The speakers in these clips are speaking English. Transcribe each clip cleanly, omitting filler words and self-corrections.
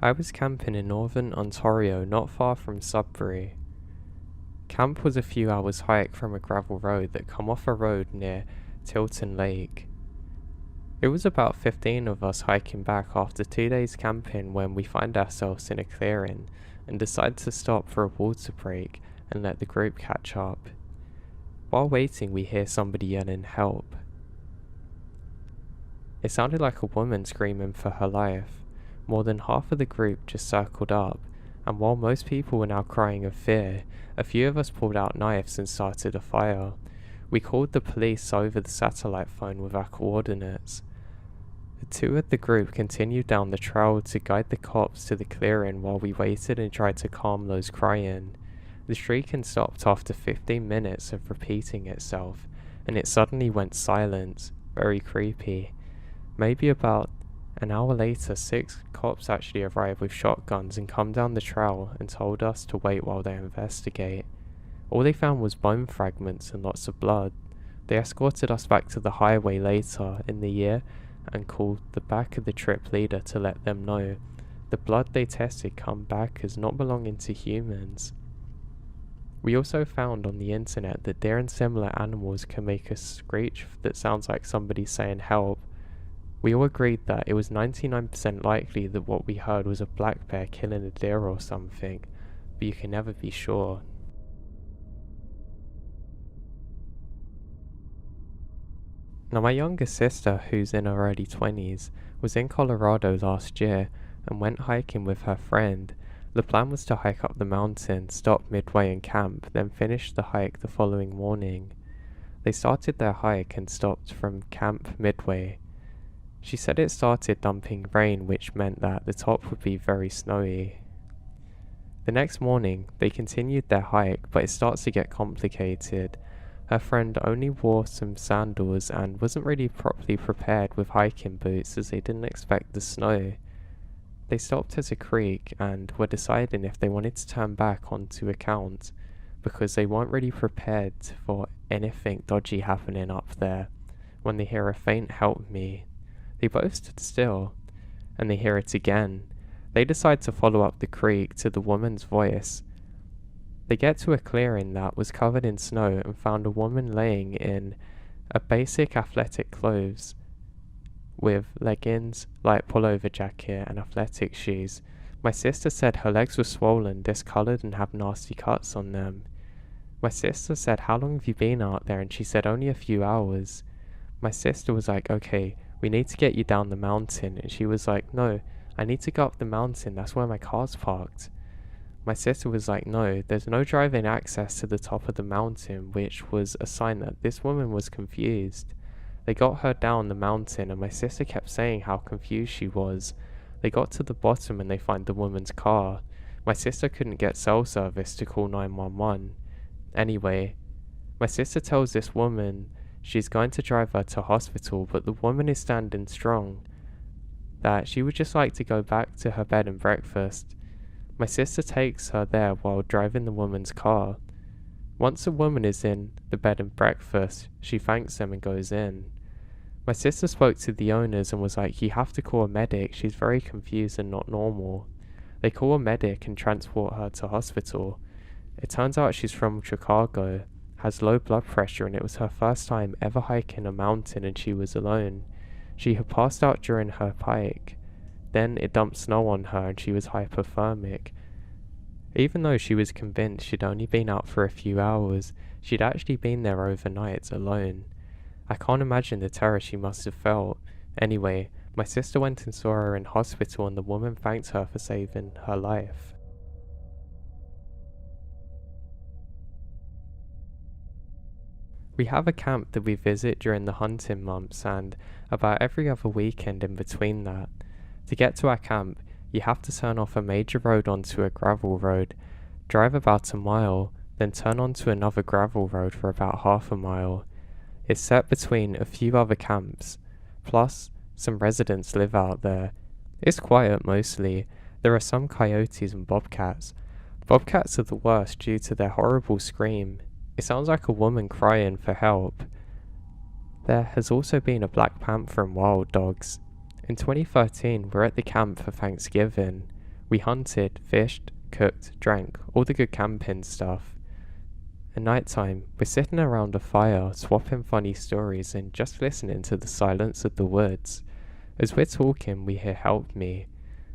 I was camping in northern Ontario not far from Sudbury. Camp was a few hours hike from a gravel road that come off a road near Tilton Lake. It was about 15 of us hiking back after 2 days camping when we find ourselves in a clearing and decide to stop for a water break and let the group catch up. While waiting, we hear somebody yelling help. It sounded like a woman screaming for her life. More than half of the group just circled up, and while most people were now crying of fear, a few of us pulled out knives and started a fire. We called the police over the satellite phone with our coordinates. The two of the group continued down the trail to guide the cops to the clearing while we waited and tried to calm those crying. The shrieking stopped after 15 minutes of repeating itself, and it suddenly went silent, very creepy. Maybe about an hour later, 6 cops actually arrived with shotguns and come down the trail and told us to wait while they investigate. All they found was bone fragments and lots of blood. They escorted us back to the highway later in the year and called the back of the trip leader to let them know the blood they tested come back as not belonging to humans. We also found on the internet that deer and similar animals can make a screech that sounds like somebody saying help. We all agreed that it was 99% likely that what we heard was a black bear killing a deer or something, but you can never be sure. Now my younger sister, who's in her early 20s, was in Colorado last year and went hiking with her friend. The plan was to hike up the mountain, stop midway and camp, then finish the hike the following morning. They started their hike and stopped from Camp Midway. She said it started dumping rain, which meant that the top would be very snowy. The next morning, they continued their hike, but it starts to get complicated. Her friend only wore some sandals and wasn't really properly prepared with hiking boots as they didn't expect the snow. They stopped at a creek and were deciding if they wanted to turn back onto account because they weren't really prepared for anything dodgy happening up there when they hear a faint "help me." They both stood still, and they hear it again. They decide to follow up the creek to the woman's voice. They get to a clearing that was covered in snow and found a woman laying in a basic athletic clothes with leggings, light pullover jacket, and athletic shoes. My sister said her legs were swollen, discolored, and have nasty cuts on them. My sister said, "How long have you been out there?" And she said, "Only a few hours." My sister was like, "Okay, we need to get you down the mountain." And she was like, "No, I need to go up the mountain, that's where my car's parked." My sister was like, "No, there's no driving access to the top of the mountain," which was a sign that this woman was confused. They got her down the mountain and my sister kept saying how confused she was. They got to the bottom and they find the woman's car. My sister couldn't get cell service to call 911. Anyway, my sister tells this woman she's going to drive her to hospital, but the woman is standing strong, that she would just like to go back to her bed and breakfast. My sister takes her there while driving the woman's car. Once the woman is in the bed and breakfast, she thanks them and goes in. My sister spoke to the owners and was like, "You have to call a medic, she's very confused and not normal." They call a medic and transport her to hospital. It turns out she's from Chicago, has low blood pressure, and it was her first time ever hiking a mountain and she was alone. She had passed out during her hike. Then it dumped snow on her and she was hypothermic. Even though she was convinced she'd only been out for a few hours, she'd actually been there overnight alone. I can't imagine the terror she must have felt. Anyway, my sister went and saw her in hospital and the woman thanked her for saving her life. We have a camp that we visit during the hunting months and about every other weekend in between that. To get to our camp, you have to turn off a major road onto a gravel road, drive about a mile, then turn onto another gravel road for about half a mile. It's set between a few other camps, plus some residents live out there. It's quiet mostly. There are some coyotes and bobcats. Bobcats are the worst due to their horrible scream. It sounds like a woman crying for help. There has also been a black panther and wild dogs. In 2013, we're at the camp for Thanksgiving. We hunted, fished, cooked, drank, all the good camping stuff. At night time, we're sitting around a fire, swapping funny stories and just listening to the silence of the woods. As we're talking, we hear "Help me."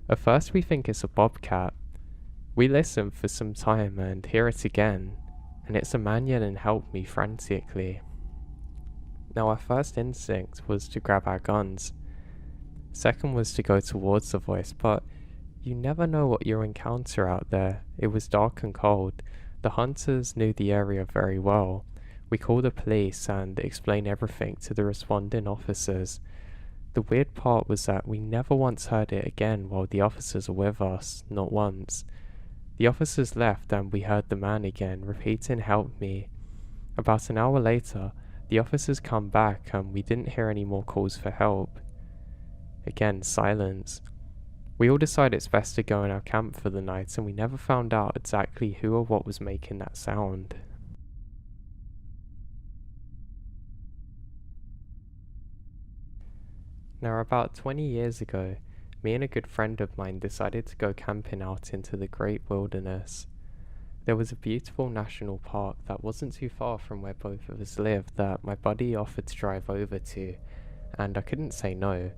At first we think it's a bobcat. We listen for some time and hear it again, and it's a man yelling "Help me" frantically. Now our first instinct was to grab our guns. Second was to go towards the voice, but you never know what you'll encounter out there. It was dark and cold. The hunters knew the area very well. We called the police and explained everything to the responding officers. The weird part was that we never once heard it again while the officers were with us, not once. The officers left and we heard the man again, repeating "Help me." About an hour later, the officers come back and we didn't hear any more calls for help. Again, silence. We all decided it's best to go in our camp for the night, and we never found out exactly who or what was making that sound. Now, about 20 years ago, me and a good friend of mine decided to go camping out into the great wilderness. There was a beautiful national park that wasn't too far from where both of us lived that my buddy offered to drive over to, and I couldn't say no.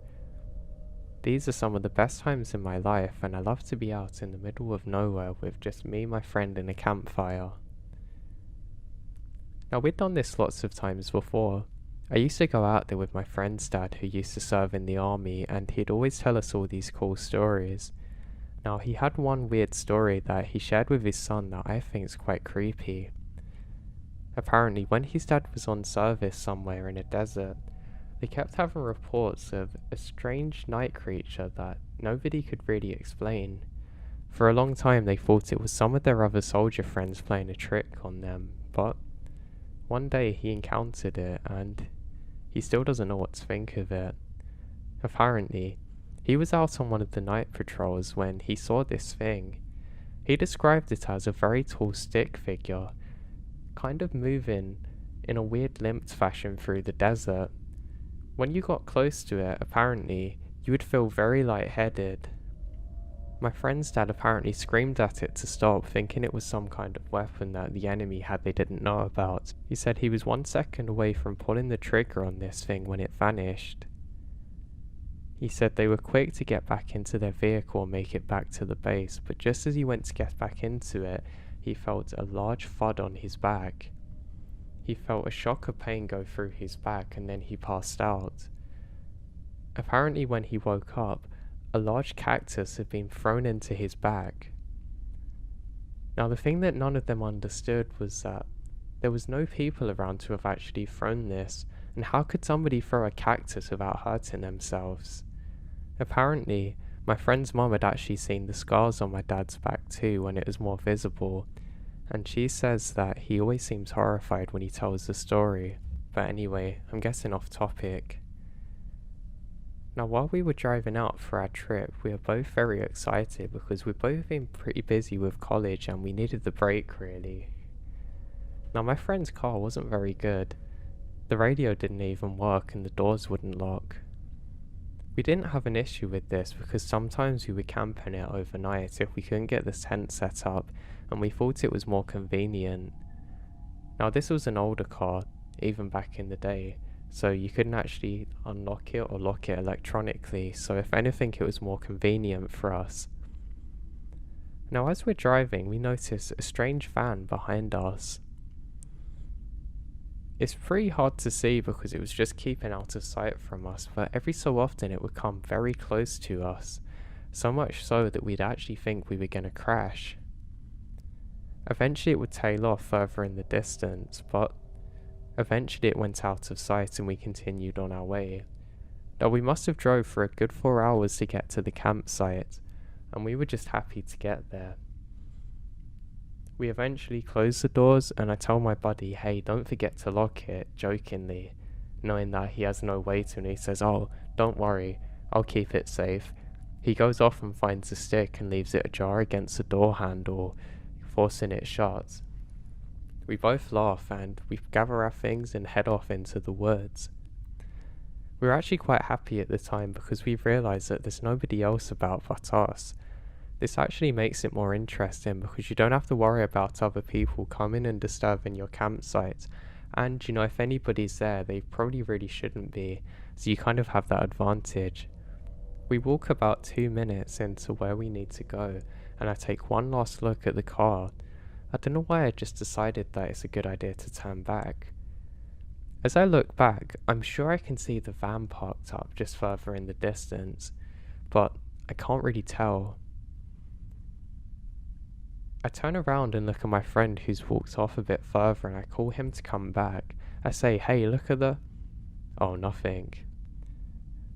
These are some of the best times in my life, and I love to be out in the middle of nowhere with just me, my friend, and a campfire. Now, we'd done this lots of times before. I used to go out there with my friend's dad who used to serve in the army, and he'd always tell us all these cool stories. Now, he had one weird story that he shared with his son that I think is quite creepy. Apparently, when his dad was on service somewhere in a desert, they kept having reports of a strange night creature that nobody could really explain. For a long time they thought it was some of their other soldier friends playing a trick on them, but one day he encountered it and he still doesn't know what to think of it. Apparently, he was out on one of the night patrols when he saw this thing. He described it as a very tall stick figure, kind of moving in a weird limped fashion through the desert. When you got close to it, apparently, you would feel very lightheaded. My friend's dad apparently screamed at it to stop, thinking it was some kind of weapon that the enemy had they didn't know about. He said he was 1 second away from pulling the trigger on this thing when it vanished. He said they were quick to get back into their vehicle and make it back to the base, but just as he went to get back into it, he felt a large thud on his back. He felt a shock of pain go through his back and then he passed out. Apparently when he woke up, a large cactus had been thrown into his back. Now the thing that none of them understood was that there was no people around to have actually thrown this, and how could somebody throw a cactus without hurting themselves? Apparently, my friend's mum had actually seen the scars on my dad's back too when it was more visible, and she says that he always seems horrified when he tells the story. But anyway, I'm getting off topic. Now while we were driving out for our trip, we were both very excited because we've both been pretty busy with college and we needed the break really. Now my friend's car wasn't very good. The radio didn't even work and the doors wouldn't lock. We didn't have an issue with this because sometimes we would camp in it overnight if we couldn't get the tent set up, and we thought it was more convenient. Now this was an older car, even back in the day, so you couldn't actually unlock it or lock it electronically, so if anything it was more convenient for us. Now as we're driving, we notice a strange van behind us. It's pretty hard to see because it was just keeping out of sight from us, but every so often it would come very close to us, so much so that we'd actually think we were going to crash. Eventually it would tail off further in the distance, but eventually it went out of sight and we continued on our way. Now we must have drove for a good 4 hours to get to the campsite, and we were just happy to get there. We eventually closed the doors and I told my buddy, hey, don't forget to lock it, jokingly, knowing that he has no way to, and he says, oh, don't worry, I'll keep it safe. He goes off and finds a stick and leaves it ajar against the door handle, forcing it shut. We both laugh and we gather our things and head off into the woods. We were actually quite happy at the time because we realised that there's nobody else about but us. This actually makes it more interesting because you don't have to worry about other people coming and disturbing your campsite. And if anybody's there, they probably really shouldn't be, so you kind of have that advantage. We walk about 2 minutes into where we need to go, and I take one last look at the car. I don't know why I just decided that it's a good idea to turn back. As I look back, I'm sure I can see the van parked up just further in the distance, but I can't really tell. I turn around and look at my friend who's walked off a bit further, and I call him to come back. I say, "Hey, look at the..." Oh, nothing.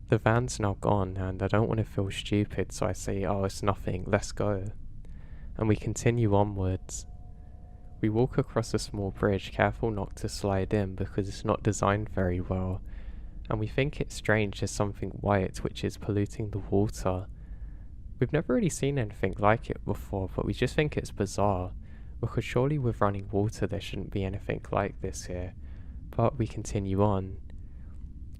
The van's now gone, and I don't want to feel stupid, so I say, "Oh, it's nothing, let's go." And we continue onwards. We walk across a small bridge, careful not to slide in because it's not designed very well, and we think it's strange there's something white which is polluting the water. We've never really seen anything like it before, but we just think it's bizarre, because surely with running water there shouldn't be anything like this here. But we continue on.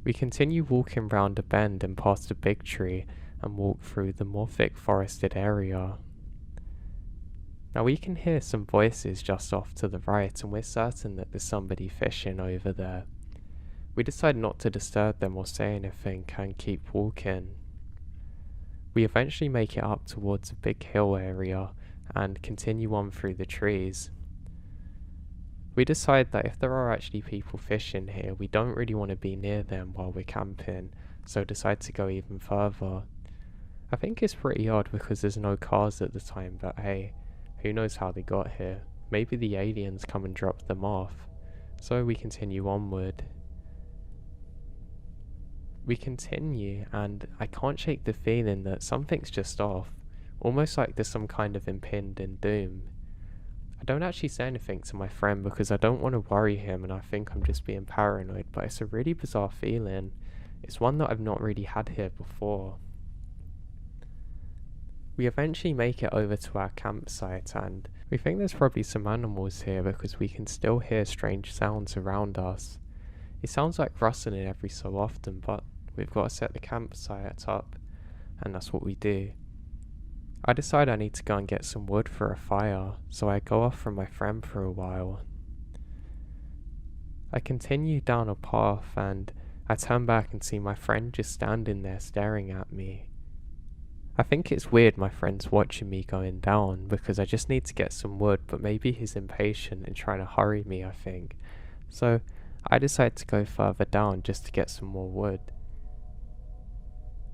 We continue walking round a bend and past a big tree and walk through the more thick forested area. Now we can hear some voices just off to the right, and we're certain that there's somebody fishing over there. We decide not to disturb them or say anything and keep walking. We eventually make it up towards a big hill area and continue on through the trees. We decide that if there are actually people fishing here, we don't really want to be near them while we're camping, so decide to go even further. I think it's pretty odd because there's no cars at the time, but hey, who knows how they got here? Maybe the aliens come and drop them off. So we continue onward. We continue, and I can't shake the feeling that something's just off, almost like there's some kind of impending doom. I don't actually say anything to my friend because I don't want to worry him, and I think I'm just being paranoid, but it's a really bizarre feeling. It's one that I've not really had here before. We eventually make it over to our campsite, and we think there's probably some animals here because we can still hear strange sounds around us. It sounds like rustling every so often, but we've got to set the campsite up, and that's what we do. I decide I need to go and get some wood for a fire, so I go off from my friend for a while. I continue down a path, and I turn back and see my friend just standing there staring at me. I think it's weird my friend's watching me going down because I just need to get some wood, but maybe he's impatient and trying to hurry me, I think. So I decide to go further down just to get some more wood.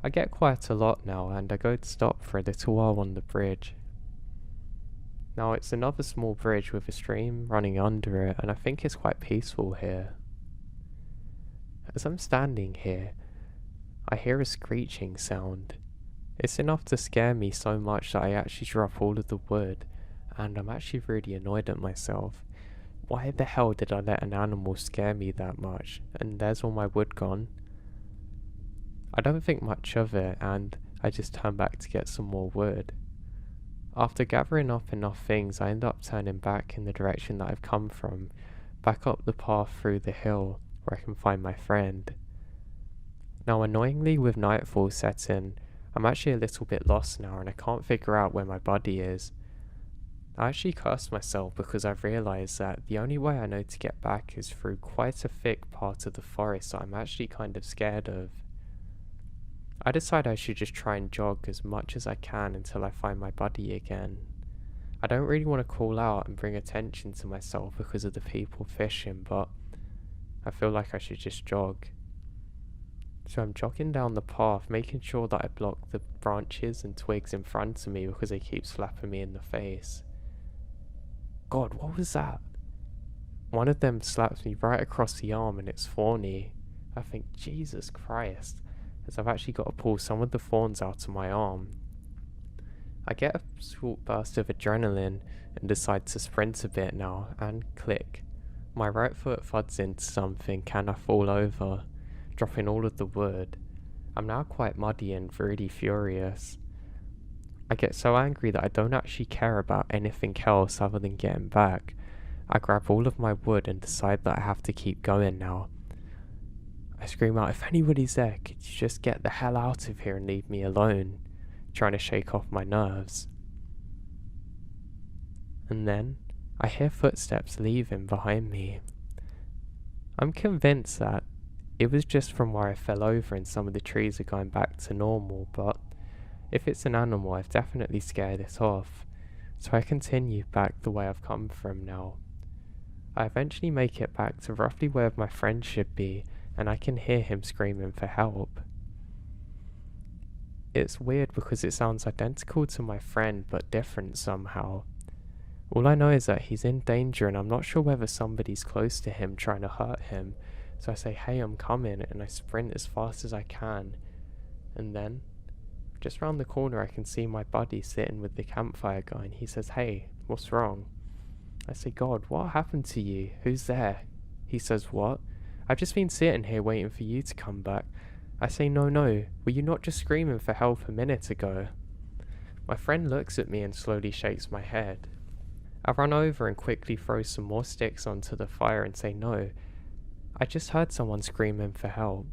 I get quite a lot now, and I go to stop for a little while on the bridge. Now it's another small bridge with a stream running under it, and I think it's quite peaceful here. As I'm standing here, I hear a screeching sound. It's enough to scare me so much that I actually drop all of the wood, and I'm actually really annoyed at myself. Why the hell did I let an animal scare me that much? And there's all my wood gone. I don't think much of it, and I just turn back to get some more wood. After gathering up enough things, I end up turning back in the direction that I've come from, back up the path through the hill where I can find my friend. Now annoyingly, with nightfall setting, I'm actually a little bit lost now, and I can't figure out where my buddy is. I actually cursed myself because I've realised that the only way I know to get back is through quite a thick part of the forest that I'm actually kind of scared of. I decide I should just try and jog as much as I can until I find my buddy again. I don't really want to call out and bring attention to myself because of the people fishing, but I feel like I should just jog. So I'm jogging down the path, making sure that I block the branches and twigs in front of me because they keep slapping me in the face. God, what was that? One of them slaps me right across the arm and it's thorny. I think, Jesus Christ, as I've actually got to pull some of the thorns out of my arm. I get a short burst of adrenaline and decide to sprint a bit now, and click. My right foot thuds into something and I fall over, dropping all of the wood. I'm now quite muddy and really furious. I get so angry that I don't actually care about anything else other than getting back. I grab all of my wood and decide that I have to keep going now. I scream out, "If anybody's there, could you just get the hell out of here and leave me alone?" Trying to shake off my nerves. and then I hear footsteps leaving behind me. I'm convinced that it was just from where I fell over and some of the trees are going back to normal, but if it's an animal, I've definitely scared it off, so I continue back the way I've come from now. I eventually make it back to roughly where my friend should be, and I can hear him screaming for help. It's weird because it sounds identical to my friend but different somehow. All I know is that he's in danger and I'm not sure whether somebody's close to him trying to hurt him, so I say, "Hey, I'm coming," and I sprint as fast as I can. And then, just round the corner I can see my buddy sitting with the campfire going. He says, "Hey, what's wrong?" I say, "God, what happened to you? Who's there?" He says, "What? I've just been sitting here waiting for you to come back." I say, No, were you not just screaming for help a minute ago?" My friend looks at me and slowly shakes my head. I run over and quickly throw some more sticks onto the fire and say, "No, I just heard someone screaming for help."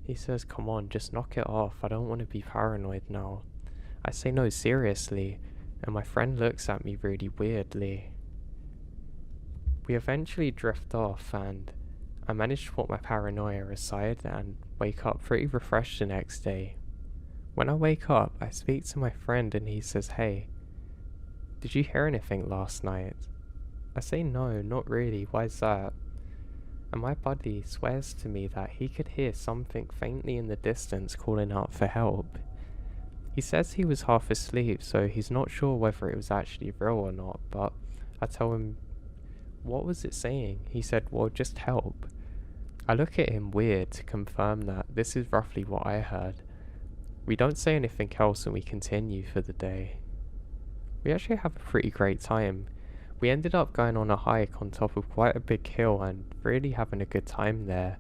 He says, "Come on, just knock it off. I don't want to be paranoid now." I say, "No, seriously," and my friend looks at me really weirdly. We eventually drift off and I manage to put my paranoia aside and wake up pretty refreshed the next day. When I wake up, I speak to my friend and he says, "Hey, did you hear anything last night?" I say, "No, not really, why's that?" And my buddy swears to me that he could hear something faintly in the distance calling out for help. He says he was half asleep, so he's not sure whether it was actually real or not, but I tell him, "What was it saying?" He said, "Well, just help." I look at him weird to confirm that this is roughly what I heard. We don't say anything else and we continue for the day. We actually have a pretty great time. We ended up going on a hike on top of quite a big hill and really having a good time there.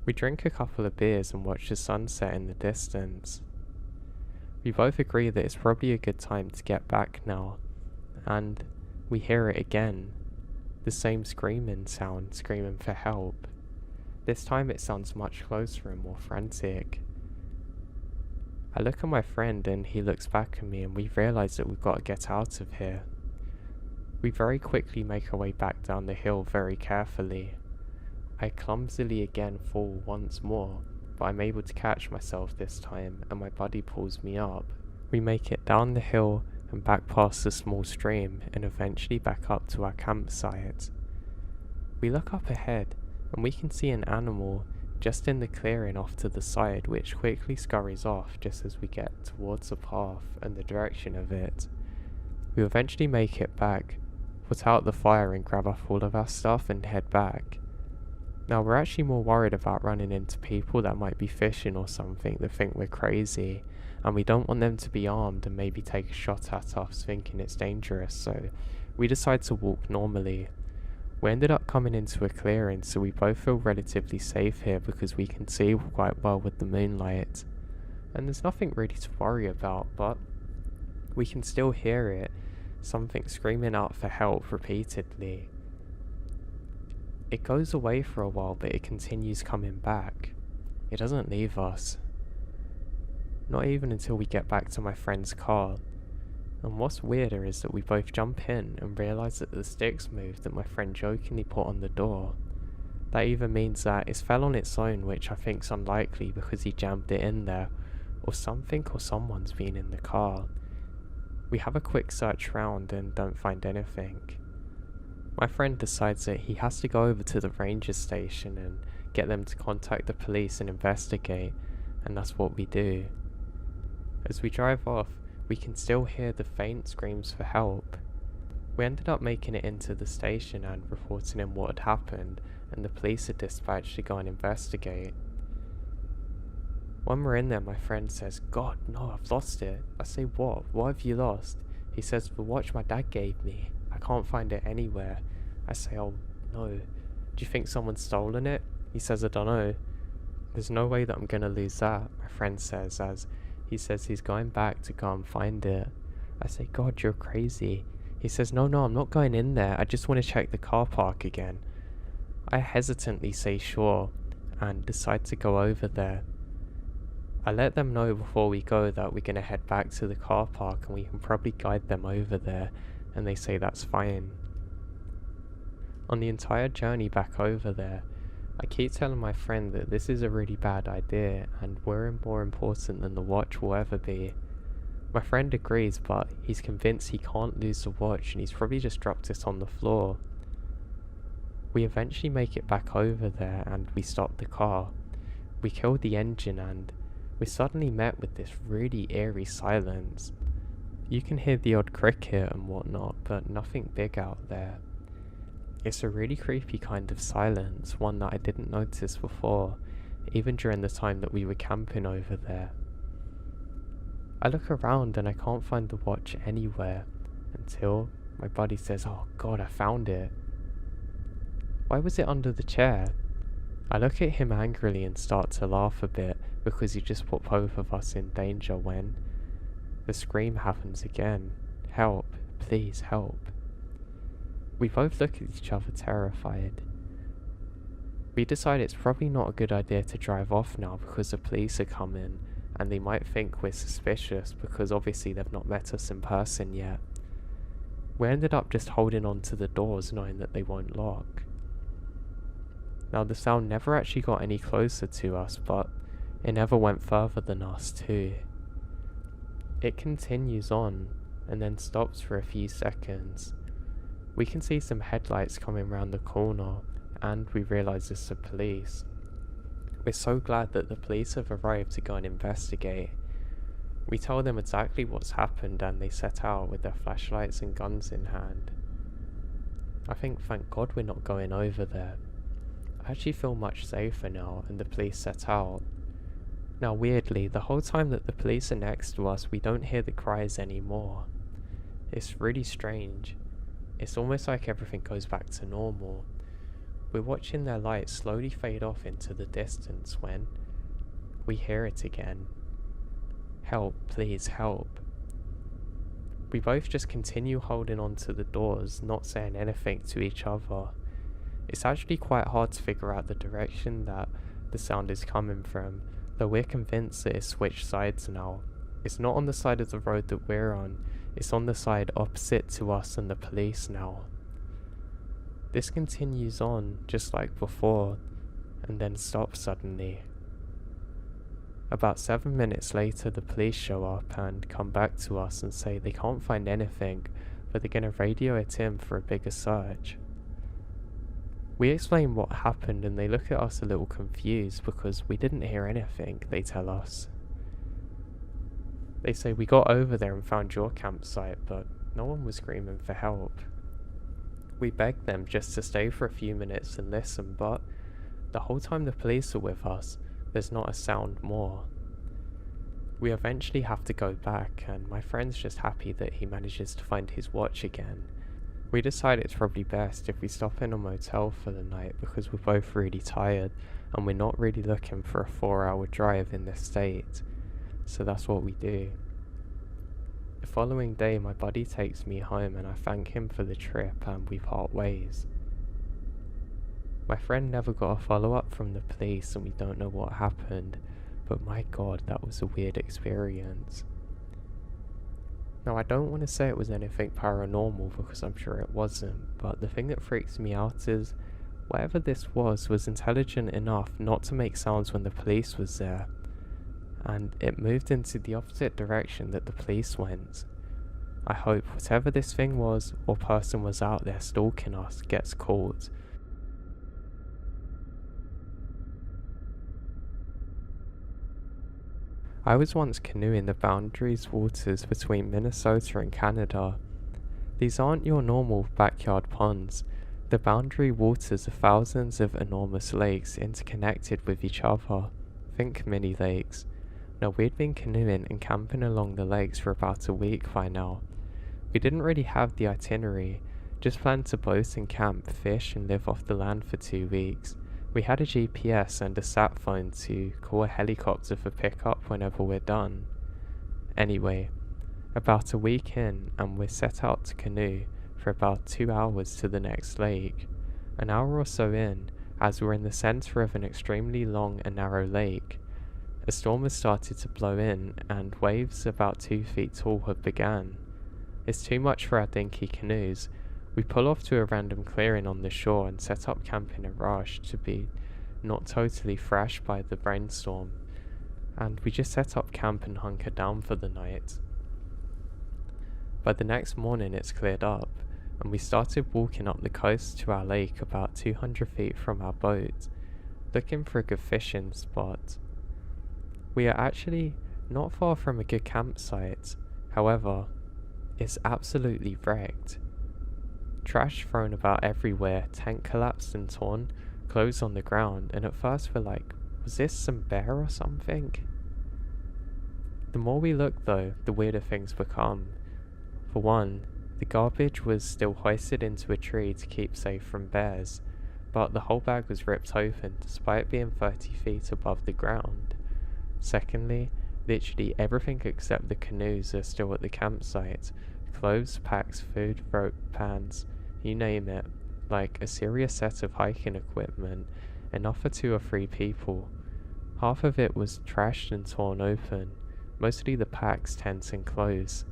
We drink a couple of beers and watch the sunset in the distance. We both agree that it's probably a good time to get back now, and we hear it again. The same screaming sound, screaming for help. This time it sounds much closer and more frantic. I look at my friend and he looks back at me and we realise that we've got to get out of here. We very quickly make our way back down the hill very carefully. I clumsily again fall once more, but I'm able to catch myself this time and my buddy pulls me up. We make it down the hill and back past the small stream and eventually back up to our campsite. We look up ahead and we can see an animal just in the clearing off to the side, which quickly scurries off just as we get towards the path and the direction of it. We eventually make it back, put out the fire and grab up all of our stuff and head back. Now we're actually more worried about running into people that might be fishing or something that think we're crazy, and we don't want them to be armed and maybe take a shot at us thinking it's dangerous, so we decide to walk normally. We ended up coming into a clearing, so we both feel relatively safe here because we can see quite well with the moonlight. And there's nothing really to worry about, but we can still hear it, something screaming out for help repeatedly. It goes away for a while, but it continues coming back. It doesn't leave us. Not even until we get back to my friend's car. And what's weirder is that we both jump in and realise that the sticks moved that my friend jokingly put on the door. That either means that it fell on its own, which I think's unlikely because he jammed it in there, or something or someone's been in the car. We have a quick search round and don't find anything. My friend decides that he has to go over to the ranger station and get them to contact the police and investigate, and that's what we do. As we drive off, we can still hear the faint screams for help. We ended up making it into the station and reporting in what had happened, and the police are dispatched to go and investigate. When we're in there, my friend says, "God, no, I've lost it." I say, "What? What have you lost?" He says, "The watch my dad gave me. I can't find it anywhere." I say, "Oh, no. Do you think someone's stolen it?" He says, "I don't know." "There's no way that I'm gonna lose that," my friend says, as he says he's going back to go and find it. I say, "God, you're crazy." He says, No, I'm not going in there. I just want to check the car park again." I hesitantly say sure, and decide to go over there. I let them know before we go that we're going to head back to the car park and we can probably guide them over there, and they say that's fine. On the entire journey back over there, I keep telling my friend that this is a really bad idea and we're more important than the watch will ever be. My friend agrees, but he's convinced he can't lose the watch and he's probably just dropped it on the floor. We eventually make it back over there and we stop the car. We kill the engine and we're suddenly met with this really eerie silence. You can hear the odd cricket and whatnot, but nothing big out there. It's a really creepy kind of silence, one that I didn't notice before, even during the time that we were camping over there. I look around and I can't find the watch anywhere, until my buddy says, "Oh God, I found it." Why was it under the chair? I look at him angrily and start to laugh a bit, because he just put both of us in danger when the scream happens again. "Help, please help." We both look at each other terrified. We decide it's probably not a good idea to drive off now because the police are coming and they might think we're suspicious because obviously they've not met us in person yet. We ended up just holding on to the doors knowing that they won't lock. Now the sound never actually got any closer to us, but it never went further than us too. It continues on and then stops for a few seconds. We can see some headlights coming round the corner and we realise it's the police. We're so glad that the police have arrived to go and investigate. We tell them exactly what's happened and they set out with their flashlights and guns in hand. I think thank God we're not going over there. I actually feel much safer now and the police set out. Now weirdly, the whole time that the police are next to us we don't hear the cries anymore. It's really strange. It's almost like everything goes back to normal. We're watching their lights slowly fade off into the distance when we hear it again. "Help, please help." We both just continue holding on to the doors, not saying anything to each other. It's actually quite hard to figure out the direction that the sound is coming from, though we're convinced that it's switched sides now. It's not on the side of the road that we're on, it's on the side opposite to us and the police now. This continues on just like before, and then stops suddenly. About 7 minutes later the police show up and come back to us and say they can't find anything, but they're going to radio it in for a bigger search. We explain what happened and they look at us a little confused because we didn't hear anything, they tell us. They say we got over there and found your campsite, but no one was screaming for help. We begged them just to stay for a few minutes and listen, but the whole time the police are with us, there's not a sound more. We eventually have to go back, and my friend's just happy that he manages to find his watch again. We decide it's probably best if we stop in a motel for the night because we're both really tired and we're not really looking for a 4-hour drive in this state. So that's what we do. The following day my buddy takes me home and I thank him for the trip and we part ways. My friend never got a follow-up from the police and we don't know what happened, but my God, that was a weird experience. Now I don't want to say it was anything paranormal because I'm sure it wasn't, but the thing that freaks me out is whatever this was intelligent enough not to make sounds when the police was there, and it moved into the opposite direction that the police went. I hope whatever this thing was or person was out there stalking us gets caught. I was once canoeing the boundaries waters between Minnesota and Canada. These aren't your normal backyard ponds. The boundary waters are thousands of enormous lakes interconnected with each other. Think mini lakes. Now we'd been canoeing and camping along the lakes for about a week by now. We didn't really have the itinerary, just planned to boat and camp, fish and live off the land for 2 weeks. We had a GPS and a sat phone to call a helicopter for pickup whenever we're done. Anyway, about a week in and we're set out to canoe for about 2 hours to the next lake. An hour or so in, as we're in the centre of an extremely long and narrow lake, a storm has started to blow in and waves about 2 feet tall have begun. It's too much for our dinky canoes. We pull off to a random clearing on the shore and set up camp in a rush to be not totally thrashed by the brainstorm, and we just set up camp and hunker down for the night. By the next morning it's cleared up, and we started walking up the coast to our lake about 200 feet from our boat, looking for a good fishing spot. We are actually not far from a good campsite, however, it's absolutely wrecked. Trash thrown about everywhere, tent collapsed and torn, clothes on the ground, and at first we're like, was this some bear or something? The more we look though, the weirder things become. For one, the garbage was still hoisted into a tree to keep safe from bears, but the whole bag was ripped open despite being 30 feet above the ground. Secondly, literally everything except the canoes are still at the campsite. Clothes, packs, food, rope, pans, you name it, like a serious set of hiking equipment, enough for 2 or 3 people. Half of it was trashed and torn open, mostly the packs, tents and clothes.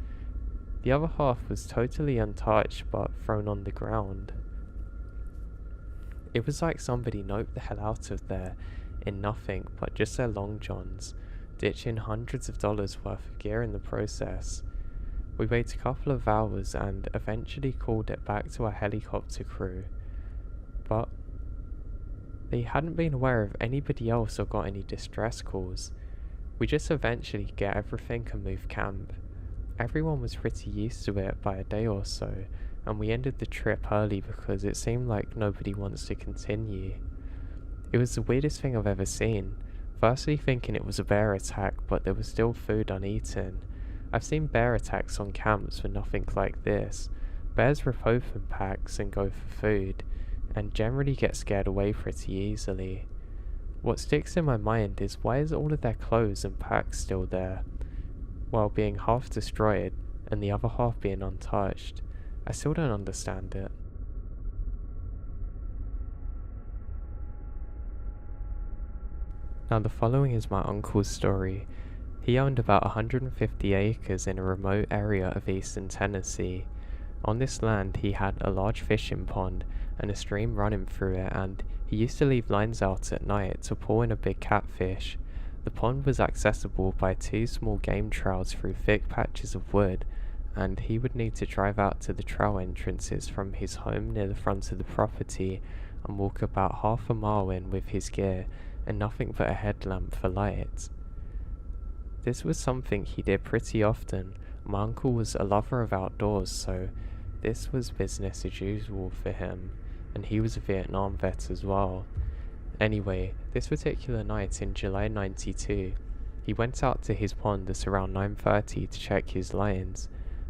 The other half was totally untouched but thrown on the ground. It was like somebody noped the hell out of there in nothing but just their long johns, ditching hundreds of dollars worth of gear in the process. We waited a couple of hours and eventually called it back to our helicopter crew, but they hadn't been aware of anybody else or got any distress calls. We just eventually get everything and move camp. Everyone was pretty used to it by a day or so, and we ended the trip early because it seemed like nobody wants to continue. It was the weirdest thing I've ever seen, firstly thinking it was a bear attack, but there was still food uneaten. I've seen bear attacks on camps but nothing like this. Bears rip open packs and go for food, and generally get scared away pretty easily. What sticks in my mind is why is all of their clothes and packs still there, while being half destroyed and the other half being untouched? I still don't understand it. Now the following is my uncle's story. He owned about 150 acres in a remote area of eastern Tennessee. On this land he had a large fishing pond and a stream running through it, and he used to leave lines out at night to pull in a big catfish. The pond was accessible by 2 small game trails through thick patches of wood, and he would need to drive out to the trail entrances from his home near the front of the property and walk about half a mile in with his gear and nothing but a headlamp for light. This was something he did pretty often. My uncle was a lover of outdoors, so this was business as usual for him, and he was a Vietnam vet as well. Anyway, this particular night in July 92, he went out to his pond at around 9:30 to check his lines.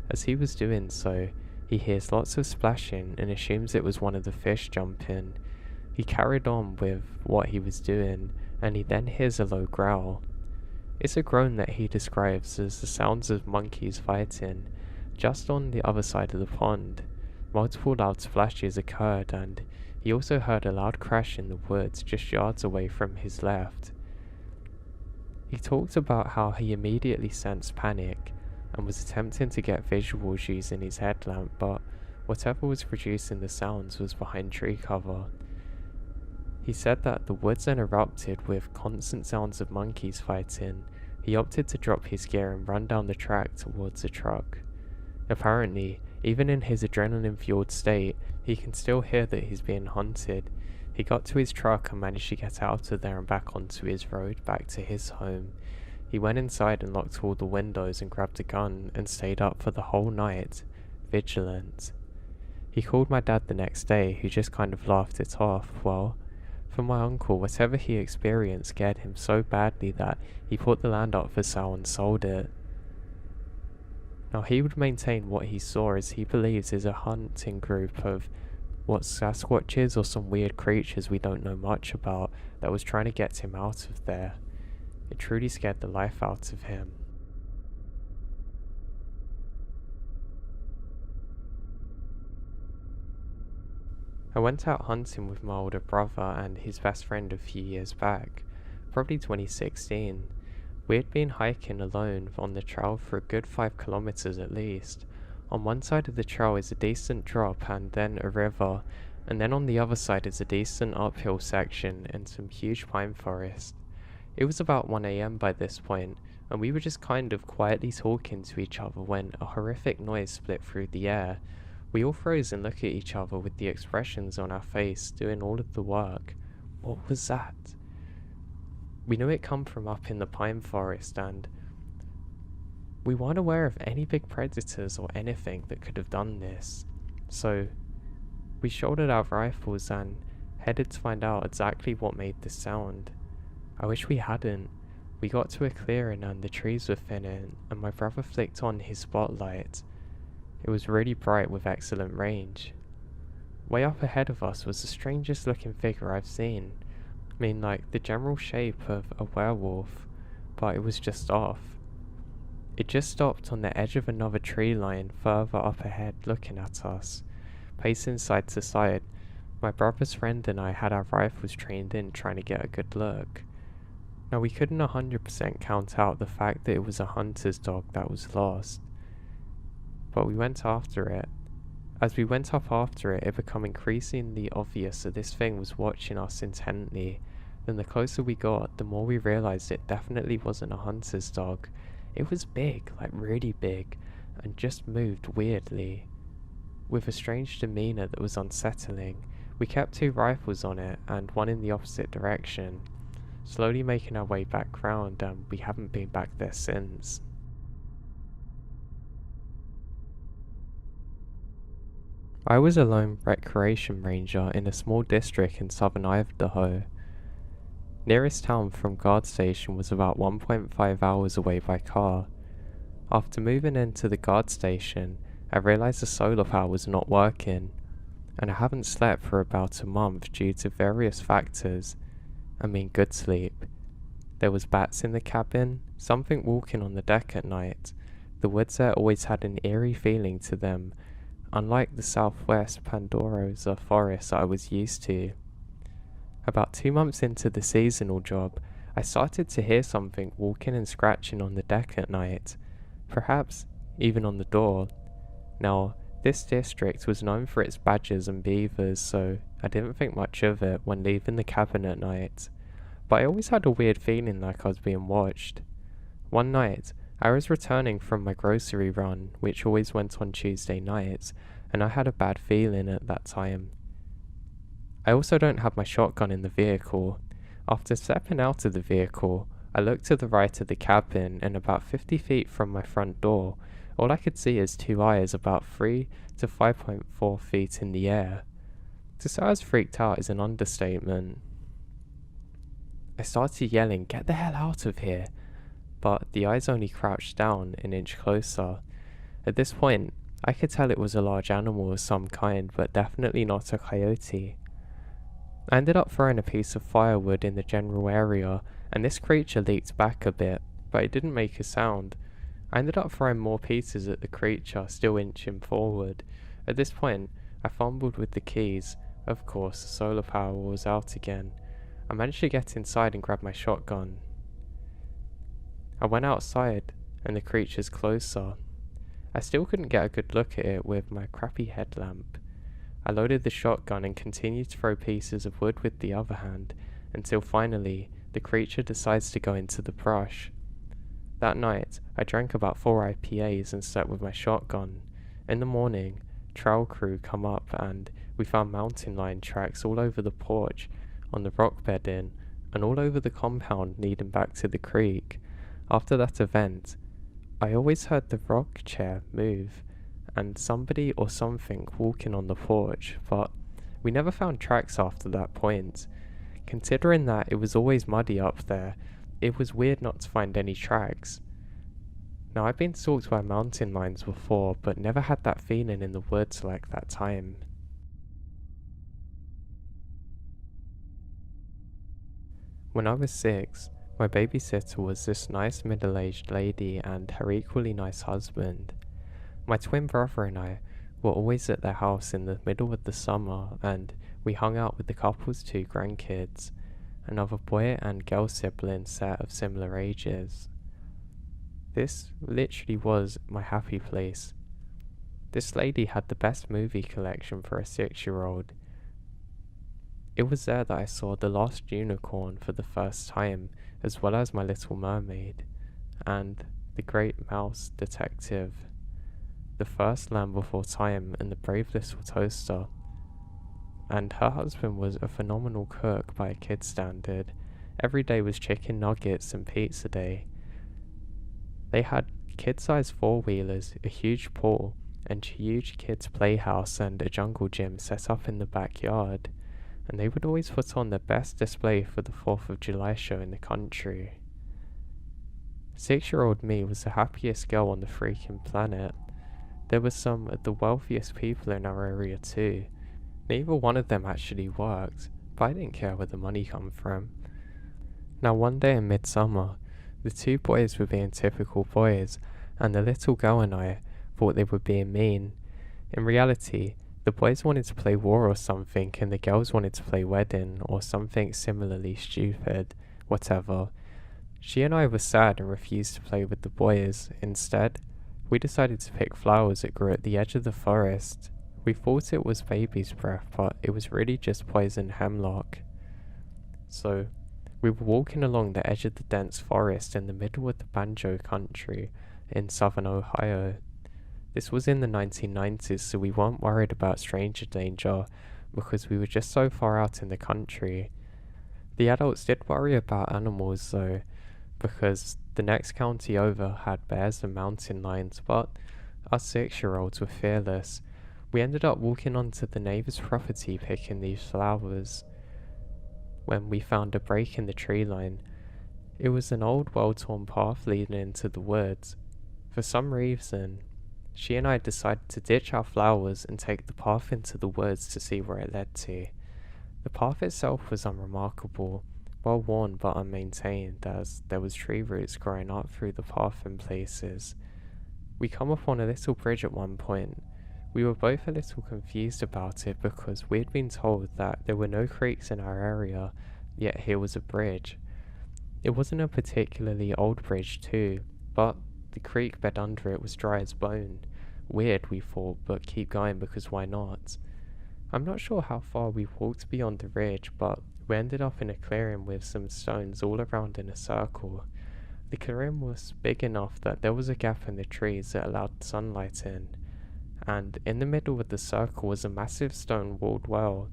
As he was doing so, he hears lots of splashing and assumes it was one of the fish jumping. He carried on with what he was doing, and he then hears a low growl. It's a groan that he describes as the sounds of monkeys fighting. Just on the other side of the pond, multiple loud splashes occurred, and he also heard a loud crash in the woods just yards away from his left. He talked about how he immediately sensed panic and was attempting to get visuals using his headlamp, but whatever was producing the sounds was behind tree cover. He said that the woods then erupted with constant sounds of monkeys fighting. He opted to drop his gear and run down the track towards the truck. Apparently, even in his adrenaline-fueled state, he can still hear that he's being hunted. He got to his truck and managed to get out of there and back onto his road back to his home. He went inside and locked all the windows and grabbed a gun and stayed up for the whole night, vigilant. He called my dad the next day, who just kind of laughed it off. Well, for my uncle, whatever he experienced scared him so badly that he put the land up for sale and sold it. Now he would maintain what he saw as he believes is a hunting group of what Sasquatches or some weird creatures we don't know much about that was trying to get him out of there. It truly scared the life out of him. I went out hunting with my older brother and his best friend a few years back, probably 2016. We had been hiking alone on the trail for a good 5 kilometers at least. On one side of the trail is a decent drop and then a river, and then on the other side is a decent uphill section and some huge pine forest. It was about 1 a.m. by this point, and we were just kind of quietly talking to each other when a horrific noise split through the air. We all froze and looked at each other with the expressions on our face doing all of the work. What was that? We knew it come from up in the pine forest, and we weren't aware of any big predators or anything that could have done this. So we shouldered our rifles and headed to find out exactly what made the sound. I wish we hadn't. We got to a clearing and the trees were thinning, and my brother flicked on his spotlight. It was really bright with excellent range. Way up ahead of us was the strangest looking figure I've seen. I mean, like the general shape of a werewolf, but it was just off. It just stopped on the edge of another tree line further up ahead looking at us, pacing side to side. My brother's friend and I had our rifles trained in trying to get a good look. Now we couldn't 100% count out the fact that it was a hunter's dog that was lost, but we went after it. As we went up after it, it became increasingly obvious that this thing was watching us intently. Then the closer we got, the more we realized it definitely wasn't a hunter's dog. It was big, like really big, and just moved weirdly, with a strange demeanor that was unsettling. We kept 2 rifles on it, and one in the opposite direction, slowly making our way back round, and we haven't been back there since. I was a lone recreation ranger in a small district in southern Idaho. Nearest town from guard station was about 1.5 hours away by car. After moving into the guard station, I realized the solar power was not working, and I haven't slept for about a month due to various factors. I mean good sleep. There was bats in the cabin, something walking on the deck at night. The woods there always had an eerie feeling to them, unlike the southwest Pandarosa forest I was used to. About 2 months into the seasonal job, I started to hear something walking and scratching on the deck at night, perhaps even on the door. Now, this district was known for its badgers and beavers, so I didn't think much of it when leaving the cabin at night, but I always had a weird feeling like I was being watched. One night, I was returning from my grocery run, which always went on Tuesday nights, and I had a bad feeling at that time. I also don't have my shotgun in the vehicle. After stepping out of the vehicle, I looked to the right of the cabin, and about 50 feet from my front door, all I could see is 2 eyes about 3 to 5.4 feet in the air. To say I was freaked out is an understatement. I started yelling, "Get the hell out of here!" But the eyes only crouched down an inch closer. At this point, I could tell it was a large animal of some kind, but definitely not a coyote. I ended up throwing a piece of firewood in the general area, and this creature leaped back a bit, but it didn't make a sound. I ended up throwing more pieces at the creature, still inching forward. At this point, I fumbled with the keys. Of course, the solar power was out again. I managed to get inside and grab my shotgun. I went outside, and the creature's closer. I still couldn't get a good look at it with my crappy headlamp. I loaded the shotgun and continued to throw pieces of wood with the other hand, until finally, the creature decides to go into the brush. That night, I drank about 4 IPAs and slept with my shotgun. In the morning, trail crew come up and we found mountain lion tracks all over the porch, on the rock bedding, and all over the compound leading back to the creek. After that event, I always heard the rock chair move, and somebody or something walking on the porch, but we never found tracks after that point. Considering that it was always muddy up there, it was weird not to find any tracks. Now I've been stalked by mountain lions before, but never had that feeling in the woods like that time. When I was 6, my babysitter was this nice middle-aged lady and her equally nice husband. My twin brother and I were always at their house in the middle of the summer, and we hung out with the couple's 2 grandkids, another boy and girl sibling set of similar ages. This literally was my happy place. This lady had the best movie collection for a 6-year-old. It was there that I saw The Last Unicorn for the first time, as well as My Little Mermaid, and The Great Mouse Detective, The First Land Before Time, and The Brave Little Toaster. And her husband was a phenomenal cook by a kid's standard. Every day was chicken nuggets and pizza day. They had kid-sized four-wheelers, a huge pool, and a huge kids' playhouse and a jungle gym set up in the backyard. And they would always put on their best display for the 4th of July show in the country. 6-year-old me was the happiest girl on the freaking planet. There were some of the wealthiest people in our area too. Neither one of them actually worked, but I didn't care where the money come from. Now one day in midsummer, the two boys were being typical boys, and the little girl and I thought they were being mean. In reality, the boys wanted to play war or something, and the girls wanted to play wedding or something similarly stupid, whatever. She and I were sad and refused to play with the boys. Instead, we decided to pick flowers that grew at the edge of the forest. We thought it was baby's breath, but it was really just poison hemlock. So, we were walking along the edge of the dense forest in the middle of the Banjo country in southern Ohio. This was in the 1990s, so we weren't worried about stranger danger because we were just so far out in the country. The adults did worry about animals though, because the next county over had bears and mountain lions, but us 6-year-olds were fearless. We ended up walking onto the neighbor's property picking these flowers when we found a break in the tree line. It was an old, well-torn path leading into the woods. For some reason, she and I decided to ditch our flowers and take the path into the woods to see where it led to. The path itself was unremarkable, well worn but unmaintained, as there was tree roots growing up through the path in places. We come upon a little bridge at one point. We were both a little confused about it because we had been told that there were no creeks in our area, yet here was a bridge. It wasn't a particularly old bridge too, but the creek bed under it was dry as bone. Weird, we thought, but keep going because why not? I'm not sure how far we walked beyond the ridge, but we ended up in a clearing with some stones all around in a circle. The clearing was big enough that there was a gap in the trees that allowed sunlight in, and in the middle of the circle was a massive stone-walled well.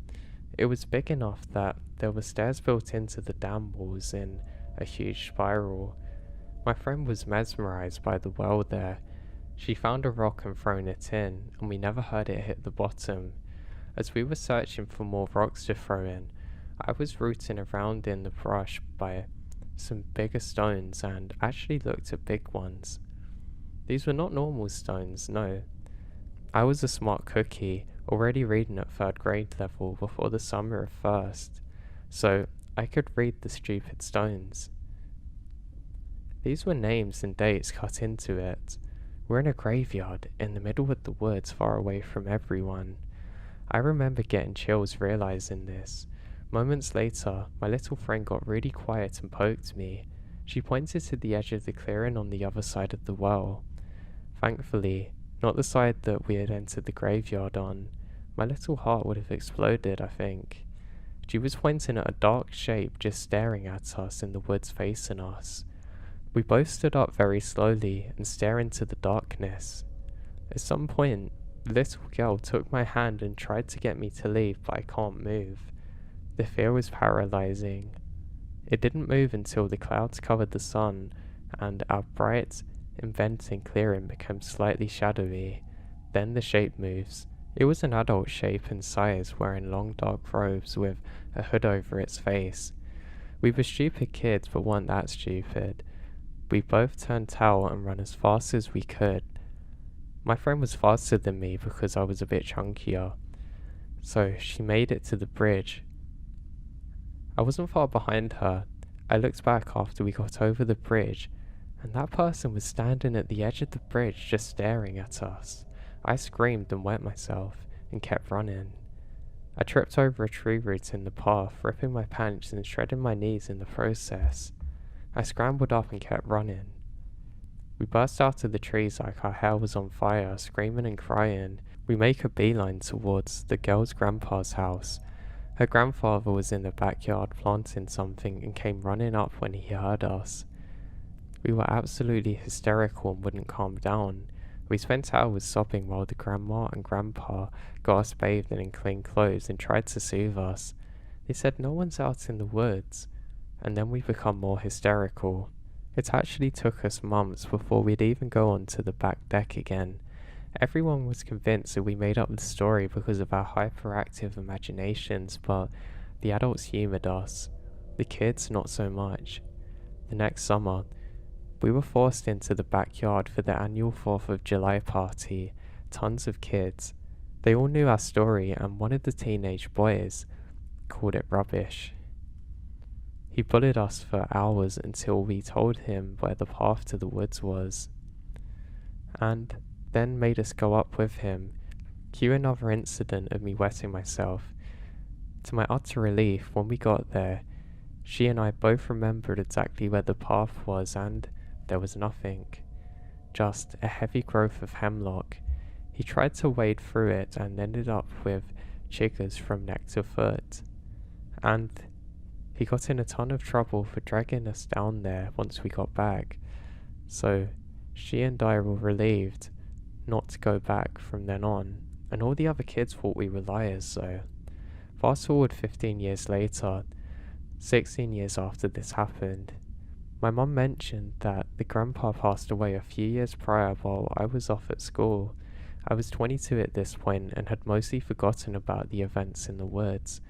It was big enough that there were stairs built into the dam walls in a huge spiral. My friend was mesmerized by the well there. She found a rock and thrown it in, and we never heard it hit the bottom. As we were searching for more rocks to throw in, I was rooting around in the brush by some bigger stones and actually looked at big ones. These were not normal stones, no. I was a smart cookie, already reading at 3rd grade level before the summer of 1st, so I could read the stupid stones. These were names and dates cut into it. We're in a graveyard, in the middle of the woods, far away from everyone. I remember getting chills realizing this. Moments later, my little friend got really quiet and poked me. She pointed to the edge of the clearing on the other side of the well. Thankfully, not the side that we had entered the graveyard on. My little heart would have exploded, I think. She was pointing at a dark shape just staring at us in the woods facing us. We both stood up very slowly and stared into the darkness. At some point, the little girl took my hand and tried to get me to leave, but I can't move. The fear was paralyzing. It didn't move until the clouds covered the sun, and our bright, inventing clearing became slightly shadowy. Then the shape moves. It was an adult shape in size, wearing long dark robes with a hood over its face. We were stupid kids, but weren't that stupid. We both turned tail and ran as fast as we could. My friend was faster than me because I was a bit chunkier, so she made it to the bridge. I wasn't far behind her. I looked back after we got over the bridge, and that person was standing at the edge of the bridge just staring at us. I screamed and wet myself and kept running. I tripped over a tree root in the path, ripping my pants and shredding my knees in the process. I scrambled up and kept running. We burst out of the trees like our hair was on fire, screaming and crying. We make a beeline towards the girl's grandpa's house. Her grandfather was in the backyard planting something and came running up when he heard us. We were absolutely hysterical and wouldn't calm down. We spent hours sobbing while the grandma and grandpa got us bathed and in clean clothes and tried to soothe us. They said no one's out in the woods, and then we become more hysterical. It actually took us months before we'd even go onto the back deck again. Everyone was convinced that we made up the story because of our hyperactive imaginations, but the adults humoured us. The kids, not so much. The next summer, we were forced into the backyard for the annual 4th of July party. Tons of kids. They all knew our story, and one of the teenage boys called it rubbish. He bullied us for hours until we told him where the path to the woods was, and then made us go up with him. Cue another incident of me wetting myself. To my utter relief, when we got there, she and I both remembered exactly where the path was, and there was nothing. Just a heavy growth of hemlock. He tried to wade through it and ended up with chiggers from neck to foot. And he got in a ton of trouble for dragging us down there once we got back. So she and I were relieved not to go back from then on, and all the other kids thought we were liars, so. Fast forward 15 years later, 16 years after this happened, my mum mentioned that the grandpa passed away a few years prior while I was off at school. I was 22 at this point and had mostly forgotten about the events in the woods.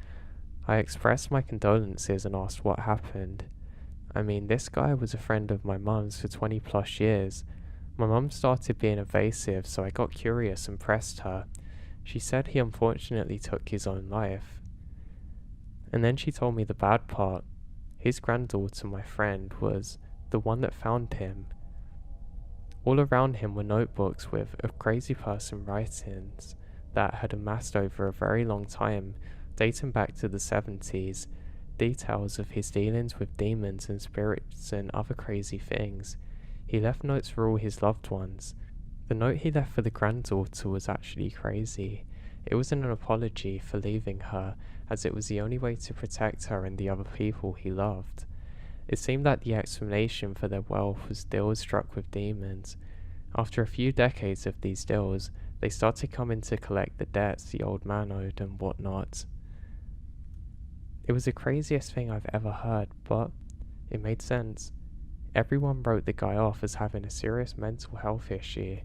I expressed my condolences and asked what happened. I mean, this guy was a friend of my mum's for 20 plus years. My mum started being evasive, so I got curious and pressed her. She said he unfortunately took his own life. And then she told me the bad part. His granddaughter, my friend, was the one that found him. All around him were notebooks with a crazy person writings that had amassed over a very long time, dating back to the 70s, details of his dealings with demons and spirits and other crazy things. He left notes for all his loved ones. The note he left for the granddaughter was actually crazy. It was an apology for leaving her, as it was the only way to protect her and the other people he loved. It seemed that the explanation for their wealth was deals struck with demons. After a few decades of these deals, they started coming to collect the debts the old man owed and whatnot. It was the craziest thing I've ever heard, but it made sense. Everyone wrote the guy off as having a serious mental health issue.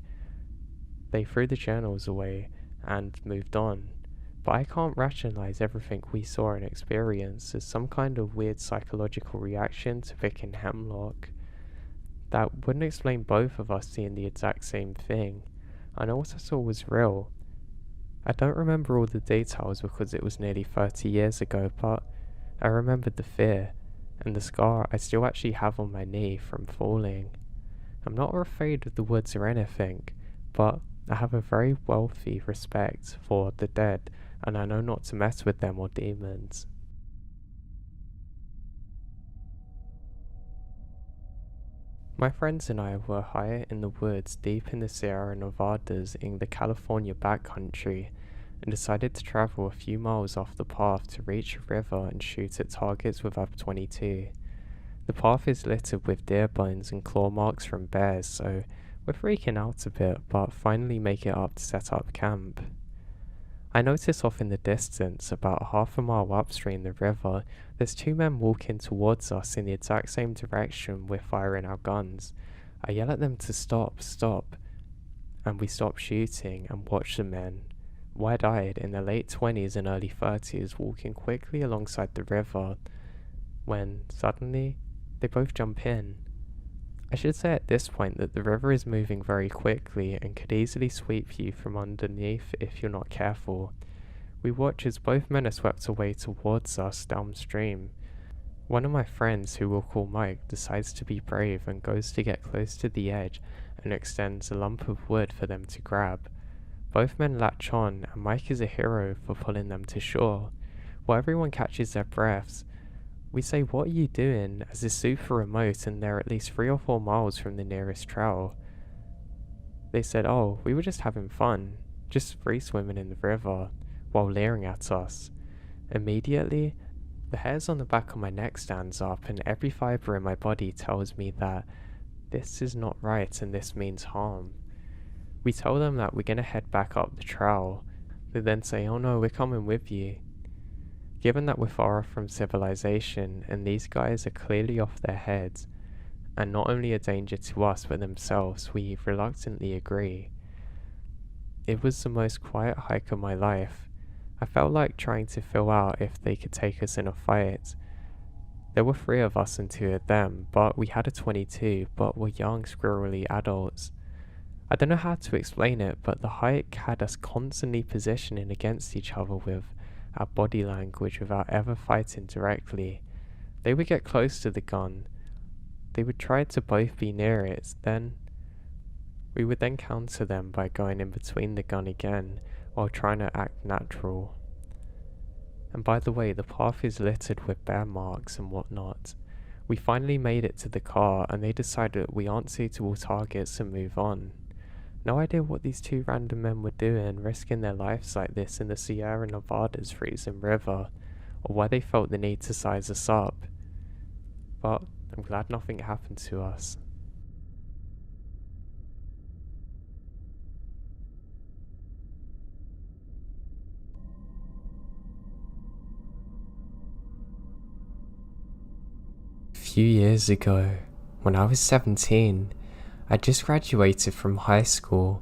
They threw the journals away and moved on. But I can't rationalize everything we saw and experienced as some kind of weird psychological reaction to picking hemlock. That wouldn't explain both of us seeing the exact same thing. I know what I saw was real. I don't remember all the details because it was nearly 30 years ago, but I remembered the fear and the scar I still actually have on my knee from falling. I'm not afraid of the woods or anything, but I have a very wealthy respect for the dead, and I know not to mess with them or demons. My friends and I were higher in the woods deep in the Sierra Nevadas in the California backcountry, and decided to travel a few miles off the path to reach a river and shoot at targets with our .22. The path is littered with deer bones and claw marks from bears, so we're freaking out a bit, but finally make it up to set up camp. I notice off in the distance, about half a mile upstream the river, there's two men walking towards us in the exact same direction we're firing our guns. I yell at them to stop, and we stop shooting and watch the men, wide-eyed in their late 20s and early 30s, walking quickly alongside the river, when suddenly they both jump in. I should say at this point that the river is moving very quickly and could easily sweep you from underneath if you're not careful. We watch as both men are swept away towards us downstream. One of my friends, who we'll call Mike, decides to be brave and goes to get close to the edge and extends a lump of wood for them to grab. Both men latch on, and Mike is a hero for pulling them to shore. While everyone catches their breaths, We say, "What are you doing?" as it's super remote and they're at least 3 or 4 miles from the nearest trail. They said, "Oh, we were just having fun, just free swimming in the river," while leering at us. Immediately, the hairs on the back of my neck stands up and every fibre in my body tells me that this is not right and this means harm. We tell them that we're going to head back up the trail. They then say, "Oh no, we're coming with you." Given that we're far off from civilization and these guys are clearly off their heads, and not only a danger to us but themselves, we reluctantly agree. It was the most quiet hike of my life. I felt like trying to fill out if they could take us in a fight. There were 3 of us and 2 of them, but we had a 22, but were young, squirrely adults. I don't know how to explain it, but the hike had us constantly positioning against each other with our body language without ever fighting directly. They would get close to the gun. They would try to both be near it, then we would then counter them by going in between the gun again while trying to act natural. And by the way, the path is littered with bear marks and whatnot. We finally made it to the car and they decided that we aren't suitable targets and move on. No idea what these 2 random men were doing, risking their lives like this in the Sierra Nevada's freezing river, or why they felt the need to size us up. But I'm glad nothing happened to us. A few years ago, when I was 17, I just graduated from high school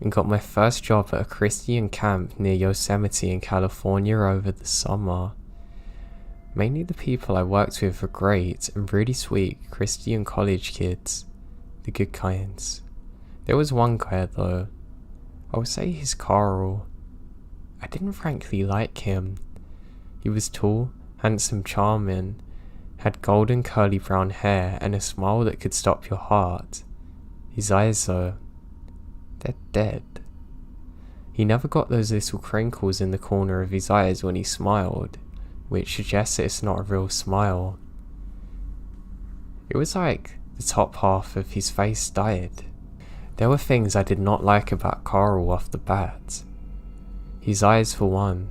and got my first job at a Christian camp near Yosemite in California over the summer. Mainly the people I worked with were great and really sweet Christian college kids, the good kinds. There was one guy though, I would say he's Carl. I didn't frankly like him. He was tall, handsome, charming, had golden curly brown hair and a smile that could stop your heart. His eyes though, they're dead. He never got those little crinkles in the corner of his eyes when he smiled, which suggests that it's not a real smile. It was like the top half of his face died. There were things I did not like about Carl off the bat. His eyes for one,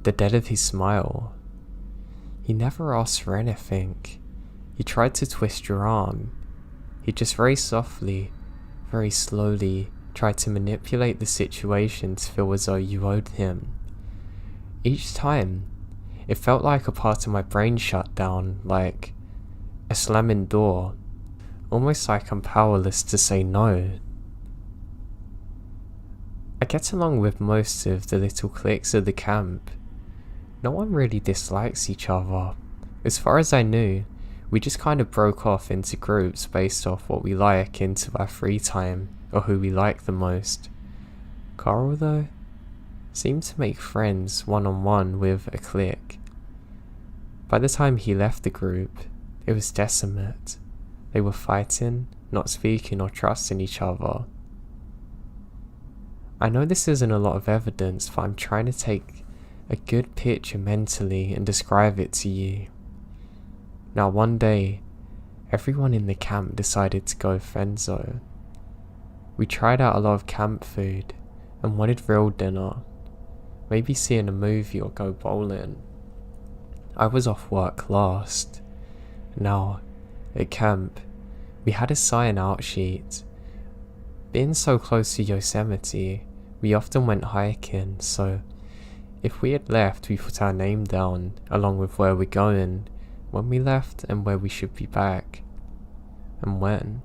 the dead of his smile. He never asked for anything. He tried to twist your arm. He just very softly, very slowly tried to manipulate the situation to feel as though you owed him. Each time, it felt like a part of my brain shut down, like a slamming door, almost like I'm powerless to say no. I get along with most of the little cliques of the camp. No one really dislikes each other. As far as I knew, we just kind of broke off into groups based off what we like into our free time, or who we like the most. Carl though, seemed to make friends one-on-one with a clique. By the time he left the group, it was desolate. They were fighting, not speaking or trusting each other. I know this isn't a lot of evidence, but I'm trying to take a good picture mentally and describe it to you. Now one day, everyone in the camp decided to go friendzone. We tried out a lot of camp food and wanted real dinner, maybe seeing a movie or go bowling. I was off work last. Now, at camp, we had a sign out sheet. Being so close to Yosemite, we often went hiking, so if we had left, we put our name down along with where we're going, when we left and where we should be back, and when.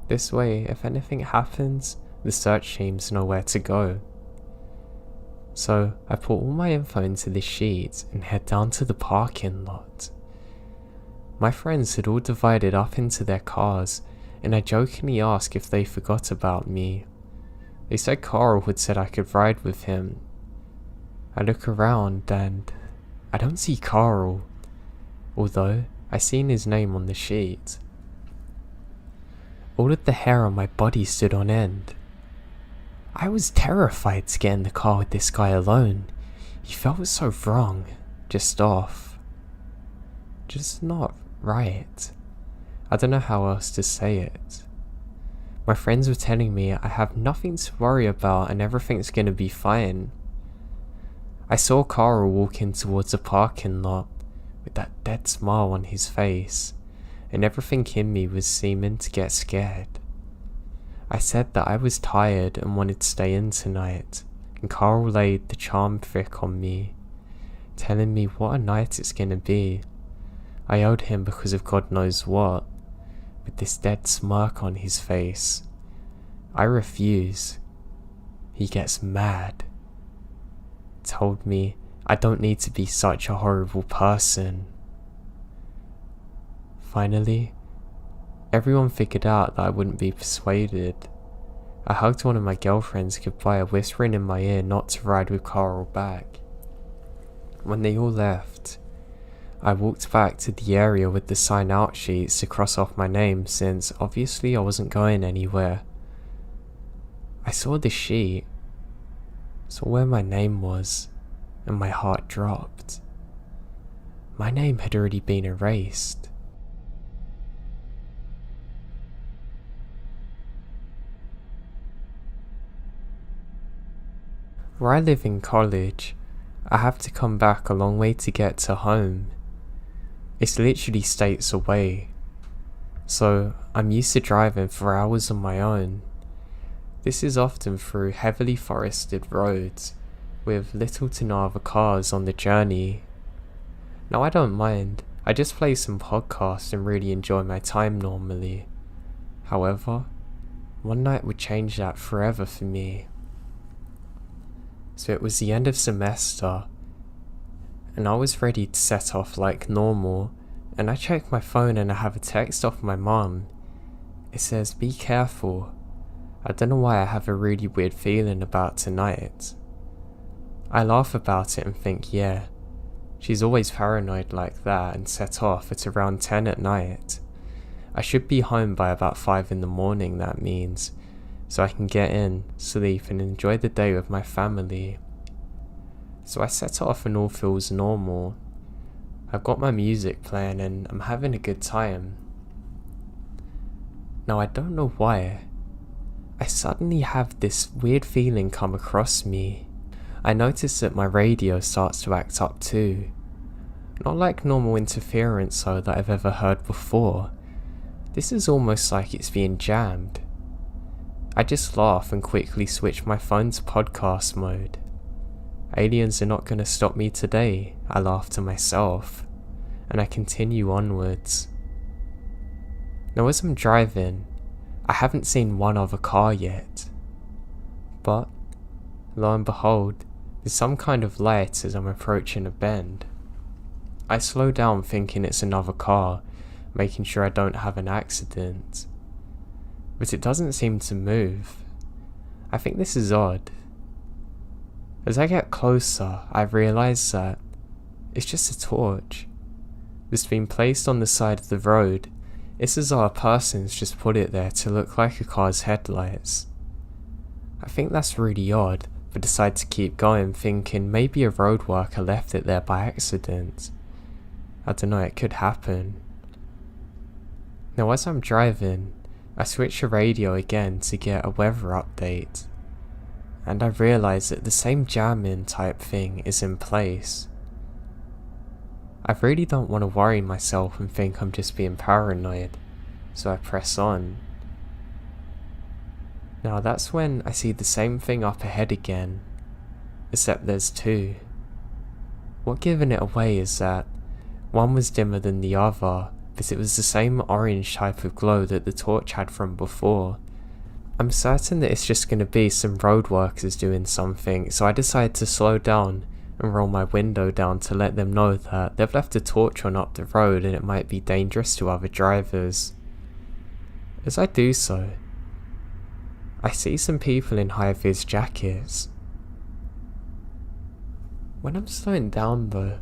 This way, if anything happens, the search teams know where to go. So I put all my info into this sheet and head down to the parking lot. My friends had all divided up into their cars, and I jokingly asked if they forgot about me. They said Carl had said I could ride with him. I look around and I don't see Carl, although I seen his name on the sheet. All of the hair on my body stood on end. I was terrified to get in the car with this guy alone. He felt so wrong, just off. just not right. I don't know how else to say it. My friends were telling me I have nothing to worry about and everything's gonna be fine. I saw Carl walking towards the parking lot with that dead smile on his face, and everything in me was seeming to get scared. I said that I was tired and wanted to stay in tonight, and Carl laid the charm trick on me, telling me what a night it's gonna be. I owed him because of God knows what, with this dead smirk on his face. I refuse. He gets mad. Told me I don't need to be such a horrible person. Finally, everyone figured out that I wouldn't be persuaded. I hugged one of my girlfriends goodbye, whispering in my ear not to ride with Carl back. When they all left, I walked back to the area with the sign out sheets to cross off my name, since obviously I wasn't going anywhere. I saw the sheet, saw where my name was, and my heart dropped. My name had already been erased. Where I live in college, I have to come back a long way to get to home. It's literally states away, so I'm used to driving for hours on my own. This is often through heavily forested roads, with little to no other cars on the journey. Now I don't mind, I just play some podcasts and really enjoy my time normally. However, one night would change that forever for me. So it was the end of semester, and I was ready to set off like normal, and I check my phone and I have a text off my mum. It says, "Be careful." I don't know why I have a really weird feeling about tonight. I laugh about it and think, yeah, she's always paranoid like that, and set off at around 10 at night. I should be home by about 5 in the morning, that means, so I can get in, sleep and enjoy the day with my family. So I set off and all feels normal. I've got my music playing and I'm having a good time. Now I don't know why, I suddenly have this weird feeling come across me. I notice that my radio starts to act up too. Not like normal interference though that I've ever heard before. This is almost like it's being jammed. I just laugh and quickly switch my phone to podcast mode. Aliens are not gonna stop me today, I laugh to myself, and I continue onwards. Now as I'm driving, I haven't seen one other car yet, but lo and behold, there's some kind of light as I'm approaching a bend. I slow down thinking it's another car, making sure I don't have an accident. But it doesn't seem to move. I think this is odd. As I get closer, I realise that it's just a torch that's been placed on the side of the road. It's as though a person's just put it there to look like a car's headlights. I think that's really odd, but decide to keep going, thinking maybe a road worker left it there by accident. I don't know, it could happen. Now as I'm driving, I switch the radio again to get a weather update, and I realise that the same jamming type thing is in place. I really don't want to worry myself and think I'm just being paranoid, so I press on. Now that's when I see the same thing up ahead again, except there's two. What giving it away is that one was dimmer than the other, but it was the same orange type of glow that the torch had from before. I'm certain that it's just going to be some road workers doing something, so I decide to slow down and roll my window down to let them know that they've left a torch on up the road and it might be dangerous to other drivers. As I do so, I see some people in high-vis jackets. When I'm slowing down though,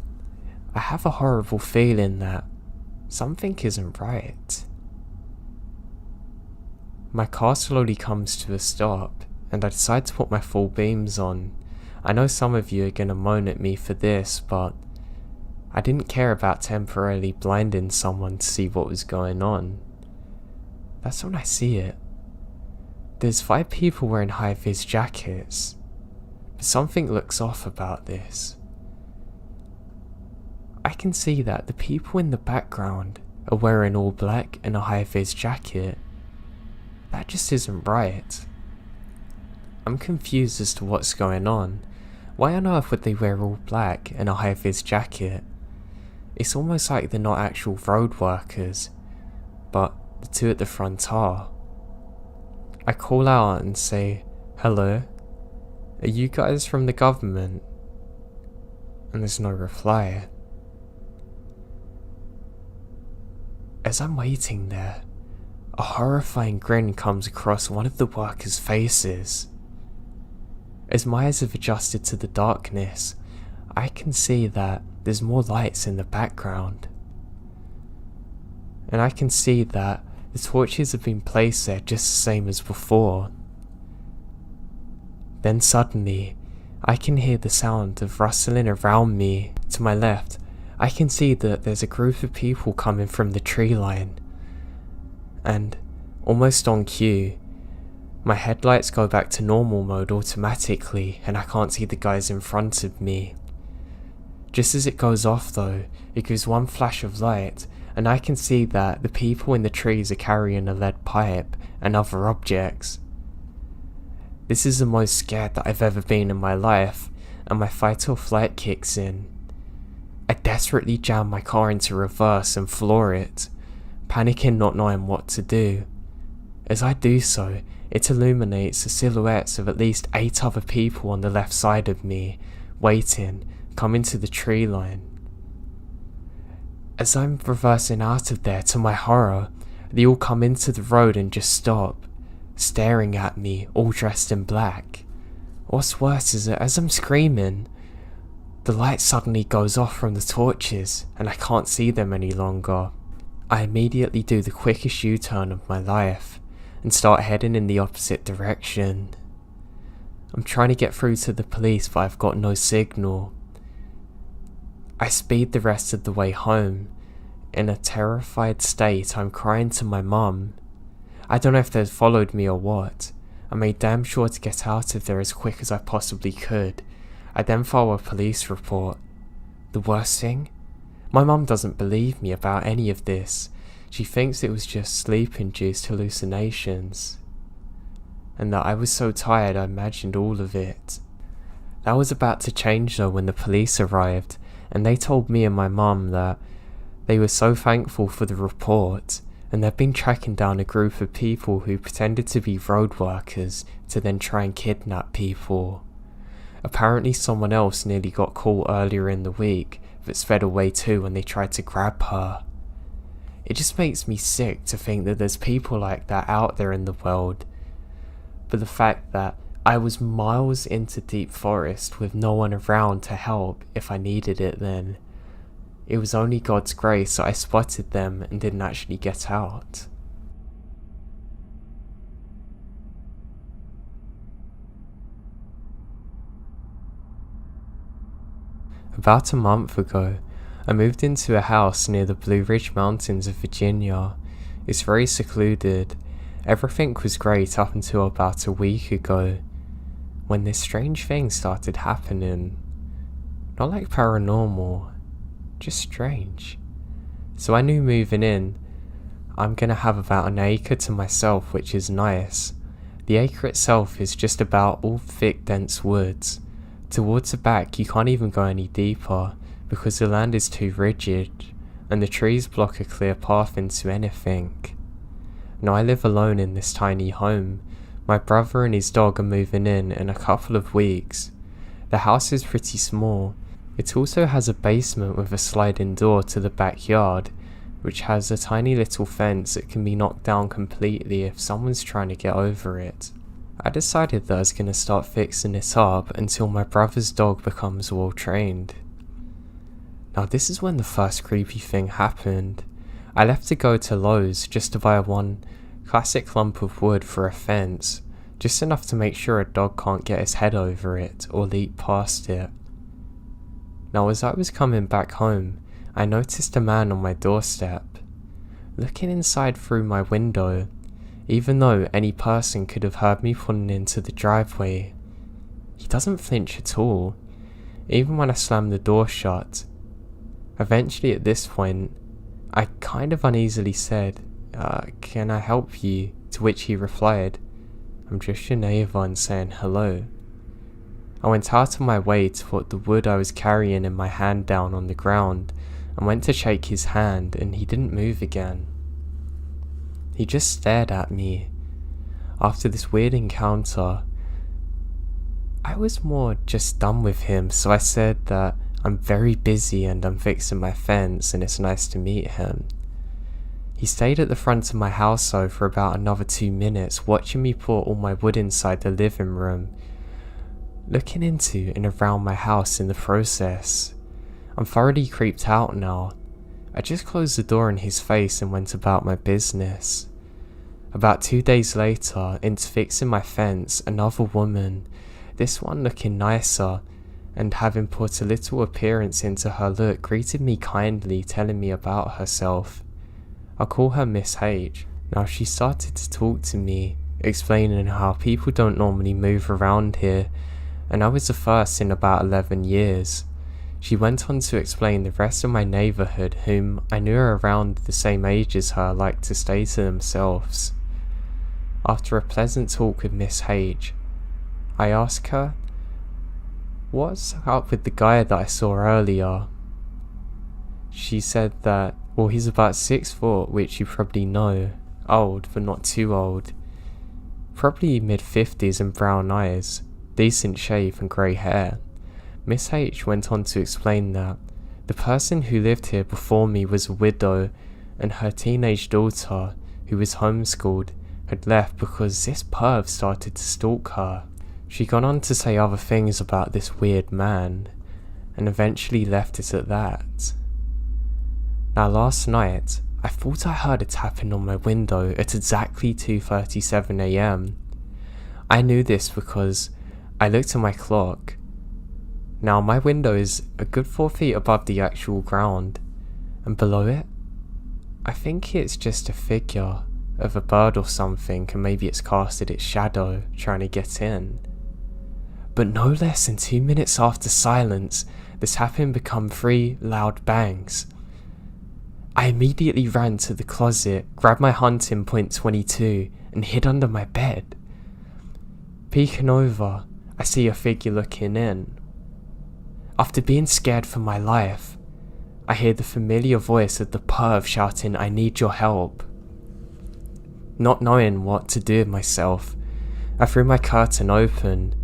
I have a horrible feeling that something isn't right. My car slowly comes to a stop, and I decide to put my full beams on. I know some of you are gonna moan at me for this, but I didn't care about temporarily blinding someone to see what was going on. That's when I see it. There's 5 people wearing high-vis jackets, but something looks off about this. I can see that the people in the background are wearing all black and a high-vis jacket. That just isn't right. I'm confused as to what's going on. Why on earth would they wear all black and a high-vis jacket? It's almost like they're not actual road workers, but the 2 at the front are. I call out and say, "Hello? Are you guys from the government?" And there's no reply. As I'm waiting there, a horrifying grin comes across one of the workers' faces. As my eyes have adjusted to the darkness, I can see that there's more lights in the background. And I can see that the torches have been placed there just the same as before. Then suddenly, I can hear the sound of rustling around me. To my left, I can see that there's a group of people coming from the tree line. And, almost on cue, my headlights go back to normal mode automatically and I can't see the guys in front of me. Just as it goes off though, it gives one flash of light and I can see that the people in the trees are carrying a lead pipe and other objects. This is the most scared that I've ever been in my life, and my fight or flight kicks in. I desperately jam my car into reverse and floor it, panicking not knowing what to do. As I do so, it illuminates the silhouettes of at least 8 other people on the left side of me, waiting, coming to the tree line. As I'm reversing out of there, to my horror, they all come into the road and just stop, staring at me, all dressed in black. What's worse is that as I'm screaming, the light suddenly goes off from the torches and I can't see them any longer. I immediately do the quickest U-turn of my life and start heading in the opposite direction. I'm trying to get through to the police but I've got no signal. I speed the rest of the way home. In a terrified state, I'm crying to my mum. I don't know if they'd followed me or what. I made damn sure to get out of there as quick as I possibly could. I then file a police report. The worst thing? My mum doesn't believe me about any of this. She thinks it was just sleep-induced hallucinations. And that I was so tired I imagined all of it. That was about to change though when the police arrived, and they told me and my mum that they were so thankful for the report, and they've been tracking down a group of people who pretended to be road workers to then try and kidnap people. Apparently someone else nearly got caught earlier in the week, but sped away too when they tried to grab her. It just makes me sick to think that there's people like that out there in the world. But the fact that I was miles into deep forest with no one around to help if I needed it then. It was only God's grace that I spotted them and didn't actually get out. About a month ago, I moved into a house near the Blue Ridge Mountains of Virginia. It's very secluded. Everything was great up until about a week ago, when this strange thing started happening. Not like paranormal, just strange. So I knew moving in, I'm gonna have about an acre to myself, which is nice. The acre itself is just about all thick dense woods. Towards the back you can't even go any deeper because the land is too rigid and the trees block a clear path into anything. Now I live alone in this tiny home. My brother and his dog are moving in a couple of weeks. The house is pretty small. It also has a basement with a sliding door to the backyard, which has a tiny little fence that can be knocked down completely if someone's trying to get over it. I decided that I was going to start fixing it up until my brother's dog becomes well trained. Now this is when the first creepy thing happened. I left to go to Lowe's just to buy one classic lump of wood for a fence, just enough to make sure a dog can't get his head over it or leap past it. Now as I was coming back home, I noticed a man on my doorstep, looking inside through my window, even though any person could have heard me pulling into the driveway. He doesn't flinch at all, even when I slam the door shut. Eventually at this point, I kind of uneasily said, can I help you? To which he replied, I'm just your neighbour and saying hello. I went out of my way to put the wood I was carrying in my hand down on the ground and went to shake his hand, and he didn't move again. He just stared at me. After this weird encounter, I was more just done with him, so I said that I'm very busy and I'm fixing my fence and it's nice to meet him. He stayed at the front of my house though for about another 2 minutes, watching me put all my wood inside the living room, looking into and around my house in the process. I'm thoroughly creeped out now. I just closed the door in his face and went about my business. About 2 days later, into fixing my fence, another woman, this one looking nicer and having put a little appearance into her look, greeted me kindly, telling me about herself. I'll call her Miss H. Now she started to talk to me, explaining how people don't normally move around here, and I was the first in about 11 years. She went on to explain the rest of my neighbourhood, whom I knew are around the same age as her, like to stay to themselves. After a pleasant talk with Miss H, I asked her, what's up with the guy that I saw earlier? She said that, well, he's about 6 foot, which you probably know, old but not too old, probably mid-50s and brown eyes, decent shape and grey hair. Miss H went on to explain that the person who lived here before me was a widow, and her teenage daughter, who was homeschooled, had left because this perv started to stalk her. She got on to say other things about this weird man, and eventually left it at that. Now last night, I thought I heard a tapping on my window at exactly 2:37 AM. I knew this because I looked at my clock. Now my window is a good 4 feet above the actual ground, and below it, I think it's just a figure of a bird or something, and maybe it's casted its shadow trying to get in. But no less than 2 minutes after silence, the tapping become 3 loud bangs. I immediately ran to the closet, grabbed my hunting .22 and hid under my bed. Peeking over, I see a figure looking in. After being scared for my life, I hear the familiar voice of the perv shouting, I need your help. Not knowing what to do with myself, I threw my curtain open,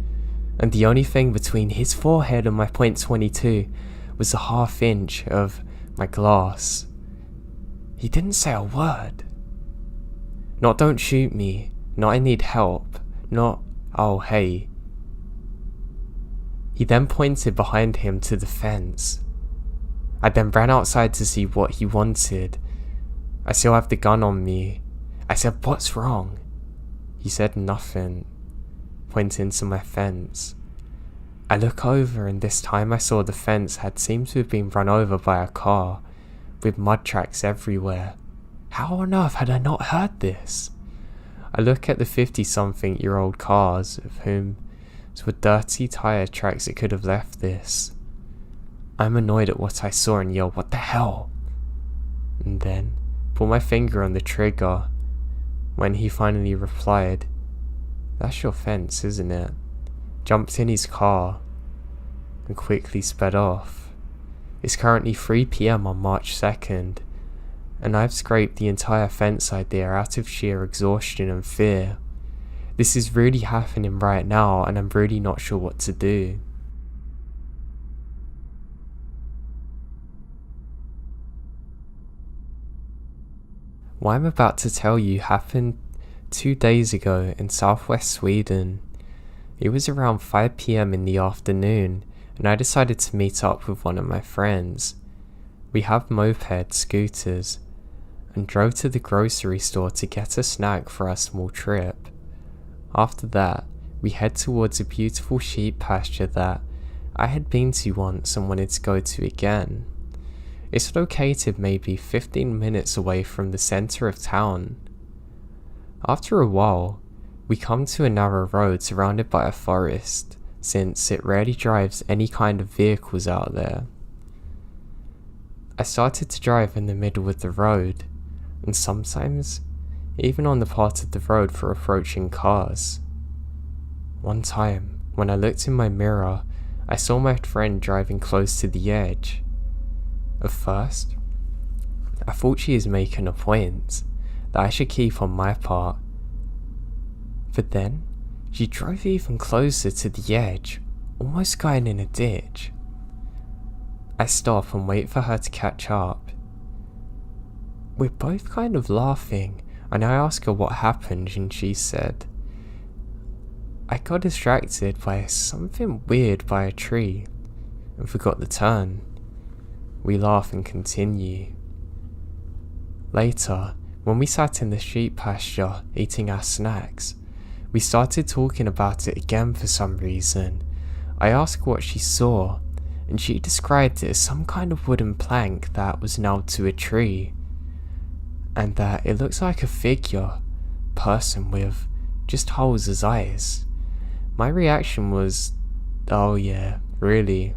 and the only thing between his forehead and my .22 was a ½ inch of my glass. He didn't say a word. Not don't shoot me, not I need help, not oh hey. He then pointed behind him to the fence. I then ran outside to see what he wanted. I still have the gun on me. I said, what's wrong? He said nothing, pointing to my fence. I look over, and this time I saw the fence had seemed to have been run over by a car, with mud tracks everywhere. How on earth had I not heard this? I look at the 50-something-year-old cars, of whom were dirty tire tracks that could have left this. I'm annoyed at what I saw and yell, what the hell? And then pull my finger on the trigger, when he finally replied, that's your fence, isn't it? Jumped in his car and quickly sped off. It's currently 3 PM on March 2nd, and I've scraped the entire fence idea out of sheer exhaustion and fear. This is really happening right now, and I'm really not sure what to do. What I'm about to tell you happened 2 days ago in southwest Sweden. It was around 5 PM in the afternoon, and I decided to meet up with one of my friends. We have moped scooters, and drove to the grocery store to get a snack for our small trip. After that, we head towards a beautiful sheep pasture that, I had been to once and wanted to go to again. It's located maybe 15 minutes away from the centre of town. After a while, we come to a narrow road surrounded by a forest, since it rarely drives any kind of vehicles out there. I started to drive in the middle of the road, and sometimes even on the part of the road for approaching cars. One time, when I looked in my mirror, I saw my friend driving close to the edge. At first, I thought she was making a point that I should keep on my part. But then, she drove even closer to the edge, almost going in a ditch. I stop and wait for her to catch up. We're both kind of laughing, and I ask her what happened, and she said, "I got distracted by something weird by a tree and forgot the turn." We laugh and continue. Later, when we sat in the sheep pasture eating our snacks, we started talking about it again for some reason. I asked what she saw, and she described it as some kind of wooden plank that was nailed to a tree, and that it looks like a figure, person with just holes as eyes. My reaction was, "Oh yeah, really?"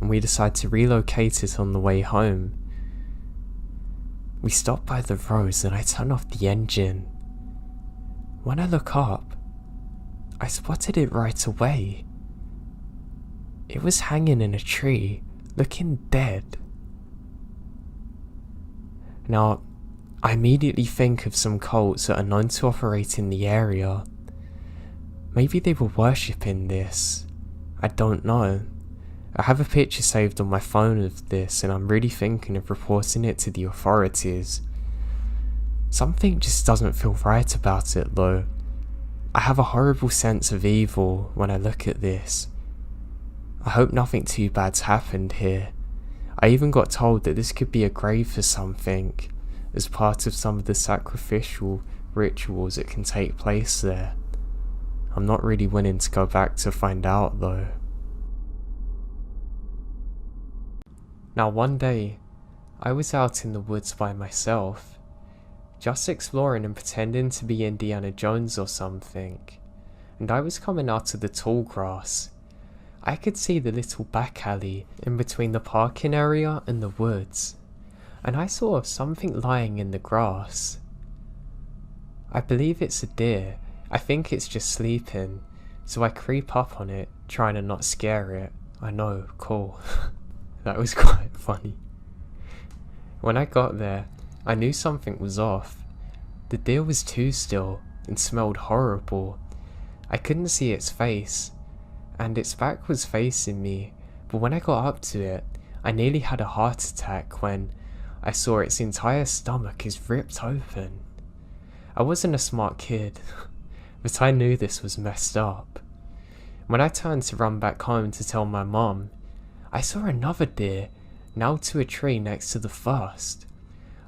And we decided to relocate it on the way home. We stopped by the roads and I turned off the engine. When I look up, I spotted it right away. It was hanging in a tree, looking dead. Now, I immediately think of some cults that are known to operate in the area. Maybe they were worshipping this. I don't know. I have a picture saved on my phone of this and I'm really thinking of reporting it to the authorities. Something just doesn't feel right about it though. I have a horrible sense of evil when I look at this. I hope nothing too bad's happened here. I even got told that this could be a grave for something, as part of some of the sacrificial rituals that can take place there. I'm not really willing to go back to find out though. Now one day, I was out in the woods by myself, just exploring and pretending to be Indiana Jones or something, and I was coming out of the tall grass. I could see the little back alley in between the parking area and the woods, and I saw something lying in the grass. I believe it's a deer. I think it's just sleeping, so I creep up on it, trying to not scare it. I know, cool. That was quite funny. When I got there, I knew something was off. The deer was too still and smelled horrible. I couldn't see its face, and its back was facing me, but when I got up to it, I nearly had a heart attack when I saw its entire stomach is ripped open. I wasn't a smart kid, but I knew this was messed up. When I turned to run back home to tell my mom, I saw another deer nailed to a tree next to the first.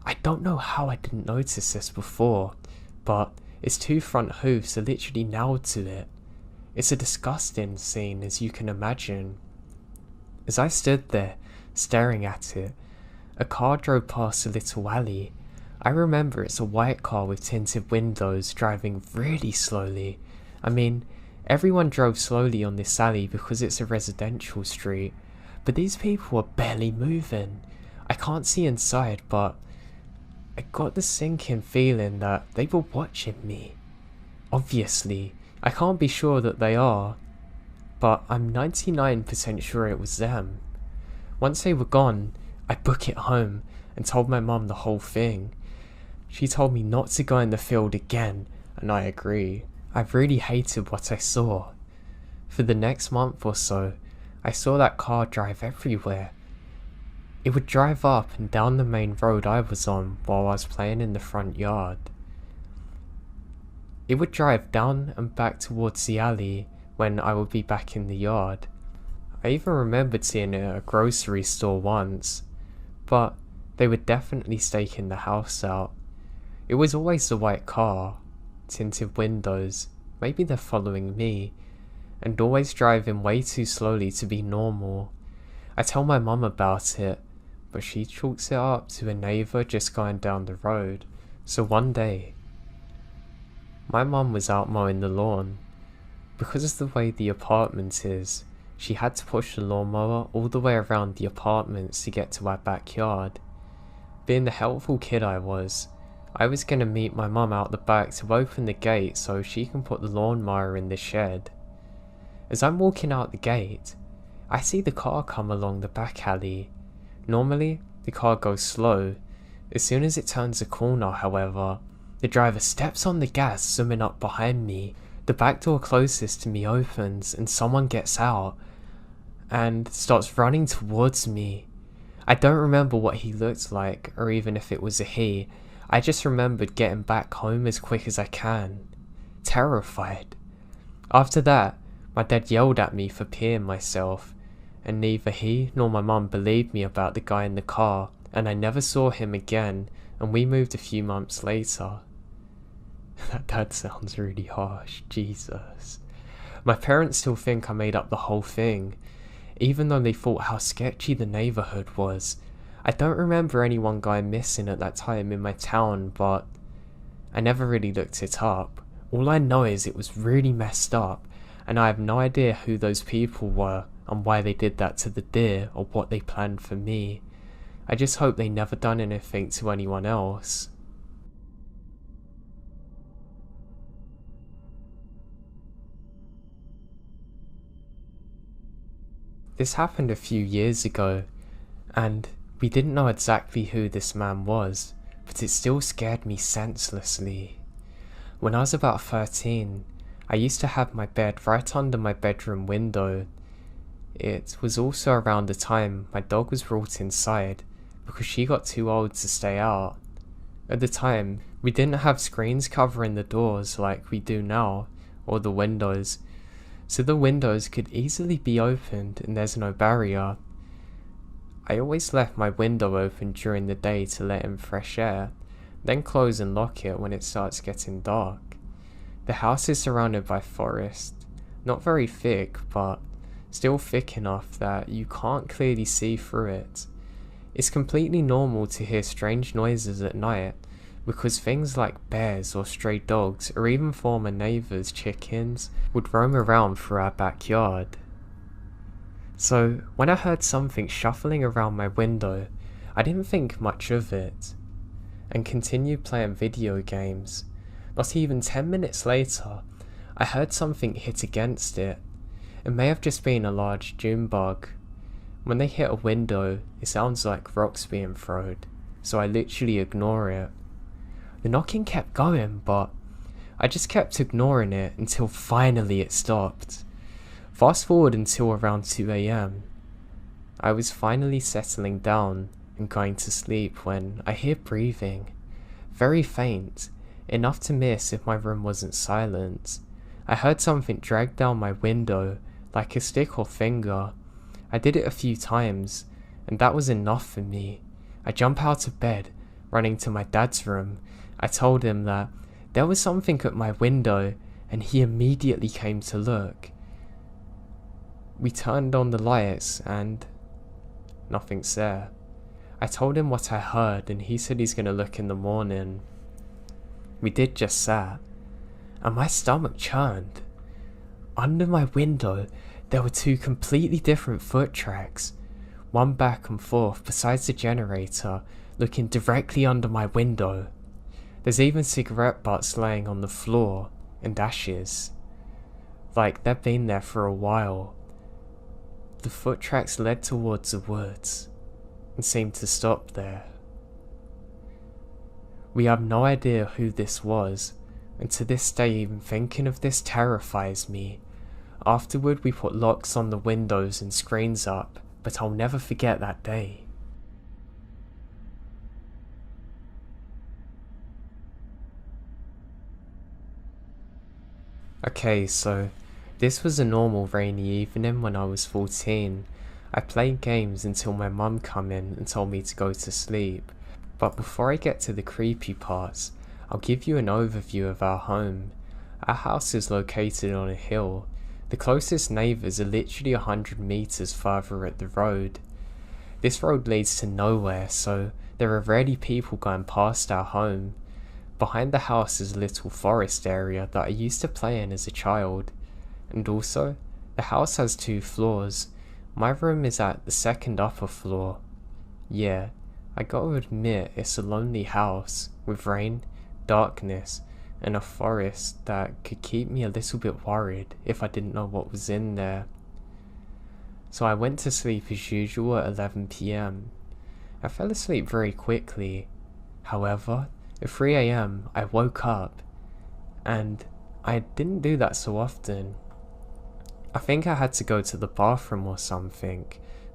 I don't know how I didn't notice this before, but its two front hoofs are literally nailed to it. It's a disgusting scene, as you can imagine. As I stood there, staring at it, a car drove past a little alley. I remember it's a white car with tinted windows driving really slowly. I mean, everyone drove slowly on this alley because it's a residential street. But these people are barely moving. I can't see inside, but I got the sinking feeling that they were watching me. Obviously, I can't be sure that they are, but I'm 99% sure it was them. Once they were gone, I booked it home and told my mum the whole thing. She told me not to go in the field again, and I agree. I really hated what I saw. For the next month or so, I saw that car drive everywhere. It would drive up and down the main road I was on while I was playing in the front yard. It would drive down and back towards the alley when I would be back in the yard. I even remembered seeing it at a grocery store once, but they were definitely staking the house out. It was always the white car, tinted windows. Maybe they're following me. and always driving way too slowly to be normal. I tell my mum about it, but she chalks it up to a neighbour just going down the road. So one day, my mum was out mowing the lawn. Because of the way the apartment is, she had to push the lawnmower all the way around the apartments to get to our backyard. Being the helpful kid I was going to meet my mum out the back to open the gate so she can put the lawnmower in the shed. As I'm walking out the gate, I see the car come along the back alley. Normally, the car goes slow. As soon as it turns a corner, however, the driver steps on the gas, zooming up behind me. The back door closest to me opens and someone gets out and starts running towards me. I don't remember what he looked like or even if it was a he. I just remembered getting back home as quick as I can, terrified. After that, my dad yelled at me for peeing myself, and neither he nor my mum believed me about the guy in the car, and I never saw him again, and we moved a few months later. That sounds really harsh, Jesus. My parents still think I made up the whole thing, even though they thought how sketchy the neighbourhood was. I don't remember anyone going missing at that time in my town, but I never really looked it up. All I know is it was really messed up, and I have no idea who those people were and why they did that to the deer or what they planned for me. I just hope they never done anything to anyone else. This happened a few years ago, and we didn't know exactly who this man was, but it still scared me senselessly. When I was about 13, I used to have my bed right under my bedroom window. It was also around the time my dog was brought inside because she got too old to stay out. At the time, we didn't have screens covering the doors like we do now, or the windows, so the windows could easily be opened and there's no barrier. I always left my window open during the day to let in fresh air, then close and lock it when it starts getting dark. The house is surrounded by forest, not very thick, but still thick enough that you can't clearly see through it. It's completely normal to hear strange noises at night, because things like bears or stray dogs or even former neighbours' chickens would roam around through our backyard. So when I heard something shuffling around my window, I didn't think much of it, and continued playing video games. Not even 10 minutes later, I heard something hit against it. It may have just been a large June bug. When they hit a window, it sounds like rocks being thrown, so I literally ignore it. The knocking kept going, but I just kept ignoring it until finally it stopped. Fast forward until around 2 AM. I was finally settling down and going to sleep when I hear breathing. Very faint, enough to miss if my room wasn't silent. I heard something drag down my window, like a stick or finger. I did it a few times, and that was enough for me. I jump out of bed, running to my dad's room. I told him that there was something at my window, and he immediately came to look. We turned on the lights, and nothing's there. I told him what I heard, and he said he's gonna look in the morning. We did just that, and my stomach churned. Under my window, there were two completely different foot tracks, one back and forth besides the generator, looking directly under my window. There's even cigarette butts laying on the floor, and ashes. Like they've been there for a while. The foot tracks led towards the woods, and seemed to stop there. We have no idea who this was, and to this day even thinking of this terrifies me. Afterward we put locks on the windows and screens up, but I'll never forget that day. Okay, so this was a normal rainy evening when I was 14. I played games until my mum come in and told me to go to sleep. But before I get to the creepy parts, I'll give you an overview of our home. Our house is located on a hill. The The closest neighbours are literally 100 metres further at the road. This road leads to nowhere, so there are rarely people going past our home. Behind the house is a little forest area that I used to play in as a child. And also, the house has 2 floors. My room is at the second upper floor. Yeah, I gotta admit it's a lonely house, with rain, darkness, and a forest that could keep me a little bit worried if I didn't know what was in there. So I went to sleep as usual at 11 PM. I fell asleep very quickly. However, at 3 AM I woke up, and I didn't do that so often. I think I had to go to the bathroom or something,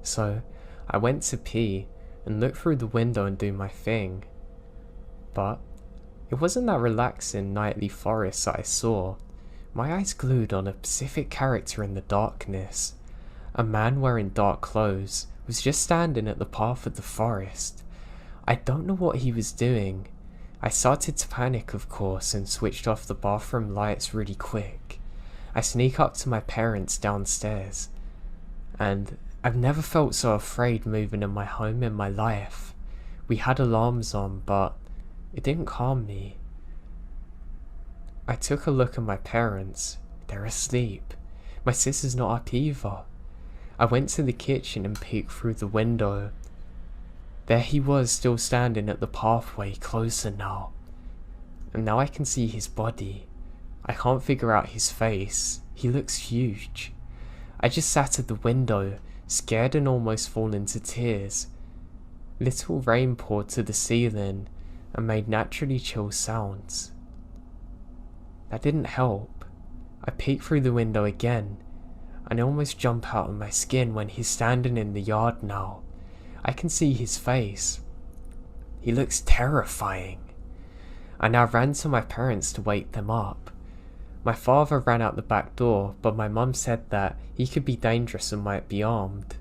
so I went to pee and look through the window and do my thing. But it wasn't that relaxing nightly forest that I saw. My eyes glued on a specific character in the darkness. A man wearing dark clothes was just standing at the path of the forest. I don't know what he was doing. I started to panic, of course, and switched off the bathroom lights really quick. I sneak up to my parents downstairs, and I've never felt so afraid moving in my home in my life. We had alarms on, but it didn't calm me. I took a look at my parents. They're asleep. My sister's not up either. I went to the kitchen and peeked through the window. There he was, still standing at the pathway, closer now. And now I can see his body. I can't figure out his face. He looks huge. I just sat at the window, scared and almost falling to tears. Little rain poured to the ceiling and made naturally chill sounds. That didn't help. I peeked through the window again, and I almost jumped out of my skin when he's standing in the yard now. I can see his face. He looks terrifying. I now ran to my parents to wake them up. My father ran out the back door, but my mum said that he could be dangerous and might be armed.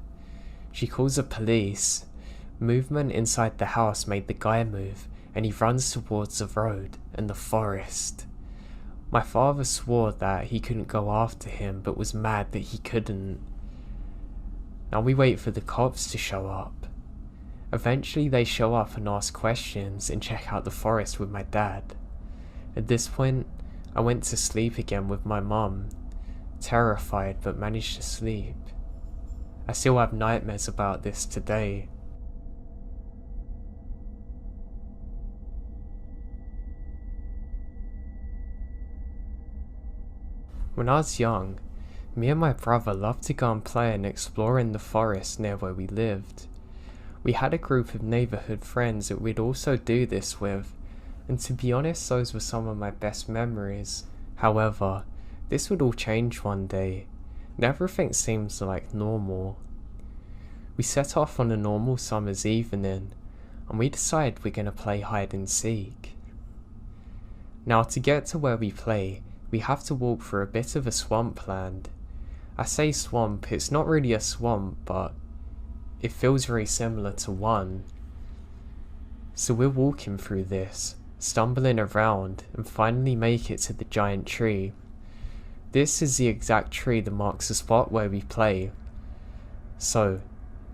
She calls the police. Movement inside the house made the guy move, and he runs towards the road and the forest. My father swore that he couldn't go after him, but was mad that he couldn't. Now we wait for the cops to show up. Eventually they show up and ask questions and check out the forest with my dad. At this point, I went to sleep again with my mum, terrified but managed to sleep. I still have nightmares about this today. When I was young, me and my brother loved to go and play and explore in the forest near where we lived. We had a group of neighbourhood friends that we'd also do this with, and to be honest, those were some of my best memories. However, this would all change one day, and everything seems like normal. We set off on a normal summer's evening, and we decide we're going to play hide and seek. Now, to get to where we play, we have to walk through a bit of a swampland. I say swamp, it's not really a swamp, but it feels very similar to one. So we're walking through this, stumbling around, and finally make it to the giant tree. This is the exact tree that marks the spot where we play. So,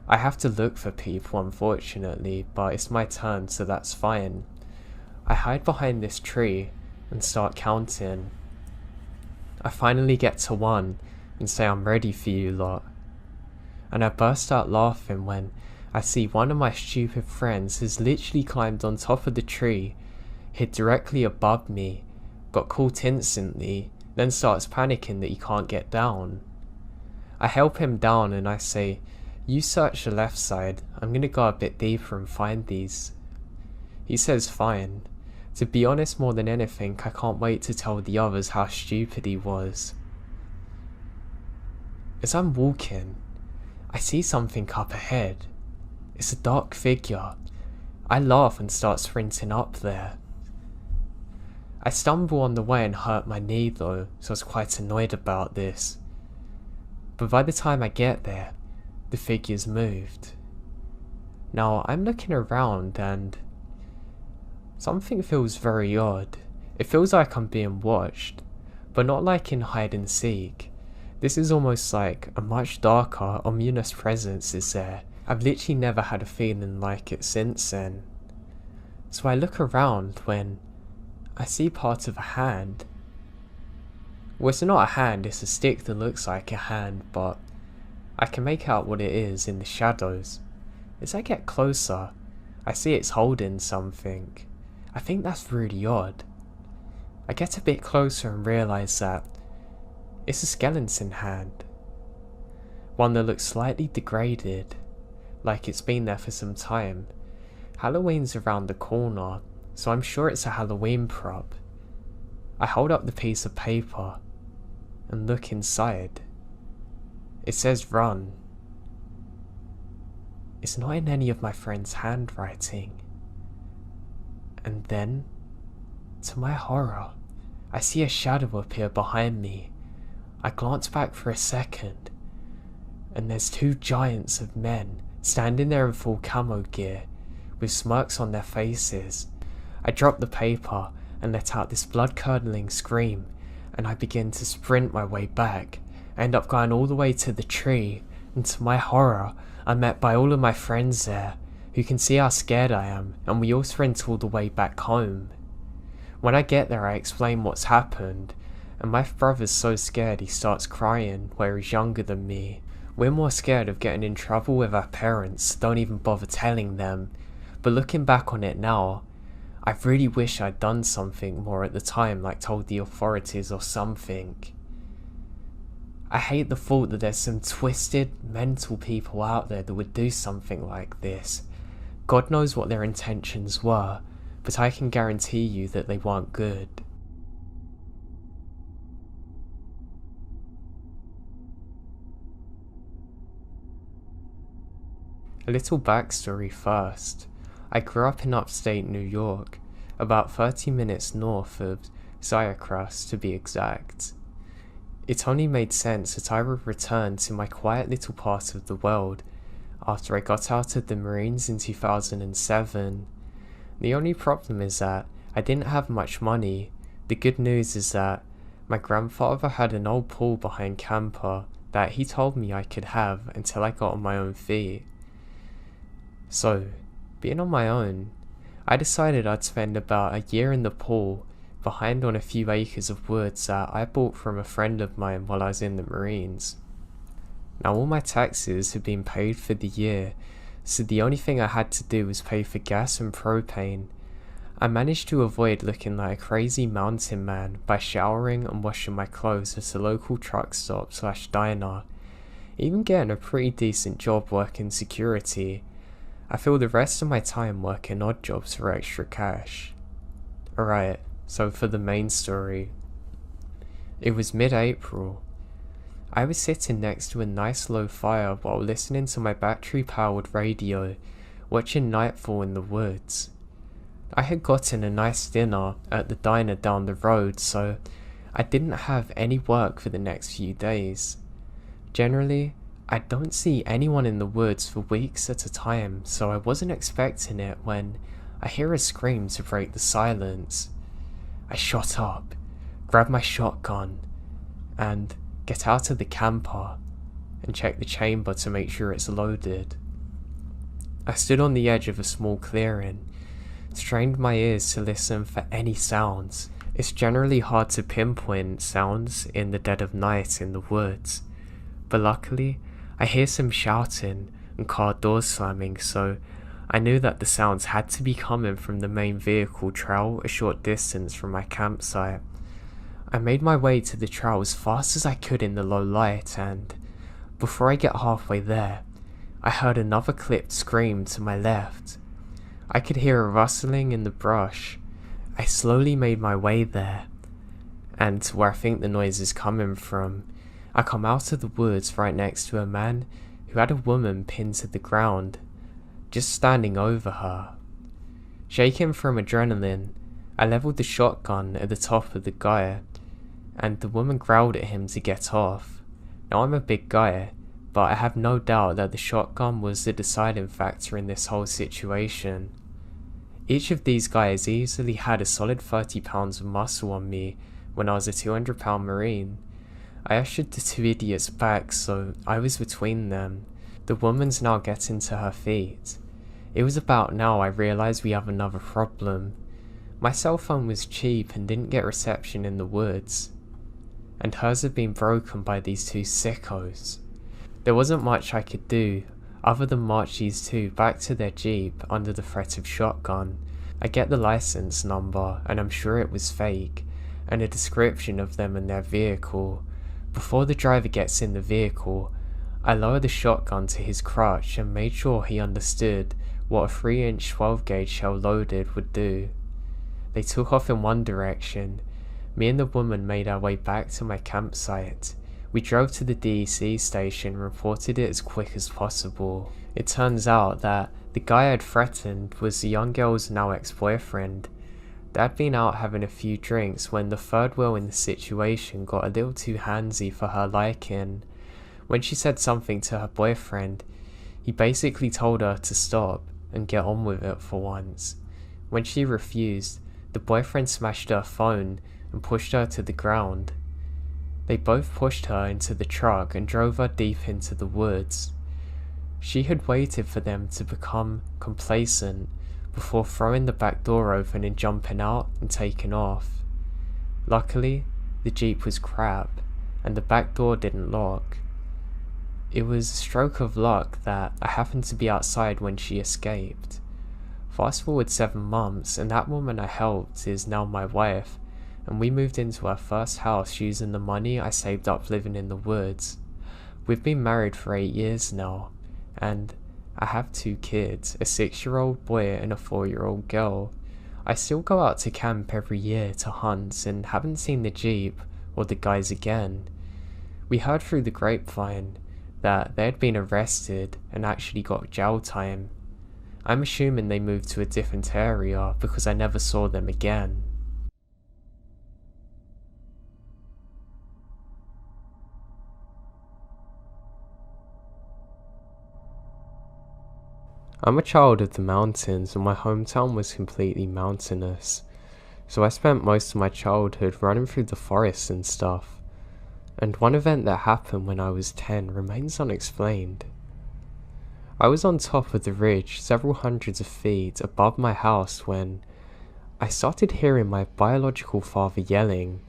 I have to look for people unfortunately, but it's my turn, so that's fine. I hide behind this tree and start counting. I finally get to 1 and say I'm ready for you lot. And I burst out laughing when I see one of my stupid friends has literally climbed on top of the tree, hit directly above me, got caught instantly, then starts panicking that he can't get down. I help him down and I say, "You search the left side, I'm gonna go a bit deeper and find these." He says fine. To be honest, more than anything, I can't wait to tell the others how stupid he was. As I'm walking, I see something up ahead. It's a dark figure. I laugh and start sprinting up there. I stumble on the way and hurt my knee though, so I was quite annoyed about this. But by the time I get there, the figure's moved. Now I'm looking around and something feels very odd. It feels like I'm being watched, but not like in hide and seek. This is almost like a much darker, ominous presence is there. I've literally never had a feeling like it since then. So I look around when I see part of a hand. Well, it's not a hand, it's a stick that looks like a hand, but I can make out what it is in the shadows. As I get closer, I see it's holding something. I think that's really odd. I get a bit closer and realise that it's a skeleton hand. One that looks slightly degraded, like it's been there for some time. Halloween's around the corner, so I'm sure it's a Halloween prop. I hold up the piece of paper and look inside. It says run. It's not in any of my friend's handwriting. And then, to my horror, I see a shadow appear behind me. I glance back for a second, and there's two giants of men standing there in full camo gear, with smirks on their faces. I drop the paper and let out this blood-curdling scream, and I begin to sprint my way back. I end up going all the way to the tree, and to my horror, I'm met by all of my friends there, who can see how scared I am, and we all sprint all the way back home. When I get there, I explain what's happened, and my brother's so scared he starts crying, where he's younger than me. We're more scared of getting in trouble with our parents, don't even bother telling them. But looking back on it now, I really wish I'd done something more at the time, like told the authorities or something. I hate the thought that there's some twisted, mental people out there that would do something like this. God knows what their intentions were, but I can guarantee you that they weren't good. A little backstory first. I grew up in upstate New York, about 30 minutes north of Syracuse to be exact. It only made sense that I would return to my quiet little part of the world after I got out of the Marines in 2007. The only problem is that I didn't have much money. The good news is that my grandfather had an old pool behind camper that he told me I could have until I got on my own feet. So, being on my own, I decided I'd spend about a year in the pool, behind on a few acres of woods that I bought from a friend of mine while I was in the Marines. Now all my taxes had been paid for the year, so the only thing I had to do was pay for gas and propane. I managed to avoid looking like a crazy mountain man by showering and washing my clothes at a local truck stop / diner, even getting a pretty decent job working security. I filled the rest of my time working odd jobs for extra cash. Alright, so for the main story. It was mid-April. I was sitting next to a nice low fire while listening to my battery-powered radio, watching nightfall in the woods. I had gotten a nice dinner at the diner down the road, so I didn't have any work for the next few days. Generally, I don't see anyone in the woods for weeks at a time, so I wasn't expecting it when I hear a scream to break the silence. I shot up, grab my shotgun, and get out of the camper and check the chamber to make sure it's loaded. I stood on the edge of a small clearing, strained my ears to listen for any sounds. It's generally hard to pinpoint sounds in the dead of night in the woods, but luckily I hear some shouting and car doors slamming, so I knew that the sounds had to be coming from the main vehicle trail a short distance from my campsite. I made my way to the trail as fast as I could in the low light, and before I get halfway there, I heard another clipped scream to my left. I could hear a rustling in the brush. I slowly made my way there, and to where I think the noise is coming from, I come out of the woods right next to a man who had a woman pinned to the ground, just standing over her. Shaking from adrenaline, I leveled the shotgun at the top of the guy, and the woman growled at him to get off. Now I'm a big guy, but I have no doubt that the shotgun was the deciding factor in this whole situation. Each of these guys easily had a solid 30 pounds of muscle on me when I was a 200-pound Marine. I ushered the two idiots back, so I was between them. The woman's now getting to her feet. It was about now I realised we have another problem. My cell phone was cheap and didn't get reception in the woods, and hers had been broken by these two sickos. There wasn't much I could do other than march these two back to their jeep under the threat of shotgun. I get the license number, and I'm sure it was fake, and a description of them and their vehicle. Before the driver gets in the vehicle, I lower the shotgun to his crotch and made sure he understood what a 3-inch 12-gauge shell loaded would do. They took off in one direction. Me and the woman made our way back to my campsite. We drove to the DEC station and reported it as quick as possible. It turns out that the guy I'd threatened was the young girl's now ex-boyfriend. They'd been out having a few drinks when the third wheel in the situation got a little too handsy for her liking. When she said something to her boyfriend, he basically told her to stop and get on with it for once. When she refused, the boyfriend smashed her phone and pushed her to the ground. They both pushed her into the truck and drove her deep into the woods. She had waited for them to become complacent before throwing the back door open and jumping out and taking off. Luckily, the Jeep was crap and the back door didn't lock. It was a stroke of luck that I happened to be outside when she escaped. Fast forward 7 months and that woman I helped is now my wife, and we moved into our first house using the money I saved up living in the woods. We've been married for 8 years now, and I have 2 kids, a 6-year-old boy and a 4-year-old girl. I still go out to camp every year to hunt and haven't seen the Jeep or the guys again. We heard through the grapevine that they had been arrested and actually got jail time. I'm assuming they moved to a different area because I never saw them again. I'm a child of the mountains and my hometown was completely mountainous, so I spent most of my childhood running through the forests and stuff, and one event that happened when I was 10 remains unexplained. I was on top of the ridge several hundreds of feet above my house when I started hearing my biological father yelling.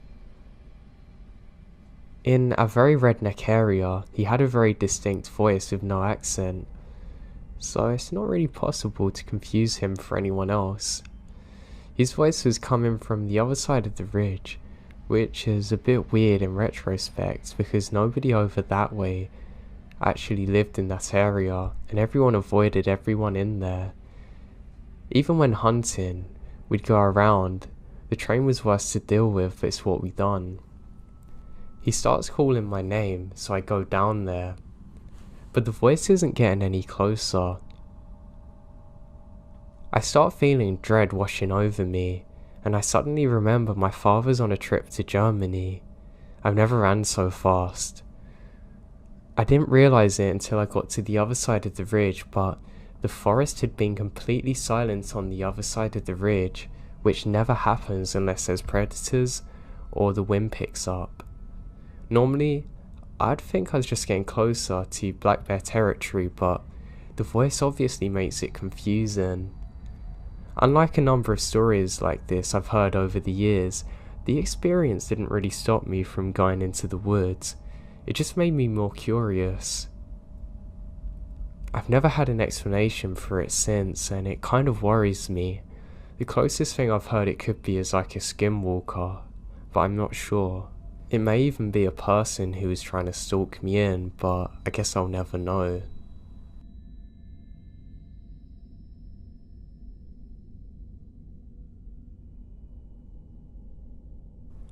In a very redneck area, he had a very distinct voice with no accent, so it's not really possible to confuse him for anyone else. His voice was coming from the other side of the ridge, which is a bit weird in retrospect because nobody over that way actually lived in that area and everyone avoided everyone in there. Even when hunting, we'd go around. The train was worse to deal with, but it's what we done. He starts calling my name, so I go down there. But the voice isn't getting any closer. I start feeling dread washing over me, and I suddenly remember my father's on a trip to Germany. I've never ran so fast. I didn't realise it until I got to the other side of the ridge, but the forest had been completely silent on the other side of the ridge, which never happens unless there's predators or the wind picks up. Normally, I'd think I was just getting closer to black bear territory, but the voice obviously makes it confusing. Unlike a number of stories like this I've heard over the years, the experience didn't really stop me from going into the woods. It just made me more curious. I've never had an explanation for it since, and it kind of worries me. The closest thing I've heard it could be is like a skinwalker, but I'm not sure. It may even be a person who is trying to stalk me in, but I guess I'll never know.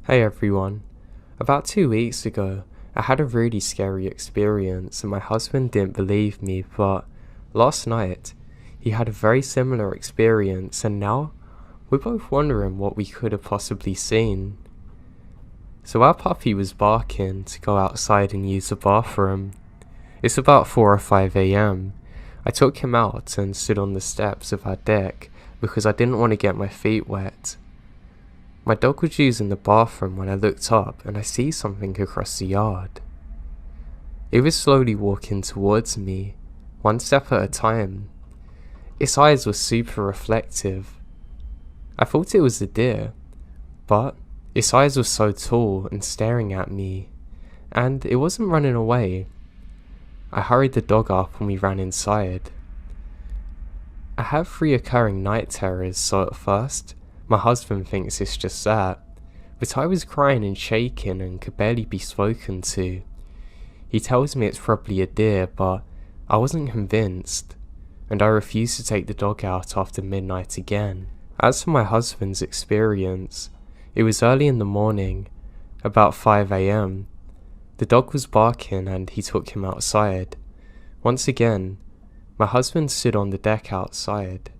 Hey everyone. About 2 weeks ago, I had a really scary experience and my husband didn't believe me, but last night, he had a very similar experience and now we're both wondering what we could have possibly seen. So our puppy was barking to go outside and use the bathroom. It's about 4 or 5 AM. I took him out and stood on the steps of our deck because I didn't want to get my feet wet. My dog was using the bathroom when I looked up and I see something across the yard. It was slowly walking towards me, one step at a time. Its eyes were super reflective. I thought it was a deer, but its eyes were so tall and staring at me, and it wasn't running away. I hurried the dog up and we ran inside. I have reoccurring night terrors, so at first, my husband thinks it's just that, but I was crying and shaking and could barely be spoken to. He tells me it's probably a deer, but I wasn't convinced, and I refused to take the dog out after midnight again. As for my husband's experience, it was early in the morning, about 5 AM. The dog was barking and he took him outside. Once again, my husband stood on the deck outside.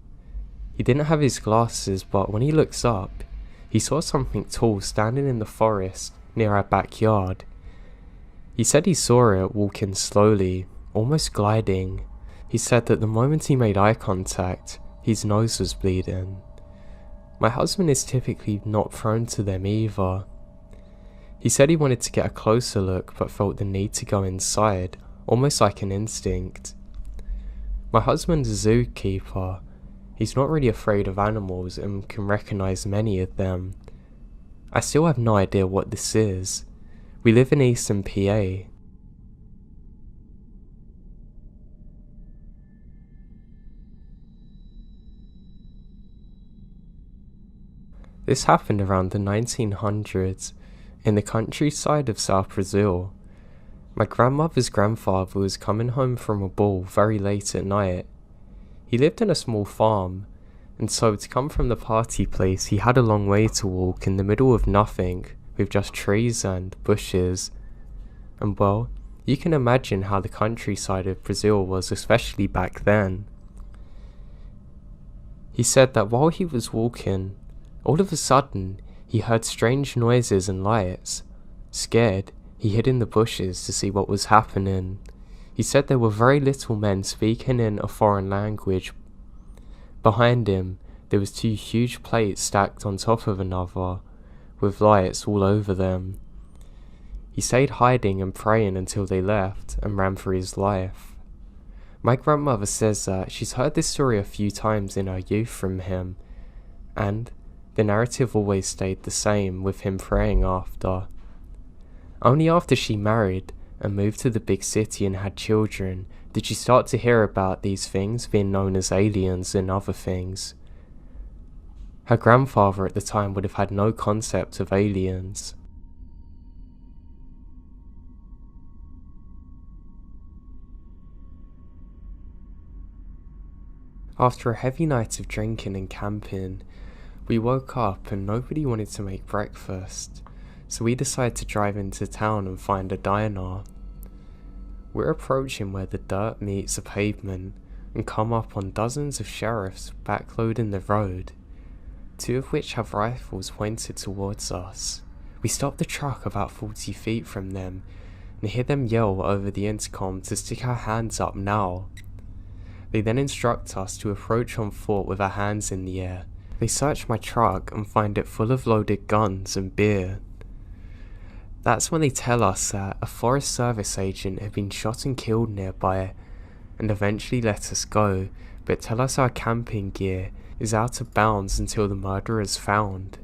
He didn't have his glasses, but when he looks up, he saw something tall standing in the forest near our backyard. He said he saw it walking slowly, almost gliding. He said that the moment he made eye contact, his nose was bleeding. My husband is typically not prone to them either. He said he wanted to get a closer look but felt the need to go inside, almost like an instinct. My husband's a zookeeper. He's not really afraid of animals and can recognize many of them. I still have no idea what this is. We live in Eastern PA. This happened around the 1900s in the countryside of South Brazil. My grandmother's grandfather was coming home from a ball very late at night. He lived in a small farm, and so to come from the party place he had a long way to walk in the middle of nothing, with just trees and bushes. And well, you can imagine how the countryside of Brazil was, especially back then. He said that while he was walking, all of a sudden, he heard strange noises and lights. Scared, he hid in the bushes to see what was happening. He said there were very little men speaking in a foreign language. Behind him, there was 2 huge plates stacked on top of another, with lights all over them. He stayed hiding and praying until they left and ran for his life. My grandmother says that she's heard this story a few times in her youth from him, and the narrative always stayed the same, with him praying after. Only after she married and moved to the big city and had children did she start to hear about these things being known as aliens and other things. Her grandfather at the time would have had no concept of aliens. After a heavy night of drinking and camping, we woke up and nobody wanted to make breakfast, so we decided to drive into town and find a diner. We're approaching where the dirt meets the pavement and come up on dozens of sheriffs backloading the road, 2 of which have rifles pointed towards us. We stop the truck about 40 feet from them and hear them yell over the intercom to stick our hands up now. They then instruct us to approach on foot with our hands in the air. They search my truck and find it full of loaded guns and beer. That's when they tell us that a Forest Service agent had been shot and killed nearby, and eventually let us go, but tell us our camping gear is out of bounds until the murderer is found.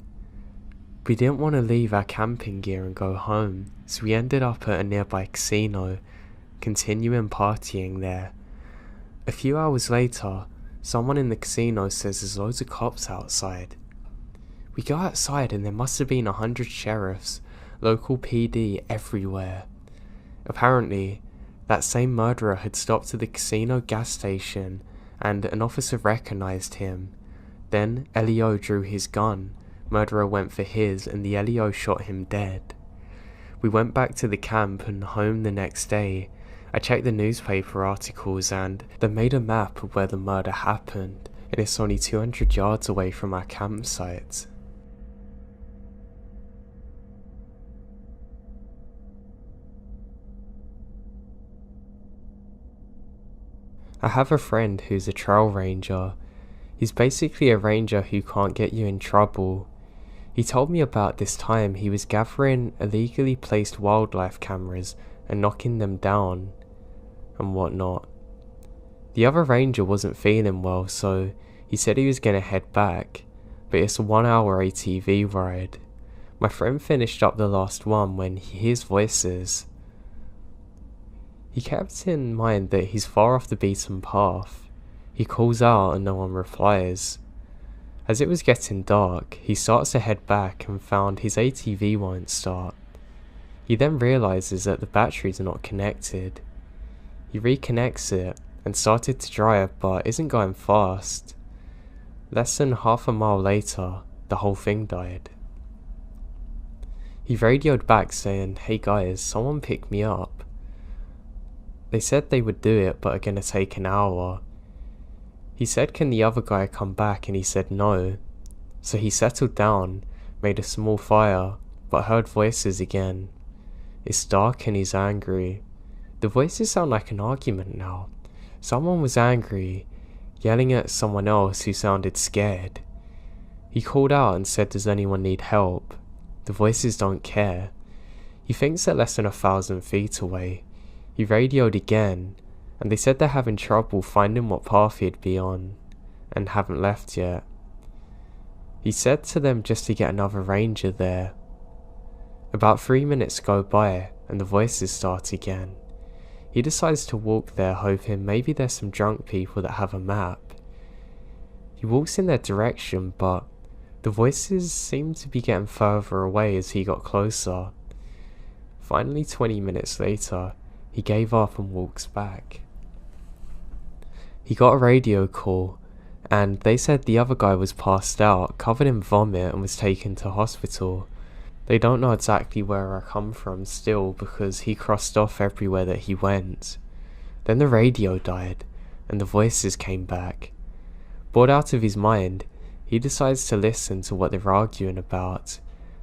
We didn't want to leave our camping gear and go home, so we ended up at a nearby casino, continuing partying there. A few hours later, someone in the casino says there's loads of cops outside. We go outside and there must have been 100 sheriffs, local PD everywhere. Apparently, that same murderer had stopped at the casino gas station and an officer recognized him. Then LEO drew his gun, murderer went for his and the LEO shot him dead. We went back to the camp and home the next day. I checked the newspaper articles and they made a map of where the murder happened, and it's only 200 yards away from our campsite. I have a friend who's a trail ranger. He's basically a ranger who can't get you in trouble. He told me about this time he was gathering illegally placed wildlife cameras and knocking them down and whatnot. The other ranger wasn't feeling well, so he said he was going to head back, but it's a 1-hour ATV ride. My friend finished up the last one when he hears voices. He kept in mind that he's far off the beaten path. He calls out and no one replies. As it was getting dark, he starts to head back and found his ATV won't start. He then realizes that the batteries are not connected. He reconnects it and started to drive, but isn't going fast. Less than half a mile later, the whole thing died. He radioed back saying, "Hey guys, someone picked me up." They said they would do it, but are gonna take an hour. He said, "Can the other guy come back?" and he said no. So he settled down, made a small fire, but heard voices again. It's dark and he's angry. The voices sound like an argument now. Someone was angry, yelling at someone else who sounded scared. He called out and said, "Does anyone need help?" The voices don't care. He thinks they're less than 1,000 feet away. He radioed again, and they said they're having trouble finding what path he'd be on, and haven't left yet. He said to them just to get another ranger there. About 3 minutes go by, and the voices start again. He decides to walk there, hoping maybe there's some drunk people that have a map. He walks in their direction, but the voices seem to be getting further away as he got closer. Finally, 20 minutes later, he gave up and walks back. He got a radio call, and they said the other guy was passed out, covered in vomit, and was taken to hospital. They don't know exactly where I come from still, because he crossed off everywhere that he went. Then the radio died, and the voices came back. Bored out of his mind, he decides to listen to what they're arguing about,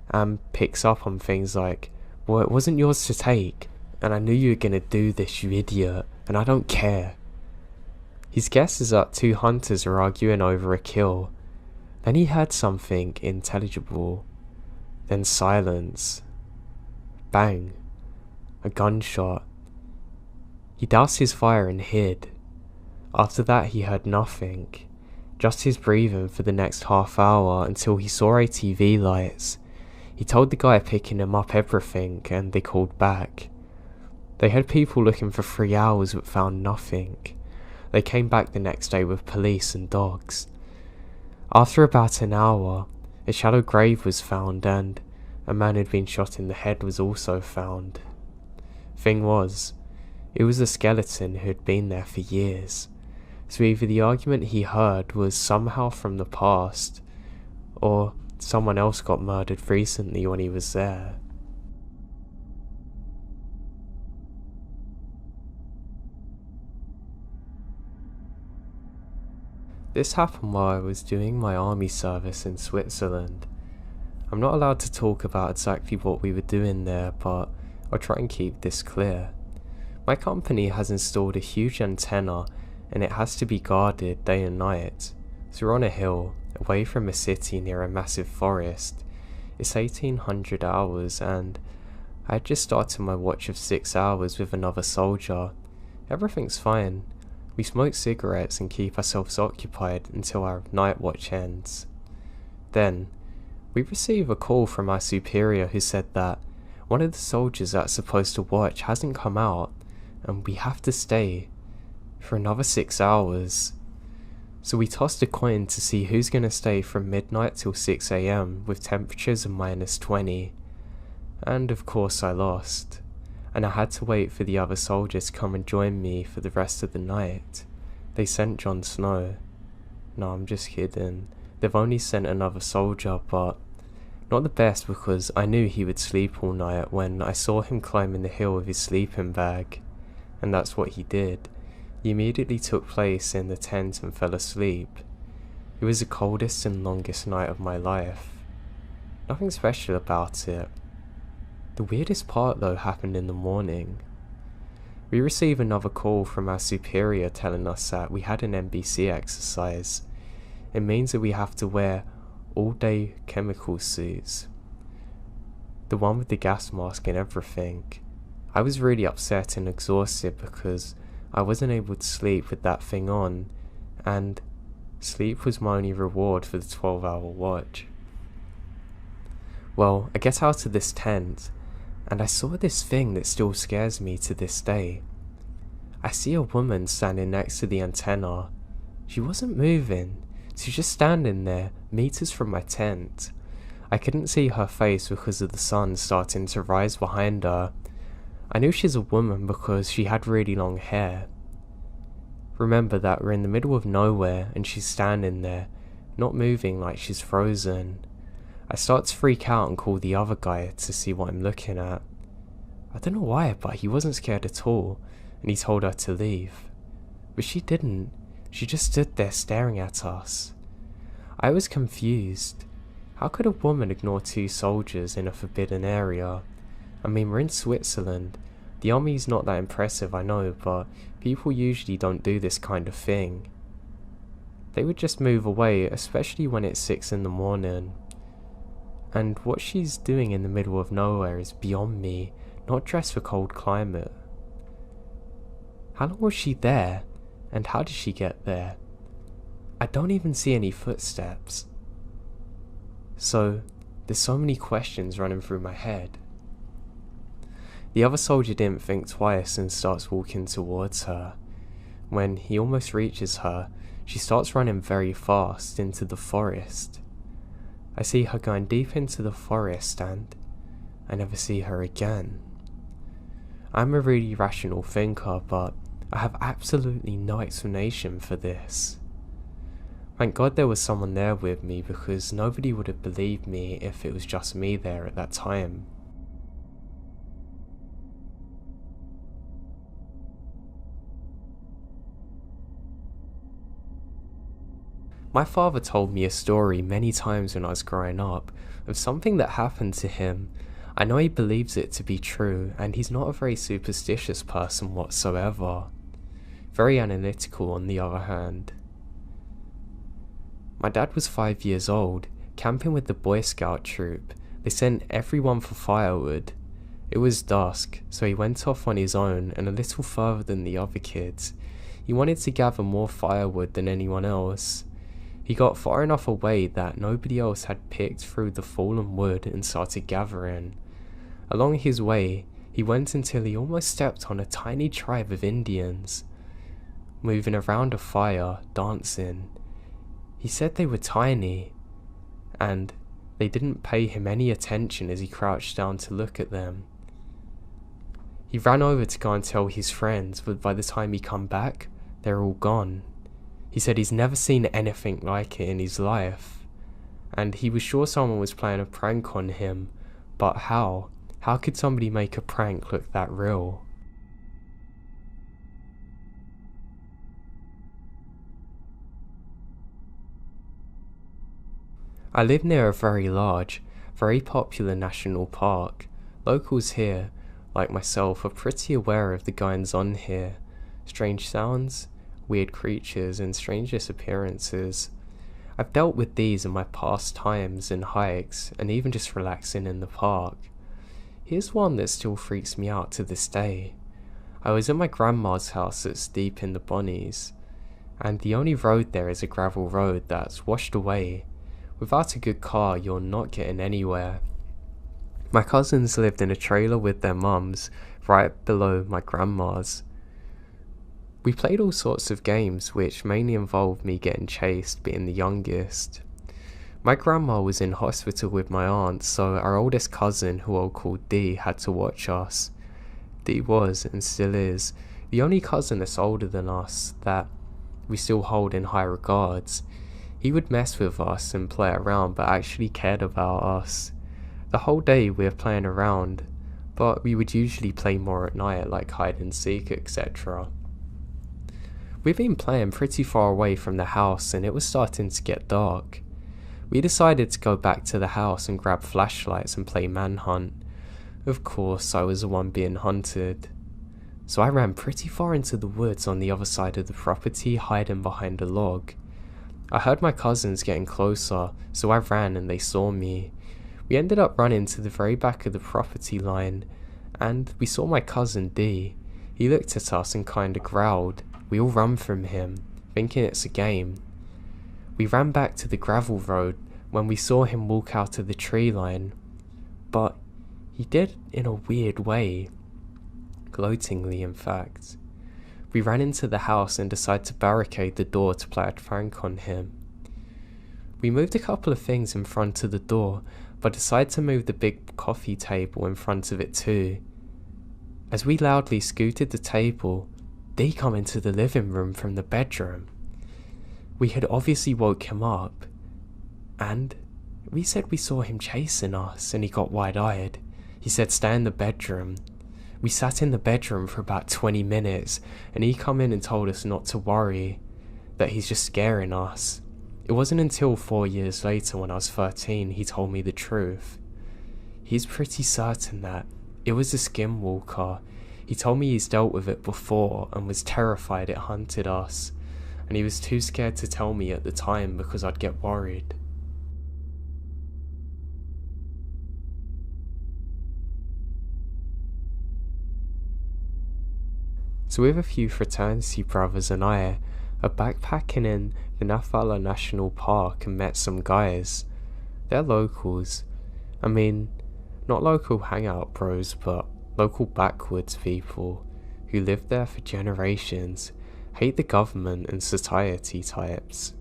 and picks up on things like, "Well, it wasn't yours to take, and I knew you were gonna do this, you idiot, and I don't care." His guess is that 2 hunters are arguing over a kill. Then he heard something intelligible. Then silence. Bang. A gunshot. He doused his fire and hid. After that he heard nothing. Just his breathing for the next half hour until he saw ATV lights. He told the guy picking him up everything, and they called back. They had people looking for 3 hours but found nothing. They came back the next day with police and dogs. After about an hour, a shallow grave was found, and a man who'd been shot in the head was also found. Thing was, it was a skeleton who had been there for years. So either the argument he heard was somehow from the past, or someone else got murdered recently when he was there. This happened while I was doing my army service in Switzerland. I'm not allowed to talk about exactly what we were doing there, but I'll try and keep this clear. My company has installed a huge antenna, and it has to be guarded day and night. So we're on a hill, away from a city near a massive forest. It's 1800 hours, and I had just started my watch of 6 hours with another soldier. Everything's fine. We smoke cigarettes and keep ourselves occupied until our night watch ends. Then, we receive a call from our superior who said that one of the soldiers that's supposed to watch hasn't come out, and we have to stay for another 6 hours. So we tossed a coin to see who's going to stay from midnight till 6 AM with temperatures of -20. And of course I lost, and I had to wait for the other soldiers to come and join me for the rest of the night. They sent Jon Snow. No, I'm just kidding. They've only sent another soldier, but not the best, because I knew he would sleep all night when I saw him climbing the hill with his sleeping bag. And that's what he did. He immediately took place in the tent and fell asleep. It was the coldest and longest night of my life. Nothing special about it. The weirdest part though happened in the morning. We received another call from our superior telling us that we had an NBC exercise. It means that we have to wear all-day chemical suits. The one with the gas mask and everything. I was really upset and exhausted because I wasn't able to sleep with that thing on, and sleep was my only reward for the 12-hour watch. Well, I get out of this tent, and I saw this thing that still scares me to this day. I see a woman standing next to the antenna. She wasn't moving, she was just standing there, meters from my tent. I couldn't see her face because of the sun starting to rise behind her. I knew she's a woman because she had really long hair. Remember that we're in the middle of nowhere and she's standing there, not moving like she's frozen. I start to freak out and call the other guy to see what I'm looking at. I don't know why, but he wasn't scared at all, and he told her to leave. But she didn't. She just stood there staring at us. I was confused. How could a woman ignore two soldiers in a forbidden area? I mean, we're in Switzerland. The army's not that impressive, I know, but people usually don't do this kind of thing. They would just move away, especially when it's 6 in the morning. And what she's doing in the middle of nowhere is beyond me, not dressed for cold climate. How long was she there? And how did she get there? I don't even see any footsteps. So, there's so many questions running through my head. The other soldier didn't think twice and starts walking towards her. When he almost reaches her, she starts running very fast into the forest. I see her going deep into the forest and I never see her again. I'm a really rational thinker, but I have absolutely no explanation for this. Thank God there was someone there with me, because nobody would have believed me if it was just me there at that time. My father told me a story many times when I was growing up of something that happened to him. I know he believes it to be true, and he's not a very superstitious person whatsoever. Very analytical on the other hand. My dad was 5 years old, camping with the Boy Scout troop. They sent everyone for firewood. It was dusk, so he went off on his own and a little further than the other kids. He wanted to gather more firewood than anyone else. He got far enough away that nobody else had picked through the fallen wood and started gathering. Along his way, he went until he almost stepped on a tiny tribe of Indians, moving around a fire, dancing. He said they were tiny, and they didn't pay him any attention as he crouched down to look at them. He ran over to go and tell his friends, but by the time he come back, they're all gone. He said he's never seen anything like it in his life, and he was sure someone was playing a prank on him, but how? How could somebody make a prank look that real? I live near a very large, very popular national park. Locals here, like myself, are pretty aware of the goings on here. Strange sounds, weird creatures, and strange disappearances. I've dealt with these in my past times and hikes, and even just relaxing in the park. Here's one that still freaks me out to this day. I was at my grandma's house that's deep in the Bonnies, and the only road there is a gravel road that's washed away. Without a good car, you're not getting anywhere. My cousins lived in a trailer with their mums, right below my grandma's. We played all sorts of games, which mainly involved me getting chased, being the youngest. My grandma was in hospital with my aunt, so our oldest cousin, who I'll call Dee, had to watch us. Dee was, and still is, the only cousin that's older than us that we still hold in high regards. He would mess with us and play around, but actually cared about us. The whole day we were playing around, but we would usually play more at night, like hide and seek, etc. We'd been playing pretty far away from the house and it was starting to get dark. We decided to go back to the house and grab flashlights and play manhunt. Of course, I was the one being hunted. So I ran pretty far into the woods on the other side of the property, hiding behind a log. I heard my cousins getting closer, so I ran and they saw me. We ended up running to the very back of the property line, and we saw my cousin D. He looked at us and kinda growled. We all run from him, thinking it's a game. We ran back to the gravel road when we saw him walk out of the tree line, but he did in a weird way. Gloatingly, in fact. We ran into the house and decided to barricade the door to play a prank on him. We moved a couple of things in front of the door, but decided to move the big coffee table in front of it too. As we loudly scooted the table, they come into the living room from the bedroom. We had obviously woke him up, and we said we saw him chasing us, and he got wide-eyed. He said stay in the bedroom. We sat in the bedroom for about 20 minutes, and he come in and told us not to worry, that he's just scaring us. It wasn't until 4 years later, when I was 13, he told me the truth. He's pretty certain that it was a skinwalker. He told me he's dealt with it before and was terrified it hunted us, and he was too scared to tell me at the time because I'd get worried. So with a few fraternity brothers and I are backpacking in the Nafala National Park and met some guys. They're locals. I mean, not local hangout bros, but local backwoods people who lived there for generations, hate the government and society types.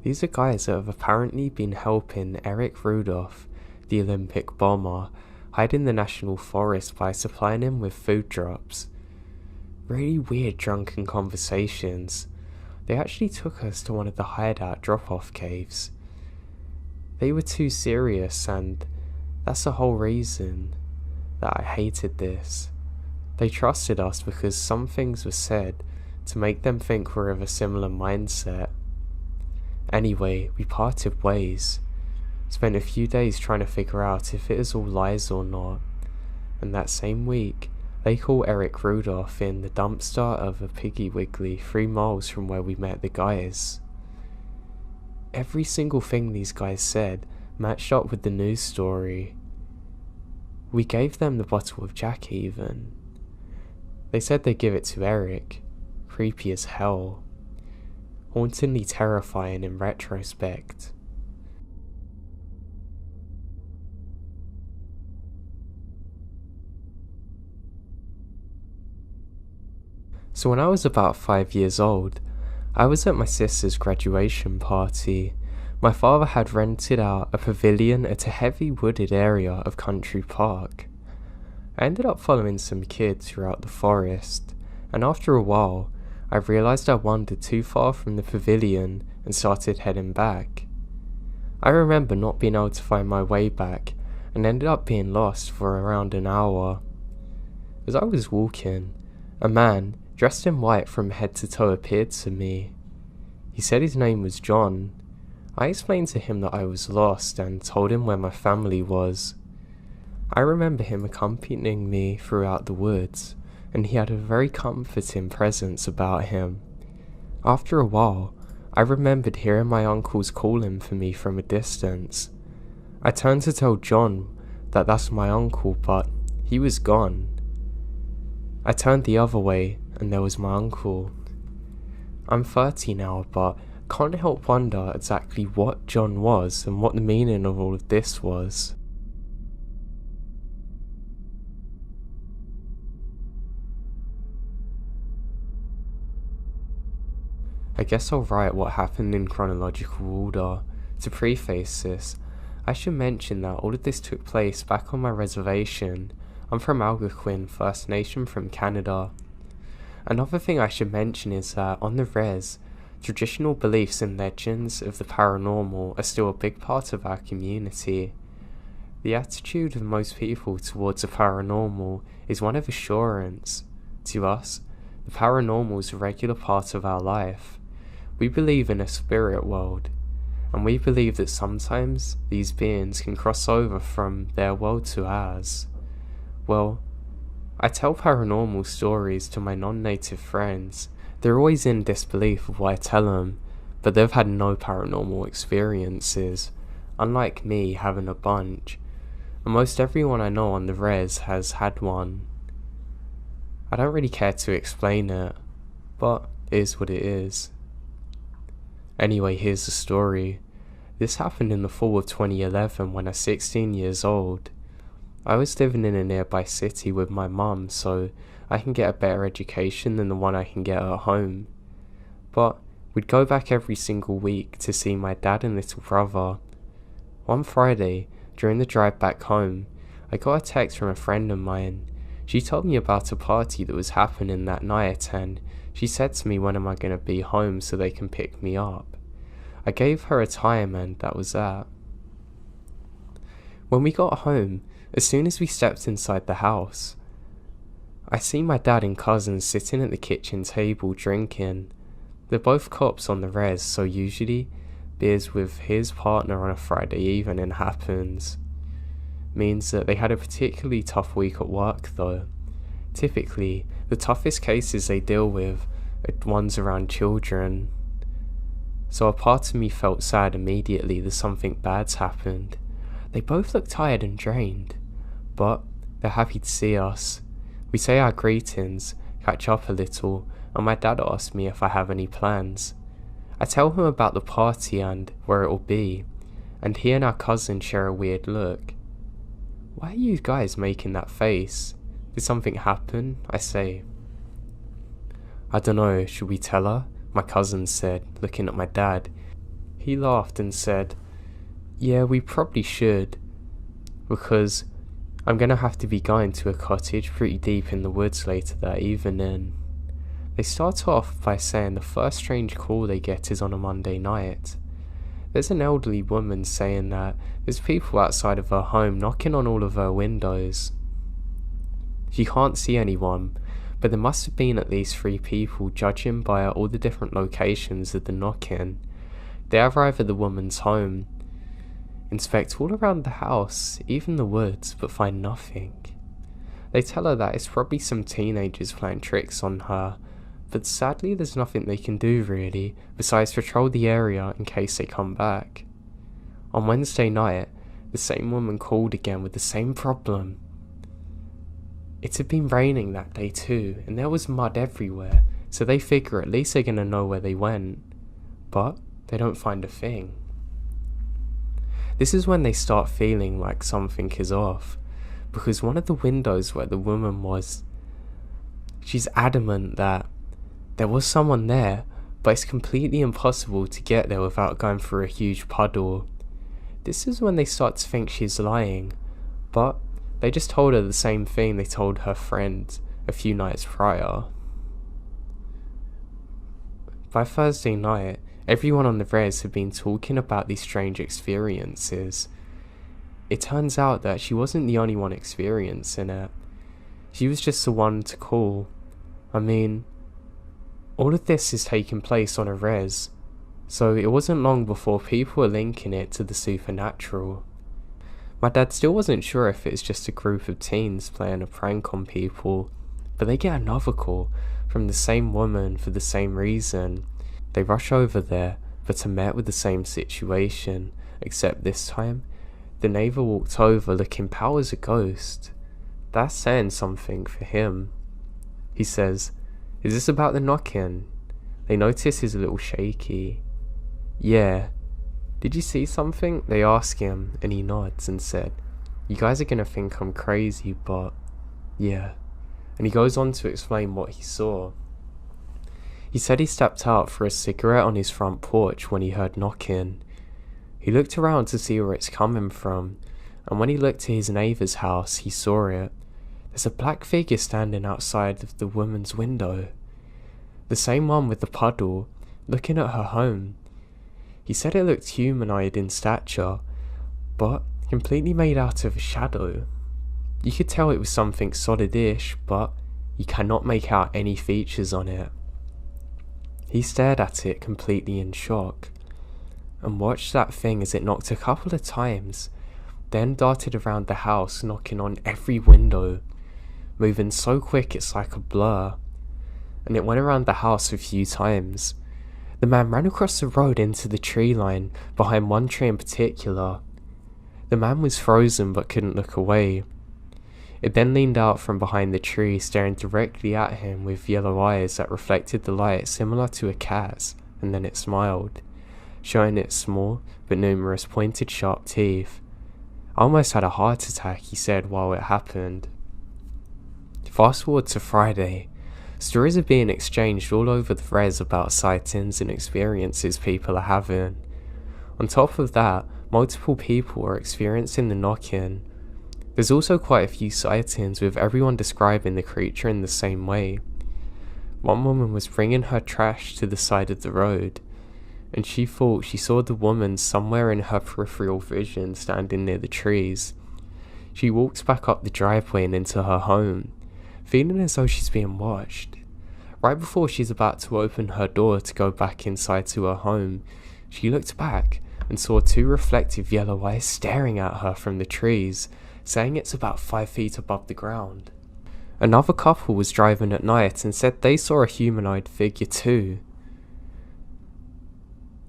These are guys that have apparently been helping Eric Rudolph, the Olympic bomber, hide in the national forest by supplying him with food drops. Really weird drunken conversations. They actually took us to one of the hideout drop-off caves. They were too serious, and that's the whole reason that I hated this. They trusted us because some things were said to make them think we're of a similar mindset. Anyway, we parted ways. Spent a few days trying to figure out if it is all lies or not. And that same week, they call Eric Rudolph in the dumpster of a Piggy Wiggly 3 miles from where we met the guys. Every single thing these guys said matched up with the news story. We gave them the bottle of Jack even. They said they'd give it to Eric. Creepy as hell. Hauntingly terrifying in retrospect. So when I was about 5 years old, I was at my sister's graduation party. My father had rented out a pavilion at a heavy wooded area of Country Park. I ended up following some kids throughout the forest, and after a while, I realised I wandered too far from the pavilion and started heading back. I remember not being able to find my way back and ended up being lost for around an hour. As I was walking, a man dressed in white from head to toe appeared to me. He said his name was John. I explained to him that I was lost and told him where my family was. I remember him accompanying me throughout the woods, and he had a very comforting presence about him. After a while, I remembered hearing my uncles calling for me from a distance. I turned to tell John that that's my uncle, but he was gone. I turned the other way, and there was my uncle. I'm 30 now, but can't help wonder exactly what John was and what the meaning of all of this was. I guess I'll write what happened in chronological order. To preface this, I should mention that all of this took place back on my reservation. I'm from Algonquin First Nation from Canada. Another thing I should mention is that on the res, traditional beliefs and legends of the paranormal are still a big part of our community. The attitude of most people towards the paranormal is one of assurance. To us, the paranormal is a regular part of our life. We believe in a spirit world, and we believe that sometimes these beings can cross over from their world to ours. Well, I tell paranormal stories to my non-native friends. They're always in disbelief of what I tell them, but they've had no paranormal experiences, unlike me having a bunch, and most everyone I know on the res has had one. I don't really care to explain it, but it is what it is. Anyway, here's the story. This happened in the fall of 2011 when I was 16 years old. I was living in a nearby city with my mum, so I can get a better education than the one I can get at home. But we'd go back every single week to see my dad and little brother. One Friday, during the drive back home, I got a text from a friend of mine. She told me about a party that was happening that night, and she said to me, when am I going to be home so they can pick me up? I gave her a time, and that was that. When we got home, as soon as we stepped inside the house, I see my dad and cousins sitting at the kitchen table drinking. They're both cops on the res, so usually beers with his partner on a Friday evening happens. Means that they had a particularly tough week at work though. Typically, the toughest cases they deal with are ones around children. So a part of me felt sad immediately that something bad's happened. They both look tired and drained, but they're happy to see us. We say our greetings, catch up a little, and my dad asks me if I have any plans. I tell him about the party and where it'll be, and he and our cousin share a weird look. Why are you guys making that face? Did something happen? I say. I don't know, should we tell her? My cousin said, looking at my dad. He laughed and said, yeah, we probably should, because I'm gonna have to be going to a cottage pretty deep in the woods later that evening. They start off by saying the first strange call they get is on a Monday night. There's an elderly woman saying that there's people outside of her home knocking on all of her windows. She can't see anyone, but there must have been at least 3 people, judging by all the different locations of the knocking. They arrive at the woman's home, inspect all around the house, even the woods, but find nothing. They tell her that it's probably some teenagers playing tricks on her, but sadly there's nothing they can do really, besides patrol the area in case they come back. On Wednesday night, the same woman called again with the same problem. It had been raining that day too, and there was mud everywhere, so they figure at least they're gonna know where they went. But they don't find a thing. This is when they start feeling like something is off, because one of the windows where the woman was, she's adamant that there was someone there, but it's completely impossible to get there without going through a huge puddle. This is when they start to think she's lying, but they just told her the same thing they told her friend a few nights prior. By Thursday night, everyone on the res had been talking about these strange experiences. It turns out that she wasn't the only one experiencing it. She was just the one to call. I mean, all of this is taking place on a res, so it wasn't long before people were linking it to the supernatural. My dad still wasn't sure if it's just a group of teens playing a prank on people, but they get another call from the same woman for the same reason. They rush over there, but are met with the same situation, except this time, the neighbour walked over looking pale as a ghost. That's saying something for him. He says, "Is this about the knock-in?" They notice he's a little shaky. "Yeah. Did you see something?" They ask him, and he nods and said, "You guys are gonna think I'm crazy, but yeah." And he goes on to explain what he saw. He said he stepped out for a cigarette on his front porch when he heard knocking. He looked around to see where it's coming from, and when he looked to his neighbour's house, he saw it. There's a black figure standing outside of the woman's window. The same one with the puddle, looking at her home. He said it looked humanoid in stature, but completely made out of a shadow. You could tell it was something solid-ish, but you cannot make out any features on it. He stared at it completely in shock, and watched that thing as it knocked a couple of times, then darted around the house knocking on every window, moving so quick it's like a blur, and it went around the house a few times. The man ran across the road into the tree line, behind one tree in particular. The man was frozen but couldn't look away. It then leaned out from behind the tree, staring directly at him with yellow eyes that reflected the light similar to a cat's, and then it smiled, showing its small but numerous pointed sharp teeth. "I almost had a heart attack," he said while it happened. Fast forward to Friday. Stories are being exchanged all over the res about sightings and experiences people are having. On top of that, multiple people are experiencing the knock-in. There's also quite a few sightings with everyone describing the creature in the same way. One woman was bringing her trash to the side of the road, and she thought she saw the woman somewhere in her peripheral vision standing near the trees. She walks back up the driveway and into her home, feeling as though she's being watched. Right before she's about to open her door to go back inside to her home, she looked back and saw two reflective yellow eyes staring at her from the trees, saying it's about 5 feet above the ground. Another couple was driving at night and said they saw a humanoid figure too.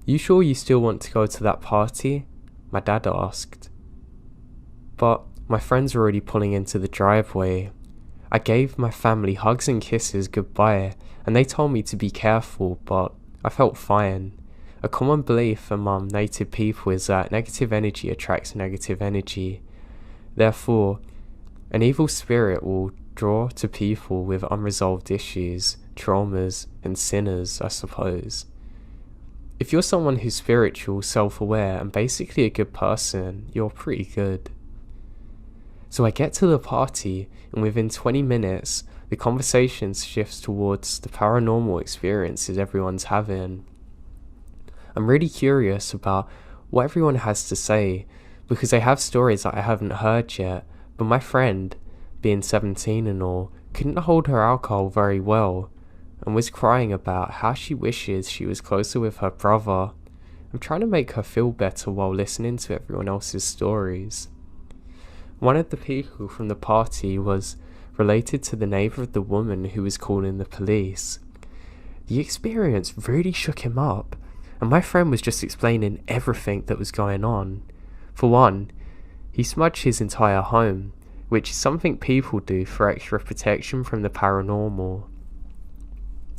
"You sure you still want to go to that party?" my dad asked. But my friends were already pulling into the driveway. I gave my family hugs and kisses goodbye, and they told me to be careful, but I felt fine. A common belief among native people is that negative energy attracts negative energy. Therefore, an evil spirit will draw to people with unresolved issues, traumas, and sinners, I suppose. If you're someone who's spiritual, self-aware, and basically a good person, you're pretty good. So I get to the party, and within 20 minutes, the conversation shifts towards the paranormal experiences everyone's having. I'm really curious about what everyone has to say, because they have stories that I haven't heard yet, but my friend, being 17 and all, couldn't hold her alcohol very well, and was crying about how she wishes she was closer with her brother. I'm trying to make her feel better while listening to everyone else's stories. One of the people from the party was related to the neighbour of the woman who was calling the police. The experience really shook him up, and my friend was just explaining everything that was going on. For one, he smudged his entire home, which is something people do for extra protection from the paranormal.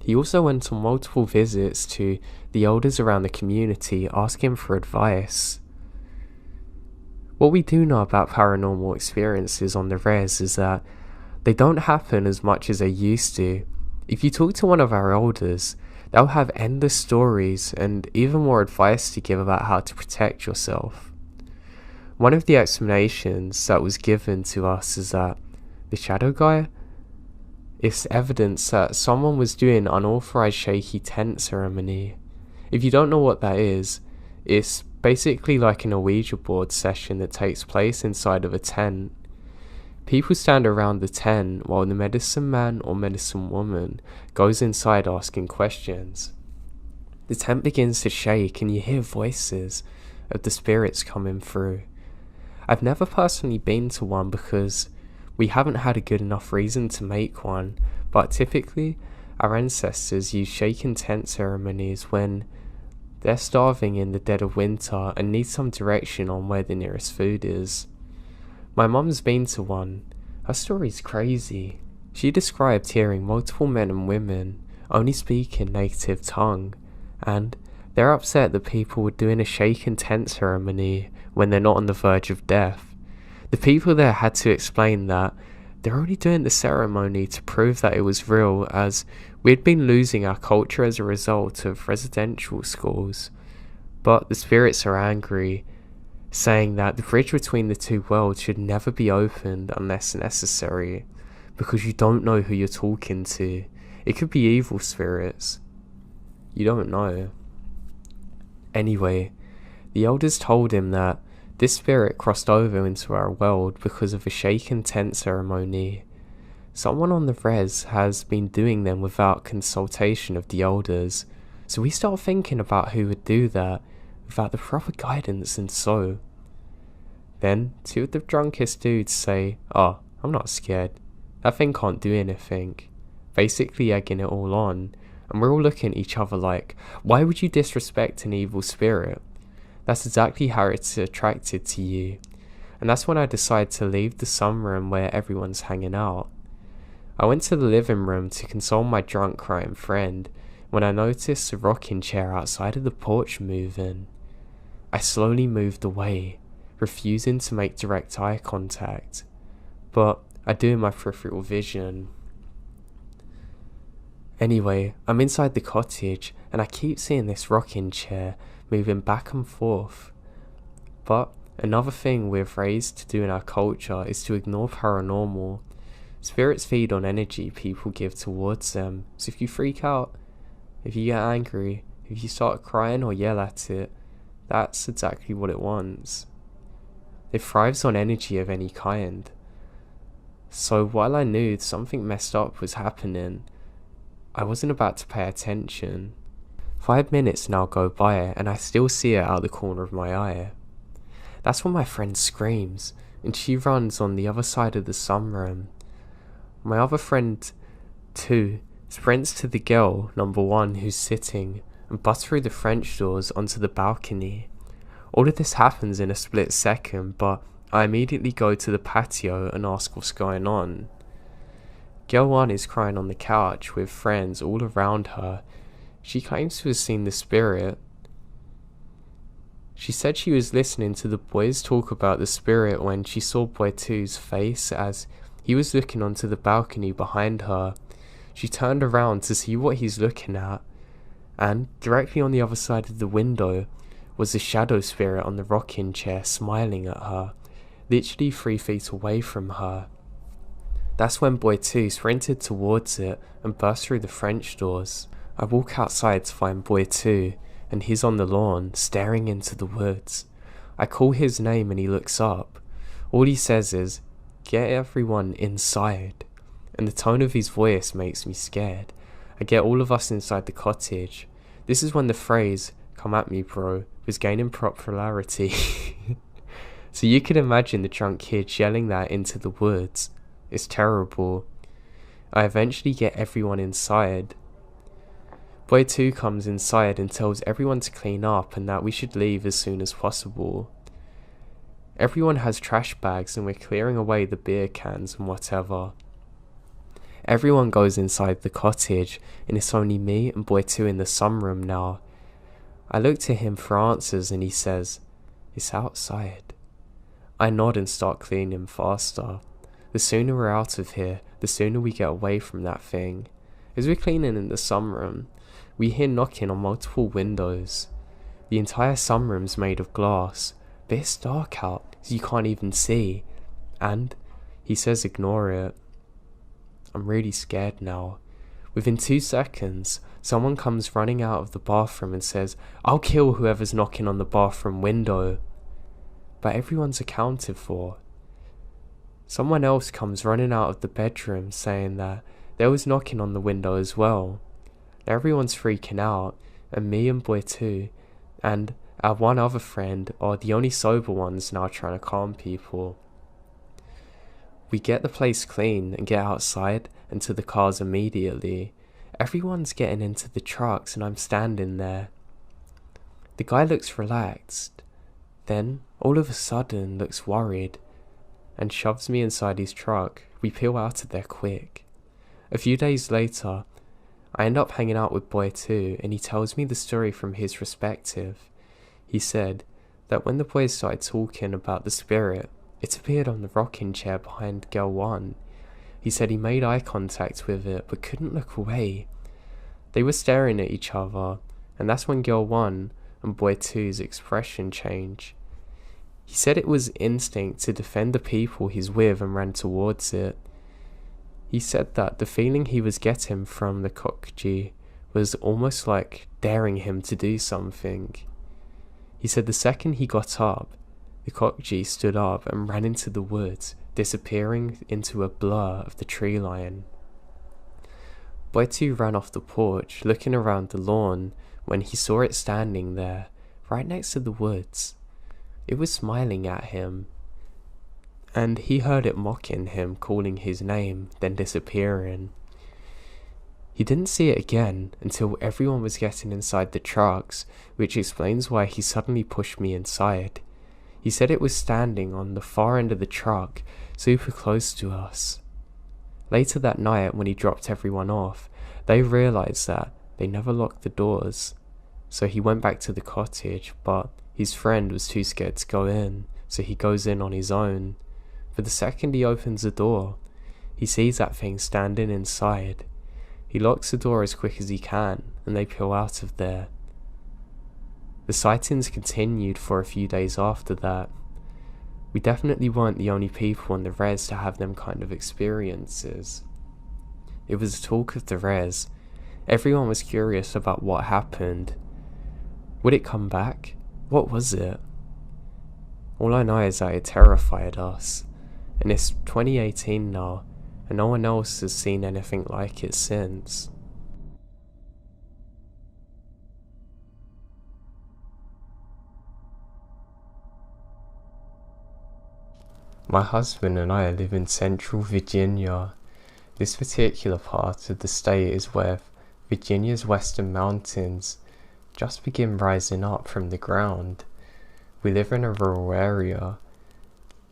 He also went on multiple visits to the elders around the community asking for advice. What we do know about paranormal experiences on the res is that they don't happen as much as they used to. If you talk to one of our elders, they'll have endless stories and even more advice to give about how to protect yourself. One of the explanations that was given to us is that the shadow guy is evidence that someone was doing unauthorized shaky tent ceremony. If you don't know what that is, it's basically like an Ouija board session that takes place inside of a tent. People stand around the tent while the medicine man or medicine woman goes inside asking questions. The tent begins to shake and you hear voices of the spirits coming through. I've never personally been to one because we haven't had a good enough reason to make one, but typically our ancestors use shaken tent ceremonies when they're starving in the dead of winter and need some direction on where the nearest food is. My mum's been to one. Her story's crazy. She described hearing multiple men and women only speak in native tongue, and they're upset that people were doing a shaken tent ceremony when they're not on the verge of death. The people there had to explain that they're only doing the ceremony to prove that it was real, as we'd been losing our culture as a result of residential schools. But the spirits are angry, saying that the bridge between the two worlds should never be opened unless necessary, because you don't know who you're talking to. It could be evil spirits. You don't know. Anyway, the elders told him that this spirit crossed over into our world because of a shaken tent ceremony. Someone on the res has been doing them without consultation of the elders, so we start thinking about who would do that without the proper guidance, and so. Then, two of the drunkest dudes say, "Oh, I'm not scared. That thing can't do anything," basically egging it all on, and we're all looking at each other like, why would you disrespect an evil spirit? That's exactly how it's attracted to you. And that's when I decided to leave the sunroom where everyone's hanging out. I went to the living room to console my drunk crying friend when I noticed the rocking chair outside of the porch moving. I slowly moved away, refusing to make direct eye contact, but I do in my peripheral vision. Anyway, I'm inside the cottage and I keep seeing this rocking chair moving back and forth. But another thing we're raised to do in our culture is to ignore paranormal. Spirits feed on energy people give towards them, so if you freak out, if you get angry, if you start crying or yell at it, that's exactly what it wants. It thrives on energy of any kind. So while I knew something messed up was happening, I wasn't about to pay attention. 5 minutes now go by and I still see it out the corner of my eye. That's when my friend screams and she runs on the other side of the sunroom. My other friend, too, sprints to the girl, number 1, who's sitting, and busts through the French doors onto the balcony. All of this happens in a split second, but I immediately go to the patio and ask what's going on. Girl 1 is crying on the couch with friends all around her. She claims to have seen the spirit. She said she was listening to the boys talk about the spirit when she saw boy 2's face as he was looking onto the balcony behind her. She turned around to see what he's looking at, and directly on the other side of the window was the shadow spirit on the rocking chair smiling at her, literally 3 feet away from her. That's when boy 2 sprinted towards it and burst through the French doors. I walk outside to find boy 2, and he's on the lawn, staring into the woods. I call his name and he looks up. All he says is, "Get everyone inside." And the tone of his voice makes me scared. I get all of us inside the cottage. This is when the phrase, "Come at me, bro," was gaining popularity. So you can imagine the drunk kid yelling that into the woods. It's terrible. I eventually get everyone inside. Boy 2 comes inside and tells everyone to clean up and that we should leave as soon as possible. Everyone has trash bags and we're clearing away the beer cans and whatever. Everyone goes inside the cottage and it's only me and boy 2 in the sunroom now. I look to him for answers and he says, "It's outside." I nod and start cleaning faster. The sooner we're out of here, the sooner we get away from that thing. As we're cleaning in the sunroom, we hear knocking on multiple windows. The entire sunroom's made of glass, but it's dark out, so you can't even see. And he says ignore it. I'm really scared now. Within 2 seconds, someone comes running out of the bathroom and says, "I'll kill whoever's knocking on the bathroom window." But everyone's accounted for. Someone else comes running out of the bedroom saying that there was knocking on the window as well. Everyone's freaking out, and me and boy 2 and our one other friend are the only sober ones now trying to calm people. We get the place clean and get outside and to the cars immediately. Everyone's getting into the trucks and I'm standing there. The guy looks relaxed, then all of a sudden looks worried and shoves me inside his truck. We peel out of there quick. A few days later, I end up hanging out with boy 2 and he tells me the story from his perspective. He said that when the boys started talking about the spirit, it appeared on the rocking chair behind girl 1. He said he made eye contact with it but couldn't look away. They were staring at each other, and that's when girl 1 and boy 2's expression changed. He said it was instinct to defend the people he's with and ran towards it. He said that the feeling he was getting from the cockgee was almost like daring him to do something. He said the second he got up, the cockgee stood up and ran into the woods, disappearing into a blur of the tree line. Boy 2 ran off the porch, looking around the lawn, when he saw it standing there, right next to the woods. It was smiling at him, and he heard it mocking him, calling his name, then disappearing. He didn't see it again until everyone was getting inside the trucks, which explains why he suddenly pushed me inside. He said it was standing on the far end of the truck, super close to us. Later that night, when he dropped everyone off, they realized that they never locked the doors. So he went back to the cottage, but his friend was too scared to go in, so he goes in on his own. But the second he opens the door, he sees that thing standing inside. He locks the door as quick as he can, and they peel out of there. The sightings continued for a few days after that. We definitely weren't the only people on the res to have them kind of experiences. It was the talk of the res. Everyone was curious about what happened. Would it come back? What was it? All I know is that it terrified us, and it's 2018 now, and no one else has seen anything like it since. My husband and I live in central Virginia. This particular part of the state is where Virginia's western mountains just begin rising up from the ground. We live in a rural area.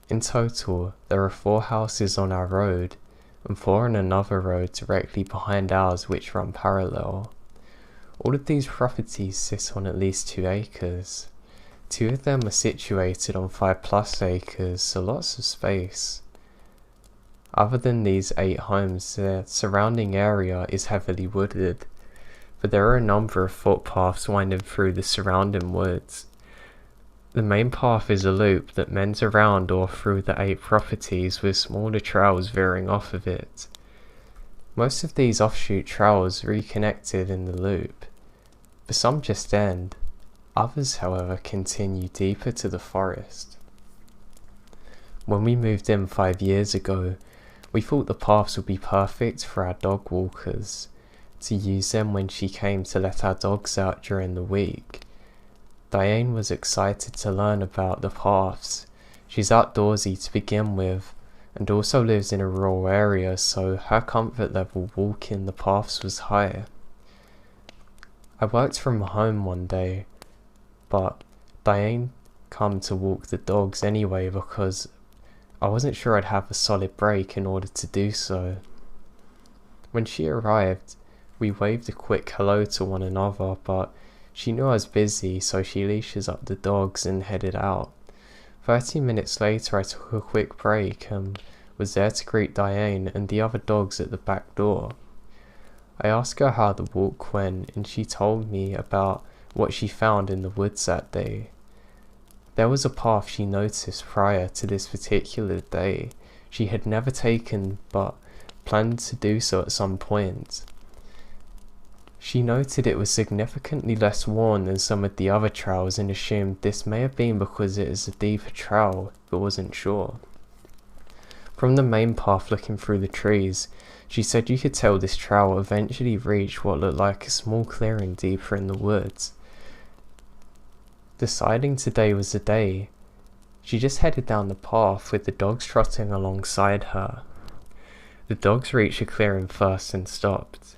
In total, there are 4 houses on our road, and 4 on another road directly behind ours which run parallel. All of these properties sit on at least 2 acres. 2 of them are situated on 5+ acres, so lots of space. Other than these 8 homes, the surrounding area is heavily wooded, but there are a number of footpaths winding through the surrounding woods. The main path is a loop that mends around or through the 8 properties with smaller trails veering off of it. Most of these offshoot trails reconnected in the loop, but some just end. Others, however, continue deeper to the forest. When we moved in 5 years ago, we thought the paths would be perfect for our dog walkers, to use them when she came to let our dogs out during the week. Diane was excited to learn about the paths. She's outdoorsy to begin with, and also lives in a rural area, so her comfort level walking the paths was high. I worked from home one day, but Diane come to walk the dogs anyway because I wasn't sure I'd have a solid break in order to do so. When she arrived, we waved a quick hello to one another, but she knew I was busy, so she leashes up the dogs and headed out. 30 minutes later, I took a quick break and was there to greet Diane and the other dogs at the back door. I asked her how the walk went, and she told me about what she found in the woods that day. There was a path she noticed prior to this particular day she had never taken but planned to do so at some point. She noted it was significantly less worn than some of the other trails and assumed this may have been because it is a deeper trail, but wasn't sure. From the main path looking through the trees, she said you could tell this trail eventually reached what looked like a small clearing deeper in the woods. Deciding today was the day, she just headed down the path with the dogs trotting alongside her. The dogs reached a clearing first and stopped.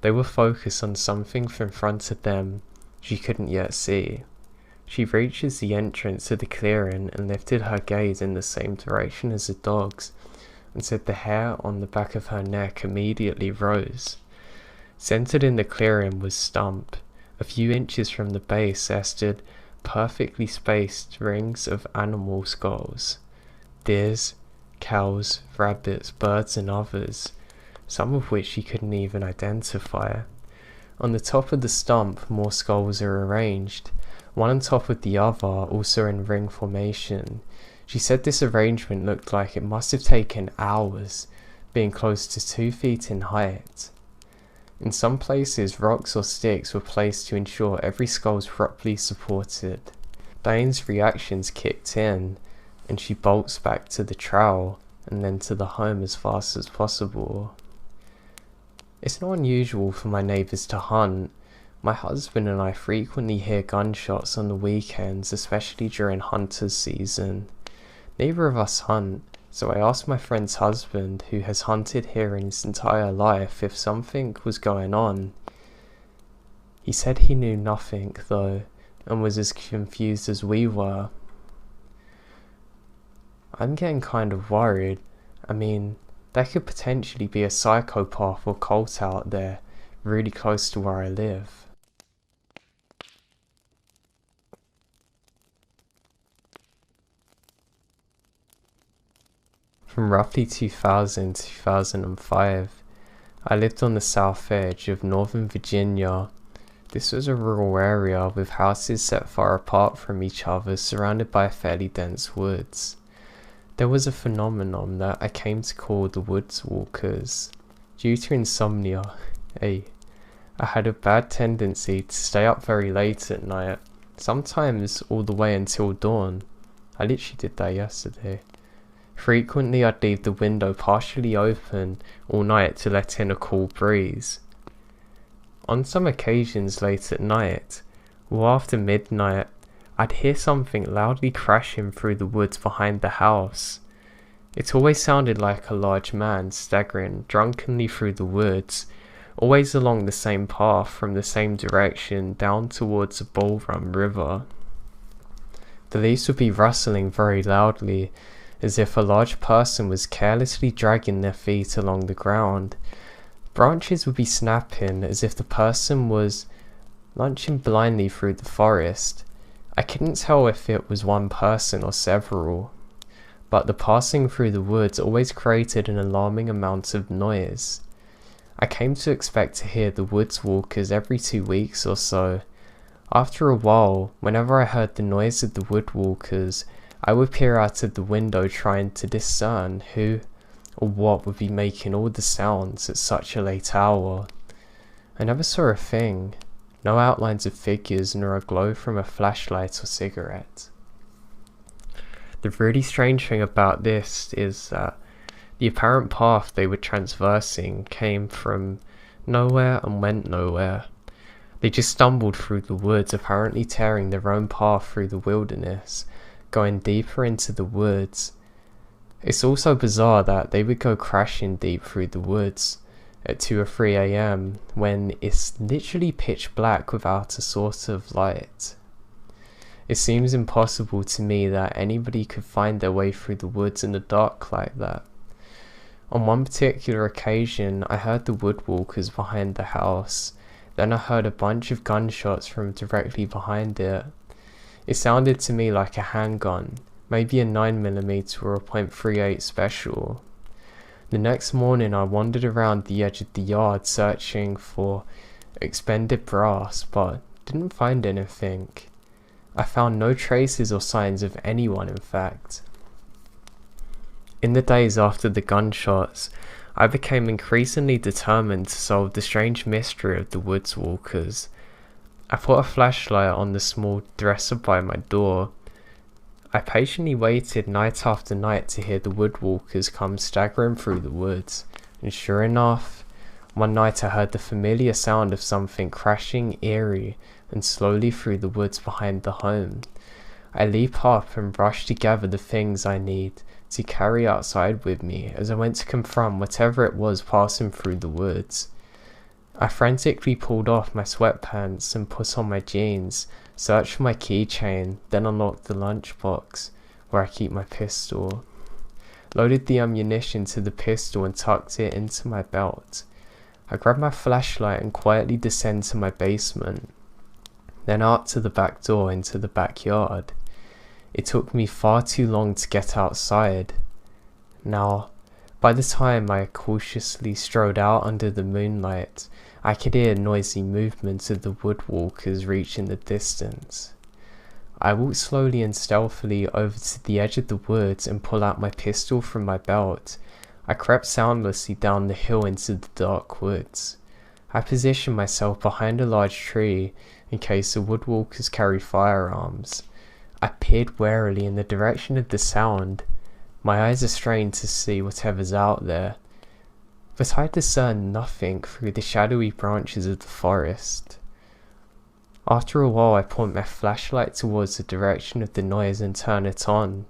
They were focused on something in front of them she couldn't yet see. She reaches the entrance to the clearing and lifted her gaze in the same direction as the dogs, and said the hair on the back of her neck immediately rose. Centered in the clearing was Stump. A few inches from the base there stood perfectly spaced rings of animal skulls. Deers, cows, rabbits, birds and others, some of which she couldn't even identify. On the top of the stump more skulls are arranged, one on top of the other, also in ring formation. She said this arrangement looked like it must have taken hours, being close to 2 feet in height. In some places, rocks or sticks were placed to ensure every skull was properly supported. Diane's reactions kicked in, and she bolts back to the trail and then to the home as fast as possible. It's not unusual for my neighbours to hunt. My husband and I frequently hear gunshots on the weekends, especially during hunter's season. Neither of us hunt, So I asked my friend's husband, who has hunted here in his entire life, if something was going on. He said he knew nothing though, and was as confused as we were. I'm getting kind of worried. I mean, there could potentially be a psychopath or cult out there, really close to where I live. From roughly 2000 to 2005, I lived on the south edge of Northern Virginia. This was a rural area with houses set far apart from each other, surrounded by fairly dense woods. There was a phenomenon that I came to call the woods walkers. Due to insomnia, I had a bad tendency to stay up very late at night, sometimes all the way until dawn. I literally did that yesterday. Frequently I'd leave the window partially open all night to let in a cool breeze. On some occasions late at night, or after midnight, I'd hear something loudly crashing through the woods behind the house. It always sounded like a large man staggering drunkenly through the woods, always along the same path from the same direction down towards the Bull Run River. The leaves would be rustling very loudly, as if a large person was carelessly dragging their feet along the ground. Branches would be snapping as if the person was lunching blindly through the forest. I couldn't tell if it was one person or several, but the passing through the woods always created an alarming amount of noise. I came to expect to hear the woods walkers every 2 weeks or so. After a while, whenever I heard the noise of the wood walkers, I would peer out of the window trying to discern who or what would be making all the sounds at such a late hour. I never saw a thing, no outlines of figures nor a glow from a flashlight or cigarette. The really strange thing about this is that the apparent path they were traversing came from nowhere and went nowhere. They just stumbled through the woods, apparently tearing their own path through the wilderness, going deeper into the woods. It's also bizarre that they would go crashing deep through the woods at 2 or 3 a.m. when it's literally pitch black without a source of light. It seems impossible to me that anybody could find their way through the woods in the dark like that. On one particular occasion, I heard the woodwalkers behind the house. Then I heard a bunch of gunshots from directly behind it. It sounded to me like a handgun, maybe a 9mm or a .38 special. The next morning I wandered around the edge of the yard searching for expended brass, but didn't find anything. I found no traces or signs of anyone, in fact. In the days after the gunshots, I became increasingly determined to solve the strange mystery of the woods walkers. I put a flashlight on the small dresser by my door. I patiently waited night after night to hear the woodwalkers come staggering through the woods, and sure enough, one night I heard the familiar sound of something crashing eerie and slowly through the woods behind the home. I leap up and rush to gather the things I need to carry outside with me as I went to confront whatever it was passing through the woods. I frantically pulled off my sweatpants and put on my jeans, searched for my keychain, then unlocked the lunchbox where I keep my pistol. Loaded the ammunition to the pistol and tucked it into my belt. I grabbed my flashlight and quietly descended to my basement, then out to the back door into the backyard. It took me far too long to get outside. Now, by the time I cautiously strode out under the moonlight, I could hear noisy movements of the woodwalkers reaching the distance. I walked slowly and stealthily over to the edge of the woods and pulled out my pistol from my belt. I crept soundlessly down the hill into the dark woods. I positioned myself behind a large tree in case the woodwalkers carried firearms. I peered warily in the direction of the sound. My eyes are strained to see whatever's out there, but I discerned nothing through the shadowy branches of the forest. After a while I point my flashlight towards the direction of the noise and turn it on,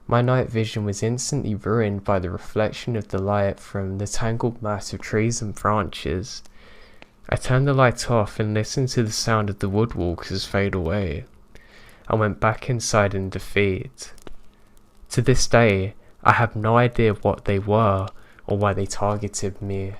My night vision was instantly ruined by the reflection of the light from the tangled mass of trees and branches. I turned the light off and listened to the sound of the woodwalkers fade away. I went back inside in defeat. To this day, I have no idea what they were or why they targeted me.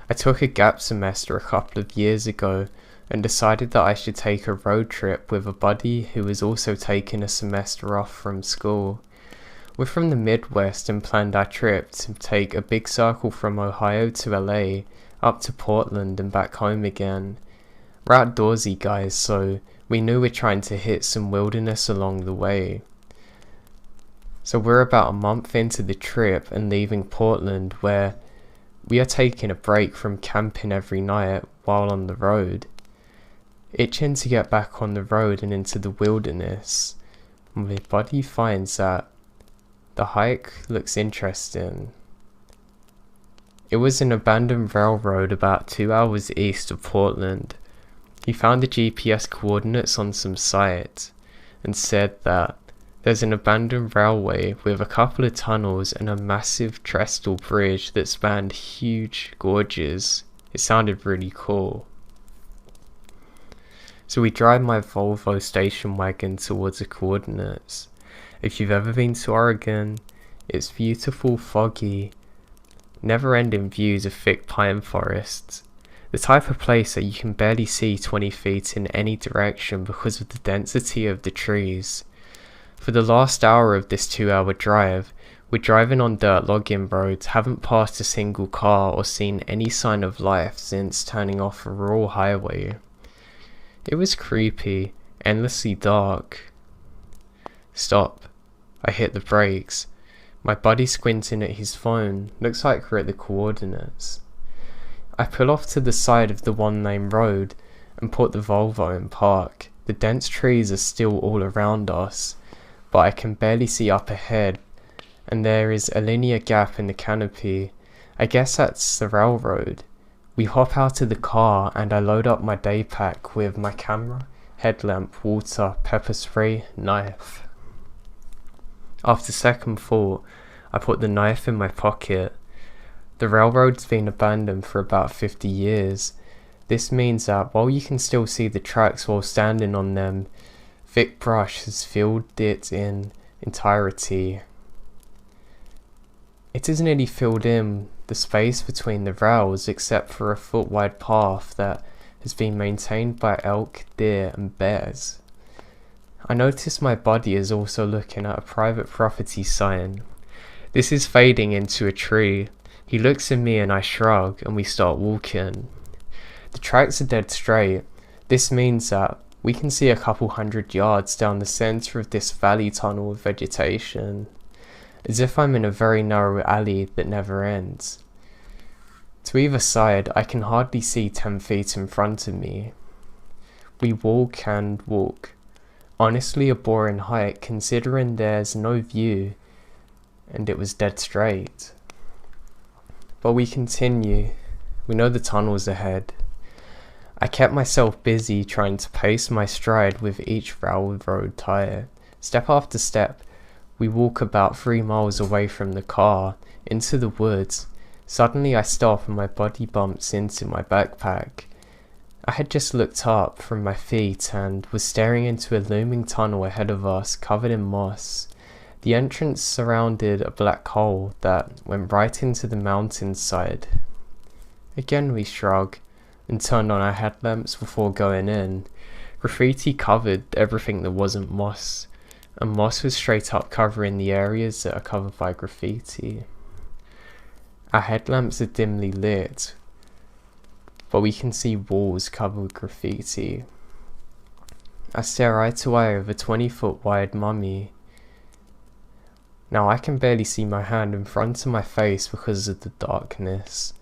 I took a gap semester a couple of years ago and decided that I should take a road trip with a buddy who was also taking a semester off from school. We're from the Midwest and planned our trip to take a big circle from Ohio to LA, up to Portland and back home again. We're outdoorsy guys, so we knew we're trying to hit some wilderness along the way. So we're about a month into the trip and leaving Portland, where we are taking a break from camping every night while on the road. Itching to get back on the road and into the wilderness, my buddy finds that the hike looks interesting. It was an abandoned railroad about 2 hours east of Portland. He found the GPS coordinates on some site and said that there's an abandoned railway with a couple of tunnels and a massive trestle bridge that spanned huge gorges. It sounded really cool. So we drive my Volvo station wagon towards the coordinates. If you've ever been to Oregon, it's beautiful, foggy, never-ending views of thick pine forests. The type of place that you can barely see 20 feet in any direction because of the density of the trees. For the last hour of this 2-hour drive, we're driving on dirt logging roads, haven't passed a single car or seen any sign of life since turning off a rural highway. It was creepy, endlessly dark. Stop. I hit the brakes. My buddy squinting at his phone. Looks like we're at the coordinates. I pull off to the side of the one-lane road and put the Volvo in park. The dense trees are still all around us, but I can barely see up ahead, and there is a linear gap in the canopy. I guess that's the railroad. We hop out of the car and I load up my day pack with my camera, headlamp, water, pepper spray, knife. After second thought, I put the knife in my pocket. The railroad's been abandoned for about 50 years. This means that while you can still see the tracks while standing on them, thick brush has filled it in entirety. It has nearly filled in the space between the rails except for a foot-wide path that has been maintained by elk, deer and bears. I notice my buddy is also looking at a private property sign. This is fading into a tree. He looks at me and I shrug and we start walking. The tracks are dead straight. This means that we can see a couple 100 yards down the center of this valley tunnel of vegetation, as if I'm in a very narrow alley that never ends. To either side, I can hardly see 10 feet in front of me. We walk and walk. Honestly, a boring hike considering there's no view and it was dead straight. But we continue. We know the tunnel's ahead. I kept myself busy trying to pace my stride with each railroad tire. Step after step, we walk about 3 miles away from the car, into the woods. Suddenly I stop and my body bumps into my backpack. I had just looked up from my feet and was staring into a looming tunnel ahead of us, covered in moss. The entrance surrounded a black hole that went right into the mountainside. Again we shrug and turned on our headlamps before going in. Graffiti covered everything that wasn't moss, and moss was straight up covering the areas that are covered by graffiti. Our headlamps are dimly lit, but we can see walls covered with graffiti. I stare eye to eye with a 20-foot wide mummy. Now I can barely see my hand in front of my face because of the darkness,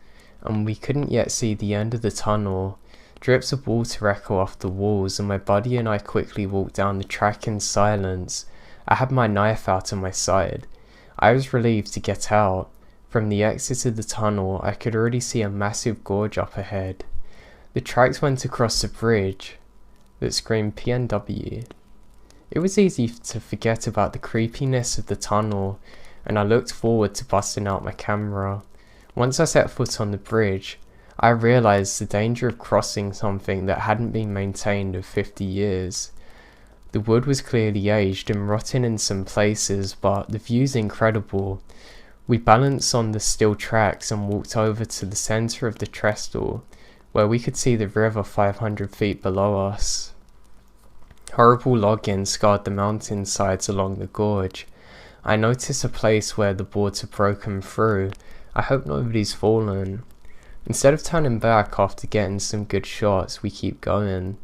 and we couldn't yet see the end of the tunnel. Drips of water echo off the walls and my buddy and I quickly walked down the track in silence. I had my knife out on my side. I was relieved to get out. From the exit of the tunnel I could already see a massive gorge up ahead. The tracks went across the bridge that screamed PNW. It was easy to forget about the creepiness of the tunnel, and I looked forward to busting out my camera. Once I set foot on the bridge, I realised the danger of crossing something that hadn't been maintained in 50 years. The wood was clearly aged and rotting in some places, but the view's incredible. We balanced on the steel tracks and walked over to the centre of the trestle, where we could see the river 500 feet below us. Horrible logging scarred the mountainsides along the gorge. I noticed a place where the boards had broken through. I hope nobody's fallen. Instead of turning back after getting some good shots, we keep going.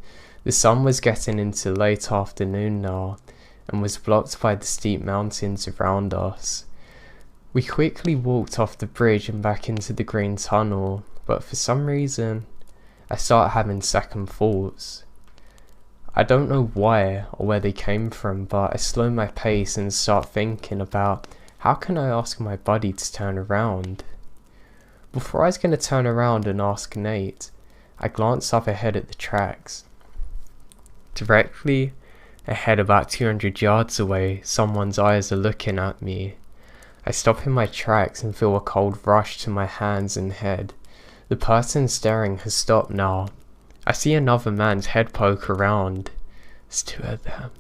The sun was getting into late afternoon now, and was blocked by the steep mountains around us. We quickly walked off the bridge and back into the green tunnel, but for some reason, I started having second thoughts. I don't know why or where they came from, but I slow my pace and start thinking about how can I ask my buddy to turn around. Before I was going to turn around and ask Nate, I glanced up ahead at the tracks. Directly ahead, about 200 yards away, someone's eyes are looking at me. I stop in my tracks and feel a cold rush to my hands and head. The person staring has stopped now. I see another man's head poke around. It's two of them,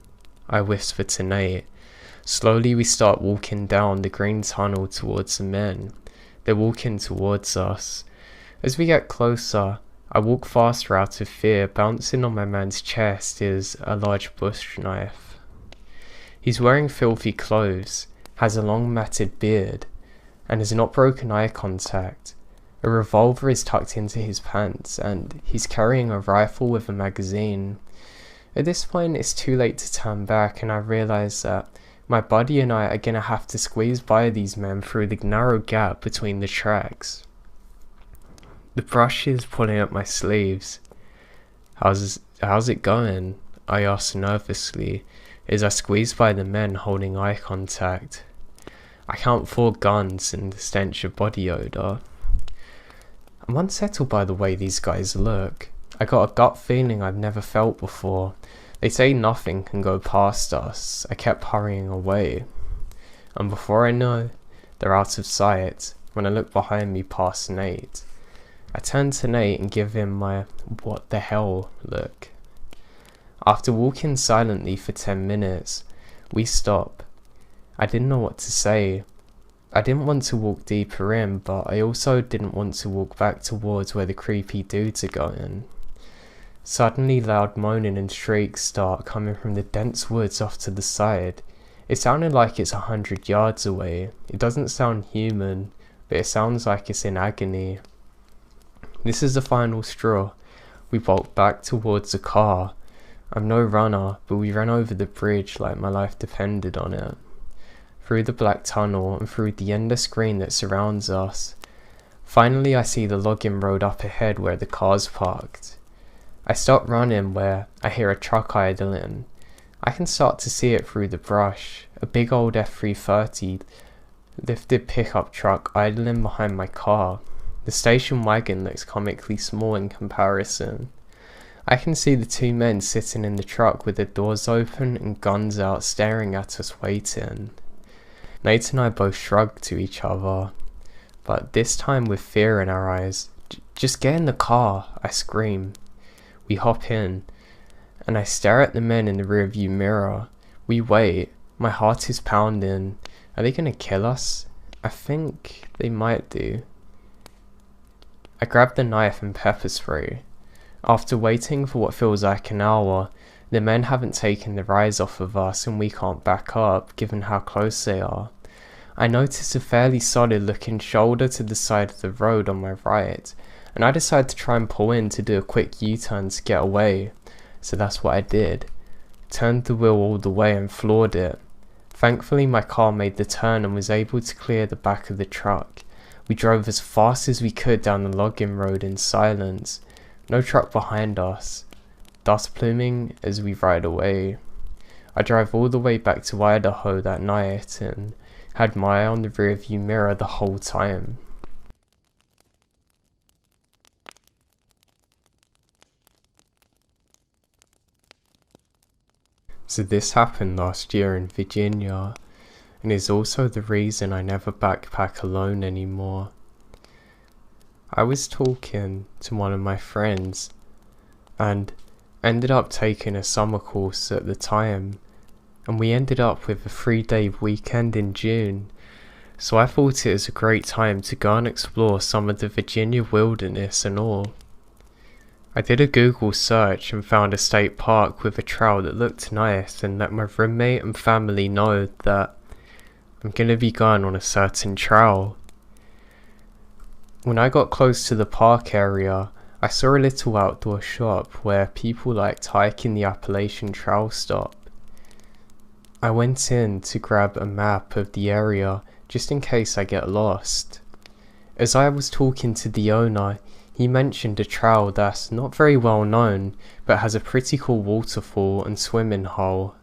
I whisper to Nate. Slowly we start walking down the green tunnel towards the men. They're walking towards us. As we get closer, I walk faster out of fear. Bouncing on my man's chest is a large bush knife. He's wearing filthy clothes, has a long matted beard, and has not broken eye contact. A revolver is tucked into his pants, and he's carrying a rifle with a magazine. At this point, it's too late to turn back, and I realise that my buddy and I are gonna have to squeeze by these men through the narrow gap between the tracks. The brush is pulling up my sleeves. How's it going? I ask nervously, as I squeeze by the men holding eye contact. I count 4 guns and the stench of body odour. I'm unsettled by the way these guys look. I got a gut feeling I've never felt before. They say nothing can go past us. I kept hurrying away, and before I know, they're out of sight. When I look behind me past Nate, I turn to Nate and give him my what the hell look. After walking silently for 10 minutes, we stop. I didn't know what to say. I didn't want to walk deeper in, but I also didn't want to walk back towards where the creepy dudes are going. Suddenly loud moaning and shrieks start coming from the dense woods off to the side. It sounded like it's 100 yards away. It doesn't sound human, but it sounds like it's in agony. This is the final straw. We bolt back towards the car. I'm no runner, but we ran over the bridge like my life depended on it. Through the black tunnel and through the endless green that surrounds us. Finally I see the logging road up ahead where the car's parked. I start running where I hear a truck idling. I can start to see it through the brush. A big old F330 lifted pickup truck idling behind my car. The station wagon looks comically small in comparison. I can see the 2 men sitting in the truck with the doors open and guns out staring at us waiting. Nate and I both shrug to each other, but this time with fear in our eyes. Just get in the car, I scream. We hop in, and I stare at the men in the rearview mirror. We wait. My heart is pounding. Are they gonna kill us? I think they might do. I grab the knife and pepper spray. After waiting for what feels like an hour, the men haven't taken their eyes off of us and we can't back up given how close they are. I notice a fairly solid looking shoulder to the side of the road on my right, and I decide to try and pull in to do a quick U-turn to get away, so that's what I did. Turned the wheel all the way and floored it. Thankfully my car made the turn and was able to clear the back of the truck. We drove as fast as we could down the logging road in silence. No truck behind us. Dust pluming as we ride away. I drive all the way back to Idaho that night and had my eye on the rearview mirror the whole time. So this happened last year in Virginia, and is also the reason I never backpack alone anymore. I was talking to one of my friends and ended up taking a summer course at the time, and we ended up with a 3-day weekend in June, so I thought it was a great time to go and explore some of the Virginia wilderness and all. I did a Google search and found a state park with a trail that looked nice and let my roommate and family know that I'm going to be going on a certain trail. When I got close to the park area, I saw a little outdoor shop where people liked hiking the Appalachian Trail stop. I went in to grab a map of the area just in case I get lost. As I was talking to the owner, he mentioned a trail that's not very well known but has a pretty cool waterfall and swimming hole.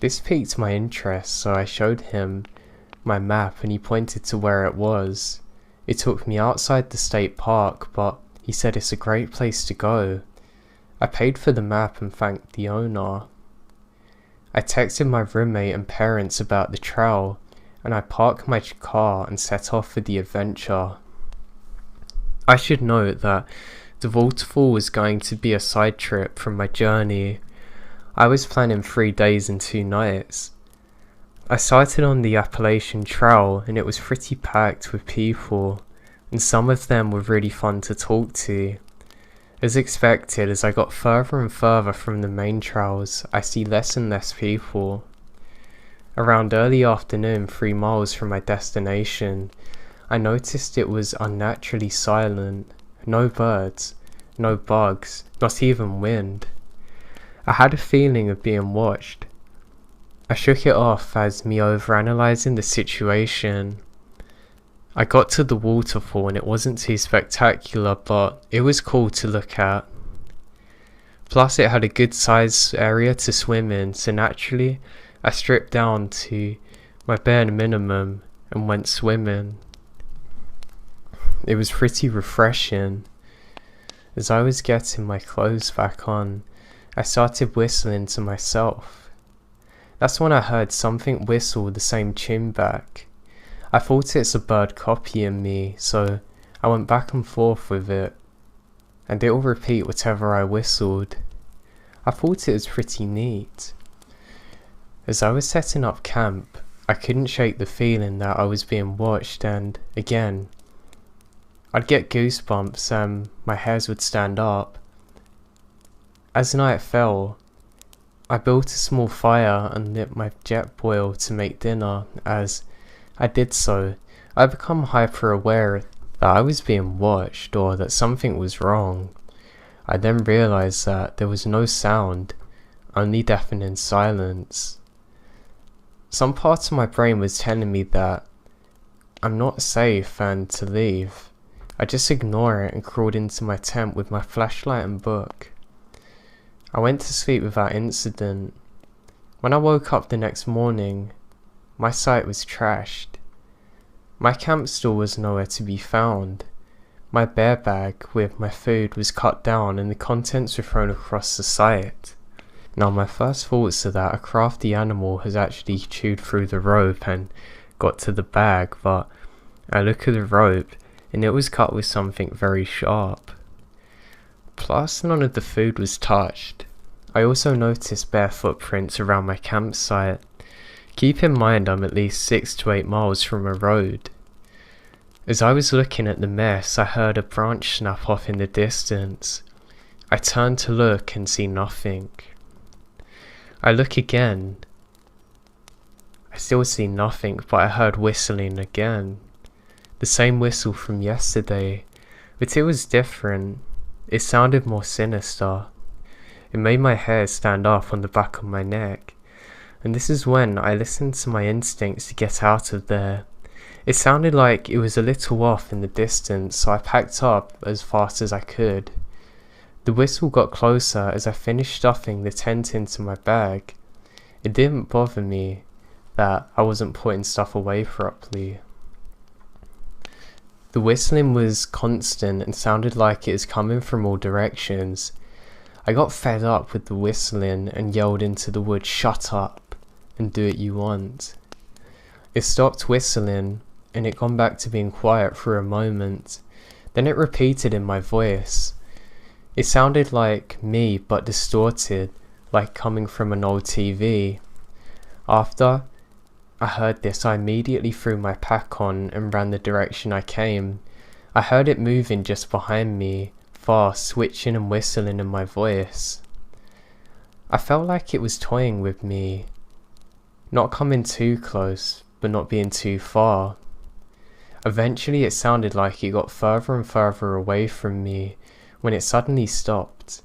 This piqued my interest, so I showed him my map and he pointed to where it was. It took me outside the state park, but he said it's a great place to go. I paid for the map and thanked the owner. I texted my roommate and parents about the trail, and I parked my car and set off for the adventure. I should note that the waterfall was going to be a side trip from my journey. I was planning 3 days and 2 nights. I started on the Appalachian Trail and it was pretty packed with people, and some of them were really fun to talk to. As expected, as I got further and further from the main trails, I see less and less people. Around early afternoon, 3 miles from my destination, I noticed it was unnaturally silent. No birds, no bugs, not even wind. I had a feeling of being watched. I shook it off as me overanalyzing the situation. I got to the waterfall and it wasn't too spectacular, but it was cool to look at. Plus it had a good sized area to swim in, so naturally I stripped down to my bare minimum and went swimming. It was pretty refreshing. As I was getting my clothes back on, I started whistling to myself. That's when I heard something whistle the same tune back. I thought it's a bird copying me, so I went back and forth with it, and it will repeat whatever I whistled. I thought it was pretty neat. As I was setting up camp, I couldn't shake the feeling that I was being watched, and again, I'd get goosebumps and my hairs would stand up. As night fell, I built a small fire and lit my jet boil to make dinner. As I did so, I became hyper aware that I was being watched or that something was wrong. I then realized that there was no sound, only deafening silence. Some part of my brain was telling me that I'm not safe and to leave. I just ignored it and crawled into my tent with my flashlight and book. I went to sleep without incident. When I woke up the next morning, my sight was trashed. My camp stool was nowhere to be found. My bear bag with my food was cut down and the contents were thrown across the site. Now my first thoughts are that a crafty animal has actually chewed through the rope and got to the bag, but I look at the rope and it was cut with something very sharp. Plus none of the food was touched. I also noticed bare footprints around my campsite. Keep in mind I'm at least 6 to 8 miles from a road. As I was looking at the mess, I heard a branch snap off in the distance. I turned to look and see nothing. I look again. I still see nothing, but I heard whistling again. The same whistle from yesterday, but it was different. It sounded more sinister. It made my hair stand up on the back of my neck, and this is when I listened to my instincts to get out of there. It sounded like it was a little off in the distance, so I packed up as fast as I could. The whistle got closer as I finished stuffing the tent into my bag. It didn't bother me that I wasn't putting stuff away properly. The whistling was constant and sounded like it was coming from all directions. I got fed up with the whistling and yelled into the woods, "Shut up and do what you want." It stopped whistling and it gone back to being quiet for a moment. Then it repeated in my voice. It sounded like me but distorted, like coming from an old TV. After I heard this, I immediately threw my pack on and ran the direction I came. I heard it moving just behind me, fast, switching and whistling in my voice. I felt like it was toying with me, not coming too close, but not being too far. Eventually it sounded like it got further and further away from me when it suddenly stopped.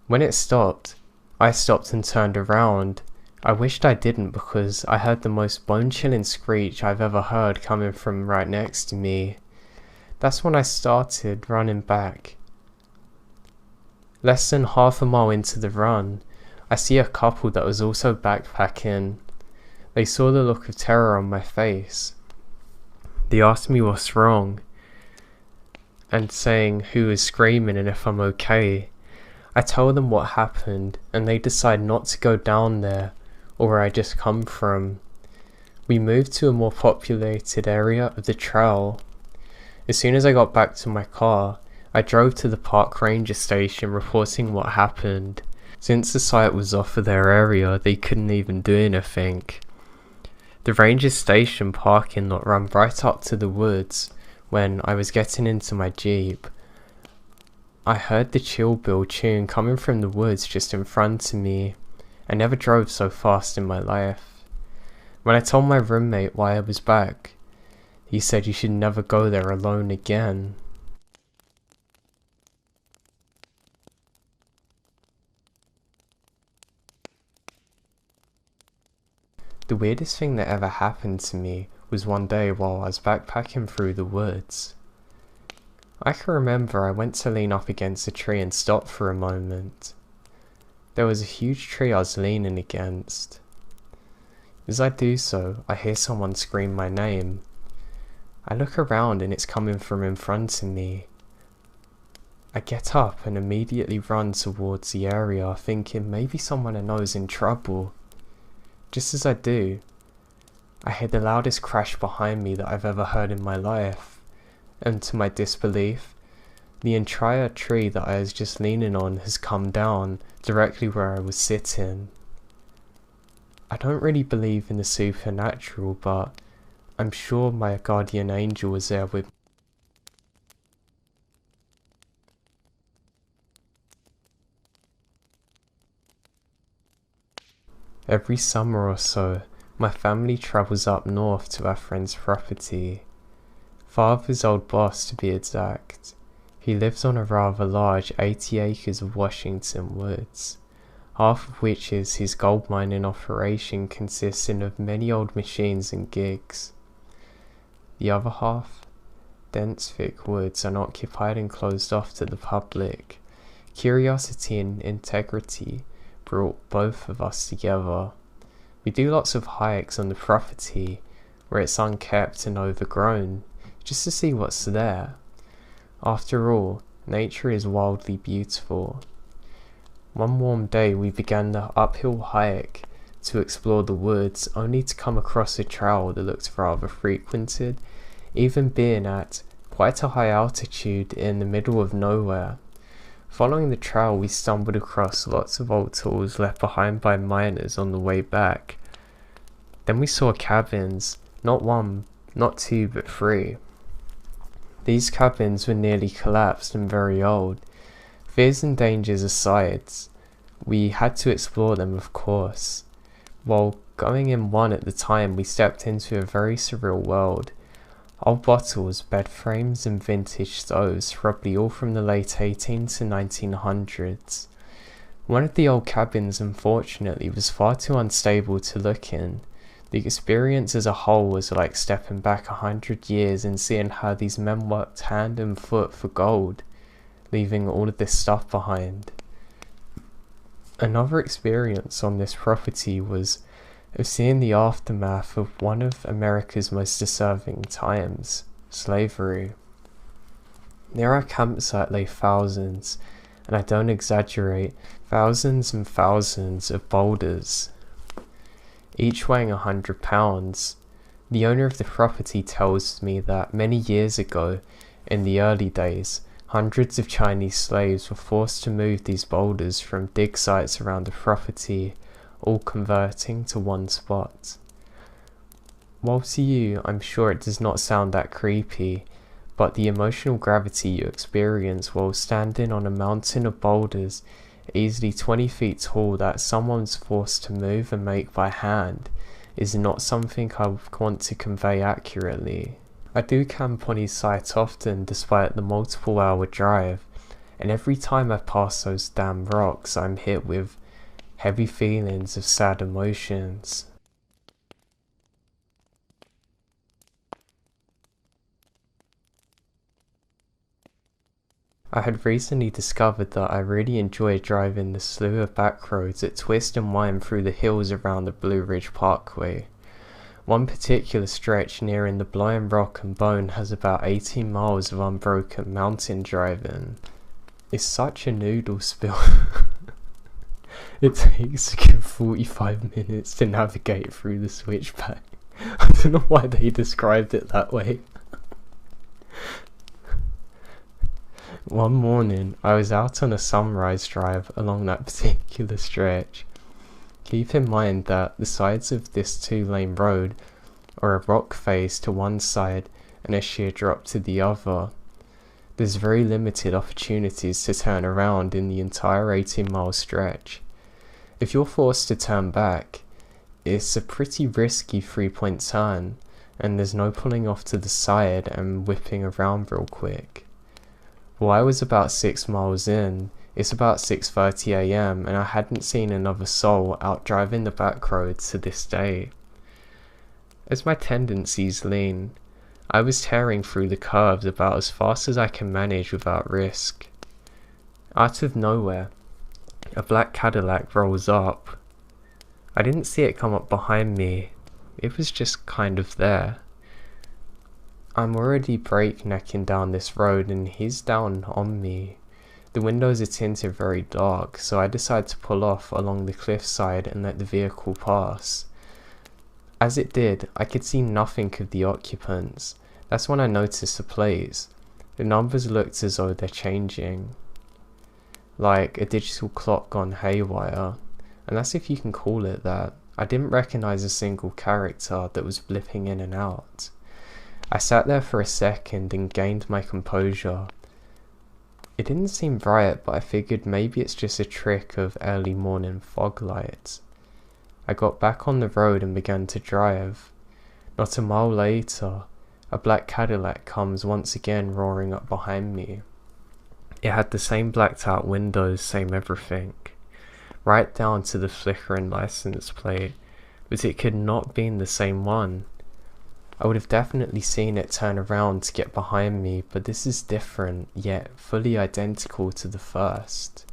When it stopped, I stopped and turned around. I wished I didn't because I heard the most bone-chilling screech I've ever heard coming from right next to me. That's when I started running back. Less than half a mile into the run, I see a couple that was also backpacking. They saw the look of terror on my face. They asked me what's wrong and saying who is screaming and if I'm okay. I tell them what happened and they decide not to go down there or where I just come from. We moved to a more populated area of the trail. As soon as I got back to my car, I drove to the park ranger station reporting what happened. Since the site was off of their area, they couldn't even do anything. The ranger station parking lot ran right up to the woods. When I was getting into my Jeep, I heard the Chill Bill tune coming from the woods just in front of me. I never drove so fast in my life. When I told my roommate why I was back, he said you should never go there alone again. The weirdest thing that ever happened to me was one day while I was backpacking through the woods. I can remember I went to lean up against a tree and stopped for a moment. There was a huge tree I was leaning against. As I do so, I hear someone scream my name. I look around and it's coming from in front of me. I get up and immediately run towards the area, thinking maybe someone I know is in trouble. Just as I do, I hear the loudest crash behind me that I've ever heard in my life, and to my disbelief, the entire tree that I was just leaning on has come down directly where I was sitting. I don't really believe in the supernatural, but I'm sure my guardian angel was there with me. Every summer or so, my family travels up north to our friend's property. Father's old boss, to be exact. He lives on a rather large 80 acres of Washington woods, half of which is his gold mining operation consisting of many old machines and gigs. The other half, dense thick woods, unoccupied and closed off to the public. Curiosity and integrity brought both of us together. We do lots of hikes on the property where it's unkept and overgrown, just to see what's there. After all, nature is wildly beautiful. One warm day we began the uphill hike to explore the woods, only to come across a trail that looked rather frequented, even being at quite a high altitude in the middle of nowhere. Following the trail, we stumbled across lots of old tools left behind by miners on the way back. Then we saw cabins, not one, not two, but three. These cabins were nearly collapsed and very old. Fears and dangers aside, we had to explore them, of course. While going in one at the time, we stepped into a very surreal world. Old bottles, bed frames and vintage stoves, probably all from the late 1800s to 1900s. One of the old cabins, unfortunately, was far too unstable to look in. The experience as a whole was like stepping back 100 years and seeing how these men worked hand and foot for gold, leaving all of this stuff behind. Another experience on this property was of seeing the aftermath of one of America's most disturbing times, slavery. Near our campsite lay thousands, and I don't exaggerate, thousands and thousands of boulders, each weighing 100 pounds. The owner of the property tells me that many years ago, in the early days, hundreds of Chinese slaves were forced to move these boulders from dig sites around the property, all converting to one spot. While to you, I'm sure it does not sound that creepy, but the emotional gravity you experience while standing on a mountain of boulders easily 20 feet tall that someone's forced to move and make by hand is not something I want to convey accurately. I do camp on his site often despite the multiple hour drive, and every time I pass those damn rocks I'm hit with heavy feelings of sad emotions. I had recently discovered that I really enjoy driving the slew of back roads that twist and wind through the hills around the Blue Ridge Parkway. One particular stretch nearing the Blind Rock and Bone has about 18 miles of unbroken mountain driving. It's such a noodle spill. It takes a good 45 minutes to navigate through the switchback. I don't know why they described it that way. One morning, I was out on a sunrise drive along that particular stretch. Keep in mind that the sides of this 2-lane road are a rock face to one side and a sheer drop to the other. There's very limited opportunities to turn around in the entire 18-mile stretch. If you're forced to turn back, it's a pretty risky 3-point turn, and there's no pulling off to the side and whipping around real quick. Well, I was about 6 miles in. It's about 6:30 AM and I hadn't seen another soul out driving the back roads to this day. As my tendencies lean, I was tearing through the curves about as fast as I can manage without risk. Out of nowhere, a black Cadillac rolls up. I didn't see it come up behind me, it was just kind of there. I'm already breaknecking down this road and he's down on me. The windows are tinted very dark, so I decide to pull off along the cliffside and let the vehicle pass. As it did, I could see nothing of the occupants. That's when I noticed the plates. The numbers looked as though they're changing, like a digital clock gone haywire, and that's if you can call it that. I didn't recognize a single character that was blipping in and out. I sat there for a second and gained my composure. It didn't seem right, but I figured maybe it's just a trick of early morning fog lights. I got back on the road and began to drive. Not a mile later, a black Cadillac comes once again roaring up behind me. It had the same blacked out windows, same everything, right down to the flickering license plate, but it could not be the same one. I would have definitely seen it turn around to get behind me, but this is different, yet fully identical to the first.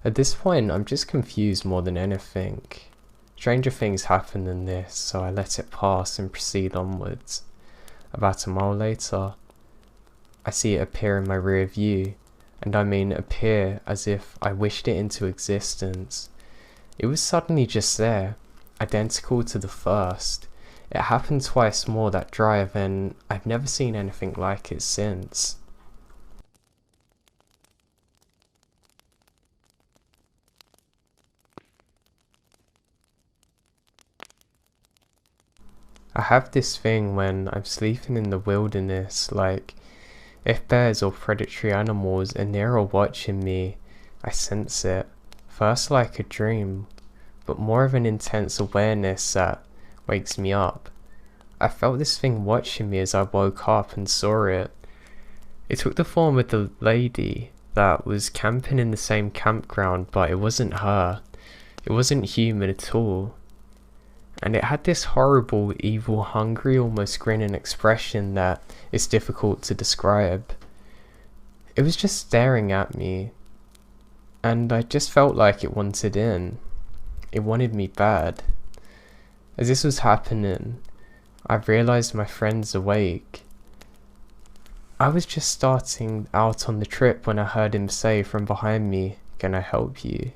At this point, I'm just confused more than anything. Stranger things happen than this, so I let it pass and proceed onwards. About a mile later, I see it appear in my rear view, and I mean appear as if I wished it into existence. It was suddenly just there, identical to the first. It happened twice more that drive, and I've never seen anything like it since. I have this thing when I'm sleeping in the wilderness, like if bears or predatory animals are near or watching me, I sense it, first like a dream, but more of an intense awareness that wakes me up. I felt this thing watching me as I woke up and saw it. It took the form of the lady that was camping in the same campground, but it wasn't her. It wasn't human at all. And it had this horrible, evil, hungry, almost grinning expression that is difficult to describe. It was just staring at me, and I just felt like it wanted in. It wanted me bad. As this was happening, I realized my friend's awake. I was just starting out on the trip when I heard him say from behind me, "Can I help you?"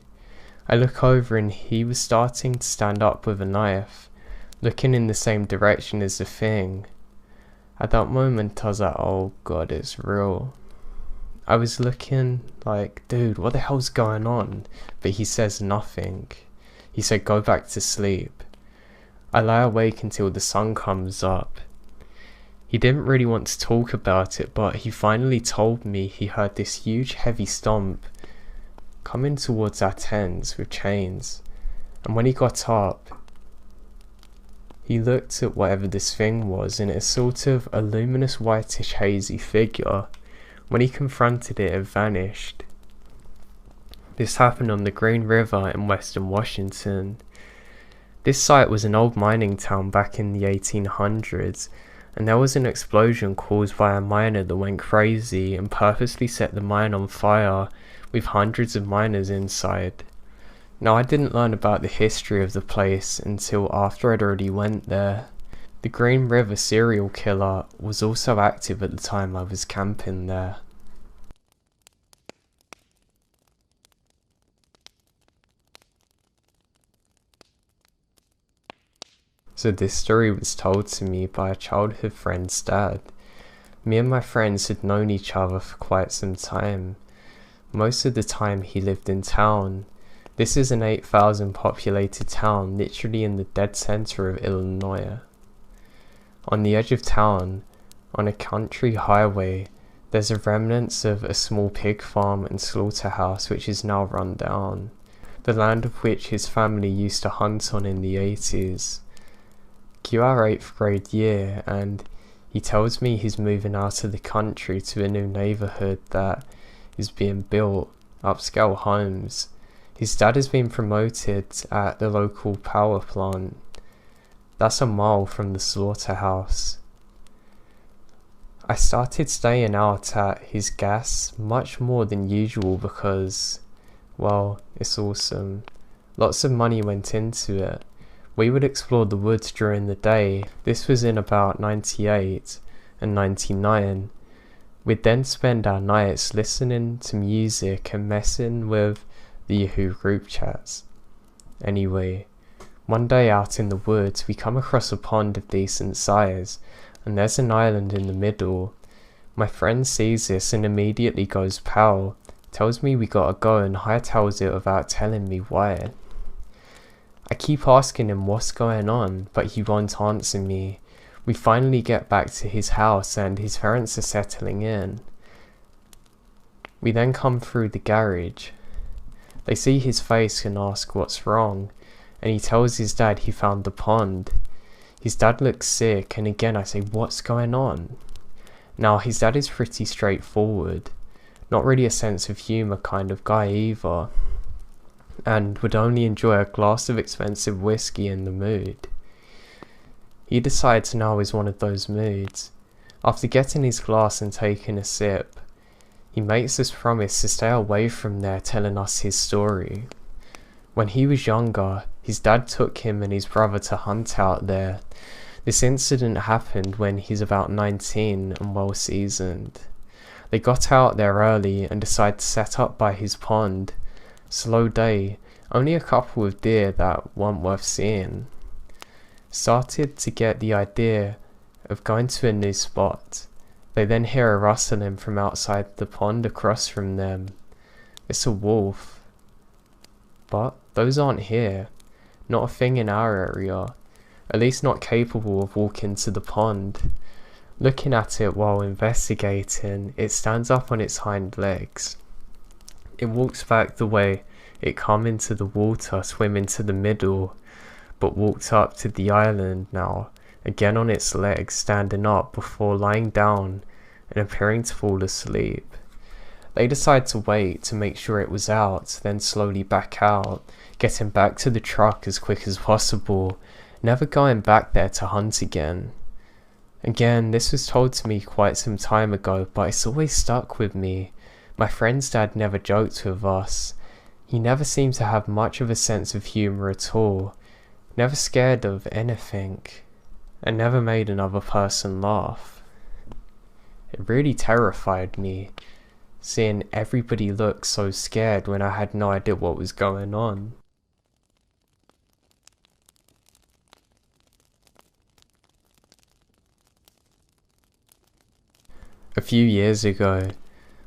I look over and he was starting to stand up with a knife, looking in the same direction as the thing. At that moment I was like, oh god, it's real. I was looking like, dude, what the hell's going on? But he says nothing. He said, go back to sleep. I lie awake until the sun comes up. He didn't really want to talk about it, but he finally told me he heard this huge heavy stomp coming towards our tents with chains. And when he got up, he looked at whatever this thing was, and it's sort of a luminous whitish hazy figure. When he confronted it, it vanished. This happened on the Green River in western Washington. This site was an old mining town back in the 1800s, and there was an explosion caused by a miner that went crazy and purposely set the mine on fire with hundreds of miners inside. Now, I didn't learn about the history of the place until after I'd already went there. The Green River serial killer was also active at the time I was camping there. So this story was told to me by a childhood friend's dad. Me and my friends had known each other for quite some time. Most of the time he lived in town. This is an 8,000 populated town, literally in the dead center of Illinois. On the edge of town, on a country highway, there's a remnants of a small pig farm and slaughterhouse which is now run down, the land of which his family used to hunt on in the 80s. Cue our 8th grade year, and he tells me he's moving out of the country to a new neighborhood that is being built, upscale homes. His dad has been promoted at the local power plant. That's a mile from the slaughterhouse. I started staying out at his gas much more than usual because, well, it's awesome. Lots of money went into it. We would explore the woods during the day. This was in about 98 and 99. We'd then spend our nights listening to music and messing with the Yahoo group chats. Anyway, one day out in the woods we come across a pond of decent size, and there's an island in the middle. My friend sees this and immediately goes pal, tells me we gotta go and hightails it without telling me why. I keep asking him what's going on, but he won't answer me. We finally get back to his house and his parents are settling in. We then come through the garage. They see his face and ask what's wrong, and he tells his dad he found the pond. His dad looks sick, and again I say, what's going on? Now, his dad is pretty straightforward, not really a sense of humour kind of guy either, and would only enjoy a glass of expensive whiskey in the mood. He decides now is one of those moods. After getting his glass and taking a sip, he makes us promise to stay away from there, telling us his story. When he was younger, his dad took him and his brother to hunt out there. This incident happened when he's about 19 and well seasoned. They got out there early and decided to set up by his pond. Slow day, only a couple of deer that weren't worth seeing. Started to get the idea of going to a new spot. They then hear a rustling from outside the pond across from them. It's a wolf. But those aren't here. Not a thing in our area. At least not capable of walking to the pond. Looking at it while investigating, it stands up on its hind legs. It walks back the way it come into the water, swim into the middle, but walked up to the island now, again on its legs, standing up before lying down and appearing to fall asleep. They decide to wait to make sure it was out, then slowly back out, getting back to the truck as quick as possible, never going back there to hunt again. Again, this was told to me quite some time ago, but it's always stuck with me. My friend's dad never joked with us. He never seemed to have much of a sense of humour at all, never scared of anything, and never made another person laugh. It really terrified me, seeing everybody look so scared when I had no idea what was going on. A few years ago,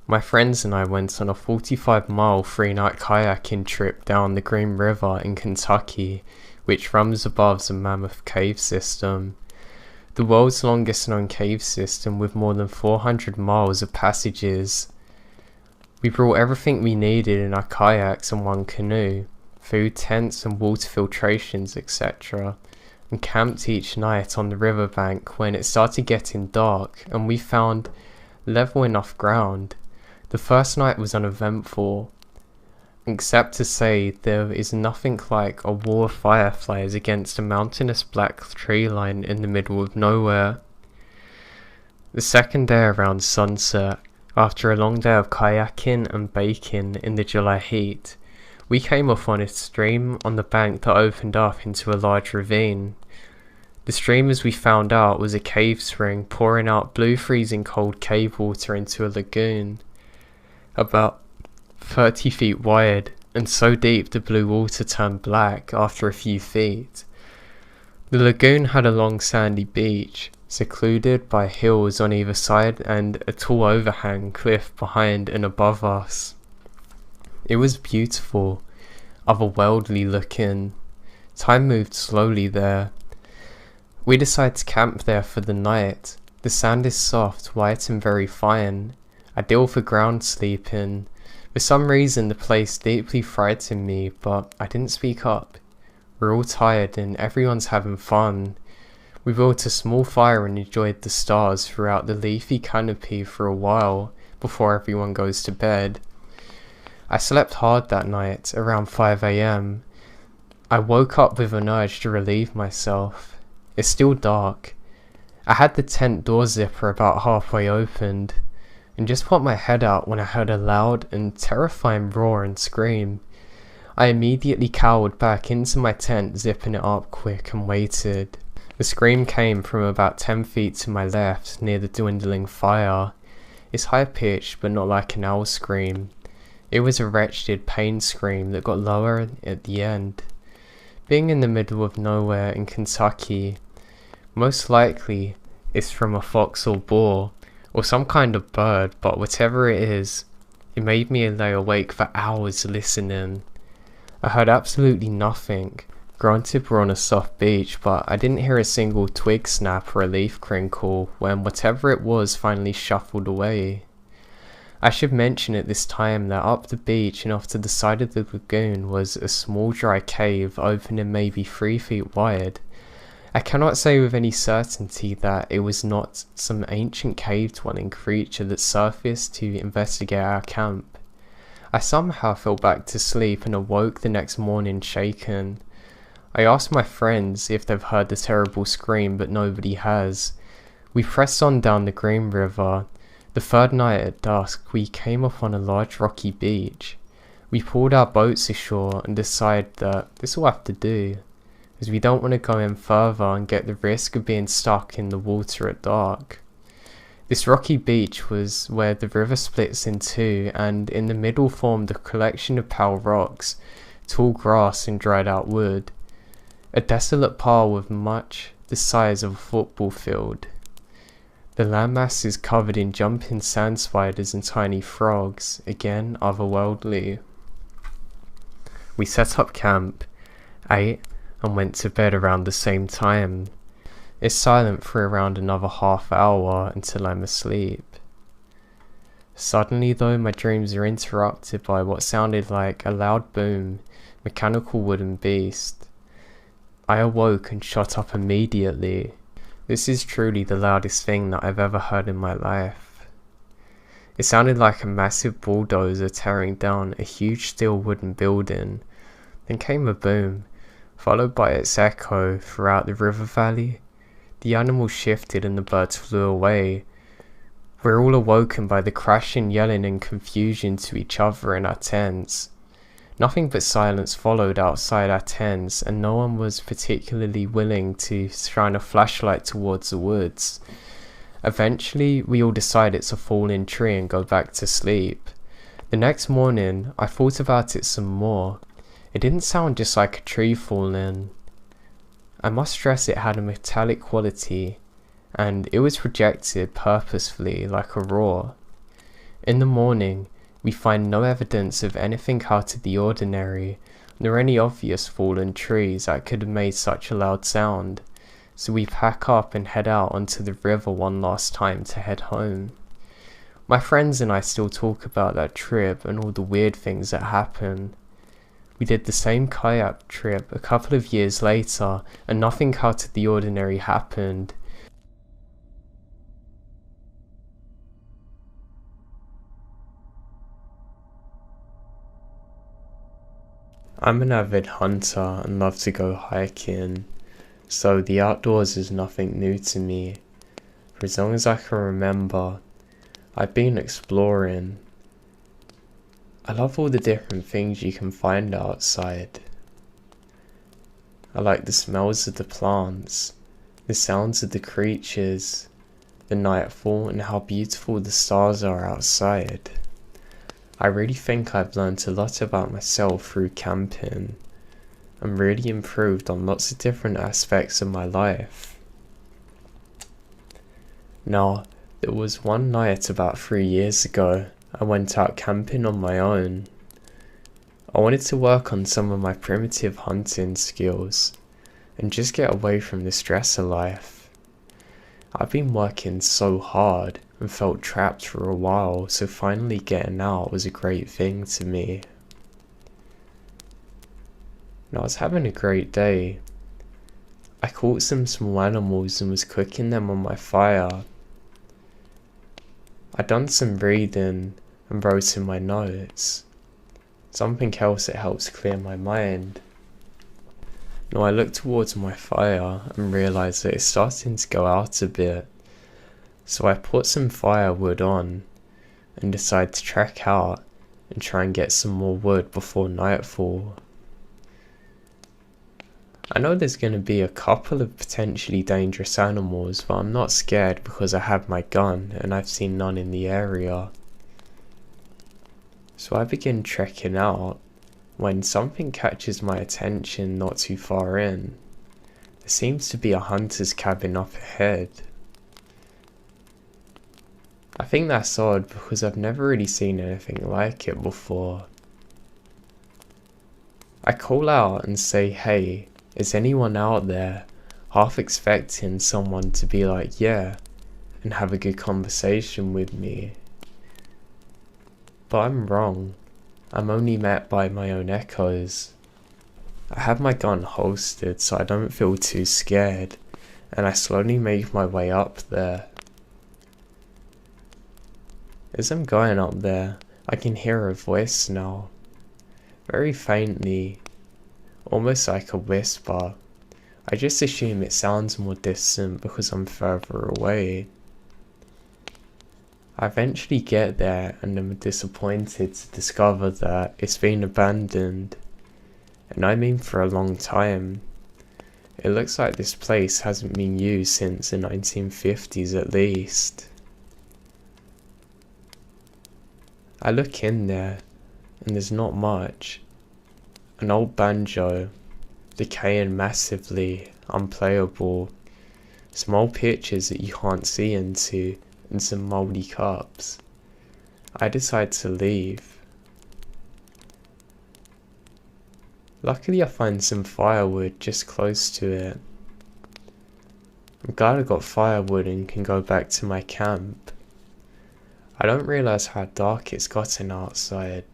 my friends and I went on a 45-mile 3-night kayaking trip down the Green River in Kentucky, which runs above the Mammoth Cave System, the world's longest known cave system with more than 400 miles of passages. We brought everything we needed in our kayaks and one canoe, food, tents and water filtrations, etc., and camped each night on the riverbank when it started getting dark and we found level enough ground. The first night was uneventful, except to say there is nothing like a wall of fireflies against a mountainous black tree line in the middle of nowhere. The second day around sunset, after a long day of kayaking and baking in the July heat, we came off on a stream on the bank that opened up into a large ravine. The stream, as we found out, was a cave spring pouring out blue freezing cold cave water into a lagoon, about 30 feet wide, and so deep the blue water turned black after a few feet. The lagoon had a long sandy beach, secluded by hills on either side and a tall overhang cliff behind and above us. It was beautiful, otherworldly looking. Time moved slowly there. We decided to camp there for the night. The sand is soft, white and very fine, ideal for ground sleeping. For some reason the place deeply frightened me, but I didn't speak up. We're all tired and everyone's having fun. We built a small fire and enjoyed the stars throughout the leafy canopy for a while before everyone goes to bed. I slept hard that night, around 5 AM. I woke up with an urge to relieve myself. It's still dark. I had the tent door zipper about halfway opened, and just put my head out when I heard a loud and terrifying roar and scream. I immediately cowered back into my tent, zipping it up quick, and waited. The scream came from about 10 feet to my left, near the dwindling fire. It's high-pitched, but not like an owl scream. It was a wretched pain scream that got lower at the end. Being in the middle of nowhere in Kentucky, most likely it's from a fox or boar, or some kind of bird, but whatever it is, it made me lay awake for hours listening. I heard absolutely nothing. Granted, we're on a soft beach, but I didn't hear a single twig snap or a leaf crinkle when whatever it was finally shuffled away. I should mention at this time that up the beach and off to the side of the lagoon was a small dry cave opening maybe 3 feet wide. I cannot say with any certainty that it was not some ancient cave-dwelling creature that surfaced to investigate our camp. I somehow fell back to sleep and awoke the next morning shaken. I asked my friends if they've heard the terrible scream, but nobody has. We pressed on down the Green River. The third night at dusk, we came upon a large rocky beach. We pulled our boats ashore and decided that this will have to do, as we don't want to go in further and get the risk of being stuck in the water at dark. This rocky beach was where the river splits in two, and in the middle formed a collection of pale rocks, tall grass and dried out wood. A desolate pile with much the size of a football field. The landmass is covered in jumping sand spiders and tiny frogs, again otherworldly. We set up camp, ate, and went to bed around the same time. It's silent for around another half hour until I'm asleep. Suddenly though, my dreams are interrupted by what sounded like a loud boom, mechanical wooden beast. I awoke and shot up immediately. This is truly the loudest thing that I've ever heard in my life. It sounded like a massive bulldozer tearing down a huge steel wooden building. Then came a boom, followed by its echo throughout the river valley. The animal shifted and the birds flew away. We're all awoken by the crashing, yelling and confusion to each other in our tents. Nothing but silence followed outside our tents, and no one was particularly willing to shine a flashlight towards the woods. Eventually, we all decide it's a fallen tree and go back to sleep. The next morning, I thought about it some more. It didn't sound just like a tree falling. I must stress it had a metallic quality, and it was projected purposefully like a roar. In the morning, we find no evidence of anything out of the ordinary, nor any obvious fallen trees that could have made such a loud sound, so we pack up and head out onto the river one last time to head home. My friends and I still talk about that trip and all the weird things that happened. We did the same kayak trip a couple of years later, and nothing out of the ordinary happened. I'm an avid hunter and love to go hiking, so the outdoors is nothing new to me. For as long as I can remember, I've been exploring. I love all the different things you can find outside. I like the smells of the plants, the sounds of the creatures, the nightfall, and how beautiful the stars are outside. I really think I've learned a lot about myself through camping. I'm really improved on lots of different aspects of my life. Now, there was one night about 3 years ago, I went out camping on my own. I wanted to work on some of my primitive hunting skills and just get away from the stress of life. I've been working so hard and felt trapped for a while, so finally getting out was a great thing to me. And I was having a great day. I caught some small animals and was cooking them on my fire. I'd done some reading and wrote in my notes. Something else that helps clear my mind. Now I looked towards my fire and realised that it's starting to go out a bit. So I put some firewood on and decided to trek out and try and get some more wood before nightfall. I know there's going to be a couple of potentially dangerous animals, but I'm not scared because I have my gun and I've seen none in the area. So I begin trekking out when something catches my attention not too far in. There seems to be a hunter's cabin up ahead. I think that's odd because I've never really seen anything like it before. I call out and say, "Hey, is anyone out there?" half expecting someone to be like, "Yeah," and have a good conversation with me. But I'm wrong. I'm only met by my own echoes. I have my gun holstered so I don't feel too scared, and I slowly make my way up there. As I'm going up there, I can hear a voice now, very faintly, almost like a whisper. I just assume it sounds more distant because I'm further away. I eventually get there and am disappointed to discover that it's been abandoned, and I mean for a long time. It looks like this place hasn't been used since the 1950s at least. I look in there, and there's not much. An old banjo, decaying massively, unplayable, some old pictures that you can't see into, and some mouldy cups. I decide to leave. Luckily I find some firewood just close to it. I'm glad I got firewood and can go back to my camp. I don't realise how dark it's gotten outside.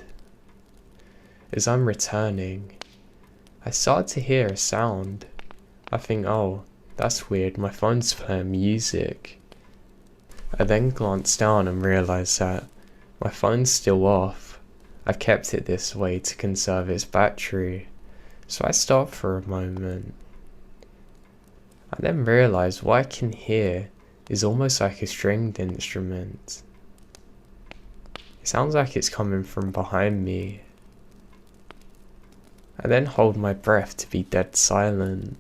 As I'm returning, I start to hear a sound. I think, oh, that's weird, my phone's playing music. I then glance down and realise that my phone's still off. I've kept it this way to conserve its battery, so I stop for a moment. I then realise what I can hear is almost like a stringed instrument. It sounds like it's coming from behind me. I then hold my breath to be dead silent,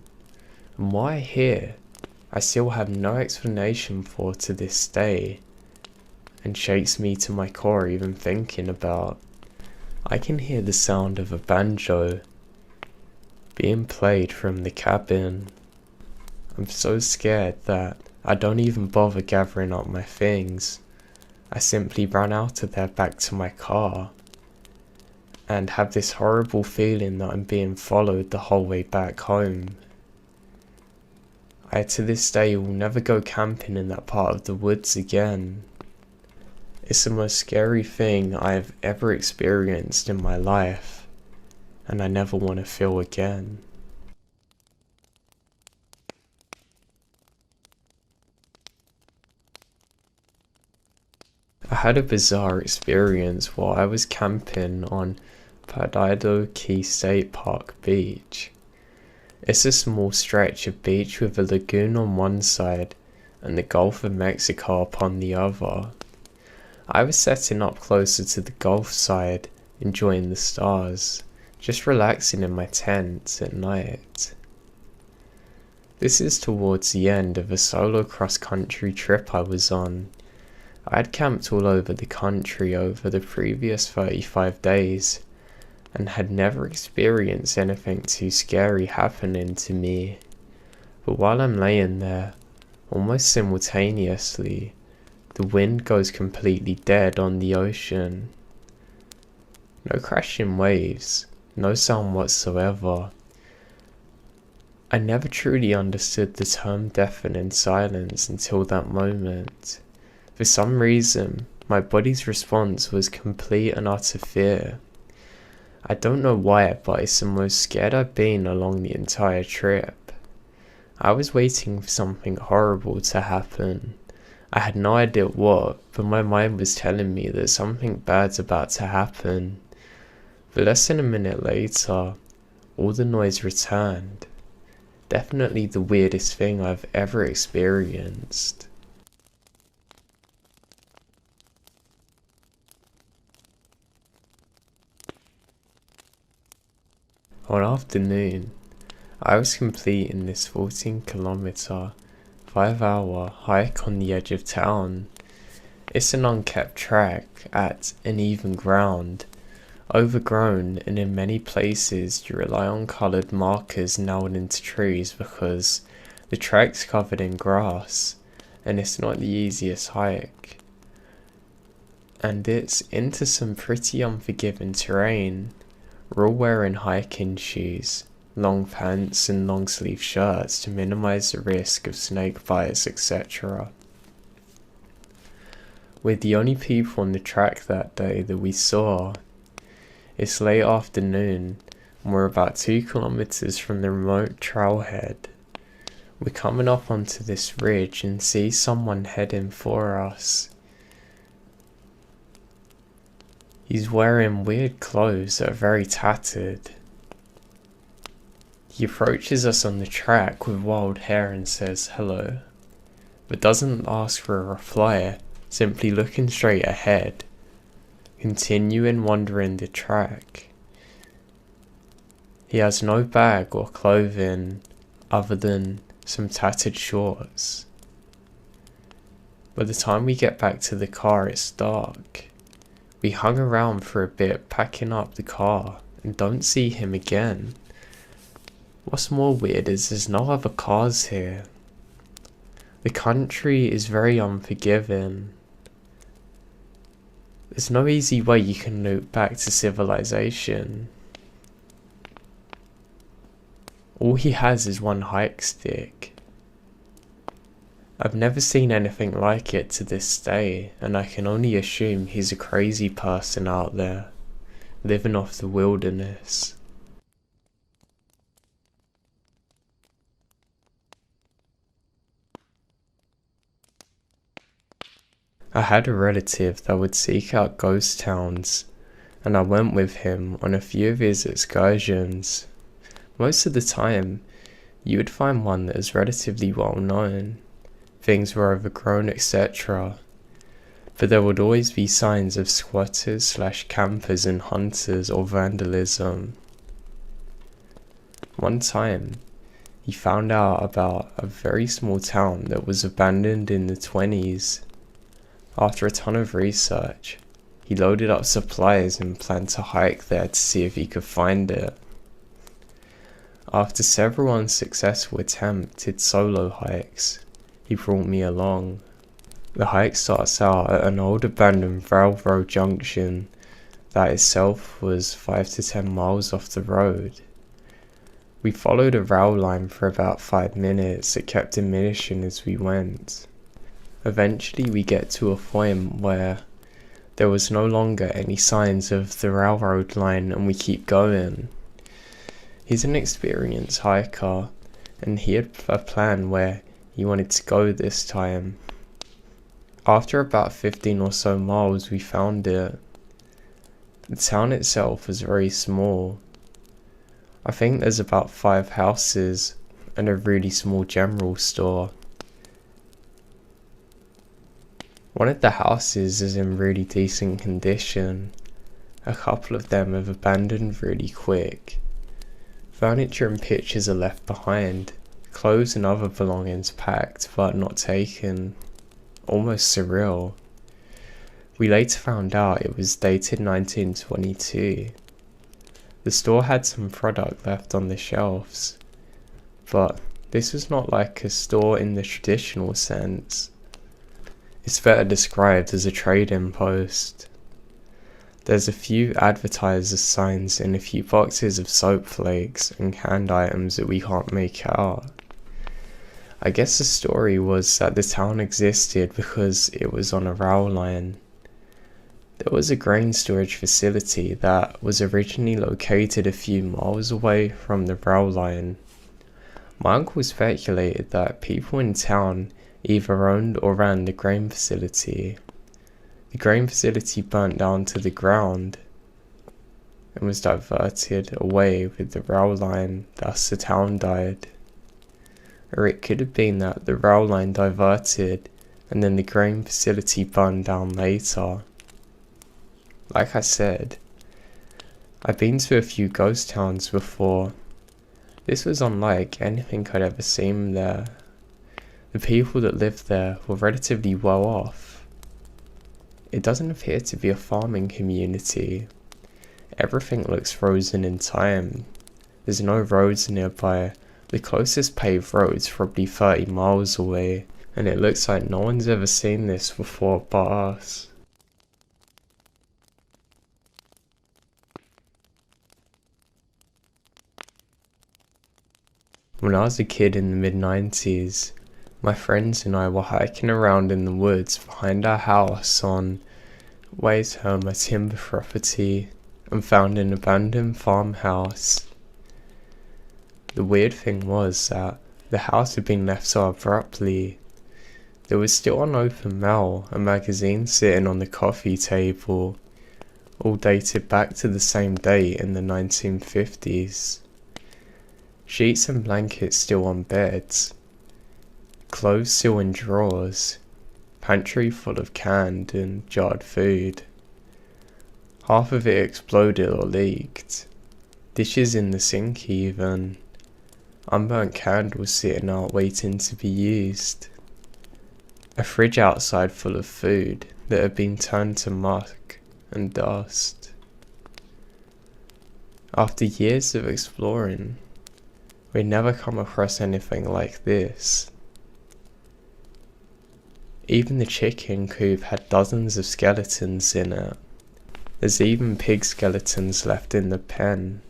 and what I hear, I still have no explanation for to this day, and shakes me to my core even thinking about. I can hear the sound of a banjo being played from the cabin. I'm so scared that I don't even bother gathering up my things. I simply run out of there back to my car and have this horrible feeling that I'm being followed the whole way back home. I to this day will never go camping in that part of the woods again. It's the most scary thing I've ever experienced in my life, and I never want to feel again. I had a bizarre experience while I was camping on Perdido Key State Park Beach. It's a small stretch of beach with a lagoon on one side and the Gulf of Mexico upon the other. I was setting up closer to the Gulf side, enjoying the stars, just relaxing in my tent at night. This is towards the end of a solo cross-country trip I was on. I had camped all over the country over the previous 35 days and had never experienced anything too scary happening to me. But while I'm laying there, almost simultaneously, the wind goes completely dead on the ocean. No crashing waves, no sound whatsoever. I never truly understood the term deafening silence until that moment. For some reason, my body's response was complete and utter fear. I don't know why, but it's the most scared I've been along the entire trip. I was waiting for something horrible to happen. I had no idea what, but my mind was telling me that something bad's about to happen. But less than a minute later, all the noise returned. Definitely the weirdest thing I've ever experienced. One afternoon, I was completing this 14-kilometer, 5-hour hike on the edge of town. It's an unkept track at uneven ground, overgrown, and in many places you rely on coloured markers nailed into trees because the track's covered in grass and it's not the easiest hike. And it's into some pretty unforgiving terrain. We're all wearing hiking shoes, long pants and long sleeve shirts to minimise the risk of snake bites, etc. We're the only people on the track that day that we saw. It's late afternoon and we're about 2 kilometers from the remote trailhead. We're coming up onto this ridge and see someone heading for us. He's wearing weird clothes that are very tattered. He approaches us on the track with wild hair and says hello, but doesn't ask for a reply, simply looking straight ahead, continuing wandering the track. He has no bag or clothing other than some tattered shorts. By the time we get back to the car, it's dark. We hung around for a bit packing up the car and don't see him again. What's more weird is there's no other cars here. The country is very unforgiving. There's no easy way you can loop back to civilization. All he has is one hike stick. I've never seen anything like it to this day, and I can only assume he's a crazy person out there, living off the wilderness. I had a relative that would seek out ghost towns, and I went with him on a few of his excursions. Most of the time, you would find one that is relatively well known. Things were overgrown, etc. But there would always be signs of squatters / campers and hunters or vandalism. One time, He found out about a very small town that was abandoned in the 20s. After a ton of research, he loaded up supplies and planned to hike there to see if he could find it. After several unsuccessful attempted solo hikes, he brought me along. The hike starts out at an old abandoned railroad junction that itself was 5 to 10 miles off the road. We followed a rail line for about 5 minutes. It kept diminishing as we went. Eventually we get to a point where there was no longer any signs of the railroad line and we keep going. He's an experienced hiker and he had a plan where he wanted to go this time. After about 15 or so miles we found it. The town itself was very small. I think there's about 5 houses and a really small general store. One of the houses is in really decent condition. A couple of them have abandoned really quick. Furniture and pictures are left behind. Clothes and other belongings packed but not taken. Almost surreal. We later found out it was dated 1922. The store had some product left on the shelves, but this was not like a store in the traditional sense. It's better described as a trade-in post. There's a few advertisers' signs and a few boxes of soap flakes and canned items that we can't make out. I guess the story was that the town existed because it was on a rail line. There was a grain storage facility that was originally located a few miles away from the rail line. My uncle speculated that people in town either owned or ran the grain facility. The grain facility burnt down to the ground and was diverted away with the rail line, thus the town died. Or it could have been that the rail line diverted and then the grain facility burned down later. Like I said, I've been to a few ghost towns before. This was unlike anything I'd ever seen there. The people that lived there were relatively well off. It doesn't appear to be a farming community. Everything looks frozen in time. There's no roads nearby. The closest paved road's probably 30 miles away, and it looks like no one's ever seen this before but us. When I was a kid in the mid-90s, my friends and I were hiking around in the woods behind our house on ways home a timber property and found an abandoned farmhouse. The weird thing was that the house had been left so abruptly. There was still an open mail, a magazine sitting on the coffee table, all dated back to the same date in the 1950s. Sheets and blankets still on beds, clothes still in drawers, pantry full of canned and jarred food. Half of it exploded or leaked, dishes in the sink even, unburnt candles sitting out waiting to be used. A fridge outside full of food that had been turned to muck and dust. After years of exploring, we'd never come across anything like this. Even the chicken coop had dozens of skeletons in it. There's even pig skeletons left in the pen.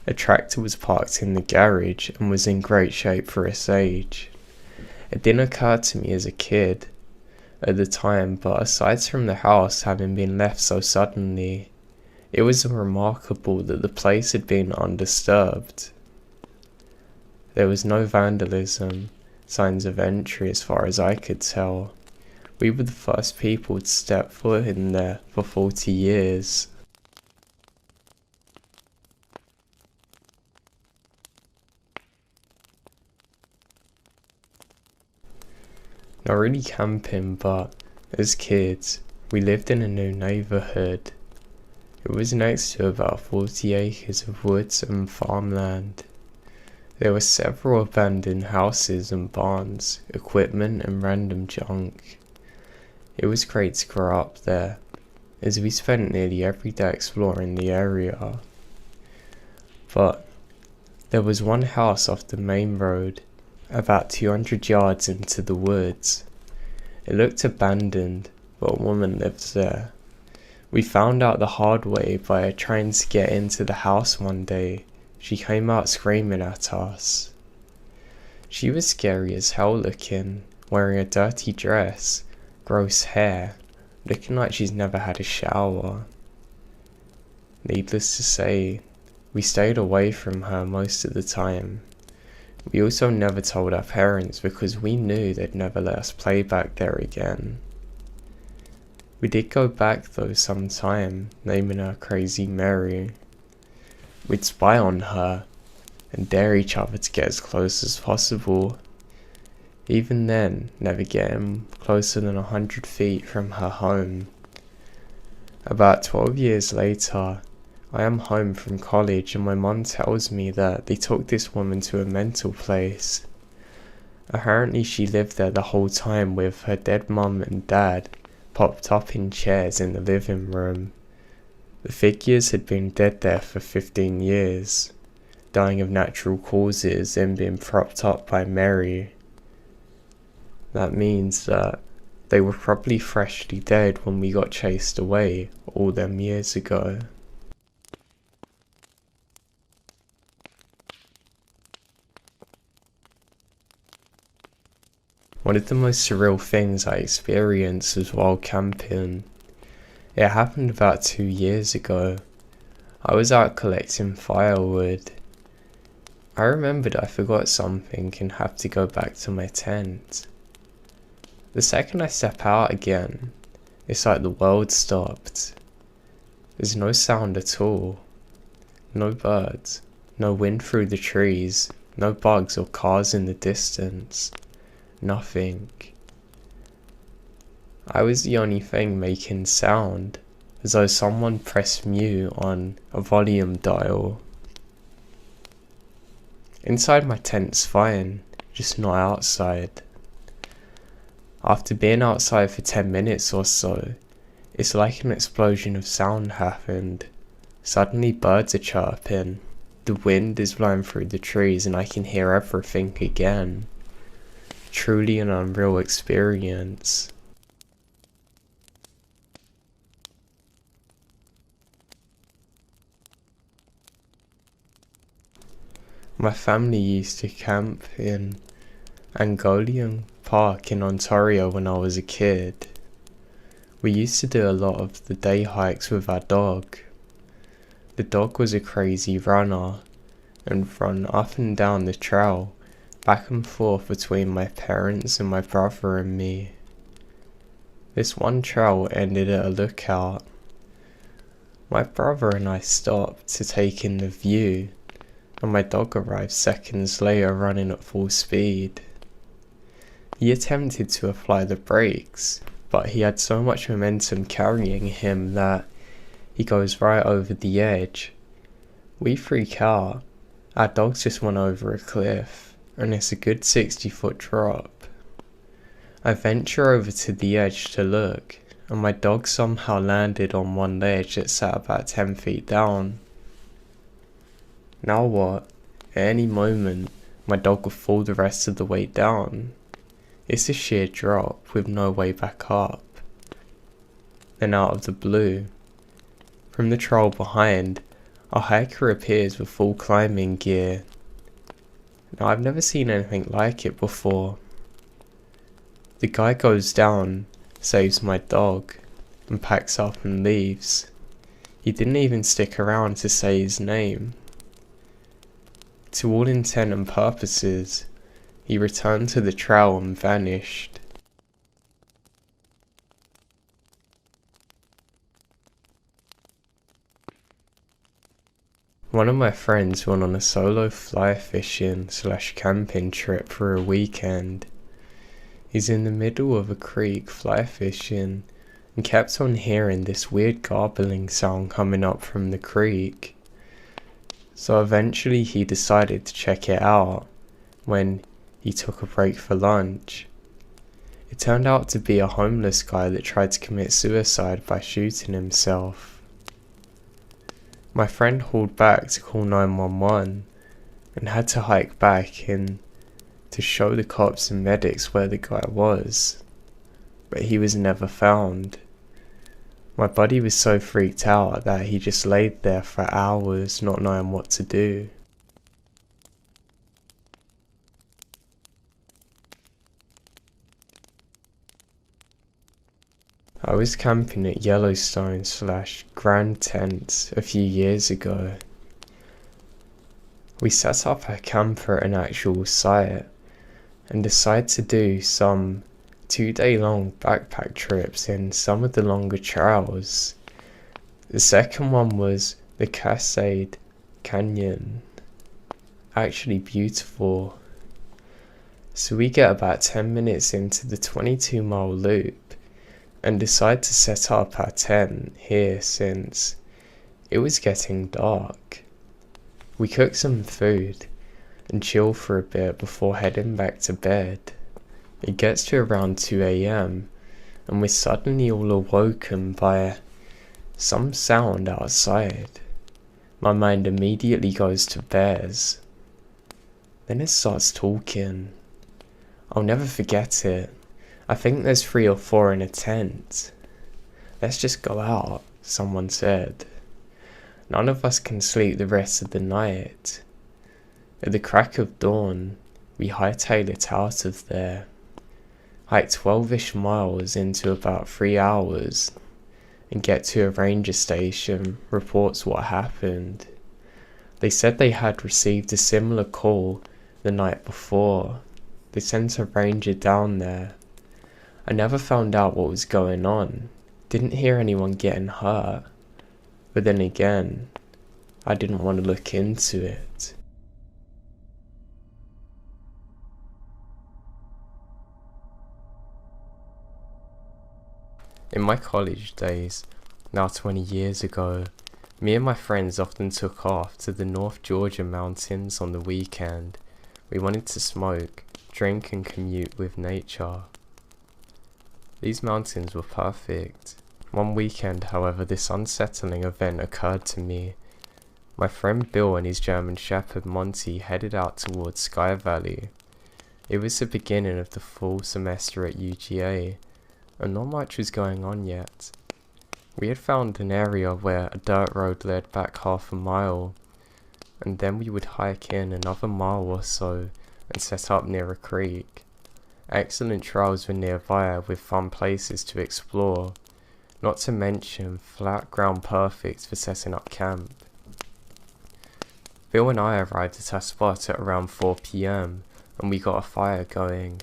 A tractor was parked in the garage and was in great shape for its age. It didn't occur to me as a kid at the time, but aside from the house having been left so suddenly, it was remarkable that the place had been undisturbed. There was no vandalism, signs of entry as far as I could tell. We were the first people to step foot in there for 40 years. Not really camping, but as kids, we lived in a new neighbourhood. It was next to about 40 acres of woods and farmland. There were several abandoned houses and barns, equipment and random junk. It was great to grow up there, as we spent nearly every day exploring the area. But there was one house off the main road, about 200 yards into the woods. It looked abandoned, but a woman lived there. We found out the hard way by trying to get into the house one day. She came out screaming at us. She was scary as hell looking, wearing a dirty dress, gross hair, looking like she's never had a shower. Needless to say, we stayed away from her most of the time. We also never told our parents because we knew they'd never let us play back there again. We did go back though sometime, naming her Crazy Mary. We'd spy on her and dare each other to get as close as possible. Even then, never getting closer than 100 feet from her home. About 12 years later, I am home from college and my mum tells me that they took this woman to a mental place. Apparently she lived there the whole time with her dead mum and dad propped up in chairs in the living room. The figures had been dead there for 15 years, dying of natural causes and being propped up by Mary. That means that they were probably freshly dead when we got chased away all them years ago. One of the most surreal things I experienced was while camping. It happened about 2 years ago. I was out collecting firewood. I remembered I forgot something and had to go back to my tent. The second I step out again, it's like the world stopped. There's no sound at all. No birds, no wind through the trees, no bugs or cars in the distance. Nothing. I was the only thing making sound, as though someone pressed mute on a volume dial. Inside my tent's fine, just not outside. After being outside for 10 minutes or so, it's like an explosion of sound happened. Suddenly birds are chirping, the wind is blowing through the trees and I can hear everything again. Truly an unreal experience. My family used to camp in Angolian Park in Ontario when I was a kid. We used to do a lot of the day hikes with our dog. The dog was a crazy runner and run up and down the trail, back and forth between my parents and my brother and me. This one trail ended at a lookout. My brother and I stopped to take in the view, and my dog arrived seconds later running at full speed. He attempted to apply the brakes, but he had so much momentum carrying him that he goes right over the edge. We freak out. Our dogs just went over a cliff, and it's a good 60-foot drop. I venture over to the edge to look, and my dog somehow landed on one ledge that sat about 10 feet down. Now what? At any moment, my dog will fall the rest of the way down. It's a sheer drop with no way back up. Then out of the blue, from the trail behind, a hiker appears with full climbing gear. Now I've never seen anything like it before. The guy goes down, saves my dog, and packs up and leaves. He didn't even stick around to say his name. To all intent and purposes, he returned to the trail and vanished. One of my friends went on a solo fly fishing / camping trip for a weekend. He's in the middle of a creek fly fishing and kept on hearing this weird garbling sound coming up from the creek. So eventually he decided to check it out when he took a break for lunch. It turned out to be a homeless guy that tried to commit suicide by shooting himself. My friend hauled back to call 911 and had to hike back in to show the cops and medics where the guy was, but he was never found. My buddy was so freaked out that he just laid there for hours not knowing what to do. I was camping at Yellowstone / Grand Tent a few years ago. We set up our camper at an actual site and decided to do some 2-day long backpack trips in some of the longer trails. The second one was the Cascade Canyon. Actually beautiful. So we get about 10 minutes into the 22-mile loop and decide to set up our tent here since it was getting dark. We cook some food and chill for a bit before heading back to bed. It gets to around 2 AM and we're suddenly all awoken by some sound outside. My mind immediately goes to bears. Then it starts talking. I'll never forget it. I think there's 3 or 4 in a tent. Let's just go out, someone said. None of us can sleep the rest of the night. At the crack of dawn, we hightail it out of there. Hike 12-ish miles into about 3 hours and get to a ranger station, reports what happened. They said they had received a similar call the night before. They sent a ranger down there. I never found out what was going on. Didn't hear anyone getting hurt. But then again, I didn't want to look into it. In my college days, now 20 years ago, me and my friends often took off to the North Georgia mountains on the weekend. We wanted to smoke, drink and commute with nature. These mountains were perfect. One weekend, however, this unsettling event occurred to me. My friend Bill and his German Shepherd Monty headed out towards Sky Valley. It was the beginning of the fall semester at UGA, and not much was going on yet. We had found an area where a dirt road led back half a mile, and then we would hike in another mile or so and set up near a creek. Excellent trails were nearby with fun places to explore, not to mention flat ground perfect for setting up camp. Bill and I arrived at our spot at around 4 PM and we got a fire going.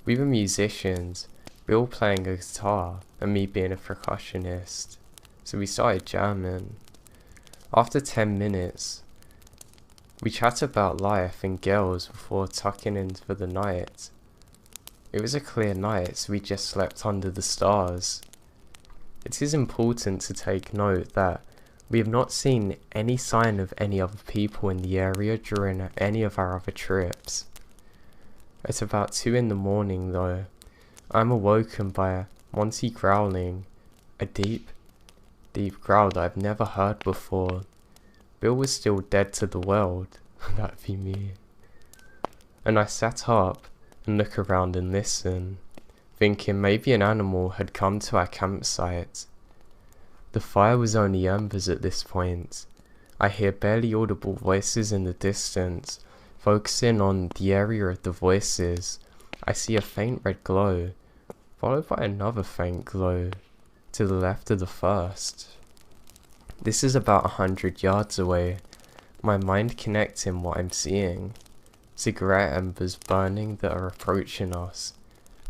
We were musicians, Bill playing a guitar and me being a percussionist, so we started jamming. After 10 minutes, we chatted about life and girls before tucking in for the night. It was a clear night, so we just slept under the stars. It is important to take note that we have not seen any sign of any other people in the area during any of our other trips. At about 2 in the morning though, I'm awoken by Monty growling, a deep growl that I've never heard before. Bill was still dead to the world, that'd be me. And I sat up and look around and listen, thinking maybe an animal had come to our campsite. The fire was only embers at this point. I hear barely audible voices in the distance. Focusing on the area of the voices, I see a faint red glow, followed by another faint glow to the left of the first. This is about 100 yards away, my mind connecting what I'm seeing. Cigarette embers burning that are approaching us.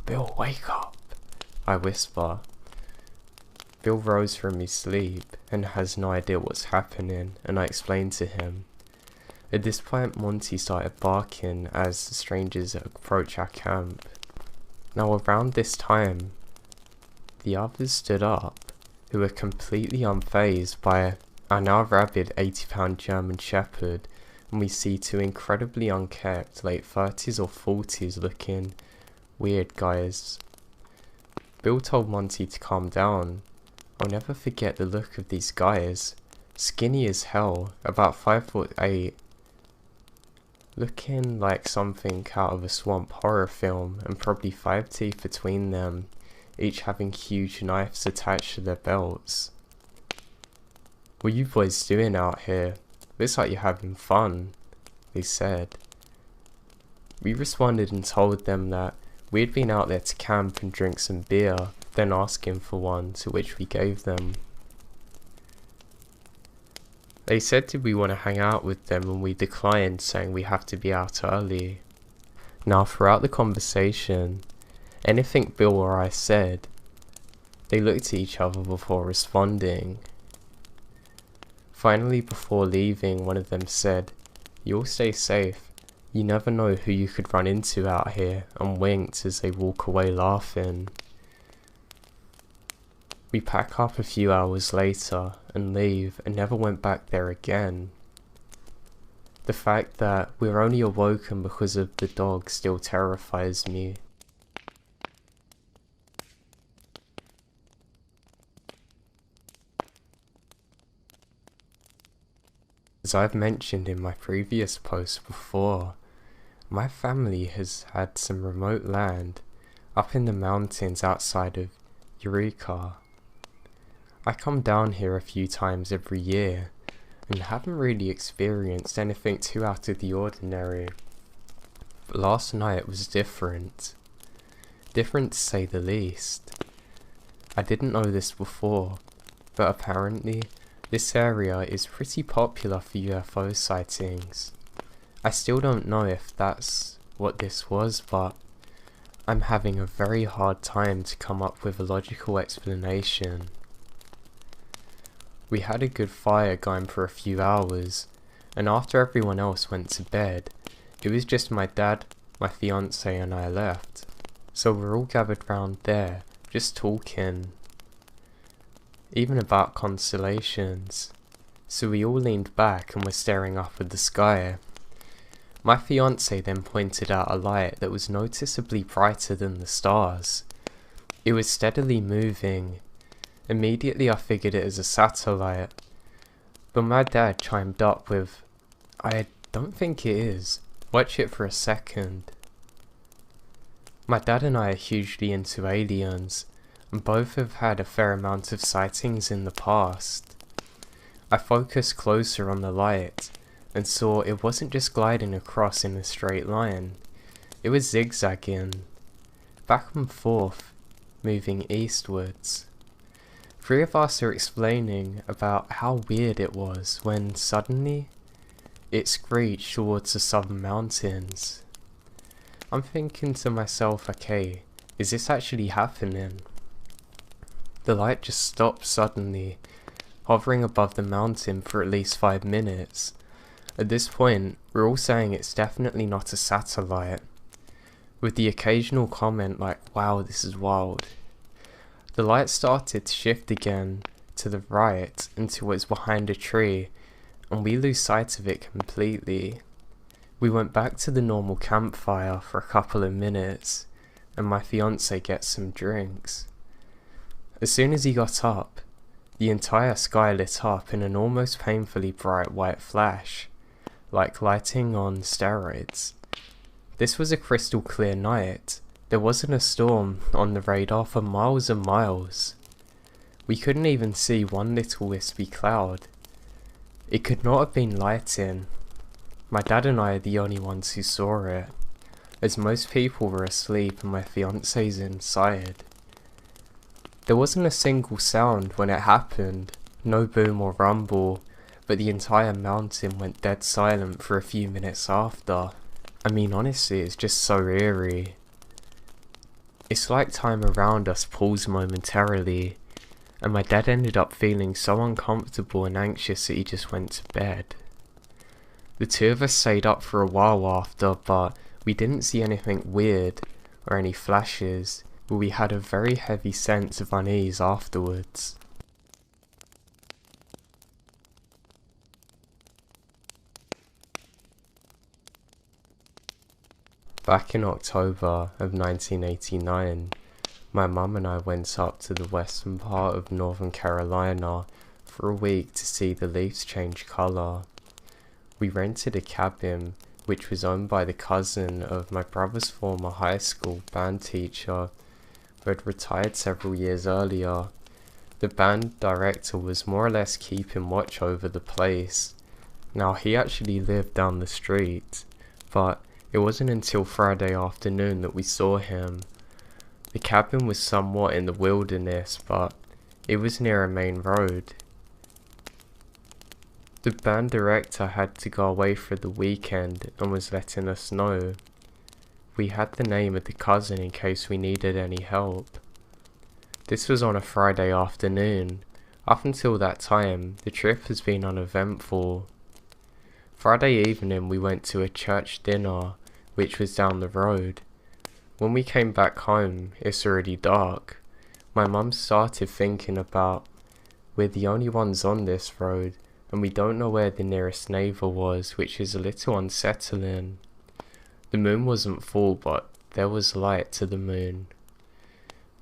"Bill, wake up," I whisper. Bill rose from his sleep and has no idea what's happening, and I explain to him. At this point, Monty started barking as the strangers approach our camp. Now around this time, the others stood up, who were completely unfazed by our now rabid 80-pound German Shepherd, and we see two incredibly unkept late 30s or 40s looking weird guys. Bill told Monty to calm down. I'll never forget the look of these guys, skinny as hell, about 5'8", looking like something out of a swamp horror film, and probably 5 teeth between them, each having huge knives attached to their belts. "What you boys doing out here? Looks like you're having fun," they said. We responded and told them that we had been out there to camp and drink some beer, then asking for one, to which we gave them. They said did we want to hang out with them, and we declined, saying we have to be out early. Now throughout the conversation, anything Bill or I said, they looked at each other before responding. Finally, before leaving, one of them said, "You'll stay safe. You never know who you could run into out here," and winked as they walk away laughing. We pack up a few hours later and leave, and never went back there again. The fact that we're only awoken because of the dog still terrifies me. As I've mentioned in my previous post before, my family has had some remote land up in the mountains outside of Eureka. I come down here a few times every year and haven't really experienced anything too out of the ordinary. But last night was different. Different to say the least. I didn't know this before, but apparently this area is pretty popular for UFO sightings. I still don't know if that's what this was, but I'm having a very hard time to come up with a logical explanation. We had a good fire going for a few hours, and after everyone else went to bed, it was just my dad, my fiance and I left. So we're all gathered round there, just talking, even about constellations. So we all leaned back and were staring up at the sky. My fiance then pointed out a light that was noticeably brighter than the stars. It was steadily moving. Immediately I figured it as a satellite, but my dad chimed up with, "I don't think it is. Watch it for a second." My dad and I are hugely into aliens, and both have had a fair amount of sightings in the past. I focused closer on the light and saw it wasn't just gliding across in a straight line, it was zigzagging, back and forth, moving eastwards. 3 of us are explaining about how weird it was when suddenly it screeched towards the southern mountains. I'm thinking to myself, okay, is this actually happening? The light just stopped suddenly, hovering above the mountain for at least 5 minutes. At this point, we're all saying it's definitely not a satellite, with the occasional comment like, "Wow, this is wild." The light started to shift again to the right until it was behind a tree, and we lose sight of it completely. We went back to the normal campfire for a couple of minutes, and my fiance gets some drinks. As soon as he got up, the entire sky lit up in an almost painfully bright white flash, like lighting on steroids. This was a crystal clear night. There wasn't a storm on the radar for miles and miles. We couldn't even see one little wispy cloud. It could not have been lighting. My dad and I are the only ones who saw it, as most people were asleep and my fiance's inside. There wasn't a single sound when it happened, no boom or rumble, but the entire mountain went dead silent for a few minutes after. I mean, honestly, it's just so eerie. It's like time around us paused momentarily, and my dad ended up feeling so uncomfortable and anxious that he just went to bed. The 2 of us stayed up for a while after, but we didn't see anything weird or any flashes, but we had a very heavy sense of unease afterwards. Back in October of 1989, my mum and I went up to the western part of Northern Carolina for a week to see the leaves change colour. We rented a cabin which was owned by the cousin of my brother's former high school band teacher who had retired several years earlier. The band director was more or less keeping watch over the place. Now, he actually lived down the street, but it wasn't until Friday afternoon that we saw him. The cabin was somewhat in the wilderness, but it was near a main road. The band director had to go away for the weekend and was letting us know. We had the name of the cousin in case we needed any help. This was on a Friday afternoon. Up until that time, the trip has been uneventful. Friday evening we went to a church dinner, which was down the road. When we came back home, it's already dark. My mum started thinking about, we're the only ones on this road, and we don't know where the nearest neighbour was, which is a little unsettling. The moon wasn't full, but there was light to the moon.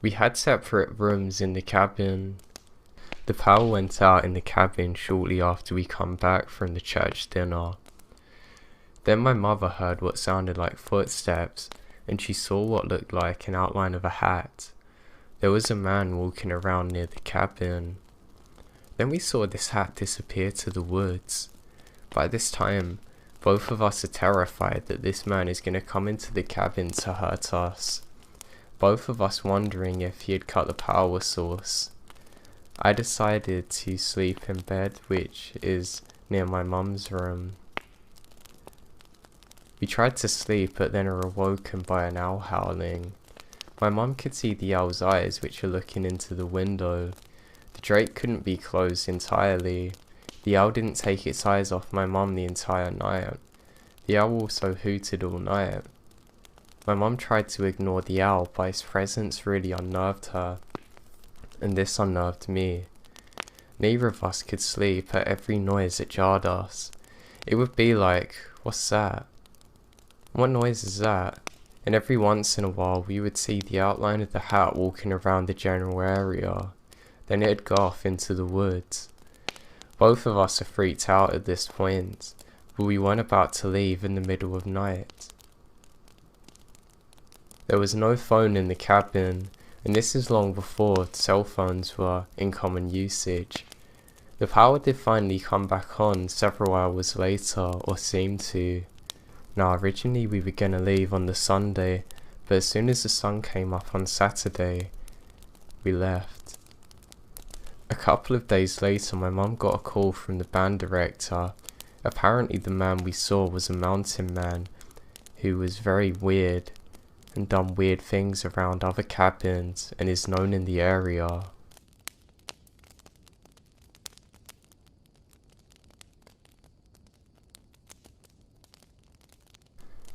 We had separate rooms in the cabin. The power went out in the cabin shortly after we come back from the church dinner. Then my mother heard what sounded like footsteps, and she saw what looked like an outline of a hat. There was a man walking around near the cabin. Then we saw this hat disappear to the woods. By this time, both of us are terrified that this man is going to come into the cabin to hurt us. Both of us wondering if he had cut the power source. I decided to sleep in bed, which is near my mum's room. We tried to sleep, but then were awoken by an owl howling. My mum could see the owl's eyes, which were looking into the window. The drake couldn't be closed entirely. The owl didn't take its eyes off my mum the entire night. The owl also hooted all night. My mum tried to ignore the owl, but his presence really unnerved her, and this unnerved me. Neither of us could sleep at every noise that jarred us. It would be like, what's that? What noise is that? And every once in a while we would see the outline of the hat walking around the general area. Then it'd go off into the woods. Both of us are freaked out at this point, but we weren't about to leave in the middle of night. There was no phone in the cabin, and this is long before cell phones were in common usage. The power did finally come back on several hours later, or seemed to. Now, originally we were gonna leave on the Sunday, but as soon as the sun came up on Saturday, we left. A couple of days later, my mum got a call from the band director. Apparently the man we saw was a mountain man who was very weird and done weird things around other cabins and is known in the area.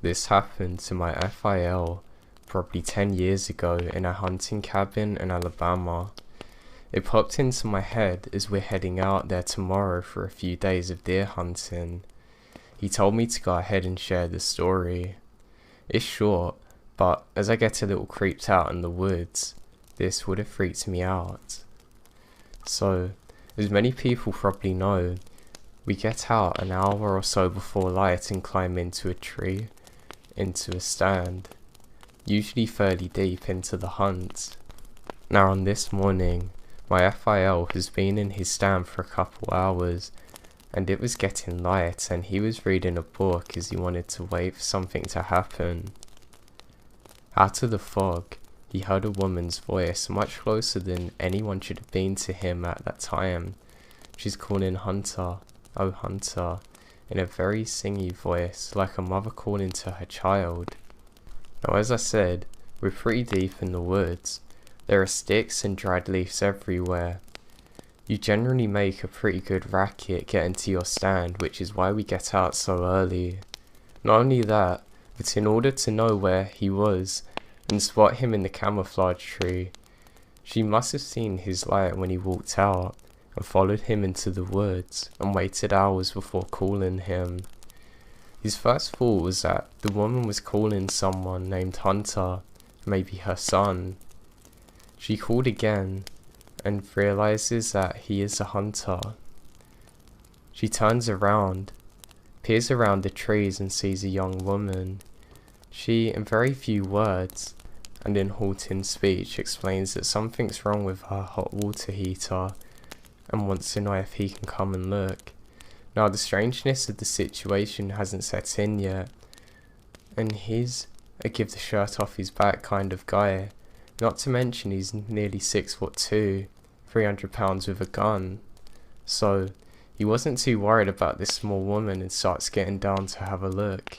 This happened to my FIL probably 10 years ago in a hunting cabin in Alabama. It popped into my head as we're heading out there tomorrow for a few days of deer hunting. He told me to go ahead and share the story. It's short, but as I get a little creeped out in the woods, this would have freaked me out. So, as many people probably know, we get out an hour or so before light and climb into a tree, into a stand, usually fairly deep into the hunt. Now on this morning, my FIL has been in his stand for a couple hours, and it was getting light and he was reading a book as he wanted to wait for something to happen. Out of the fog, he heard a woman's voice much closer than anyone should have been to him at that time. She's calling Hunter, oh Hunter, in a very singy voice, like a mother calling to her child. Now as I said, we're pretty deep in the woods. There are sticks and dried leaves everywhere. You generally make a pretty good racket getting to your stand, which is why we get out so early. Not only that, but in order to know where he was and spot him in the camouflage tree, she must have seen his light when he walked out and followed him into the woods and waited hours before calling him. His first thought was that the woman was calling someone named Hunter, maybe her son. She called again and realizes that he is a hunter. She turns around, peers around the trees and sees a young woman. She, in very few words and in halting speech, explains that something's wrong with her hot water heater and wants to know if he can come and look. Now, the strangeness of the situation hasn't set in yet, and he's a give the shirt off his back kind of guy. Not to mention he's nearly 6'2", 300 pounds with a gun. So he wasn't too worried about this small woman and starts getting down to have a look.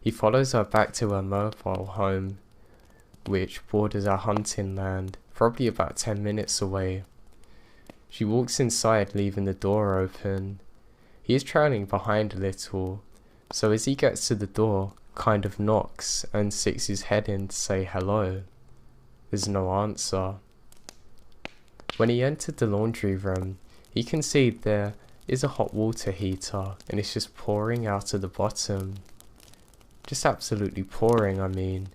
He follows her back to her mobile home, which borders our hunting land, probably about 10 minutes away. She walks inside, leaving the door open. He is trailing behind a little, so as he gets to the door, kind of knocks and sticks his head in to say hello. There's no answer. When he entered the laundry room, he can see there is a hot water heater and it's just pouring out of the bottom. Just absolutely pouring, I mean.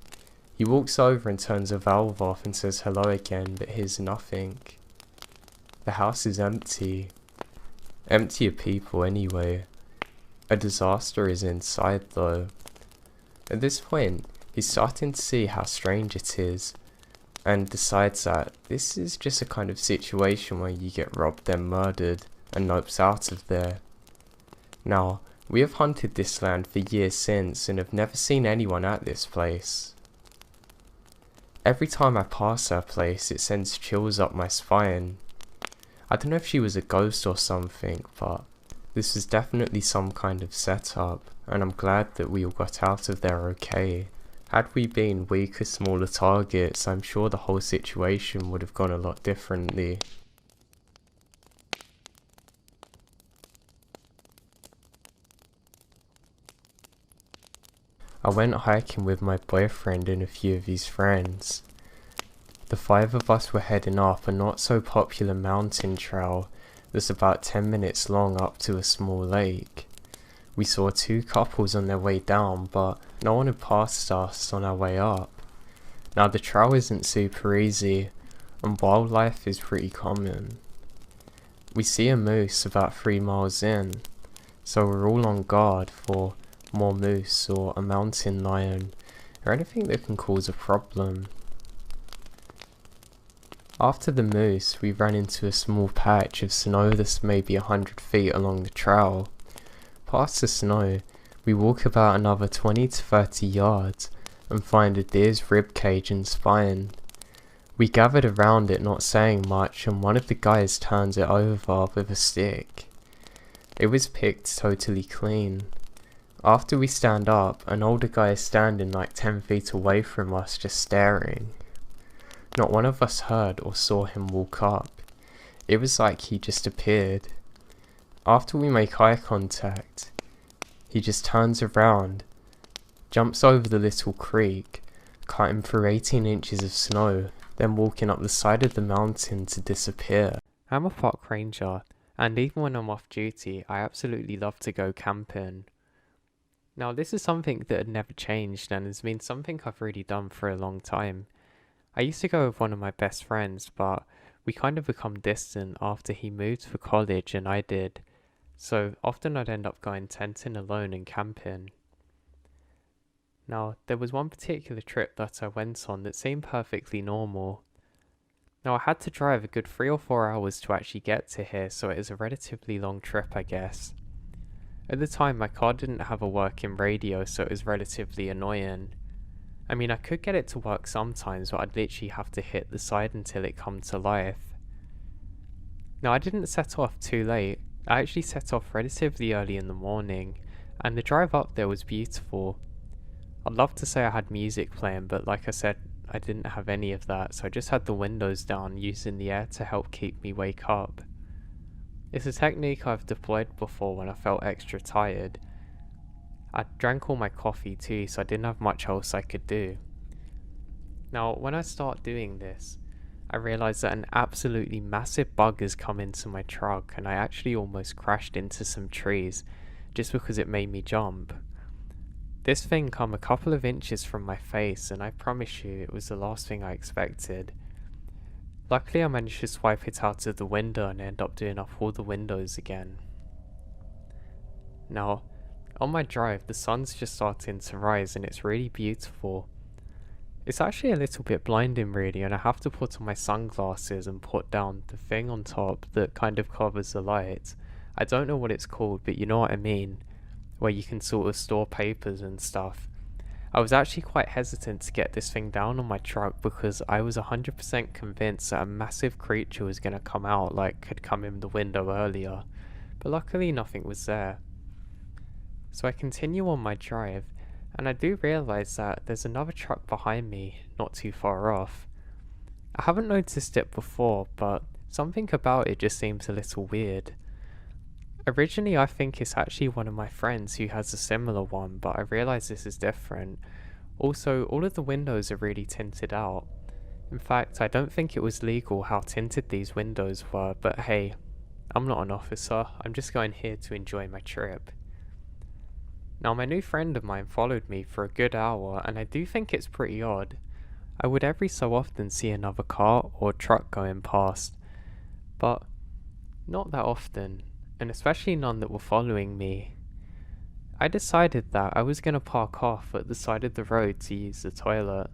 He walks over and turns the valve off and says hello again, but hears nothing. The house is empty. Empty of people anyway. A disaster is inside though. At this point, he's starting to see how strange it is, and decides that this is just a kind of situation where you get robbed then murdered and nopes out of there. Now, we have hunted this land for years since and have never seen anyone at this place. Every time I pass her place, it sends chills up my spine. I don't know if she was a ghost or something, but this is definitely some kind of setup, and I'm glad that we all got out of there okay. Had we been weaker, smaller targets, I'm sure the whole situation would have gone a lot differently. I went hiking with my boyfriend and a few of his friends. The 5 of us were heading up a not so popular mountain trail that's about 10 minutes long up to a small lake. We saw 2 couples on their way down, but no one had passed us on our way up. Now, the trail isn't super easy and wildlife is pretty common. We see a moose about 3 miles in, so we're all on guard for more moose or a mountain lion or anything that can cause a problem. After the moose, we ran into a small patch of snow that's maybe 100 feet along the trail. Past the snow, we walk about another 20 to 30 yards and find a deer's rib cage and spine. We gathered around it not saying much, and one of the guys turns it over with a stick. It was picked totally clean. After we stand up, an older guy is standing like 10 feet away from us just staring. Not one of us heard or saw him walk up. It was like he just appeared. After we make eye contact, he just turns around, jumps over the little creek, cutting through 18 inches of snow, then walking up the side of the mountain to disappear. I'm a park ranger, and even when I'm off duty, I absolutely love to go camping. Now, this is something that had never changed and has been something I've really done for a long time. I used to go with one of my best friends, but we kind of become distant after he moved for college and I did, so often I'd end up going tenting alone and camping. Now, there was one particular trip that I went on that seemed perfectly normal. Now, I had to drive a good 3 or 4 hours to actually get to here, so it is a relatively long trip, I guess. At the time, my car didn't have a working radio, so it was relatively annoying. I mean, I could get it to work sometimes, but I'd literally have to hit the side until it come to life. Now, I didn't set off too late. I actually set off relatively early in the morning, and the drive up there was beautiful. I'd love to say I had music playing, but like I said, I didn't have any of that, so I just had the windows down, using the air to help keep me wake up. It's a technique I've deployed before when I felt extra tired. I drank all my coffee too, so I didn't have much else I could do. Now, when I start doing this, I realised that an absolutely massive bug has come into my truck, and I actually almost crashed into some trees just because it made me jump. This thing come a couple of inches from my face, and I promise you it was the last thing I expected. Luckily I managed to swipe it out of the window and end up doing up all the windows again. Now, on my drive the sun's just starting to rise and it's really beautiful. It's actually a little bit blinding really, and I have to put on my sunglasses and put down the thing on top that kind of covers the light. I don't know what it's called, but you know what I mean, where you can sort of store papers and stuff. I was actually quite hesitant to get this thing down on my truck because I was 100% convinced that a massive creature was going to come out like had come in the window earlier, but luckily nothing was there. So I continue on my drive, and I do realise that there's another truck behind me, not too far off. I haven't noticed it before, but something about it just seems a little weird. Originally I think it's actually one of my friends who has a similar one, but I realise this is different. Also, all of the windows are really tinted out. In fact, I don't think it was legal how tinted these windows were, but hey, I'm not an officer, I'm just going here to enjoy my trip. Now my new friend of mine followed me for a good hour, and I do think it's pretty odd. I would every so often see another car or truck going past, but not that often, and especially none that were following me. I decided that I was going to park off at the side of the road to use the toilet.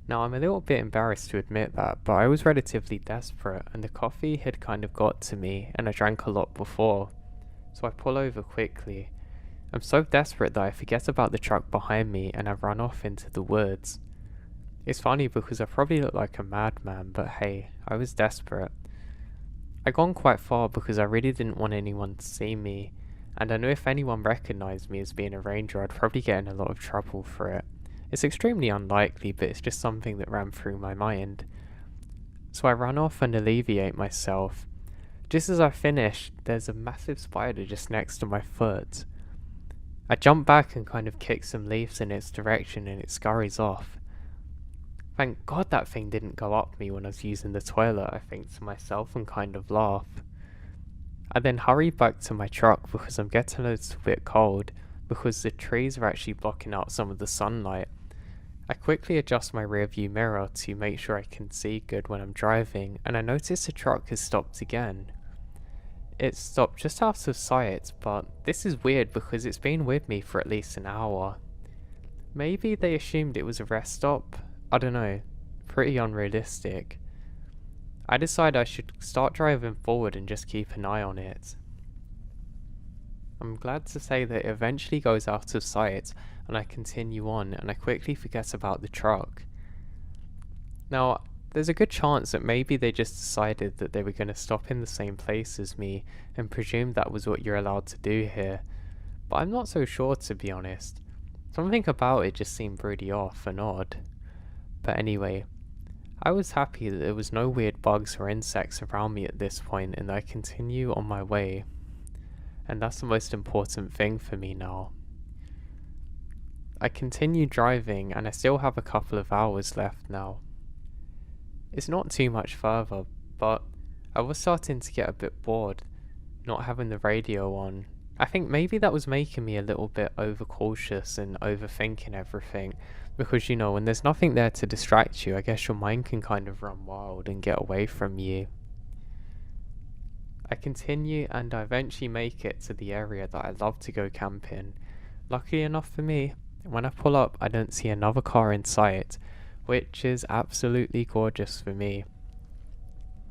Now I'm a little bit embarrassed to admit that, but I was relatively desperate and the coffee had kind of got to me and I drank a lot before, so I pull over quickly. I'm so desperate that I forget about the truck behind me and I run off into the woods. It's funny because I probably look like a madman, but hey, I was desperate. I gone quite far because I really didn't want anyone to see me, and I knew if anyone recognised me as being a ranger I'd probably get in a lot of trouble for it. It's extremely unlikely, but it's just something that ran through my mind. So I run off and alleviate myself. Just as I finish, there's a massive spider just next to my foot. I jump back and kind of kick some leaves in its direction and it scurries off. Thank God that thing didn't go up me when I was using the toilet, I think to myself, and kind of laugh. I then hurry back to my truck because I'm getting a little bit cold because the trees are actually blocking out some of the sunlight. I quickly adjust my rear view mirror to make sure I can see good when I'm driving, and I notice the truck has stopped again. It stopped just out of sight, but this is weird because it's been with me for at least an hour. Maybe they assumed it was a rest stop? I don't know. Pretty unrealistic. I decide I should start driving forward and just keep an eye on it. I'm glad to say that it eventually goes out of sight and I continue on and I quickly forget about the truck. Now, there's a good chance that maybe they just decided that they were going to stop in the same place as me and presumed that was what you're allowed to do here, but I'm not so sure, to be honest. Something about it just seemed really off and odd. But anyway, I was happy that there was no weird bugs or insects around me at this point and I continue on my way. And that's the most important thing for me now. I continue driving and I still have a couple of hours left now. It's not too much further, but I was starting to get a bit bored not having the radio on. I think maybe that was making me a little bit overcautious and overthinking everything, because you know, when there's nothing there to distract you, I guess your mind can kind of run wild and get away from you. I continue and I eventually make it to the area that I love to go camping. Luckily enough for me, when I pull up I don't see another car in sight, which is absolutely gorgeous for me.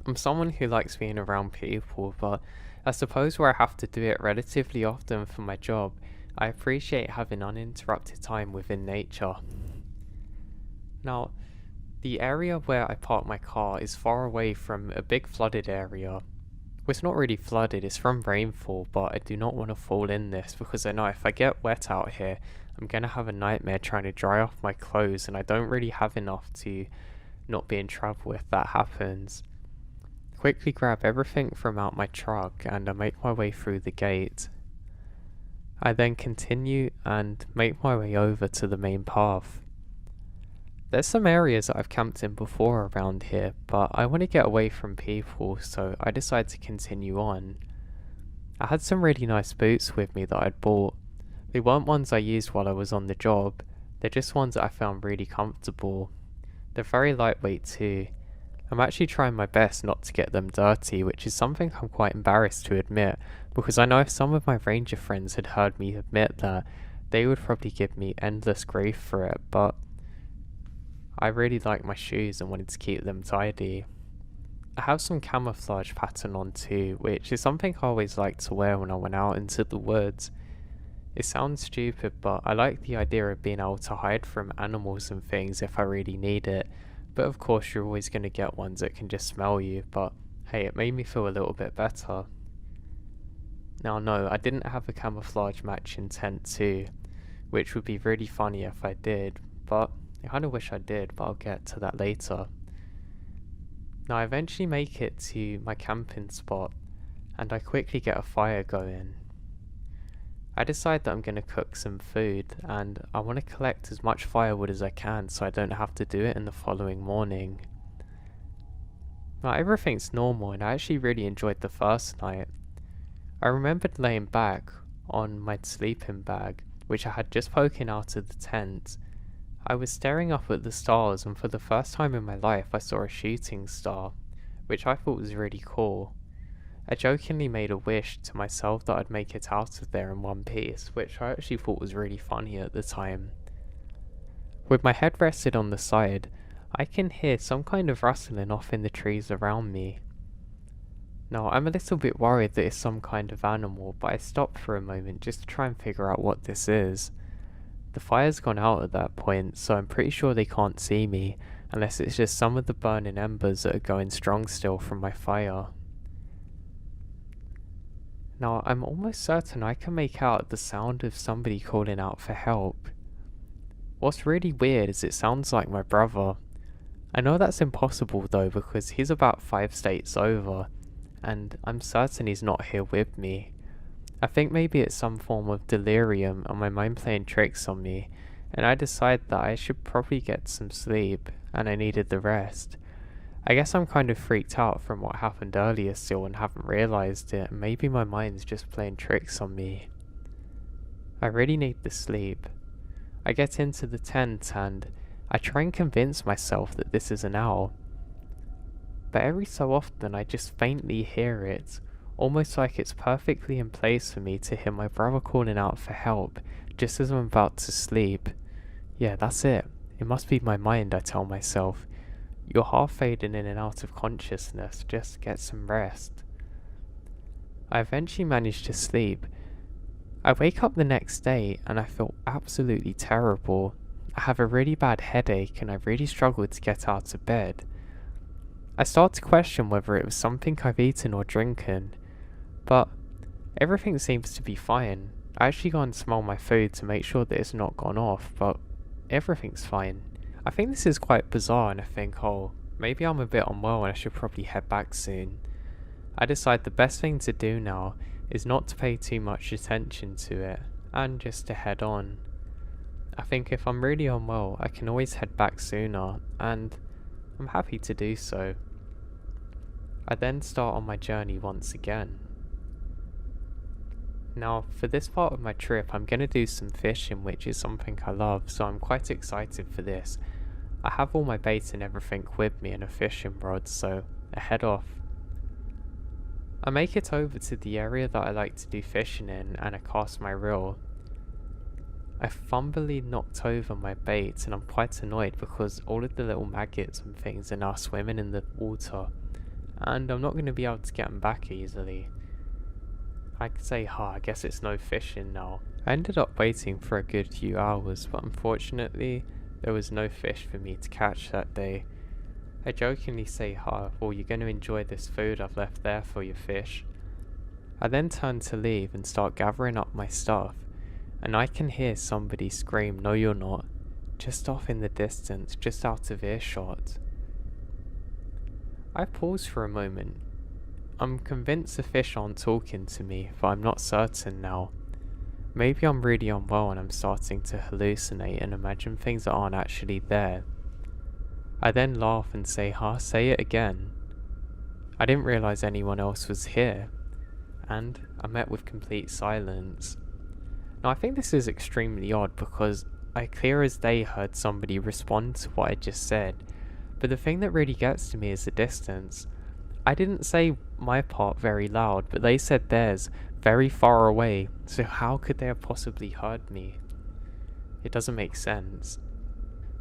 I'm someone who likes being around people, but I suppose where I have to do it relatively often for my job, I appreciate having uninterrupted time within nature. Now, the area where I park my car is far away from a big flooded area. Well, it's not really flooded, it's from rainfall, but I do not want to fall in this because I know if I get wet out here, I'm going to have a nightmare trying to dry off my clothes, and I don't really have enough to not be in trouble if that happens. Quickly grab everything from out my truck and I make my way through the gate. I then continue and make my way over to the main path. There's some areas that I've camped in before around here, but I want to get away from people, so I decide to continue on. I had some really nice boots with me that I'd bought, They weren't ones I used while I was on the job, they're just ones that I found really comfortable. They're very lightweight too. I'm actually trying my best not to get them dirty, which is something I'm quite embarrassed to admit, because I know if some of my ranger friends had heard me admit that, they would probably give me endless grief for it, but I really like my shoes and wanted to keep them tidy. I have some camouflage pattern on too, which is something I always liked to wear when I went out into the woods. It sounds stupid, but I like the idea of being able to hide from animals and things if I really need it. But of course you're always going to get ones that can just smell you, but hey, it made me feel a little bit better. Now no, I didn't have a camouflage matching tent too, which would be really funny if I did, but I kind of wish I did, but I'll get to that later. Now I eventually make it to my camping spot, and I quickly get a fire going. I decide that I'm going to cook some food, and I want to collect as much firewood as I can so I don't have to do it in the following morning. Now everything's normal, and I actually really enjoyed the first night. I remembered laying back on my sleeping bag, which I had just poking out of the tent. I was staring up at the stars, and for the first time in my life I saw a shooting star, which I thought was really cool. I jokingly made a wish to myself that I'd make it out of there in one piece, which I actually thought was really funny at the time. With my head rested on the side, I can hear some kind of rustling off in the trees around me. Now, I'm a little bit worried that it's some kind of animal, but I stop for a moment just to try and figure out what this is. The fire's gone out at that point, so I'm pretty sure they can't see me, unless it's just some of the burning embers that are going strong still from my fire. Now, I'm almost certain I can make out the sound of somebody calling out for help. What's really weird is it sounds like my brother. I know that's impossible though, because he's about 5 states over, and I'm certain he's not here with me. I think maybe it's some form of delirium and my mind playing tricks on me, and I decide that I should probably get some sleep, and I needed the rest. I guess I'm kind of freaked out from what happened earlier still and haven't realised it, and maybe my mind's just playing tricks on me. I really need the sleep. I get into the tent and I try and convince myself that this is an owl. But every so often I just faintly hear it, almost like it's perfectly in place for me to hear my brother calling out for help just as I'm about to sleep. Yeah, that's it. It must be my mind, I tell myself. You're half fading in and out of consciousness, just get some rest. I eventually manage to sleep. I wake up the next day and I feel absolutely terrible. I have a really bad headache and I really struggle to get out of bed. I start to question whether it was something I've eaten or drinking, but everything seems to be fine. I actually go and smell my food to make sure that it's not gone off, but everything's fine. I think this is quite bizarre and I think, oh, maybe I'm a bit unwell and I should probably head back soon. I decide the best thing to do now is not to pay too much attention to it and just to head on. I think if I'm really unwell, I can always head back sooner, and I'm happy to do so. I then start on my journey once again. Now, for this part of my trip, I'm going to do some fishing, which is something I love, so I'm quite excited for this. I have all my bait and everything with me and a fishing rod, so I head off. I make it over to the area that I like to do fishing in, and I cast my reel. I fumbly knocked over my bait, and I'm quite annoyed because all of the little maggots and things are now swimming in the water, and I'm not going to be able to get them back easily. I could say, I guess it's no fishing now. I ended up waiting for a good few hours, but unfortunately there was no fish for me to catch that day. I jokingly say, well, you're going to enjoy this food I've left there for your fish. I then turn to leave and start gathering up my stuff, and I can hear somebody scream, "No you're not," just off in the distance, just out of earshot. I pause for a moment. I'm convinced the fish aren't talking to me, but I'm not certain now. Maybe I'm really unwell and I'm starting to hallucinate and imagine things that aren't actually there. I then laugh and say, say it again. I didn't realise anyone else was here, and I'm met with complete silence. Now I think this is extremely odd because I clear as day heard somebody respond to what I just said, but the thing that really gets to me is the distance. I didn't say my part very loud, but they said theirs very far away, so how could they have possibly heard me? It doesn't make sense.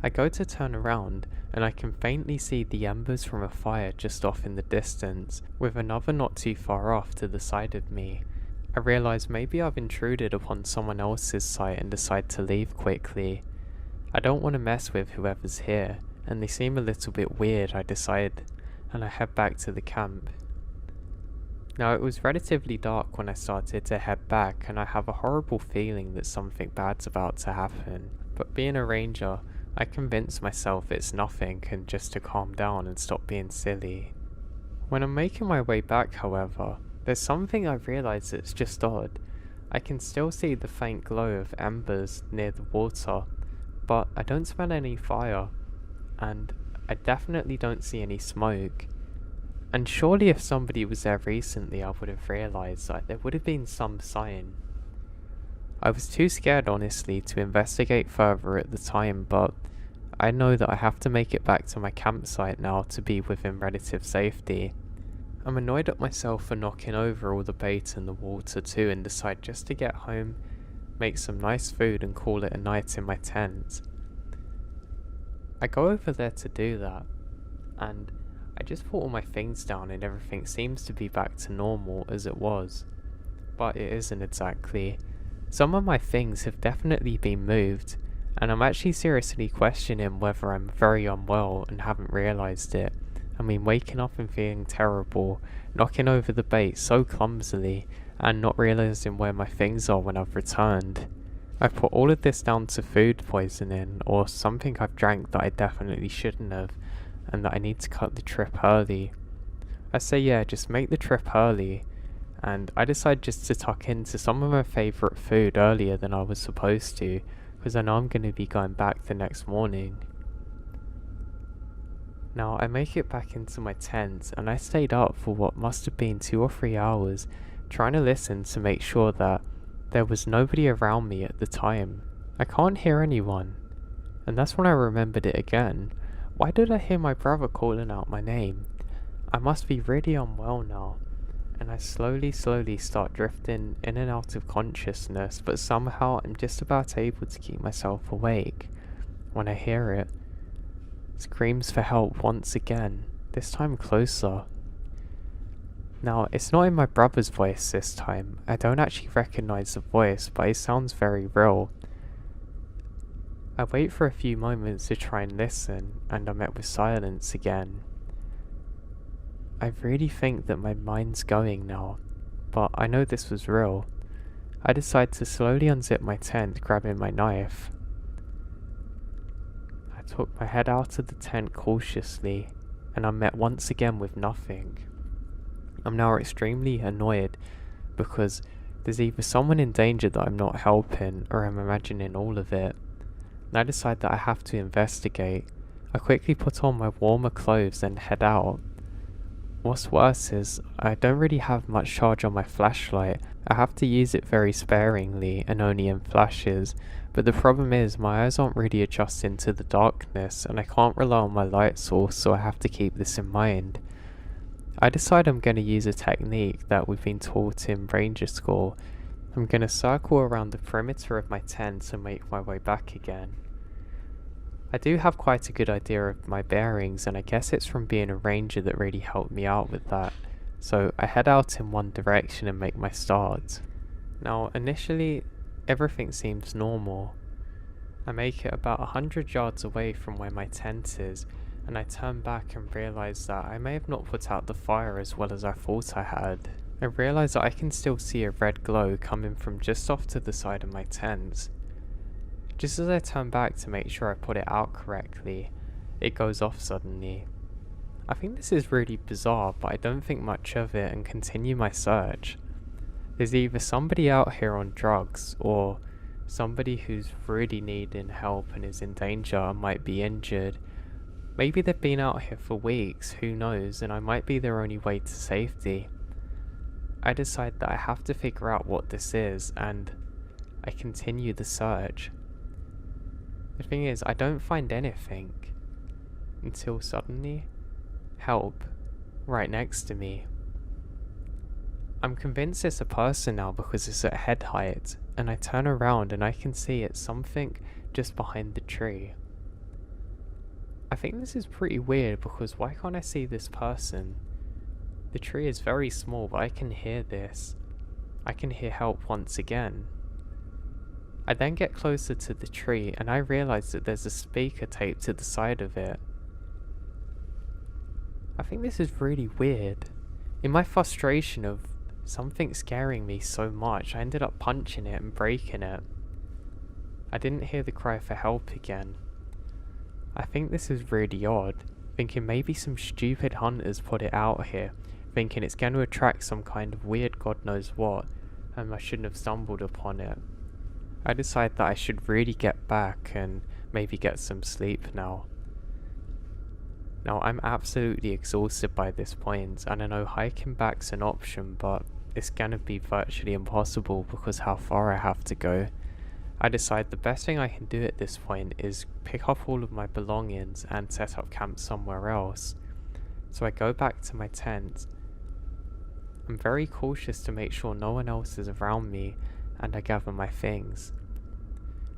I go to turn around, and I can faintly see the embers from a fire just off in the distance, with another not too far off to the side of me. I realise maybe I've intruded upon someone else's site and decide to leave quickly. I don't want to mess with whoever's here, and they seem a little bit weird, I decide, and I head back to the camp. Now it was relatively dark when I started to head back, and I have a horrible feeling that something bad's about to happen, but being a ranger, I convince myself it's nothing and just to calm down and stop being silly. When I'm making my way back, however, there's something I realise that's just odd. I can still see the faint glow of embers near the water, but I don't smell any fire, and I definitely don't see any smoke. And surely if somebody was there recently, I would have realised that there would have been some sign. I was too scared, honestly, to investigate further at the time, but I know that I have to make it back to my campsite now to be within relative safety. I'm annoyed at myself for knocking over all the bait and the water too, and decide just to get home, make some nice food and call it a night in my tent. I go over there to do that, and I just put all my things down and everything seems to be back to normal as it was. But it isn't exactly. Some of my things have definitely been moved, and I'm actually seriously questioning whether I'm very unwell and haven't realised it. I mean, waking up and feeling terrible, knocking over the bait so clumsily, and not realising where my things are when I've returned. I put all of this down to food poisoning, or something I've drank that I definitely shouldn't have, and that I need to cut the trip early. I say yeah, just make the trip early, and I decide just to tuck into some of my favourite food earlier than I was supposed to, because I know I'm going to be going back the next morning. Now I make it back into my tent, and I stayed up for what must have been 2 or 3 hours, trying to listen to make sure that there was nobody around me at the time. I can't hear anyone, and that's when I remembered it again. Why did I hear my brother calling out my name? I must be really unwell now, and I slowly start drifting in and out of consciousness, but somehow I'm just about able to keep myself awake when I hear it. Screams for help once again, this time closer. Now, it's not in my brother's voice this time. I don't actually recognise the voice, but it sounds very real. I wait for a few moments to try and listen, and I'm met with silence again. I really think that my mind's going now, but I know this was real. I decide to slowly unzip my tent, grabbing my knife. I took my head out of the tent cautiously, and I'm met once again with nothing. I'm now extremely annoyed, because there's either someone in danger that I'm not helping, or I'm imagining all of it. And I decide that I have to investigate. I quickly put on my warmer clothes and head out. What's worse is, I don't really have much charge on my flashlight. I have to use it very sparingly and only in flashes, but the problem is my eyes aren't really adjusting to the darkness and I can't rely on my light source, so I have to keep this in mind. I decide I'm going to use a technique that we've been taught in Ranger School. I'm going to circle around the perimeter of my tent and make my way back again. I do have quite a good idea of my bearings, and I guess it's from being a ranger that really helped me out with that. So I head out in one direction and make my start. Now initially everything seems normal. I make it about 100 yards away from where my tent is, and I turn back and realise that I may have not put out the fire as well as I thought I had. I realise that I can still see a red glow coming from just off to the side of my tent. Just as I turn back to make sure I put it out correctly, it goes off suddenly. I think this is really bizarre, but I don't think much of it and continue my search. There's either somebody out here on drugs, or somebody who's really needing help and is in danger and might be injured. Maybe they've been out here for weeks, who knows, and I might be their only way to safety. I decide that I have to figure out what this is, and I continue the search. The thing is, I don't find anything until suddenly, help, right next to me. I'm convinced it's a person now because it's at head height, and I turn around and I can see it's something just behind the tree. I think this is pretty weird because why can't I see this person? The tree is very small, but I can hear this. I can hear help once again. I then get closer to the tree and I realize that there's a speaker taped to the side of it. I think this is really weird. In my frustration of something scaring me so much, I ended up punching it and breaking it. I didn't hear the cry for help again. I think this is really odd, thinking maybe some stupid hunters put it out here, thinking it's going to attract some kind of weird god knows what, and I shouldn't have stumbled upon it. I decide that I should really get back and maybe get some sleep now. Now I'm absolutely exhausted by this point, and I know hiking back's an option, but it's gonna be virtually impossible because how far I have to go. I decide the best thing I can do at this point is pick up all of my belongings and set up camp somewhere else. So I go back to my tent. I'm very cautious to make sure no one else is around me, and I gather my things.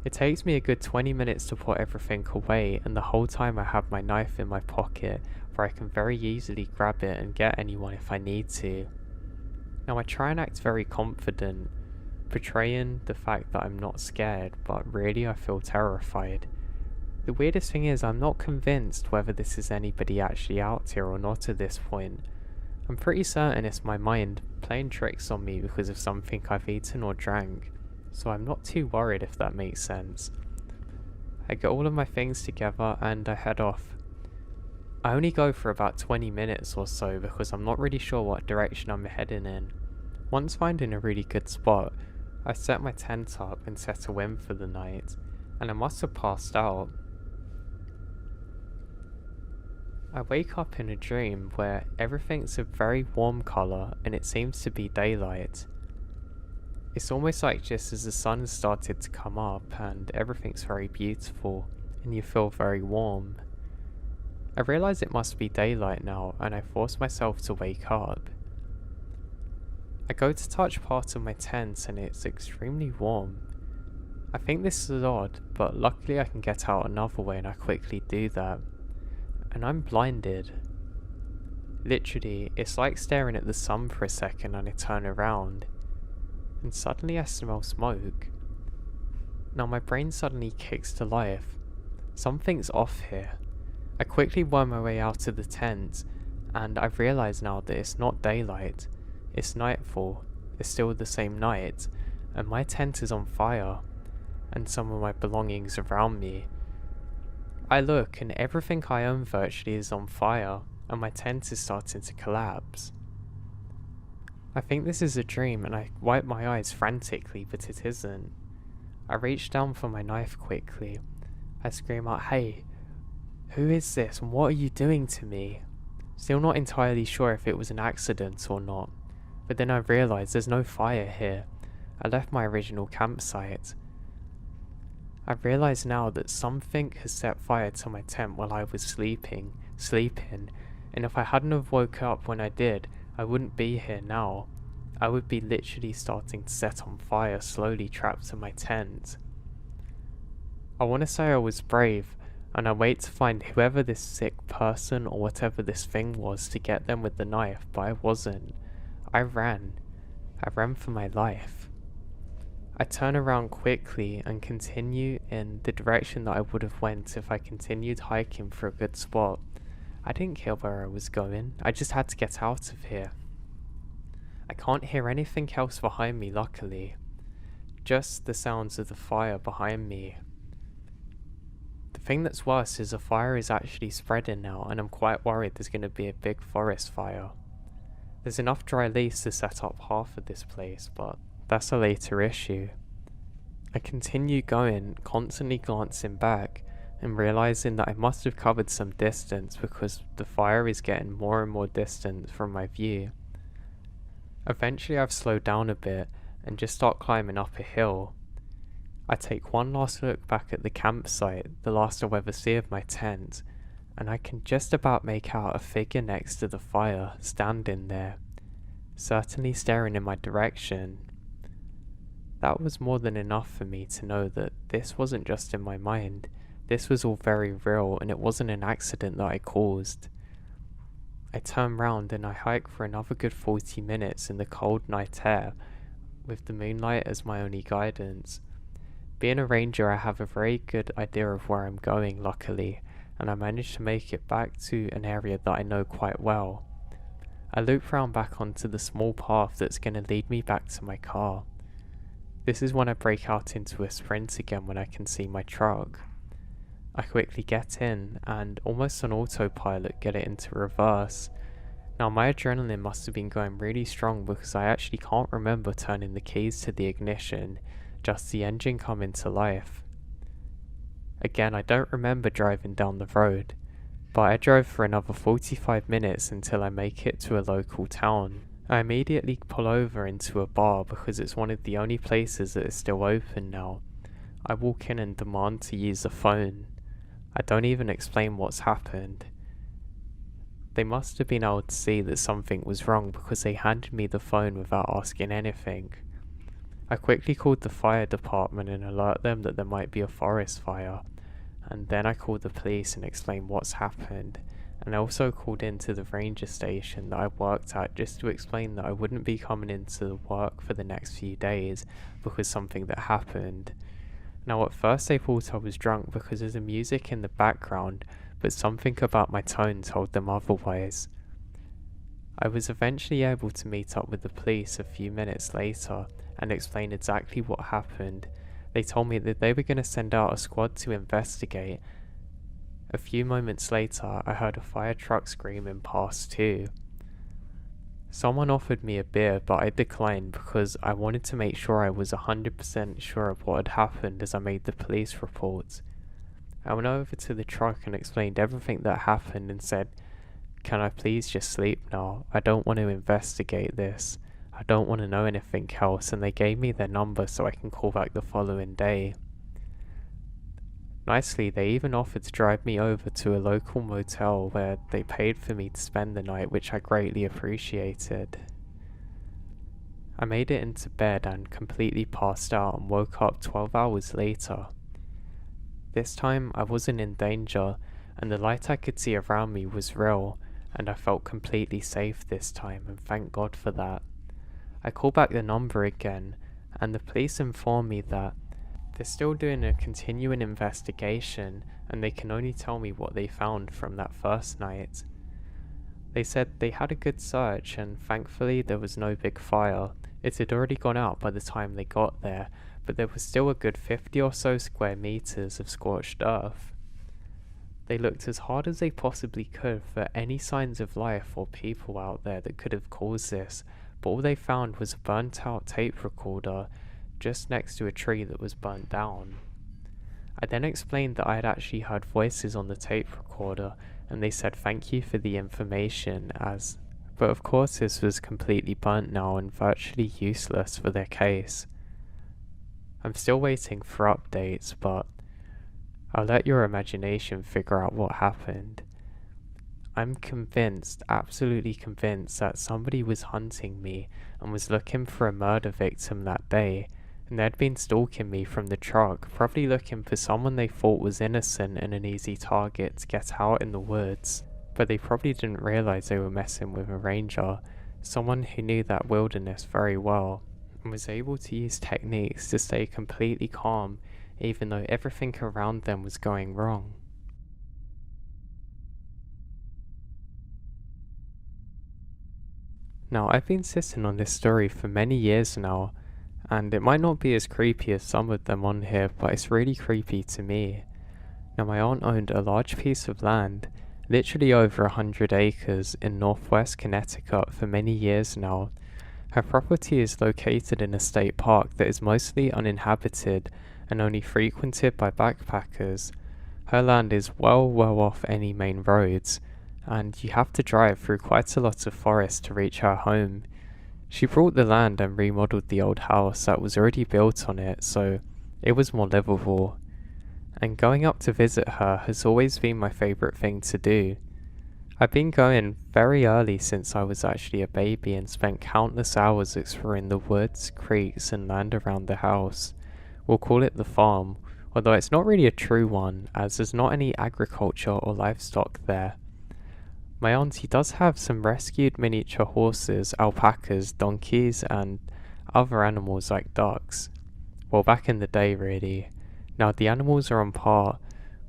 It takes me a good 20 minutes to put everything away, and the whole time I have my knife in my pocket where I can very easily grab it and get anyone if I need to. Now I try and act very confident, portraying the fact that I'm not scared, but really I feel terrified. The weirdest thing is I'm not convinced whether this is anybody actually out here or not at this point. I'm pretty certain it's my mind playing tricks on me because of something I've eaten or drank, so I'm not too worried if that makes sense. I get all of my things together and I head off. I only go for about 20 minutes or so because I'm not really sure what direction I'm heading in. Once finding a really good spot, I set my tent up and settle in for the night, and I must have passed out. I wake up in a dream where everything's a very warm colour and it seems to be daylight. It's almost like just as the sun has started to come up and everything's very beautiful and you feel very warm. I realise it must be daylight now and I force myself to wake up. I go to touch part of my tent and it's extremely warm. I think this is odd, but luckily I can get out another way and I quickly do that. And I'm blinded. Literally, it's like staring at the sun for a second and I turn around. And suddenly I smell smoke. Now my brain suddenly kicks to life. Something's off here. I quickly worm my way out of the tent and I realise now that it's not daylight. It's nightfall. It's still the same night. And my tent is on fire. And some of my belongings around me. I look and everything I own virtually is on fire and my tent is starting to collapse. I think this is a dream and I wipe my eyes frantically, but it isn't. I reach down for my knife quickly. I scream out, "Hey, who is this and what are you doing to me?" Still not entirely sure if it was an accident or not, but then I realise there's no fire here. I left my original campsite. I realise now that something has set fire to my tent while I was sleeping, and if I hadn't have woke up when I did, I wouldn't be here now. I would be literally starting to set on fire slowly trapped in my tent. I want to say I was brave, and I wait to find whoever this sick person or whatever this thing was to get them with the knife, but I wasn't. I ran for my life. I turn around quickly and continue in the direction that I would have went if I continued hiking for a good spot. I didn't care where I was going, I just had to get out of here. I can't hear anything else behind me, luckily. Just the sounds of the fire behind me. The thing that's worse is the fire is actually spreading now and I'm quite worried there's going to be a big forest fire. There's enough dry leaves to set up half of this place, but that's a later issue. I continue going, constantly glancing back and realising that I must have covered some distance because the fire is getting more and more distant from my view. Eventually I've slowed down a bit and just start climbing up a hill. I take one last look back at the campsite, the last I'll ever see of my tent, and I can just about make out a figure next to the fire, standing there, certainly staring in my direction. That was more than enough for me to know that this wasn't just in my mind, this was all very real and it wasn't an accident that I caused. I turn round and I hike for another good 40 minutes in the cold night air, with the moonlight as my only guidance. Being a ranger, I have a very good idea of where I'm going, luckily, and I managed to make it back to an area that I know quite well. I loop round back onto the small path that's going to lead me back to my car. This is when I break out into a sprint again when I can see my truck. I quickly get in and, almost on autopilot, get it into reverse. Now my adrenaline must have been going really strong because I actually can't remember turning the keys to the ignition, just the engine coming to life. Again, I don't remember driving down the road, but I drove for another 45 minutes until I make it to a local town. I immediately pull over into a bar because it's one of the only places that is still open now. I walk in and demand to use the phone. I don't even explain what's happened. They must have been able to see that something was wrong because they handed me the phone without asking anything. I quickly called the fire department and alert them that there might be a forest fire, and then I called the police and explained what's happened, and I also called into the ranger station that I worked at just to explain that I wouldn't be coming into the work for the next few days because something that happened. Now at first they thought I was drunk because there's music in the background, but something about my tone told them otherwise. I was eventually able to meet up with the police a few minutes later and explain exactly what happened. They told me that they were going to send out a squad to investigate. A few moments later, I heard a fire truck screaming past too. Someone offered me a beer, but I declined because I wanted to make sure I was 100% sure of what had happened as I made the police report. I went over to the truck and explained everything that happened and said, "Can I please just sleep now? I don't want to investigate this. I don't want to know anything else," and they gave me their number so I can call back the following day. Nicely, they even offered to drive me over to a local motel where they paid for me to spend the night, which I greatly appreciated. I made it into bed and completely passed out and woke up 12 hours later. This time I wasn't in danger and the light I could see around me was real, and I felt completely safe this time, and thank God for that. I called back the number again and the police informed me that they're still doing a continuing investigation and they can only tell me what they found from that first night. They said they had a good search and thankfully there was no big fire. It had already gone out by the time they got there, but there was still a good 50 or so square meters of scorched earth. They looked as hard as they possibly could for any signs of life or people out there that could have caused this, but all they found was a burnt out tape recorder just next to a tree that was burnt down. I then explained that I had actually heard voices on the tape recorder and they said thank you for the information but of course this was completely burnt now and virtually useless for their case. I'm still waiting for updates, but I'll let your imagination figure out what happened. I'm convinced, absolutely convinced, that somebody was hunting me and was looking for a murder victim that day, and they'd been stalking me from the truck, probably looking for someone they thought was innocent and an easy target to get out in the woods. But they probably didn't realize they were messing with a ranger, someone who knew that wilderness very well, and was able to use techniques to stay completely calm even though everything around them was going wrong. Now, I've been sitting on this story for many years now, and it might not be as creepy as some of them on here, but it's really creepy to me. Now, my aunt owned a large piece of land, literally over 100 acres in northwest Connecticut for many years now. Her property is located in a state park that is mostly uninhabited and only frequented by backpackers. Her land is well off any main roads, and you have to drive through quite a lot of forest to reach her home. She bought the land and remodeled the old house that was already built on it, so it was more livable, and going up to visit her has always been my favourite thing to do. I've been going very early since I was actually a baby and spent countless hours exploring the woods, creeks and land around the house. We'll call it the farm, although it's not really a true one as there's not any agriculture or livestock there. My auntie does have some rescued miniature horses, alpacas, donkeys and other animals like ducks. Well, back in the day really. Now the animals are on par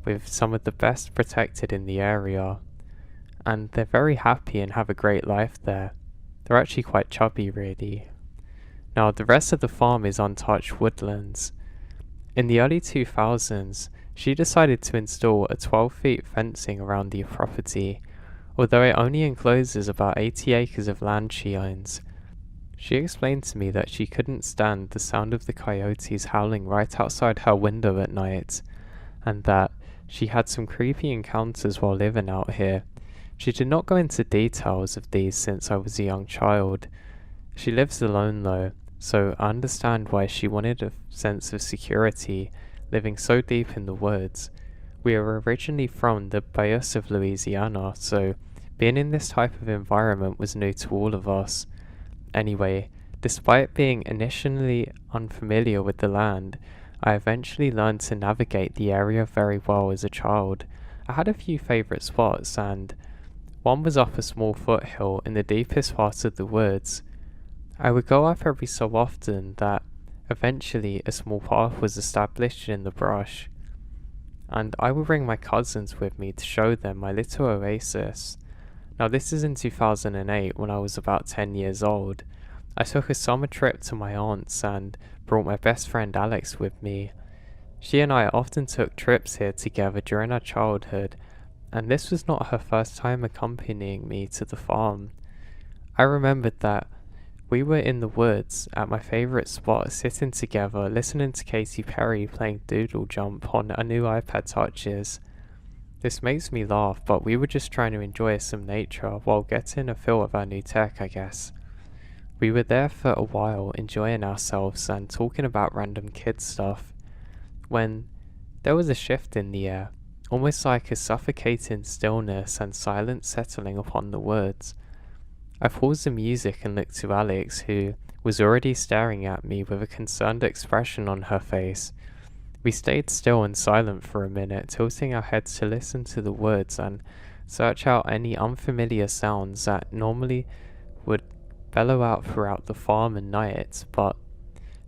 with some of the best protected in the area, and they're very happy and have a great life there. They're actually quite chubby really. Now the rest of the farm is untouched woodlands. In the early 2000s, she decided to install a 12-feet fencing around the property, although it only encloses about 80 acres of land she owns. She explained to me that she couldn't stand the sound of the coyotes howling right outside her window at night, and that she had some creepy encounters while living out here. She did not go into details of these since I was a young child. She lives alone though, so I understand why she wanted a sense of security living so deep in the woods. We are originally from the Bayous of Louisiana, so being in this type of environment was new to all of us. Anyway, despite being initially unfamiliar with the land, I eventually learned to navigate the area very well as a child. I had a few favourite spots, and one was up a small foothill in the deepest part of the woods. I would go up every so often that eventually a small path was established in the brush, and I would bring my cousins with me to show them my little oasis. Now this is in 2008 when I was about 10 years old. I took a summer trip to my aunt's and brought my best friend Alex with me. She and I often took trips here together during our childhood, and this was not her first time accompanying me to the farm. I remembered that we were in the woods at my favourite spot sitting together listening to Katy Perry playing Doodle Jump on a new iPad Touches. This makes me laugh, but we were just trying to enjoy some nature while getting a feel of our new tech, I guess. We were there for a while enjoying ourselves and talking about random kid stuff, when there was a shift in the air, almost like a suffocating stillness and silence settling upon the woods. I paused the music and looked to Alex, who was already staring at me with a concerned expression on her face. We stayed still and silent for a minute, tilting our heads to listen to the woods and search out any unfamiliar sounds that normally would bellow out throughout the farm and night, but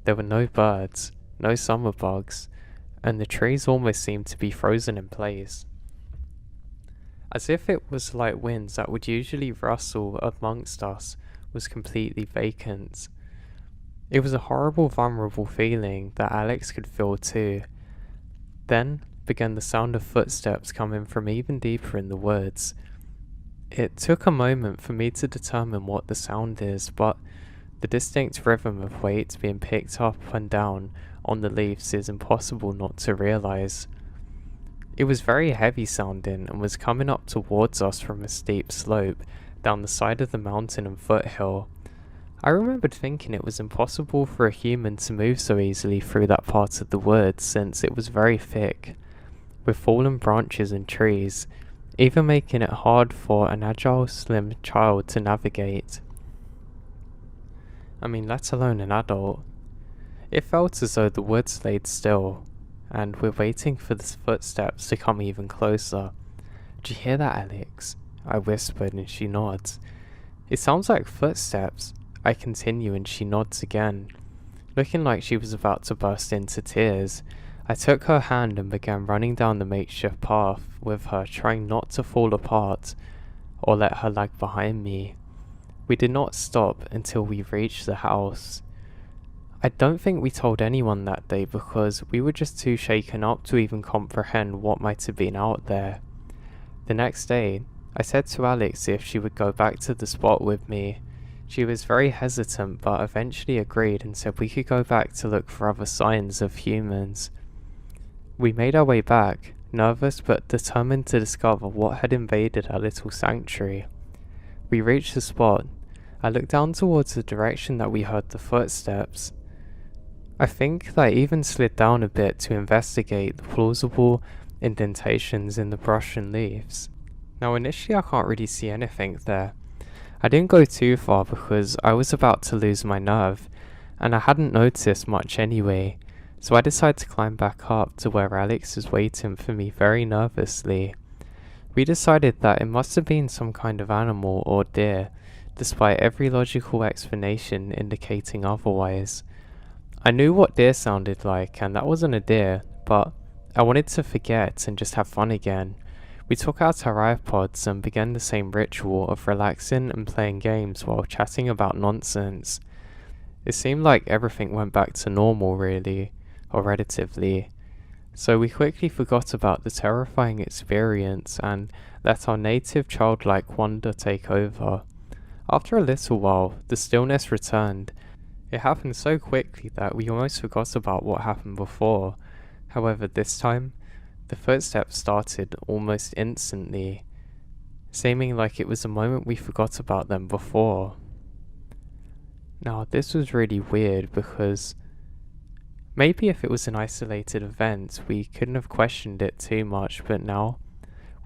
there were no birds, no summer bugs, and the trees almost seemed to be frozen in place, as if it was like winds that would usually rustle amongst us was completely vacant. It was a horrible, vulnerable feeling that Alex could feel too. Then began the sound of footsteps coming from even deeper in the woods. It took a moment for me to determine what the sound is, but the distinct rhythm of weight being picked up and down on the leaves is impossible not to realize. It was very heavy sounding and was coming up towards us from a steep slope down the side of the mountain and foothill. I remembered thinking it was impossible for a human to move so easily through that part of the woods since it was very thick, with fallen branches and trees, even making it hard for an agile, slim child to navigate. I mean, let alone an adult. It felt as though the woods laid still, and we're waiting for the footsteps to come even closer. "Do you hear that, Alex?" I whispered, and she nods. "It sounds like footsteps," I continue, and she nods again. Looking like she was about to burst into tears, I took her hand and began running down the makeshift path with her, trying not to fall apart or let her lag behind me. We did not stop until we reached the house. I don't think we told anyone that day because we were just too shaken up to even comprehend what might have been out there. The next day, I said to Alex if she would go back to the spot with me. She was very hesitant but eventually agreed and said we could go back to look for other signs of humans. We made our way back, nervous but determined to discover what had invaded our little sanctuary. We reached the spot. I looked down towards the direction that we heard the footsteps. I think that I even slid down a bit to investigate the plausible indentations in the brush and leaves. Now initially I can't really see anything there. I didn't go too far because I was about to lose my nerve, and I hadn't noticed much anyway, so I decided to climb back up to where Alex was waiting for me very nervously. We decided that it must have been some kind of animal or deer, despite every logical explanation indicating otherwise. I knew what deer sounded like, and that wasn't a deer, but I wanted to forget and just have fun again. We took out our iPods and began the same ritual of relaxing and playing games while chatting about nonsense. It seemed like everything went back to normal really, or relatively. So we quickly forgot about the terrifying experience and let our native childlike wonder take over. After a little while, the stillness returned. It happened so quickly that we almost forgot about what happened before. However, this time, the footsteps started almost instantly, seeming like it was a moment we forgot about them before. Now, this was really weird because maybe if it was an isolated event, we couldn't have questioned it too much, but now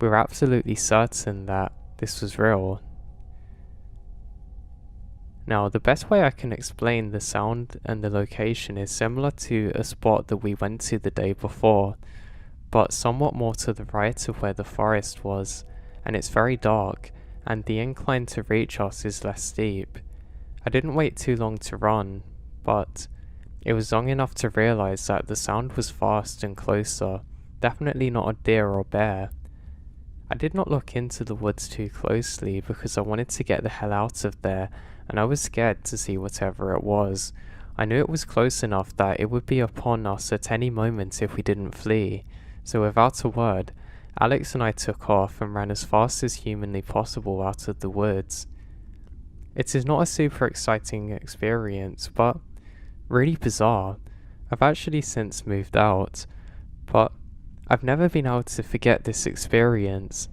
we're absolutely certain that this was real. Now, the best way I can explain the sound and the location is similar to a spot that we went to the day before, but somewhat more to the right of where the forest was, and it's very dark, and the incline to reach us is less steep. I didn't wait too long to run, but it was long enough to realize that the sound was fast and closer, definitely not a deer or bear. I did not look into the woods too closely because I wanted to get the hell out of there, and I was scared to see whatever it was. I knew it was close enough that it would be upon us at any moment if we didn't flee. So without a word, Alex and I took off and ran as fast as humanly possible out of the woods. It is not a super exciting experience, but really bizarre. I've actually since moved out, but I've never been able to forget this experience.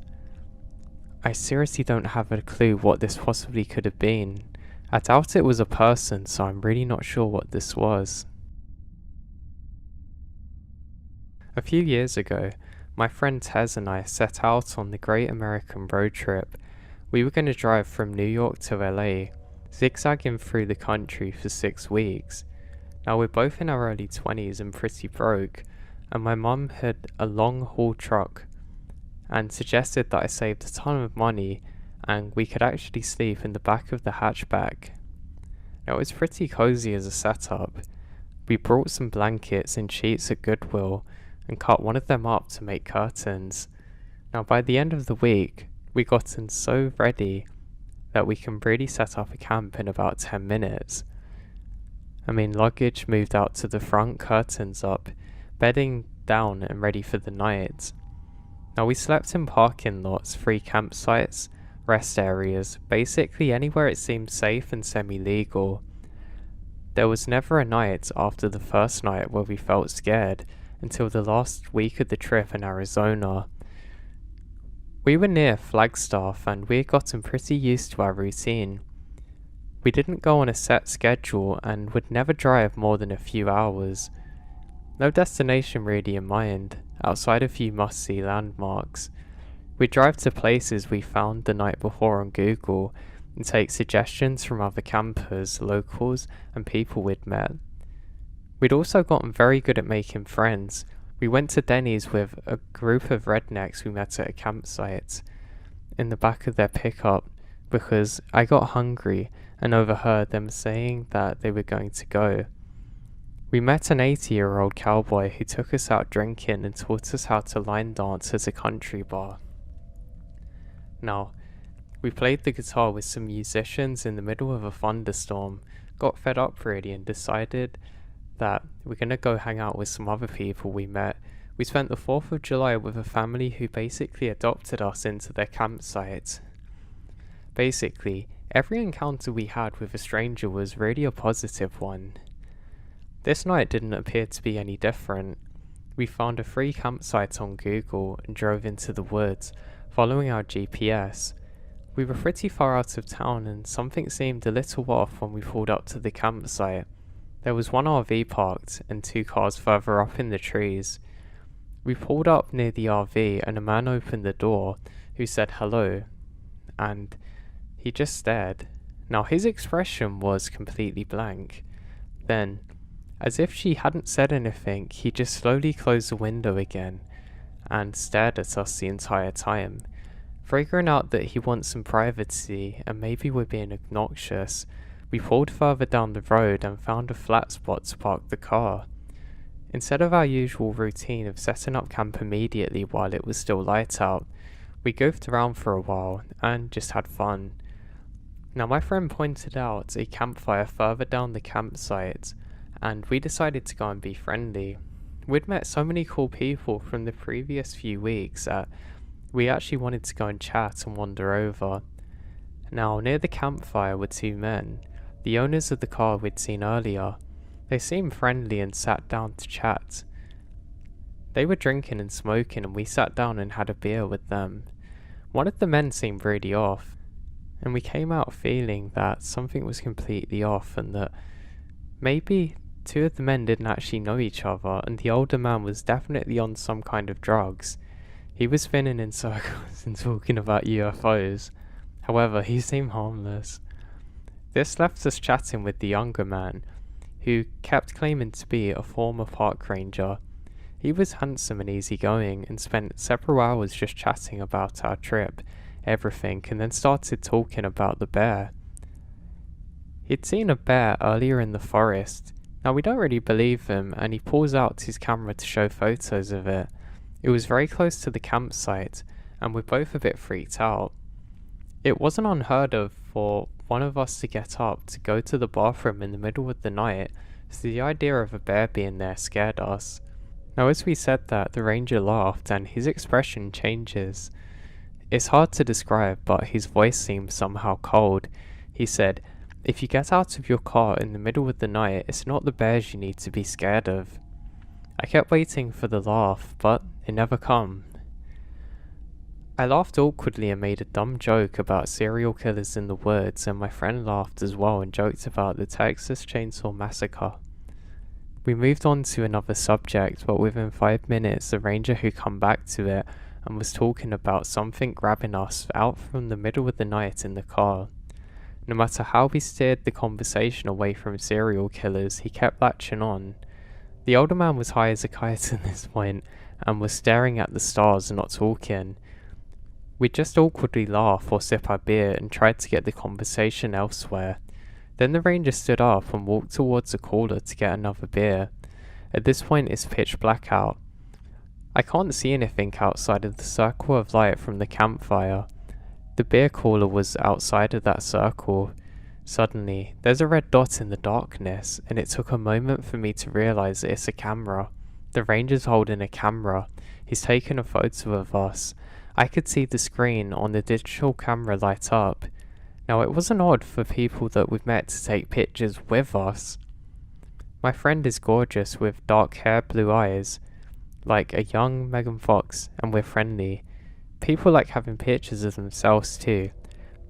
I seriously don't have a clue what this possibly could have been. I doubt it was a person, so I'm really not sure what this was. A few years ago, my friend Tez and I set out on the Great American Road Trip. We were going to drive from New York to LA, zigzagging through the country for 6 weeks. Now we're both in our early 20s and pretty broke, and my mum had a long haul truck and suggested that I saved a ton of money and we could actually sleep in the back of the hatchback. Now it was pretty cozy as a setup. We brought some blankets and sheets at Goodwill and cut one of them up to make curtains. Now by the end of the week, we gotten so ready that we can really set up a camp in about 10 minutes. I mean, luggage moved out to the front, curtains up, bedding down and ready for the night. Now we slept in parking lots, free campsites, rest areas, basically anywhere it seemed safe and semi-legal. There was never a night after the first night where we felt scared until the last week of the trip in Arizona. We were near Flagstaff and we had gotten pretty used to our routine. We didn't go on a set schedule and would never drive more than a few hours. No destination really in mind, outside a few must-see landmarks. We'd drive to places we found the night before on Google and take suggestions from other campers, locals, and people we'd met. We'd also gotten very good at making friends. We went to Denny's with a group of rednecks we met at a campsite in the back of their pickup because I got hungry and overheard them saying that they were going to go. We met an 80-year-old cowboy who took us out drinking and taught us how to line dance at a country bar. Now, we played the guitar with some musicians in the middle of a thunderstorm, got fed up really and decided that we're going to go hang out with some other people we met. We spent the 4th of July with a family who basically adopted us into their campsite. Basically, every encounter we had with a stranger was really a positive one. This night didn't appear to be any different. We found a free campsite on Google and drove into the woods, following our GPS. We were pretty far out of town and something seemed a little off when we pulled up to the campsite. There was one RV parked and 2 cars further up in the trees. We pulled up near the RV and a man opened the door who said hello, and he just stared. Now his expression was completely blank. Then, as if she hadn't said anything, he just slowly closed the window again and stared at us the entire time. Figuring out that he wants some privacy and maybe we're being obnoxious, we pulled further down the road and found a flat spot to park the car. Instead of our usual routine of setting up camp immediately while it was still light out, we goofed around for a while and just had fun. Now my friend pointed out a campfire further down the campsite, and we decided to go and be friendly. We'd met so many cool people from the previous few weeks that we actually wanted to go and chat and wander over. Now near the campfire were 2 men, the owners of the car we'd seen earlier. They seemed friendly and sat down to chat. They were drinking and smoking and we sat down and had a beer with them. One of the men seemed really off, and we came out feeling that something was completely off and that maybe 2 of the men didn't actually know each other, and the older man was definitely on some kind of drugs. He was spinning in circles and talking about UFOs. However, he seemed harmless. This left us chatting with the younger man, who kept claiming to be a former park ranger. He was handsome and easygoing and spent several hours just chatting about our trip, everything, and then started talking about the bear. He'd seen a bear earlier in the forest. Now we don't really believe him, and he pulls out his camera to show photos of it. It was very close to the campsite, and we're both a bit freaked out. It wasn't unheard of for one of us to get up to go to the bathroom in the middle of the night, so the idea of a bear being there scared us. Now as we said that, the ranger laughed and his expression changes. It's hard to describe, but his voice seemed somehow cold. He said, "If you get out of your car in the middle of the night, it's not the bears you need to be scared of." I kept waiting for the laugh, but it never come. I laughed awkwardly and made a dumb joke about serial killers in the woods, and my friend laughed as well and joked about the Texas Chainsaw Massacre. We moved on to another subject, but within 5 minutes the ranger who come back to it and was talking about something grabbing us out from the middle of the night in the car. No matter how we steered the conversation away from serial killers, he kept latching on. The older man was high as a kite at this point and was staring at the stars and not talking. We'd just awkwardly laugh or sip our beer and tried to get the conversation elsewhere. Then the ranger stood up and walked towards the cooler to get another beer. At this point it's pitch black out. I can't see anything outside of the circle of light from the campfire. The beer cooler was outside of that circle. Suddenly, there's a red dot in the darkness, and it took a moment for me to realise that it's a camera. The ranger's holding a camera. He's taken a photo of us. I could see the screen on the digital camera light up. Now it wasn't odd for people that we've met to take pictures with us. My friend is gorgeous with dark hair, blue eyes, like a young Megan Fox, and we're friendly. People like having pictures of themselves too,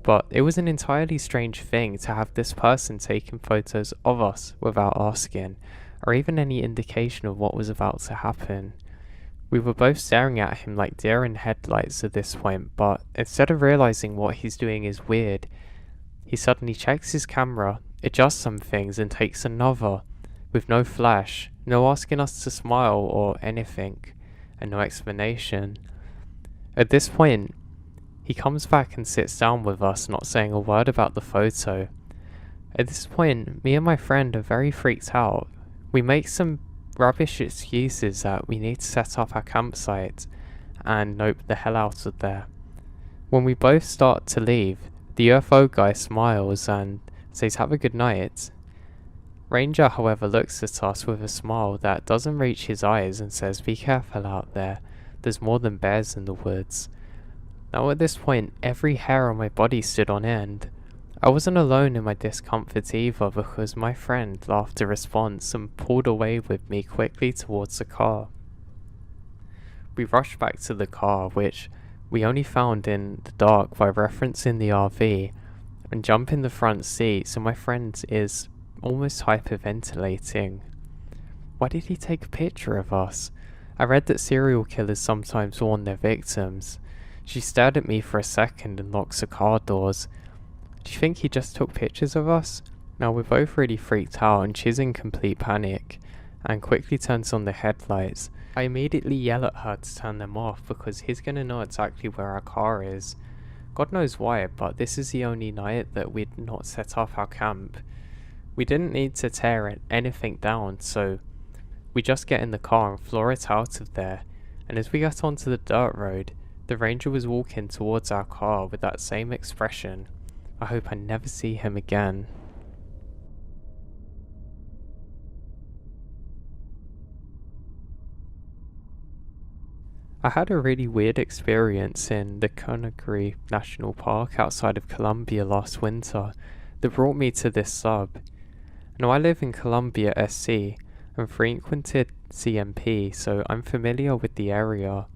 but it was an entirely strange thing to have this person taking photos of us without asking, or even any indication of what was about to happen. We were both staring at him like deer in headlights at this point, but instead of realizing what he's doing is weird, he suddenly checks his camera, adjusts some things, and takes another, with no flash, no asking us to smile or anything, and no explanation. At this point, he comes back and sits down with us, not saying a word about the photo. At this point, me and my friend are very freaked out. We make some rubbish excuses that we need to set up our campsite and nope the hell out of there. When we both start to leave, the UFO guy smiles and says have a good night. Ranger, however, looks at us with a smile that doesn't reach his eyes and says, "Be careful out there. There's more than bears in the woods." Now at this point, every hair on my body stood on end. I wasn't alone in my discomfort either, because my friend laughed a response and pulled away with me quickly towards the car. We rushed back to the car, which we only found in the dark by referencing the RV, and jump in the front seat, so my friend is almost hyperventilating. Why did he take a picture of us? I read that serial killers sometimes warn their victims. She stared at me for a second and locks the car doors. Do you think he just took pictures of us? Now we're both really freaked out and she's in complete panic and quickly turns on the headlights. I immediately yell at her to turn them off because he's gonna know exactly where our car is. God knows why, but this is the only night that we'd not set up our camp. We didn't need to tear anything down, so we just get in the car and floor it out of there. And as we got onto the dirt road, the ranger was walking towards our car with that same expression. I hope I never see him again. I had a really weird experience in the Conakry National Park outside of Colombia last winter that brought me to this sub. Now I live in Colombia SC and frequented CMP, so I'm familiar with the area.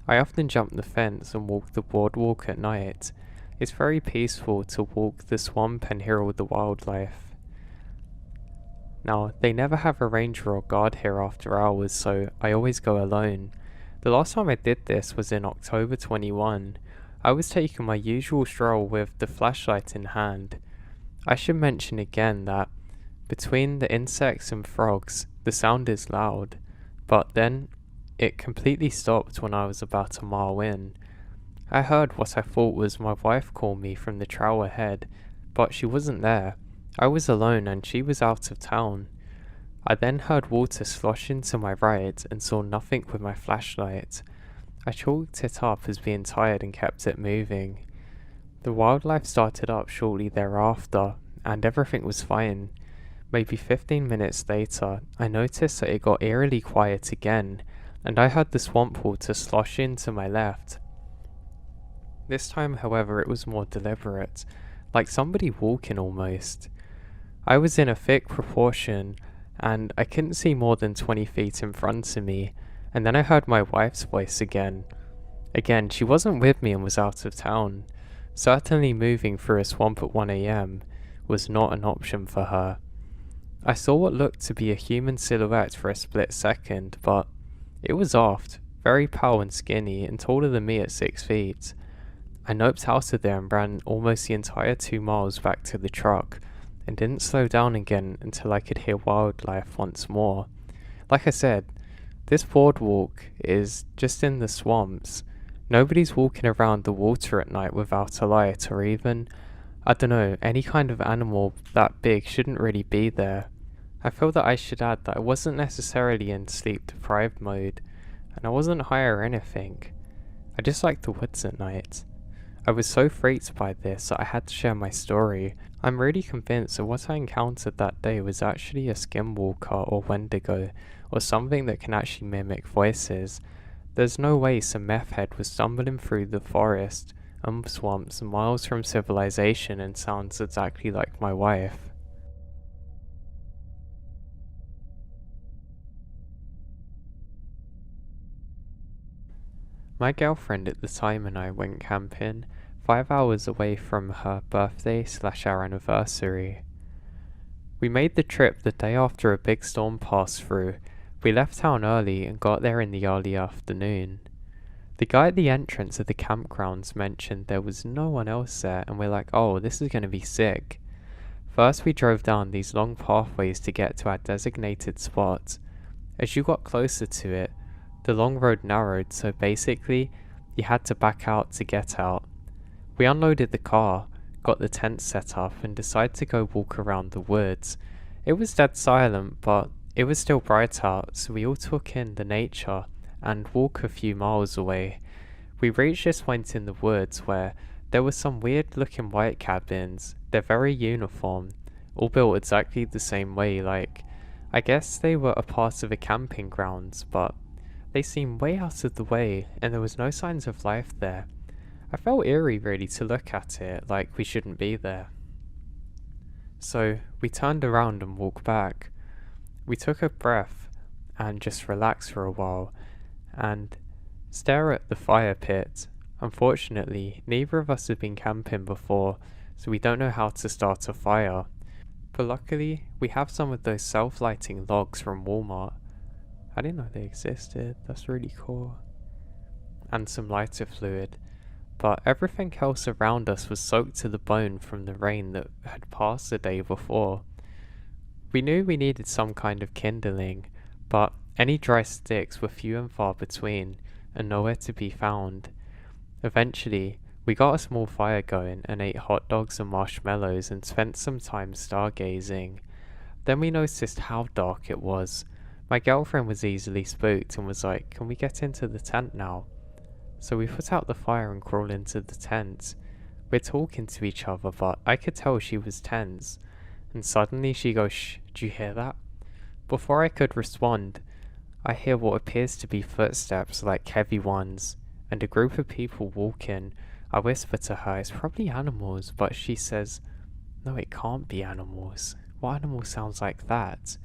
I often jump the fence and walk the boardwalk at night. It's very peaceful to walk the swamp and hear all the wildlife. Now, they never have a ranger or guard here after hours, so I always go alone. The last time I did this was in October 21. I was taking my usual stroll with the flashlight in hand. I should mention again that between the insects and frogs, the sound is loud, but then it completely stopped when I was about a mile in. I heard what I thought was my wife call me from the trail ahead, but she wasn't there. I was alone and she was out of town. I then heard water slosh into my right and saw nothing with my flashlight. I chalked it up as being tired and kept it moving. The wildlife started up shortly thereafter, and everything was fine. Maybe 15 minutes later, I noticed that it got eerily quiet again, and I heard the swamp water slosh into my left. This time, however, it was more deliberate, like somebody walking almost. I was in a thick proportion, and I couldn't see more than 20 feet in front of me, and then I heard my wife's voice again. Again, she wasn't with me and was out of town. Certainly moving through a swamp at 1 AM was not an option for her. I saw what looked to be a human silhouette for a split second, but it was aft, very pale and skinny, and taller than me at 6 feet. I noped out of there and ran almost the entire 2 miles back to the truck, and didn't slow down again until I could hear wildlife once more. Like I said, this boardwalk is just in the swamps. Nobody's walking around the water at night without a light, or even, I don't know, any kind of animal that big shouldn't really be there. I feel that I should add that I wasn't necessarily in sleep deprived mode, and I wasn't high or anything. I just liked the woods at night. I was so freaked by this that I had to share my story. I'm really convinced that what I encountered that day was actually a skinwalker or wendigo, or something that can actually mimic voices. There's no way some meth head was stumbling through the forest and swamps miles from civilization and sounds exactly like my wife. My girlfriend at the time and I went camping 5 hours away from her birthday / our anniversary. We made the trip the day after a big storm passed through. We left town early and got there in the early afternoon. The guy at the entrance of the campgrounds mentioned there was no one else there, and we're like, oh, this is going to be sick. First we drove down these long pathways to get to our designated spot. As you got closer to it, the long road narrowed, so basically you had to back out to get out. We unloaded the car, got the tent set up, and decided to go walk around the woods. It was dead silent, but it was still bright out, so we all took in the nature and walked a few miles away. We reached this point in the woods where there were some weird looking white cabins. They're very uniform, all built exactly the same way, like I guess they were a part of a camping grounds, but they seemed way out of the way and there was no signs of life there. I felt eerie really to look at it, like we shouldn't be there. So we turned around and walked back. We took a breath and just relaxed for a while and stare at the fire pit. Unfortunately, neither of us had been camping before, so we don't know how to start a fire. But luckily, we have some of those self-lighting logs from Walmart. I didn't know they existed, that's really cool. And some lighter fluid. But everything else around us was soaked to the bone from the rain that had passed the day before. We knew we needed some kind of kindling, but any dry sticks were few and far between, and nowhere to be found. Eventually, we got a small fire going and ate hot dogs and marshmallows and spent some time stargazing. Then we noticed how dark it was. My girlfriend was easily spooked and was like, "Can we get into the tent now?" So we put out the fire and crawled into the tent. We're talking to each other, but I could tell she was tense. And suddenly she goes, "Shh, do you hear that?" Before I could respond, I hear what appears to be footsteps, like heavy ones, and a group of people walking. I whisper to her, "It's probably animals," but she says, "No, it can't be animals. What animal sounds like that?"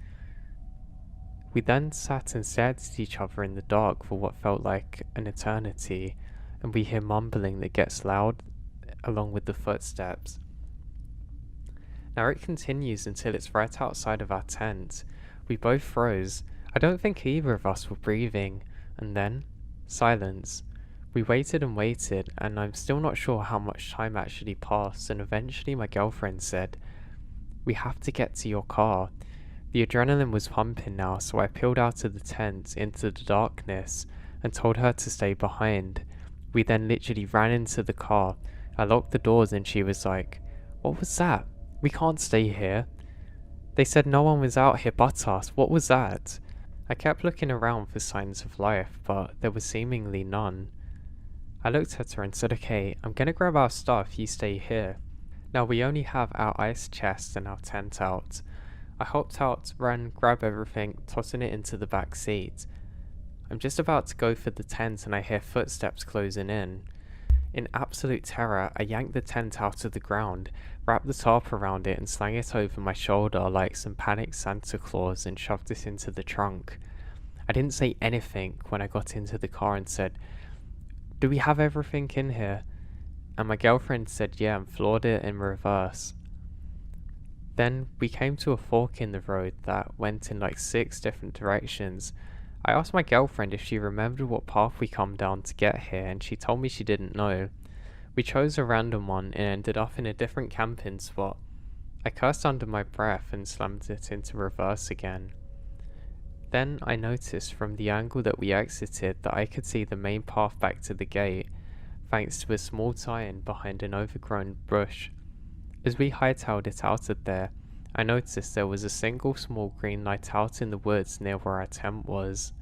We then sat and stared at each other in the dark for what felt like an eternity, and we hear mumbling that gets loud along with the footsteps. Now it continues until it's right outside of our tent. We both froze. I don't think either of us were breathing, and then silence. We waited and waited, and I'm still not sure how much time actually passed, and eventually my girlfriend said, "We have to get to your car." The adrenaline was pumping now, so I peeled out of the tent into the darkness and told her to stay behind. We then literally ran into the car. I locked the doors and she was like, "What was that? We can't stay here." They said no one was out here but us. What was that? I kept looking around for signs of life, but there was seemingly none. I looked at her and said, "Okay, I'm gonna grab our stuff, you stay here." Now we only have our ice chest and our tent out. I hopped out, ran, grabbed everything, tossing it into the back seat. I'm just about to go for the tent and I hear footsteps closing in. In absolute terror, I yanked the tent out of the ground, wrapped the tarp around it and slung it over my shoulder like some panicked Santa Claus and shoved it into the trunk. I didn't say anything when I got into the car and said, "Do we have everything in here?" And my girlfriend said yeah and floored it in reverse. Then we came to a fork in the road that went in like 6 different directions. I asked my girlfriend if she remembered what path we come down to get here, and she told me she didn't know. We chose a random one and ended up in a different camping spot. I cursed under my breath and slammed it into reverse again. Then I noticed from the angle that we exited that I could see the main path back to the gate, thanks to a small tie-in behind an overgrown bush. As we hightailed it out of there, I noticed there was a single small green light out in the woods near where our tent was.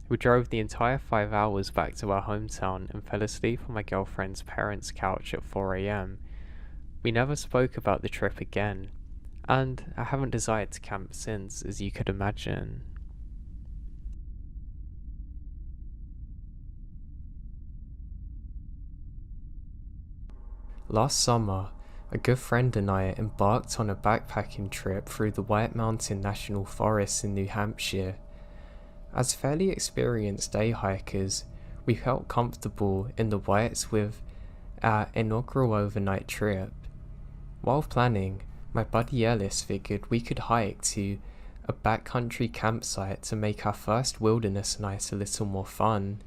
We drove the entire 5 hours back to our hometown and fell asleep on my girlfriend's parents' couch at 4 AM. We never spoke about the trip again, and I haven't desired to camp since, as you could imagine. Last summer, a good friend and I embarked on a backpacking trip through the White Mountain National Forest in New Hampshire. As fairly experienced day hikers, we felt comfortable in the Whites with our inaugural overnight trip. While planning, my buddy Ellis figured we could hike to a backcountry campsite to make our first wilderness night a little more fun.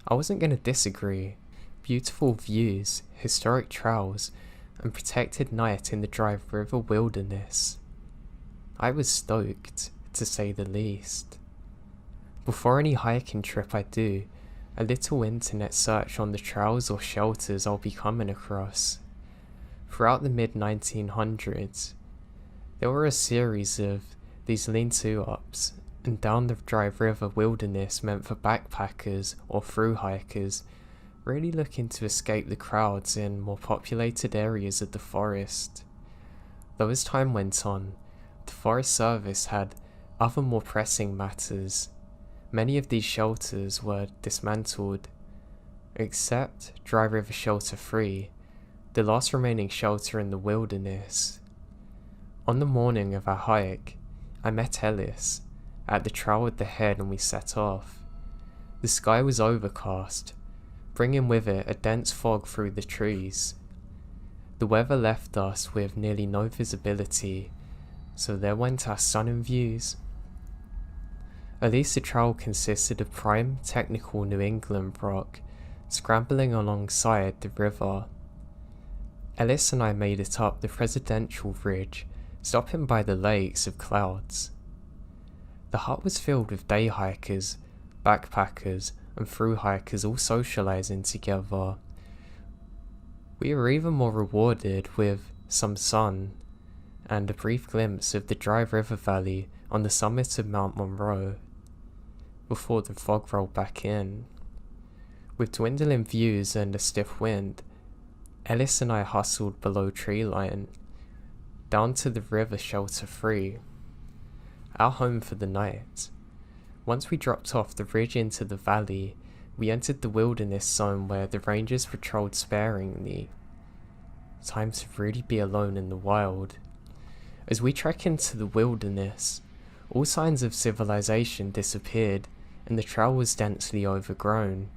I wasn't going to disagree. Beautiful views, historic trails, and protected night in the Dry River wilderness. I was stoked, to say the least. Before any hiking trip I do, a little internet search on the trails or shelters I'll be coming across. Throughout the mid-1900s, there were a series of these lean-to-ups, and down the Dry River wilderness meant for backpackers or thru hikers really looking to escape the crowds in more populated areas of the forest. Though as time went on, the Forest Service had other more pressing matters. Many of these shelters were dismantled, except Dry River Shelter 3, the last remaining shelter in the wilderness. On the morning of our hike, I met Ellis at the trail at the head and we set off. The sky was overcast, bringing with it a dense fog through the trees. The weather left us with nearly no visibility, so there went our stunning views. At least the trail consisted of prime, technical New England rock, scrambling alongside the river. Ellis and I made it up the presidential ridge, stopping by the lakes of clouds. The hut was filled with day hikers, backpackers, and thru hikers all socializing together. We were even more rewarded with some sun and a brief glimpse of the dry river valley on the summit of Mount Monroe, before the fog rolled back in. With dwindling views and a stiff wind, Ellis and I hustled below tree line, down to the river shelter free, our home for the night. Once we dropped off the ridge into the valley, we entered the wilderness zone where the rangers patrolled sparingly. Time to really be alone in the wild. As we trek into the wilderness, all signs of civilization disappeared and the trail was densely overgrown.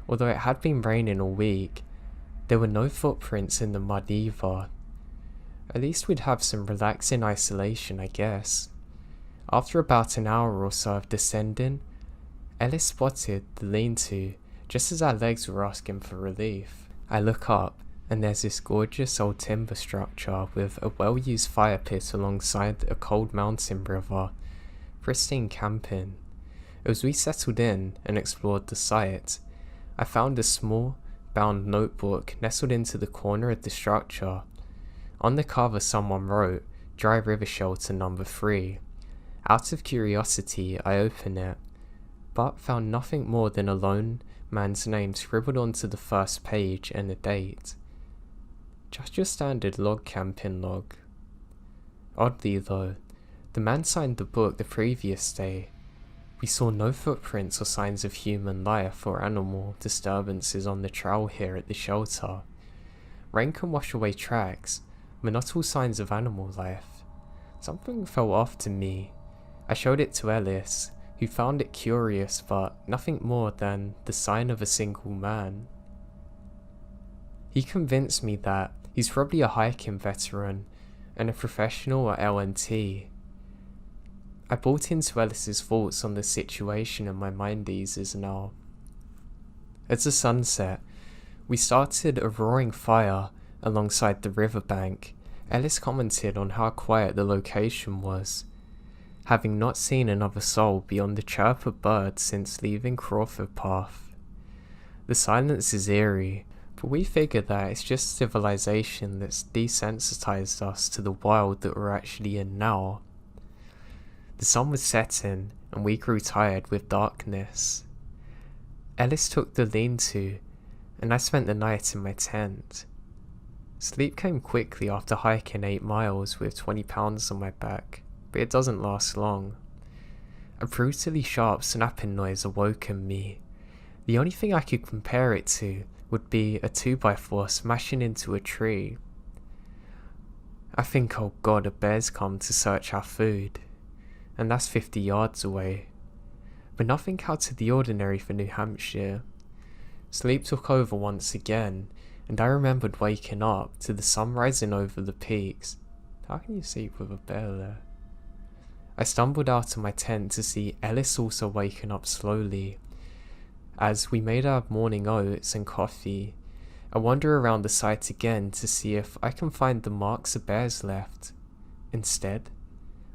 Although it had been raining all week, there were no footprints in the mud either. At least we'd have some relaxing isolation, I guess. After about an hour or so of descending, Ellis spotted the lean-to just as our legs were asking for relief. I look up and there's this gorgeous old timber structure with a well-used fire pit alongside a cold mountain river. Pristine camping. As we settled in and explored the site, I found a small, bound notebook nestled into the corner of the structure. On the cover someone wrote, "Dry River Shelter number 3. Out of curiosity, I opened it, but found nothing more than a lone man's name scribbled onto the first page and a date. Just your standard log camping log. Oddly though, the man signed the book the previous day. We saw no footprints or signs of human life or animal disturbances on the trail here at the shelter. Rain can wash away tracks, but not all signs of animal life. Something felt off to me. I showed it to Ellis, who found it curious but nothing more than the sign of a single man. He convinced me that he's probably a hiking veteran and a professional at L&T. I bought into Ellis's thoughts on the situation and my mind eases now. As the sun set, we started a roaring fire alongside the riverbank. Ellis commented on how quiet the location was, having not seen another soul beyond the chirp of birds since leaving Crawford Path. The silence is eerie, but we figure that it's just civilization that's desensitized us to the wild that we're actually in now. The sun was setting, and we grew tired with darkness. Ellis took the lean-to, and I spent the night in my tent. Sleep came quickly after hiking 8 miles with 20 pounds on my back, but it doesn't last long. A brutally sharp snapping noise awoke in me. The only thing I could compare it to would be a 2x4 smashing into a tree. I think, oh god, a bear's come to search our food. And that's 50 yards away. But nothing out of the ordinary for New Hampshire. Sleep took over once again, and I remembered waking up to the sun rising over the peaks. How can you sleep with a bear there? I stumbled out of my tent to see Ellis also waking up slowly. As we made our morning oats and coffee, I wander around the site again to see if I can find the marks a bear's left. Instead,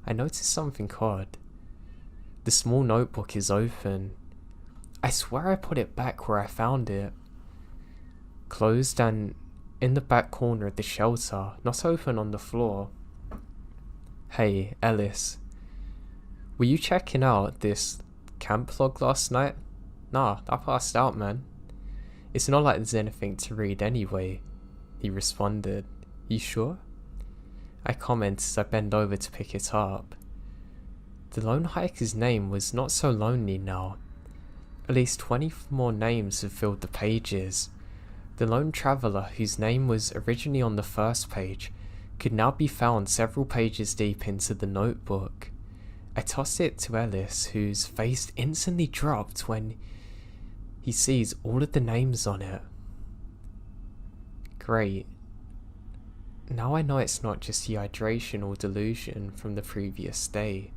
I noticed something odd. The small notebook is open. I swear I put it back where I found it. Closed and in the back corner of the shelter, not open on the floor. Hey, Ellis. Were you checking out this camp log last night? Nah, I passed out, man. It's not like there's anything to read anyway, he responded. You sure? I comment as I bend over to pick it up. The lone hiker's name was not so lonely now. At least 20 more names have filled the pages. The lone traveller whose name was originally on the first page could now be found several pages deep into the notebook. I tossed it to Ellis, whose face instantly dropped when he sees all of the names on it. Great. Now I know it's not just dehydration or delusion from the previous day.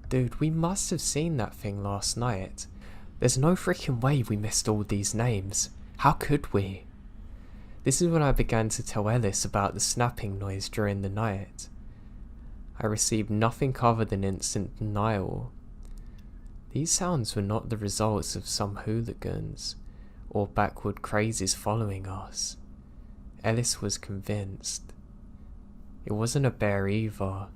Dude, we must have seen that thing last night. There's no freaking way we missed all these names. How could we? This is when I began to tell Ellis about the snapping noise during the night. I received nothing other than instant denial. These sounds were not the results of some hooligans or backward crazies following us. Ellis was convinced. It wasn't a bear either.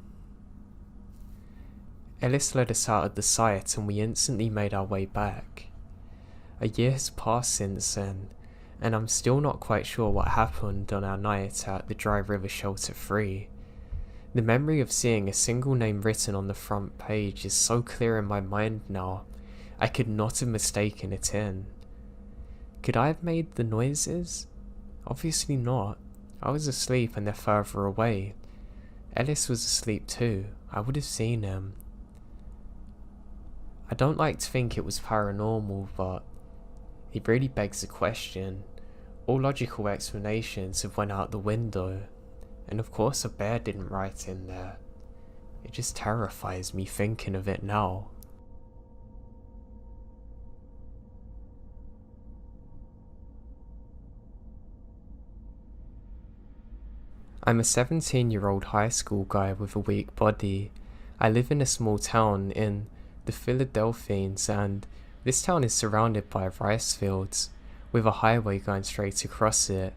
Ellis led us out of the site and we instantly made our way back. A year has passed since then, and I'm still not quite sure what happened on our night at the Dry River Shelter 3. The memory of seeing a single name written on the front page is so clear in my mind now, I could not have mistaken it in. Could I have made the noises? Obviously not. I was asleep and they're further away. Ellis was asleep too. I would have seen him. I don't like to think it was paranormal, but it really begs the question. All logical explanations have went out the window, and of course a bear didn't write in there. It just terrifies me thinking of it now. I'm a 17-year-old high school guy with a weak body. I live in a small town in the Philadelphians, and this town is surrounded by rice fields, with a highway going straight across it.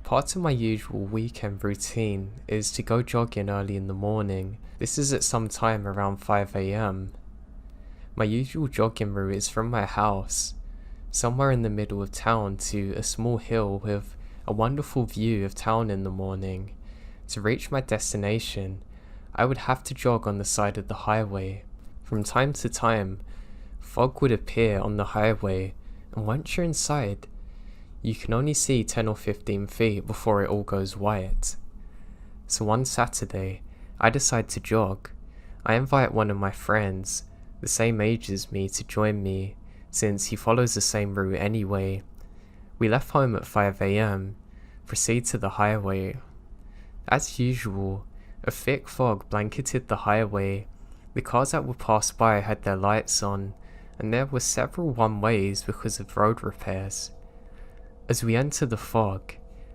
Part of my usual weekend routine is to go jogging early in the morning. This is at some time around 5 AM. My usual jogging route is from my house, somewhere in the middle of town, to a small hill with a wonderful view of town in the morning. To reach my destination, I would have to jog on the side of the highway. From time to time, fog would appear on the highway, and once you're inside, you can only see 10 or 15 feet before it all goes white. So one Saturday, I decide to jog. I invite one of my friends, the same age as me, to join me, since he follows the same route anyway. We left home at 5 AM, proceed to the highway. As usual, a thick fog blanketed the highway. The cars that would pass by had their lights on, and there were several one-ways because of road repairs. As we enter the fog,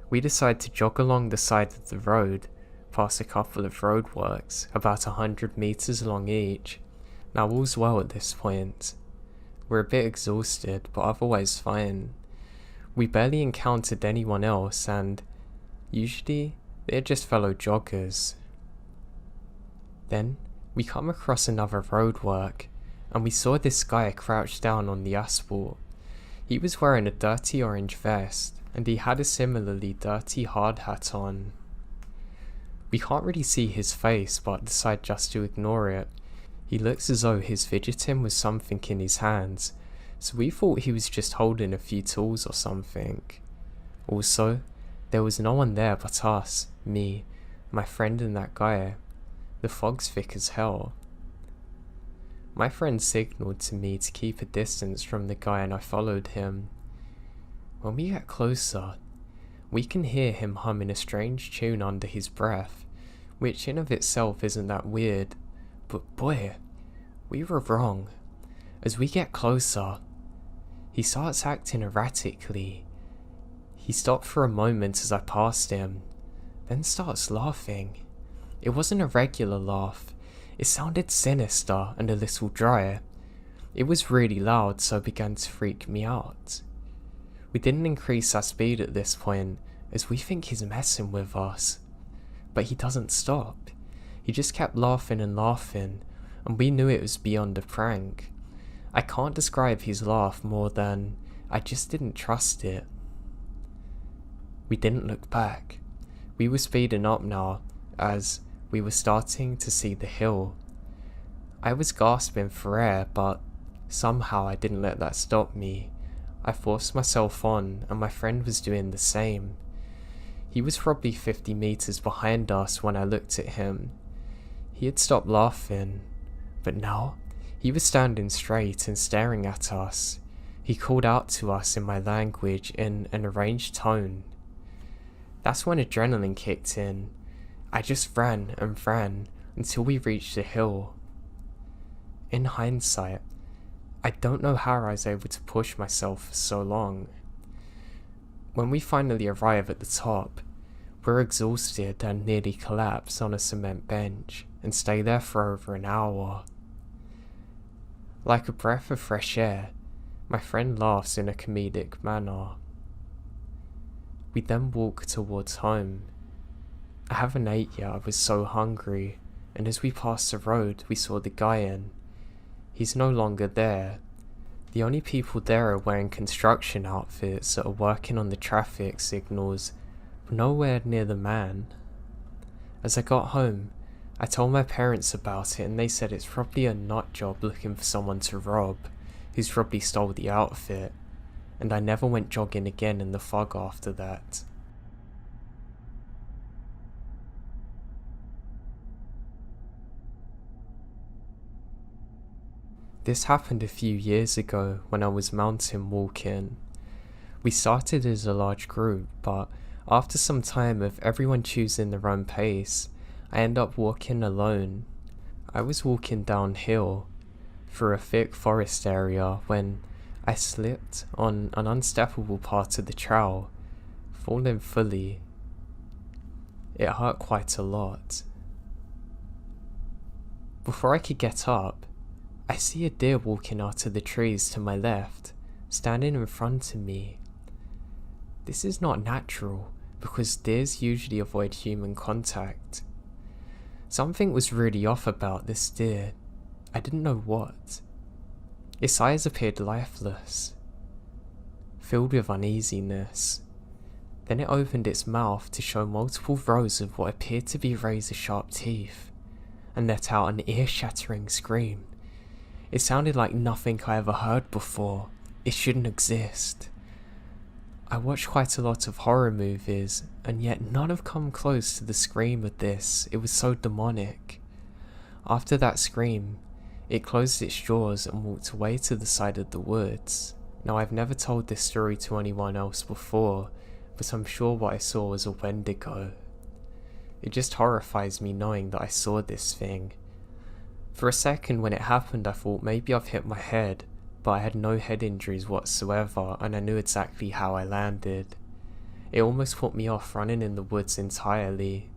we decide to jog along the side of the road, past a couple of roadworks, about 100 meters along each. Now all's well at this point. We're a bit exhausted, but otherwise fine. We barely encountered anyone else, and usually they're just fellow joggers. Then we come across another roadwork, and we saw this guy crouched down on the asphalt. He was wearing a dirty orange vest, and he had a similarly dirty hard hat on. We can't really see his face, but decide just to ignore it. He looks as though he's fidgeting with something in his hands, so we thought he was just holding a few tools or something. Also, there was no one there but us, me, my friend and that guy. The fog's thick as hell. My friend signalled to me to keep a distance from the guy and I followed him. When we get closer, we can hear him humming a strange tune under his breath, which in of itself isn't that weird, but boy, we were wrong. As we get closer, he starts acting erratically. He stopped for a moment as I passed him, then starts laughing. It wasn't a regular laugh. It sounded sinister and a little dry. It was really loud, so it began to freak me out. We didn't increase our speed at this point, as we think he's messing with us. But he doesn't stop. He just kept laughing and laughing, and we knew it was beyond a prank. I can't describe his laugh more than I just didn't trust it. We didn't look back. We were speeding up now, as we were starting to see the hill. I was gasping for air, but somehow I didn't let that stop me. I forced myself on, and my friend was doing the same. He was probably 50 meters behind us when I looked at him. He had stopped laughing, but now he was standing straight and staring at us. He called out to us in my language in an arranged tone. That's when adrenaline kicked in. I just ran and ran until we reached the hill. In hindsight, I don't know how I was able to push myself for so long. When we finally arrive at the top, we're exhausted and nearly collapse on a cement bench and stay there for over an hour. Like a breath of fresh air, my friend laughs in a comedic manner. We then walk towards home. I haven't ate yet, I was so hungry, and as we passed the road we saw the guy in. He's no longer there. The only people there are wearing construction outfits that are working on the traffic signals, but nowhere near the man. As I got home, I told my parents about it and they said it's probably a nut job looking for someone to rob, who's probably stole the outfit, and I never went jogging again in the fog after that. This happened a few years ago when I was mountain walking. We started as a large group, but after some time of everyone choosing their own pace, I ended up walking alone. I was walking downhill through a thick forest area when I slipped on an unsteppable part of the trail, falling fully. It hurt quite a lot. Before I could get up, I see a deer walking out of the trees to my left, standing in front of me. This is not natural, because deers usually avoid human contact. Something was really off about this deer. I didn't know what. Its eyes appeared lifeless, filled with uneasiness. Then it opened its mouth to show multiple rows of what appeared to be razor-sharp teeth, and let out an ear-shattering scream. It sounded like nothing I ever heard before. It shouldn't exist. I watched quite a lot of horror movies, and yet none have come close to the scream of this. It was so demonic. After that scream, it closed its jaws and walked away to the side of the woods. Now, I've never told this story to anyone else before, but I'm sure what I saw was a Wendigo. It just horrifies me knowing that I saw this thing. For a second when it happened I thought maybe I've hit my head, but I had no head injuries whatsoever and I knew exactly how I landed. It almost put me off running in the woods entirely.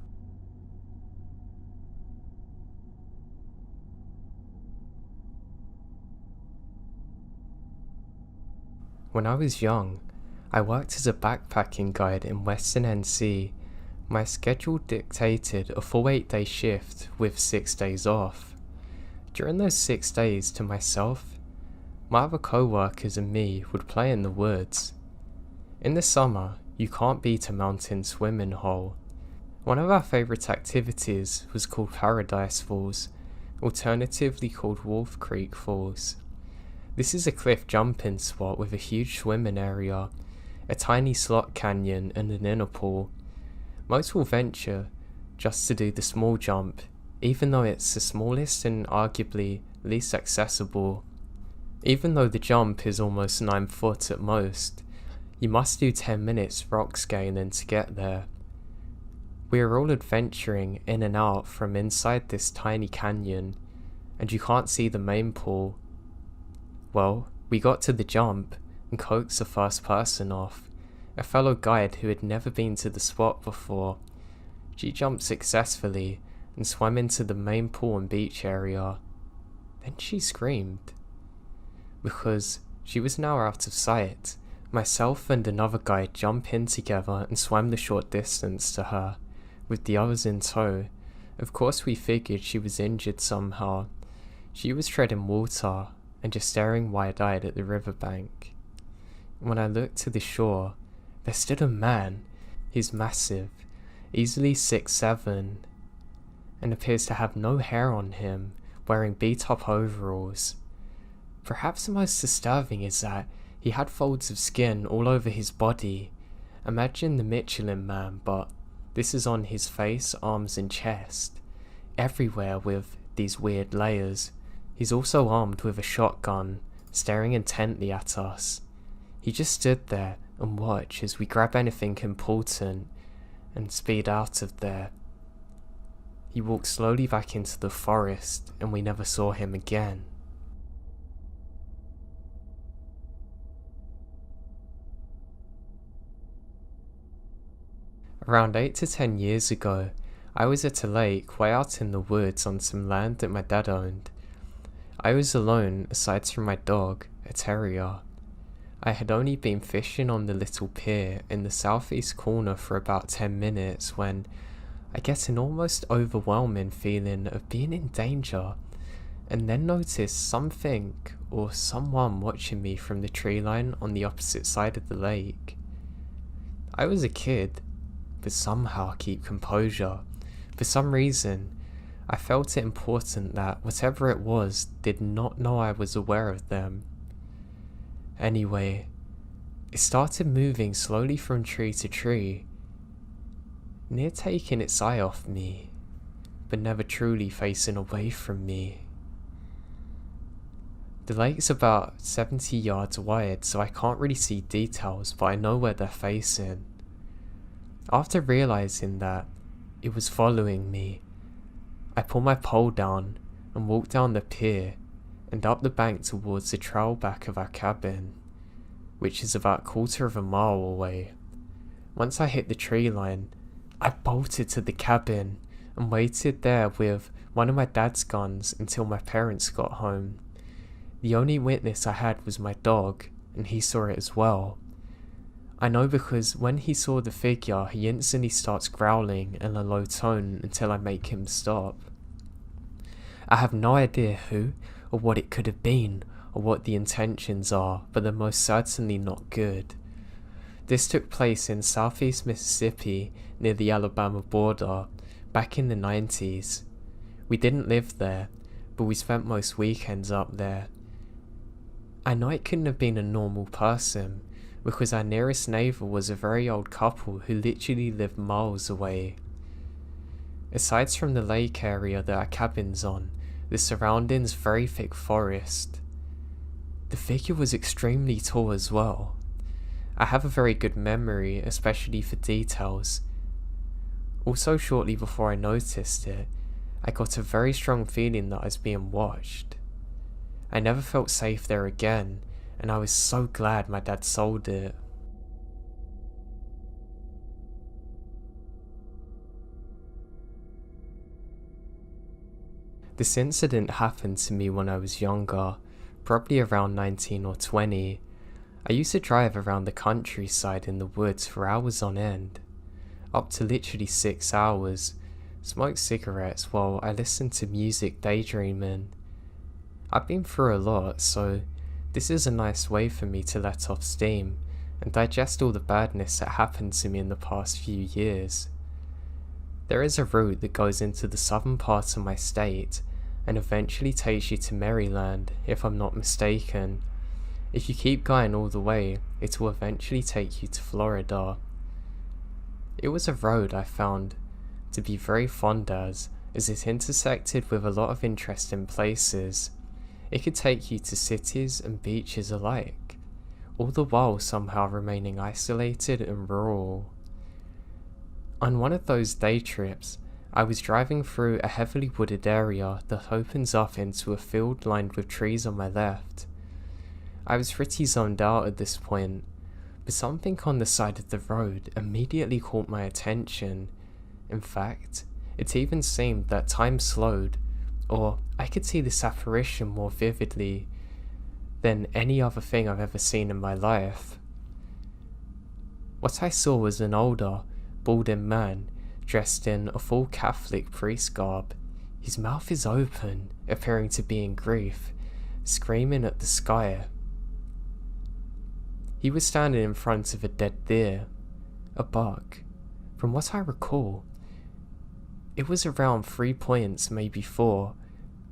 When I was young, I worked as a backpacking guide in Western NC. My schedule dictated a full 8-day shift with 6 days off. During those 6 days, to myself, my other co-workers and me would play in the woods. In the summer, you can't beat a mountain swimming hole. One of our favourite activities was called Paradise Falls, alternatively called Wolf Creek Falls. This is a cliff jumping spot with a huge swimming area, a tiny slot canyon and an inner pool. Most will venture just to do the small jump, even though it's the smallest and arguably least accessible. Even though the jump is almost 9 foot at most, you must do 10 minutes rock scaling to get there. We are all adventuring in and out from inside this tiny canyon, and you can't see the main pool. Well, we got to the jump and coaxed the first person off, a fellow guide who had never been to the spot before. She jumped successfully and swam into the main pool and beach area. Then she screamed. Because she was now out of sight, myself and another guide jumped in together and swam the short distance to her, with the others in tow. Of course we figured she was injured somehow. She was treading water and just staring wide-eyed at the riverbank. When I looked to the shore, there stood a man. He's massive, easily 6'7", and appears to have no hair on him, wearing beat-up overalls. Perhaps the most disturbing is that he had folds of skin all over his body. Imagine the Michelin Man, but this is on his face, arms and chest, everywhere with these weird layers. He's also armed with a shotgun, staring intently at us. He just stood there and watched as we grab anything important, and speed out of there. He walked slowly back into the forest, and we never saw him again. Around 8 to 10 years ago, I was at a lake way out in the woods on some land that my dad owned. I was alone aside from my dog, a terrier. I had only been fishing on the little pier in the southeast corner for about 10 minutes when I get an almost overwhelming feeling of being in danger, and then notice something or someone watching me from the tree line on the opposite side of the lake. I was a kid, but somehow keep composure. For some reason, I felt it important that whatever it was did not know I was aware of them. Anyway, it started moving slowly from tree to tree, near taking its eye off me, but never truly facing away from me. The lake's about 70 yards wide, so I can't really see details, but I know where they're facing. After realizing that it was following me, I pull my pole down and walk down the pier and up the bank towards the trail back of our cabin, which is about 1/4 of a mile away. Once I hit the tree line, I bolted to the cabin and waited there with one of my dad's guns until my parents got home. The only witness I had was my dog, and he saw it as well. I know because when he saw the figure, he instantly starts growling in a low tone until I make him stop. I have no idea who or what it could have been or what the intentions are, but they're most certainly not good. This took place in southeast Mississippi near the Alabama border back in the 90s. We didn't live there, but we spent most weekends up there. I know it couldn't have been a normal person, because our nearest neighbour was a very old couple who literally lived miles away. Aside from the lake area that our cabin's on, the surroundings very thick forest. The figure was extremely tall as well. I have a very good memory, especially for details. Also, shortly before I noticed it, I got a very strong feeling that I was being watched. I never felt safe there again, and I was so glad my dad sold it. This incident happened to me when I was younger, probably around 19 or 20. I used to drive around the countryside in the woods for hours on end, up to literally 6 hours, smoke cigarettes while I listened to music daydreaming. I've been through a lot, so this is a nice way for me to let off steam and digest all the badness that happened to me in the past few years. There is a route that goes into the southern part of my state and eventually takes you to Maryland, if I'm not mistaken. If you keep going all the way, it will eventually take you to Florida. It was a road I found to be very fond as it intersected with a lot of interesting places. It could take you to cities and beaches alike, all the while somehow remaining isolated and rural. On one of those day trips, I was driving through a heavily wooded area that opens up into a field lined with trees on my left. I was pretty zoned out at this point, but something on the side of the road immediately caught my attention. In fact, it even seemed that time slowed, or I could see this apparition more vividly than any other thing I've ever seen in my life. What I saw was an older, balding man dressed in a full Catholic priest garb. His mouth is open, appearing to be in grief, screaming at the sky. He was standing in front of a dead deer, a buck. From what I recall, it was around 3 points, maybe 4.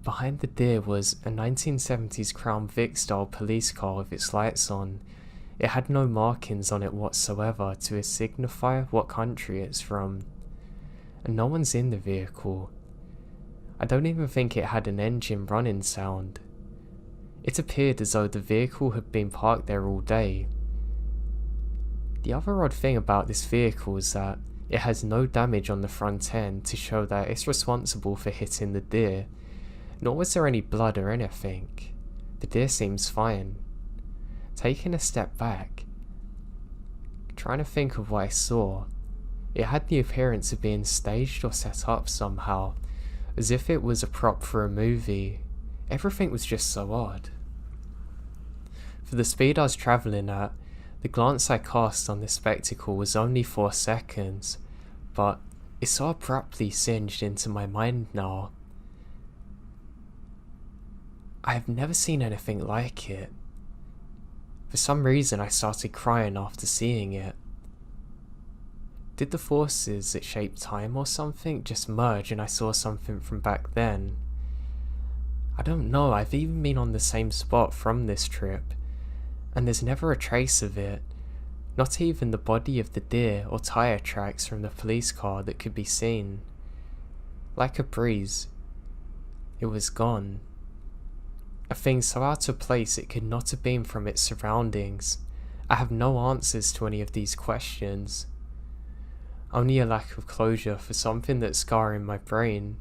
Behind the deer was a 1970s Crown Vic style police car with its lights on. It had no markings on it whatsoever to signify what country it's from. And no one's in the vehicle. I don't even think it had an engine running sound. It appeared as though the vehicle had been parked there all day. The other odd thing about this vehicle is that It has no damage on the front end to show that it's responsible for hitting the deer, nor was there any blood or anything. The deer seems fine. Taking a step back, trying to think of what I saw, it had the appearance of being staged or set up somehow, as if it was a prop for a movie. Everything was just so odd. For the speed I was travelling at, the glance I cast on this spectacle was only 4 seconds, but it so abruptly singed into my mind now. I have never seen anything like it. For some reason I started crying after seeing it. Did the forces that shaped time or something just merge and I saw something from back then? I don't know, I've even been on the same spot from this trip, and there's never a trace of it, not even the body of the deer or tyre tracks from the police car that could be seen. Like a breeze, it was gone. A thing so out of place it could not have been from its surroundings. I have no answers to any of these questions. Only a lack of closure for something that's scarring my brain.